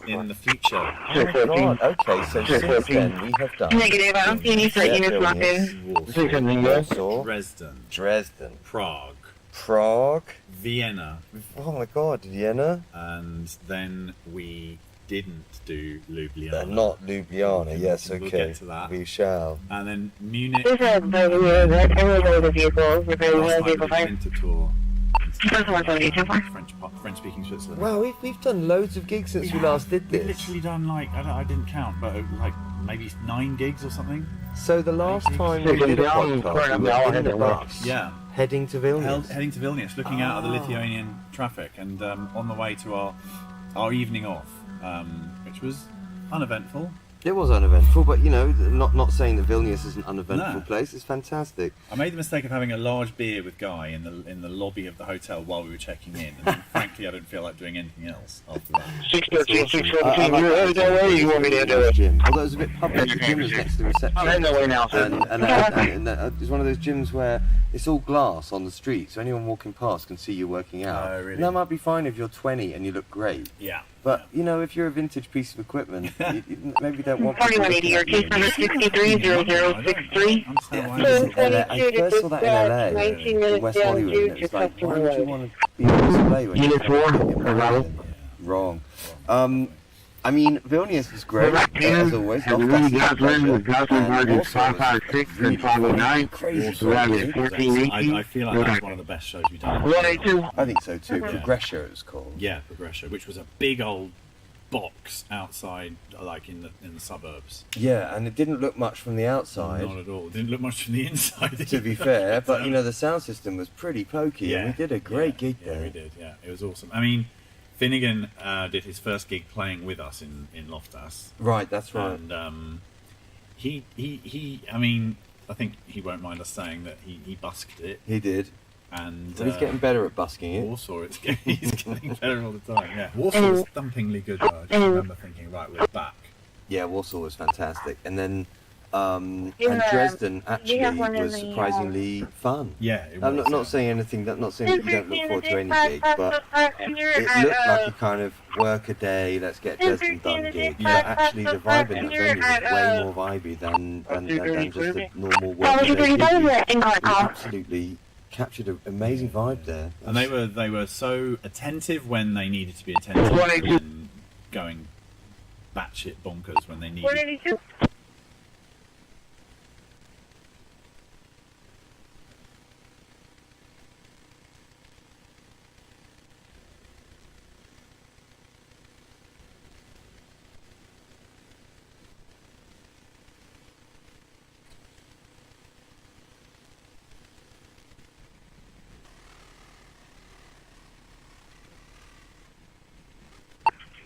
in the future. Oh my god! Okay, so since then we have done Negative. I don't see any flight units locked in. Warsaw, Dresden, Prague, Vienna. Oh my god, Vienna! And then we didn't do Ljubljana. They're not Ljubljana, yes, okay. We'll get to that. We shall. And then Munich. There's a very low vehicles. We're very low vehicle fire. Tour. French French-speaking Switzerland. Wow, we've done loads of gigs since we last did this. We've literally done like, I didn't count, but like maybe 9 gigs or something. So the last time we did a podcast, we were in the bus. Yeah. Heading to Vilnius. Heading to Vilnius, looking out at the Lithuanian traffic, and on the way to our evening off, which was uneventful. It was uneventful, but you know, not saying that Vilnius is an uneventful place. It's fantastic. I made the mistake of having a large beer with Guy in the lobby of the hotel while we were checking in, and then, frankly, I didn't feel like doing anything else after that. 6:13, 6:17. You're headed that way. You want me to do it? Gym. Although it was a bit public, the gym was next to the reception. I'm heading that way now, sir. And it's one of those gyms where it's all glass on the street, so anyone walking past can see you working out. Oh, really? And that might be fine if you're 20 and you look great. Yeah. But, you know, if you're a vintage piece of equipment, you maybe don't want... 4180, your case number 630063. I first saw that in LA, in West Hollywood, and it was like, why would you want to be on display when Unit 4, wrong. I mean, Vilnius was great, as always. And Louis Goslin, Gosling 556 and 509. Crazy. I feel like that's one of the best shows we've done. 182. I think so too. Progression it was called. Yeah, Progression, which was a big old box outside, like in the suburbs. Yeah, and it didn't look much from the outside. Not at all. It didn't look much from the inside. To be fair, but you know, the sound system was pretty pokey, and we did a great gig there. Yeah, we did. Yeah, it was awesome. I mean, Finnegan did his first gig playing with us in Loftus. Right, that's right. And he I mean, I think he won't mind us saying that he busked it. He did. And he's getting better at busking it. Warsaw, he's getting better all the time. Yeah, Warsaw was thumpingly good. Though. I just remember thinking, right, we're back. Yeah, Warsaw was fantastic, and then and Dresden actually was surprisingly fun. Yeah, it was, I'm not saying anything. Not saying that you don't look forward to any gig, but it looked like a kind of work a day, let's get Dresden done gig. But actually, the vibe in that venue was way more vibey than just a normal work a day gig. Absolutely captured an amazing vibe there. And they were so attentive when they needed to be attentive, and going batshit bonkers when they needed.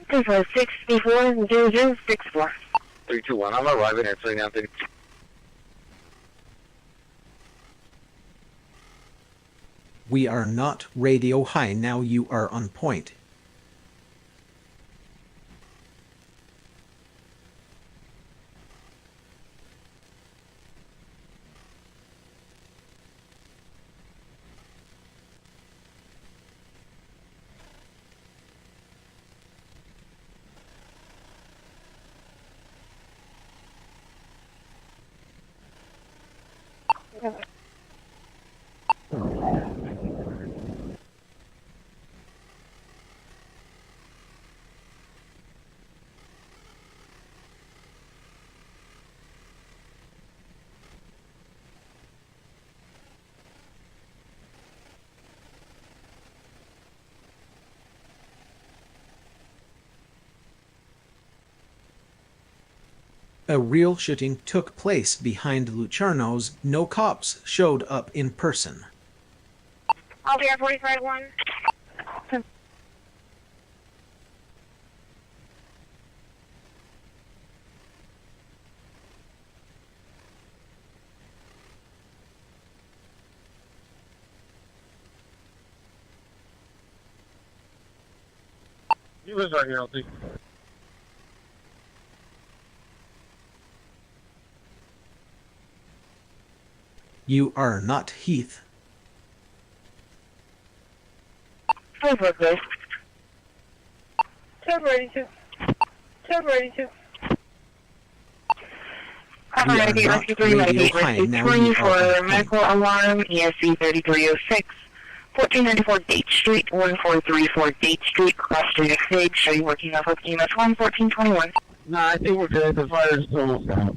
This was 640064. 321. I'm arriving at 39. We are not radio high. Now you are on point. A real shooting took place behind Lucerno's. No cops showed up in person. I'll be at 45-1. He lives right here, I'll take. You are not Heath. Over this. 242. 242. We are not radio high. Now you are for medical alarm, ESC 3306. 1494 Date Street, 1434 Date Street, cross street exit. Show you working off of EMS 11421. No, I think we're good. The fire's almost out.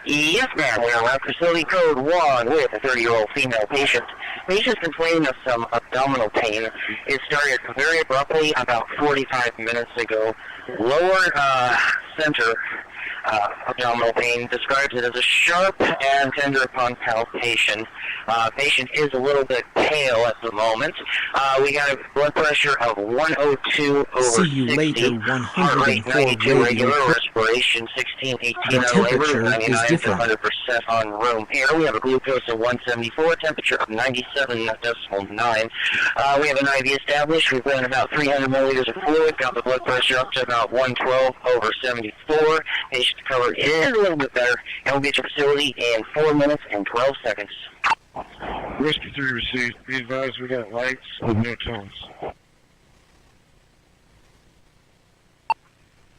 Yes, ma'am. We are at facility code 1 with a 30-year-old female patient. Patient's complaining of some abdominal pain. It started very abruptly about 45 minutes ago. Lower center abdominal pain describes it as a sharp and tender upon palpation. Patient is a little bit pale at the moment. We got a blood pressure of 102 over 60. See you later, Heart rate 104 92 regular, radio. respiration 16, 18 The on labor, temperature 99 is to different. 100% on room air. We have a glucose of 174, temperature of 97.9. We have an IV established. We've run about 300 milliliters of fluid, got the blood pressure up to about 112 over 74. Patient recovery is a little bit better, and we'll be at your facility in 4 minutes and 12 seconds. Whiskey 3 received. Be advised we got lights with no tones.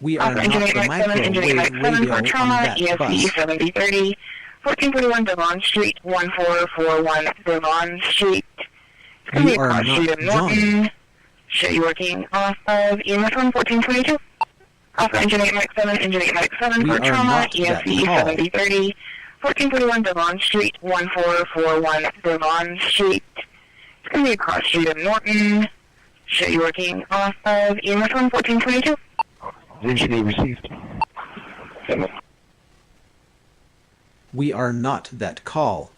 We are not the microwave radio on that bus. 7030, 1441 Devon Street, 1441 Devon Street. It's going to be You are across not street of Norton. Johnny. Show you working off of EMS 11422. Off of engine 8 Mike 7, engine 8 Mike 7 We for are trauma, not that ESV tall. 7030, 1441 Devon Street, 1441 Devon Street. It's going to be across street of Norton. Show you working off of EMS 11422. Whiskey received. We are not that call.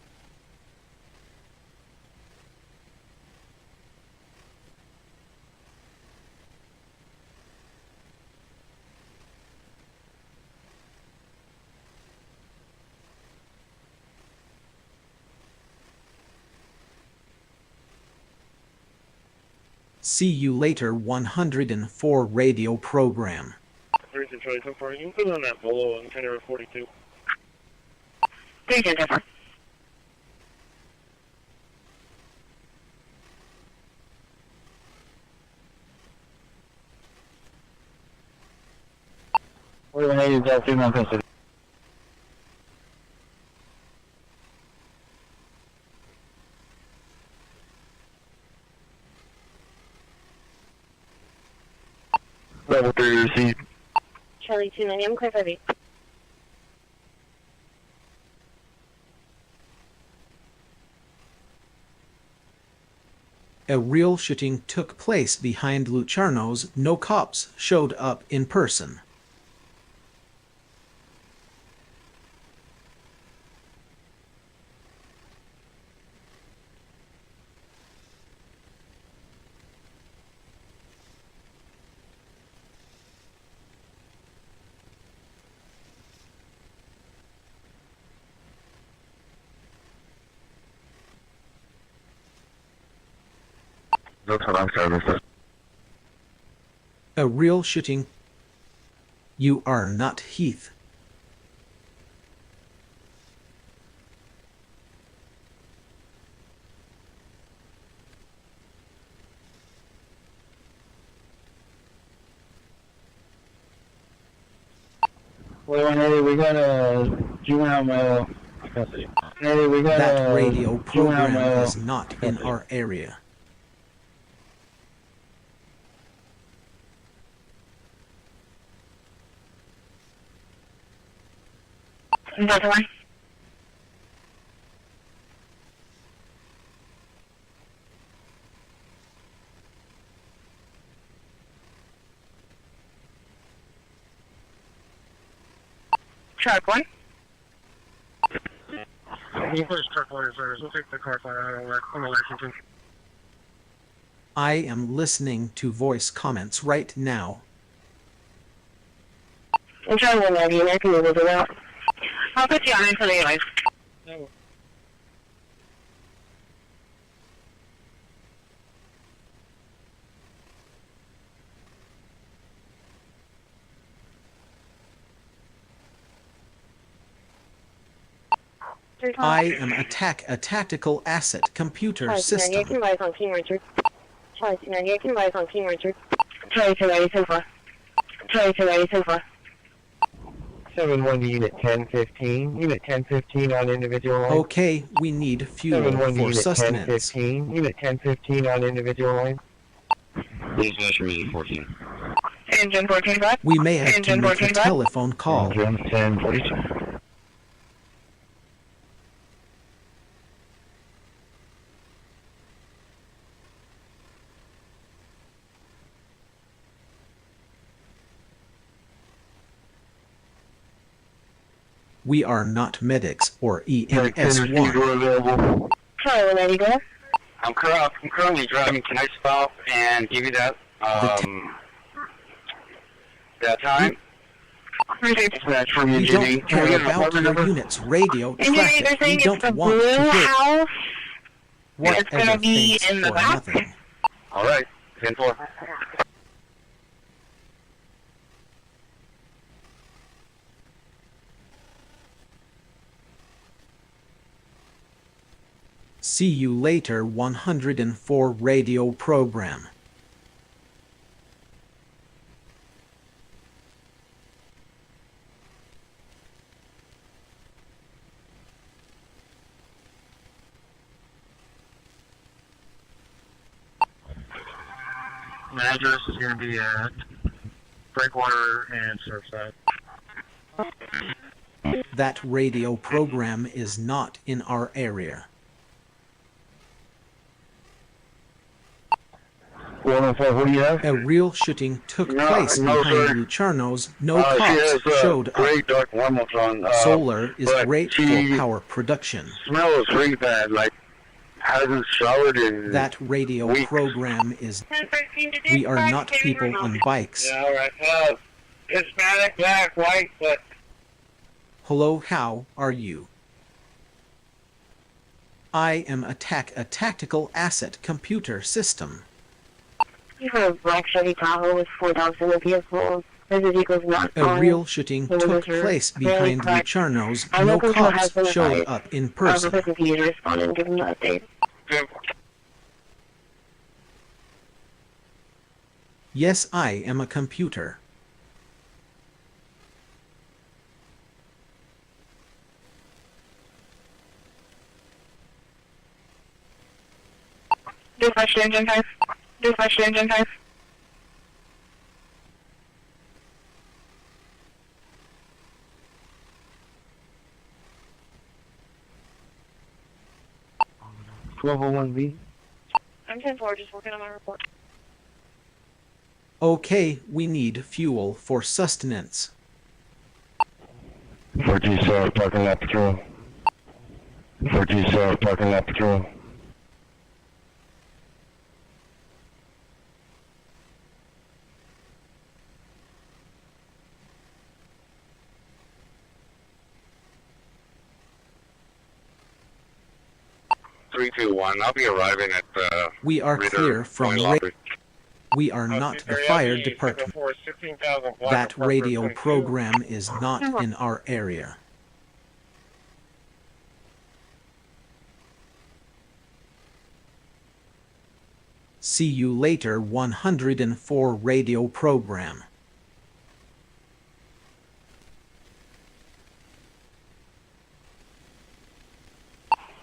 See you later 104 radio program. 3 Charlie, so far, you can put on that Volo on Tenor 42. Thank you, Deborah. We're going to use that female custody. Level 3 received. Charlie 2 Millennium, clear 58. A real shooting took place behind Luciano's. No cops showed up in person. That's what I'm services. A real shooting. You are not Heath. Well, we got a juvenile male custody. We got That a radio program juvenile male is not in our area. Another one. Truck 1. We'll first truck 1 service. We'll take the car fire out on Lexington. I am listening to voice comments right now. I'm trying to know you. I can move it out. I'll put you on until they leave. No. I am a tactical asset computer system. Can rise on King Richard. Charlie 298 can rise on King Richard. Charlie 290 Sofa. Charlie 290 Sofa. 7-1 to Unit 1015. Unit 1015 on individual line. Okay, we need fuel 7-1 to for Unit sustenance. 1015. Unit 1015 on individual line. Please measure Unit 14. Engine 14.5. We may have to Engine make a 14.5. telephone call. Engine 1042. We are not medics or EMS1. Sorry, ready to go? I'm currently driving. Can I stop and give you that that time? That's from We Engineer. don't care about your unit's radio Engineer, they're traffic. We saying it's don't the want blue to hit house. It's whatever gonna be thanks in the for back. nothing. All right, 10-4. See you later 104 radio program. My address is going to be at Breakwater and Surfside. That radio program is not in our area. 104, what do you have? A real shooting took No, place no, behind sir. Lucerno's. No She has cops showed up. great dark warm-ups on. Solar is but great she for power production. smells really bad, like hasn't showered in That radio weeks. program is... We are not people on bikes. Yeah, all right. Hispanic, black, white, but Hello, how are you? I am a tactical asset computer system. You have a black Chevy Tahoe with 4 dogs in the vehicle. The vehicle's not A on. real shooting The took windows are place very behind cracked. Lucerno's. Our No local control has cops been showed advised. up in Our person. person can either respond and give them an update. Yes, I am a computer. Dispatch to engine 5. Dispatch to engine 5. B. I'm 10-4, just working on my report. Okay, we need fuel for sustenance. 4G South, parking lot patrol. 4G South, parking lot patrol. Three, two, one. I'll be arriving at We are clear from We are not the fire department. That radio program is not in our area. See you later 104 radio program.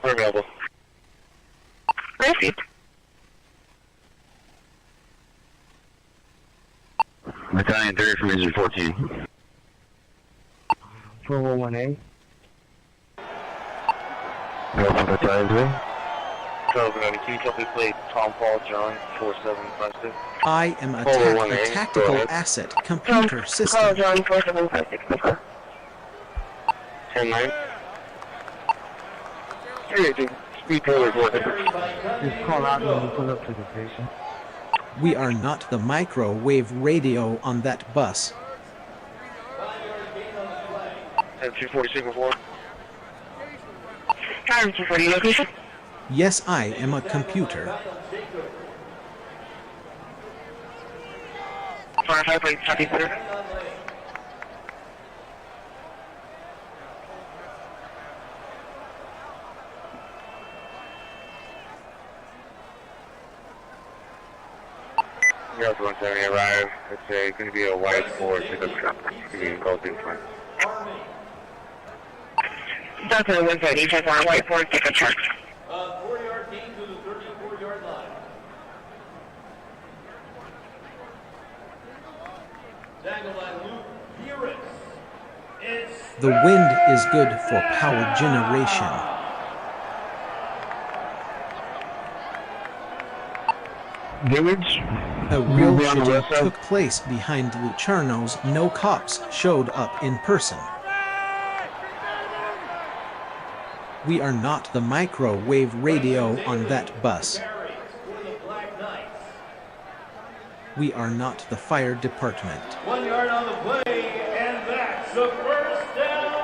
We're available. Received. Battalion 30 from engine 14. 401A. Go for Battalion 3. Can you tell me plate Tom Paul John 4756? I am a, A, tactical go ahead. asset computer Call system. John 4756. 10-9. Speed color report. Just call out when you pull up to the station. We are not the microwave radio on that bus. 10-240 before. Time 240 location. Yes, I am a computer. 45 plate, copy, sir. Yes, 170 arrive. It's going to be a white Ford pickup truck. It's going to be in Gulf Front. Delta 130, check on white Ford pickup truck. 4-yard gain to the 34-yard line. The wind is good for power generation. Village. A real shooting took place behind Lucerno's. No cops showed up in person. We are not the microwave radio on that bus. We are not the fire department. 1 yard on the play, and that's the first down,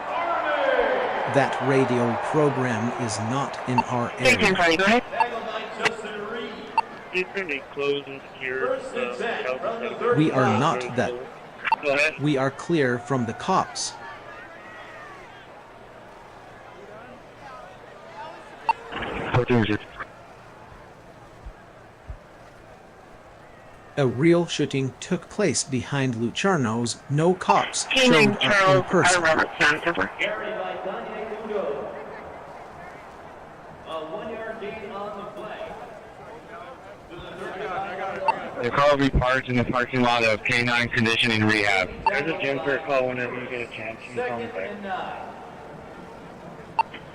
Army! That radio program is not in our area. Go ahead. We are not that. We are clear from the cops. A real shooting took place behind Lucerno's. No cops showed up in person. The car will be parked in the parking lot of K9 Conditioning Rehab. There's a gym for a call whenever you get a chance. You can call me back.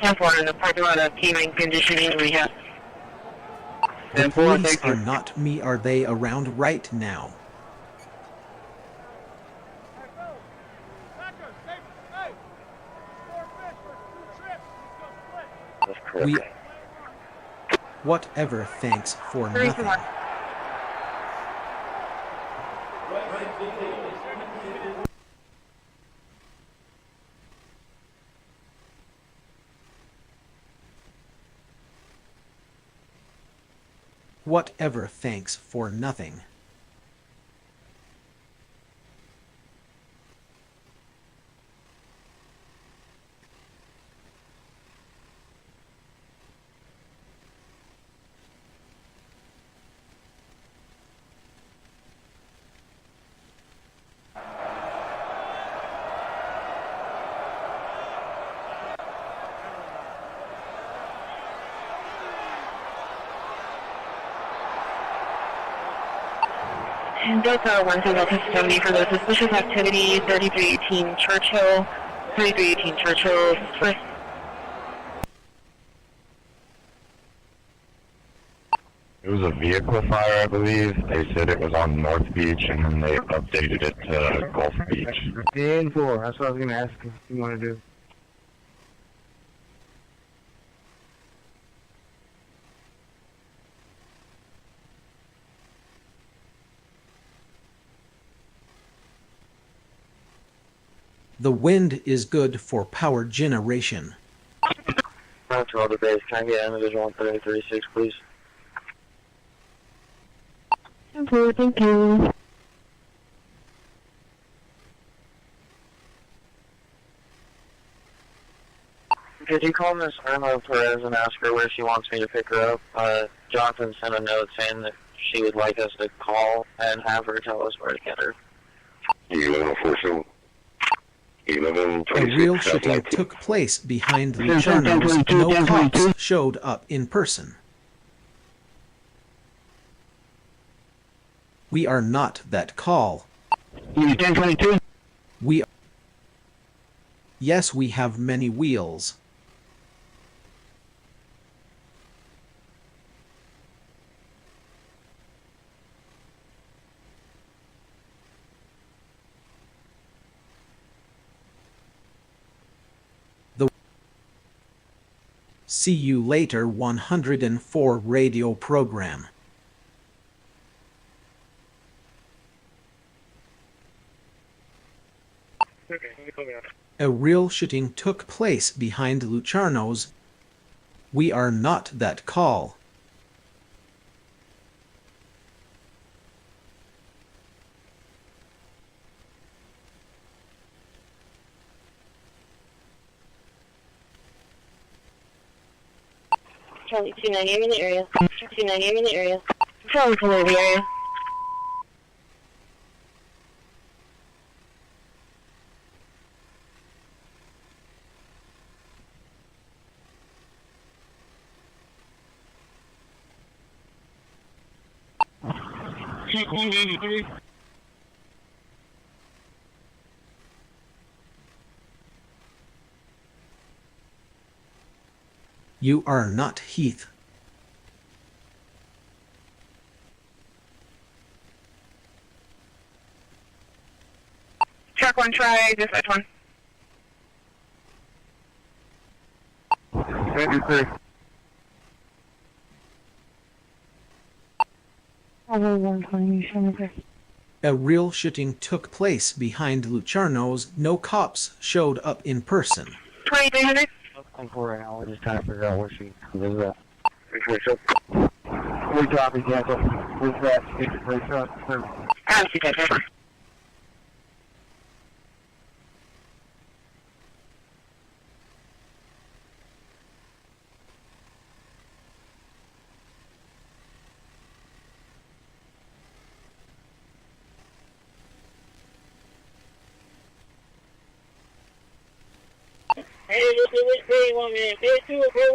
10-4 in the parking lot of K9 Conditioning Rehab. The police are not me. Are they around right now? We... Whatever, thanks for nothing. Whatever, thanks for nothing. Delta 170 for the suspicious activity, 3318 Churchill, 3318 Churchill, first. It was a vehicle fire, I believe. They said it was on North Beach, and then they updated it to Gulf Beach. The N4, that's what I was going to ask if you want to do. The wind is good for power generation. To all the base, can I get individual 1336, please? Okay, thank you. Could you call Miss Irma Perez and ask her where she wants me to pick her up? Jonathan sent a note saying that she would like us to call and have her tell us where to get her. A real shooting took place behind Lucerno's. No cops showed up in person. We are not that call. We. Yes, we have many wheels. See you later 104 radio program. A real shooting took place behind Lucerno's. We are not that call. Charlie 290, I'm in the area. 290, I'm in the area. Charlie 290, area. You are not Heath. Truck 1, try dispatch 1. 53. A real shooting took place behind Lucerno's. No cops showed up in person. 2300. I'm for an hour, just trying to figure out where she lives at. We copy, cancel. Where's that? Where's that? Hey, this is which grade 1 man? Grade 2 or grade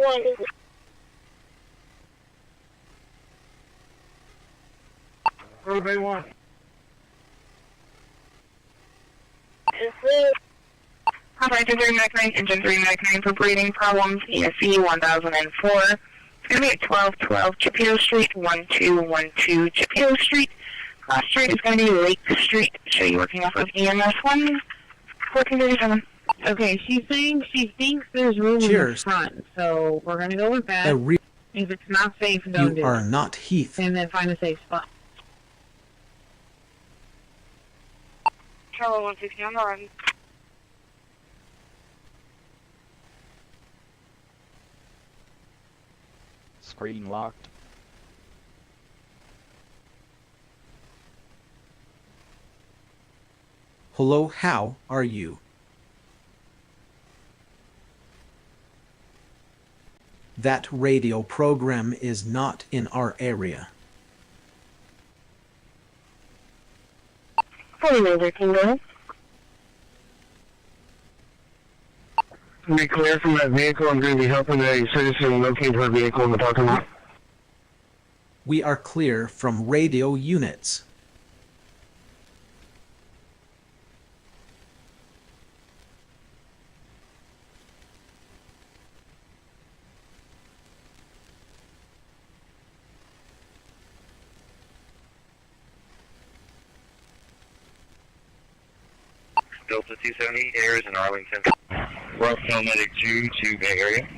1? Grade 1. Operator 399, engine 399 for breathing problems, ESC 1004. It's going to be at 1212 Chapio Street, 1212 Chapio Street. Last street is going to be Lake Street. Show you working off of EMS 1437. Okay, she's saying she thinks there's room in the front, so we're going to go with that. If it's not safe, don't do it. You are not Heath. And then find a safe spot. Charlie 160 on the run. Screen locked. Hello, how are you? That radio program is not in our area. Fully major, can you go? To be clear from that vehicle, I'm going to be helping a citizen locate her vehicle in the parking lot. We are clear from radio units. Delta 270 airs in Arlington. Rough Medic 2 to Bay Area.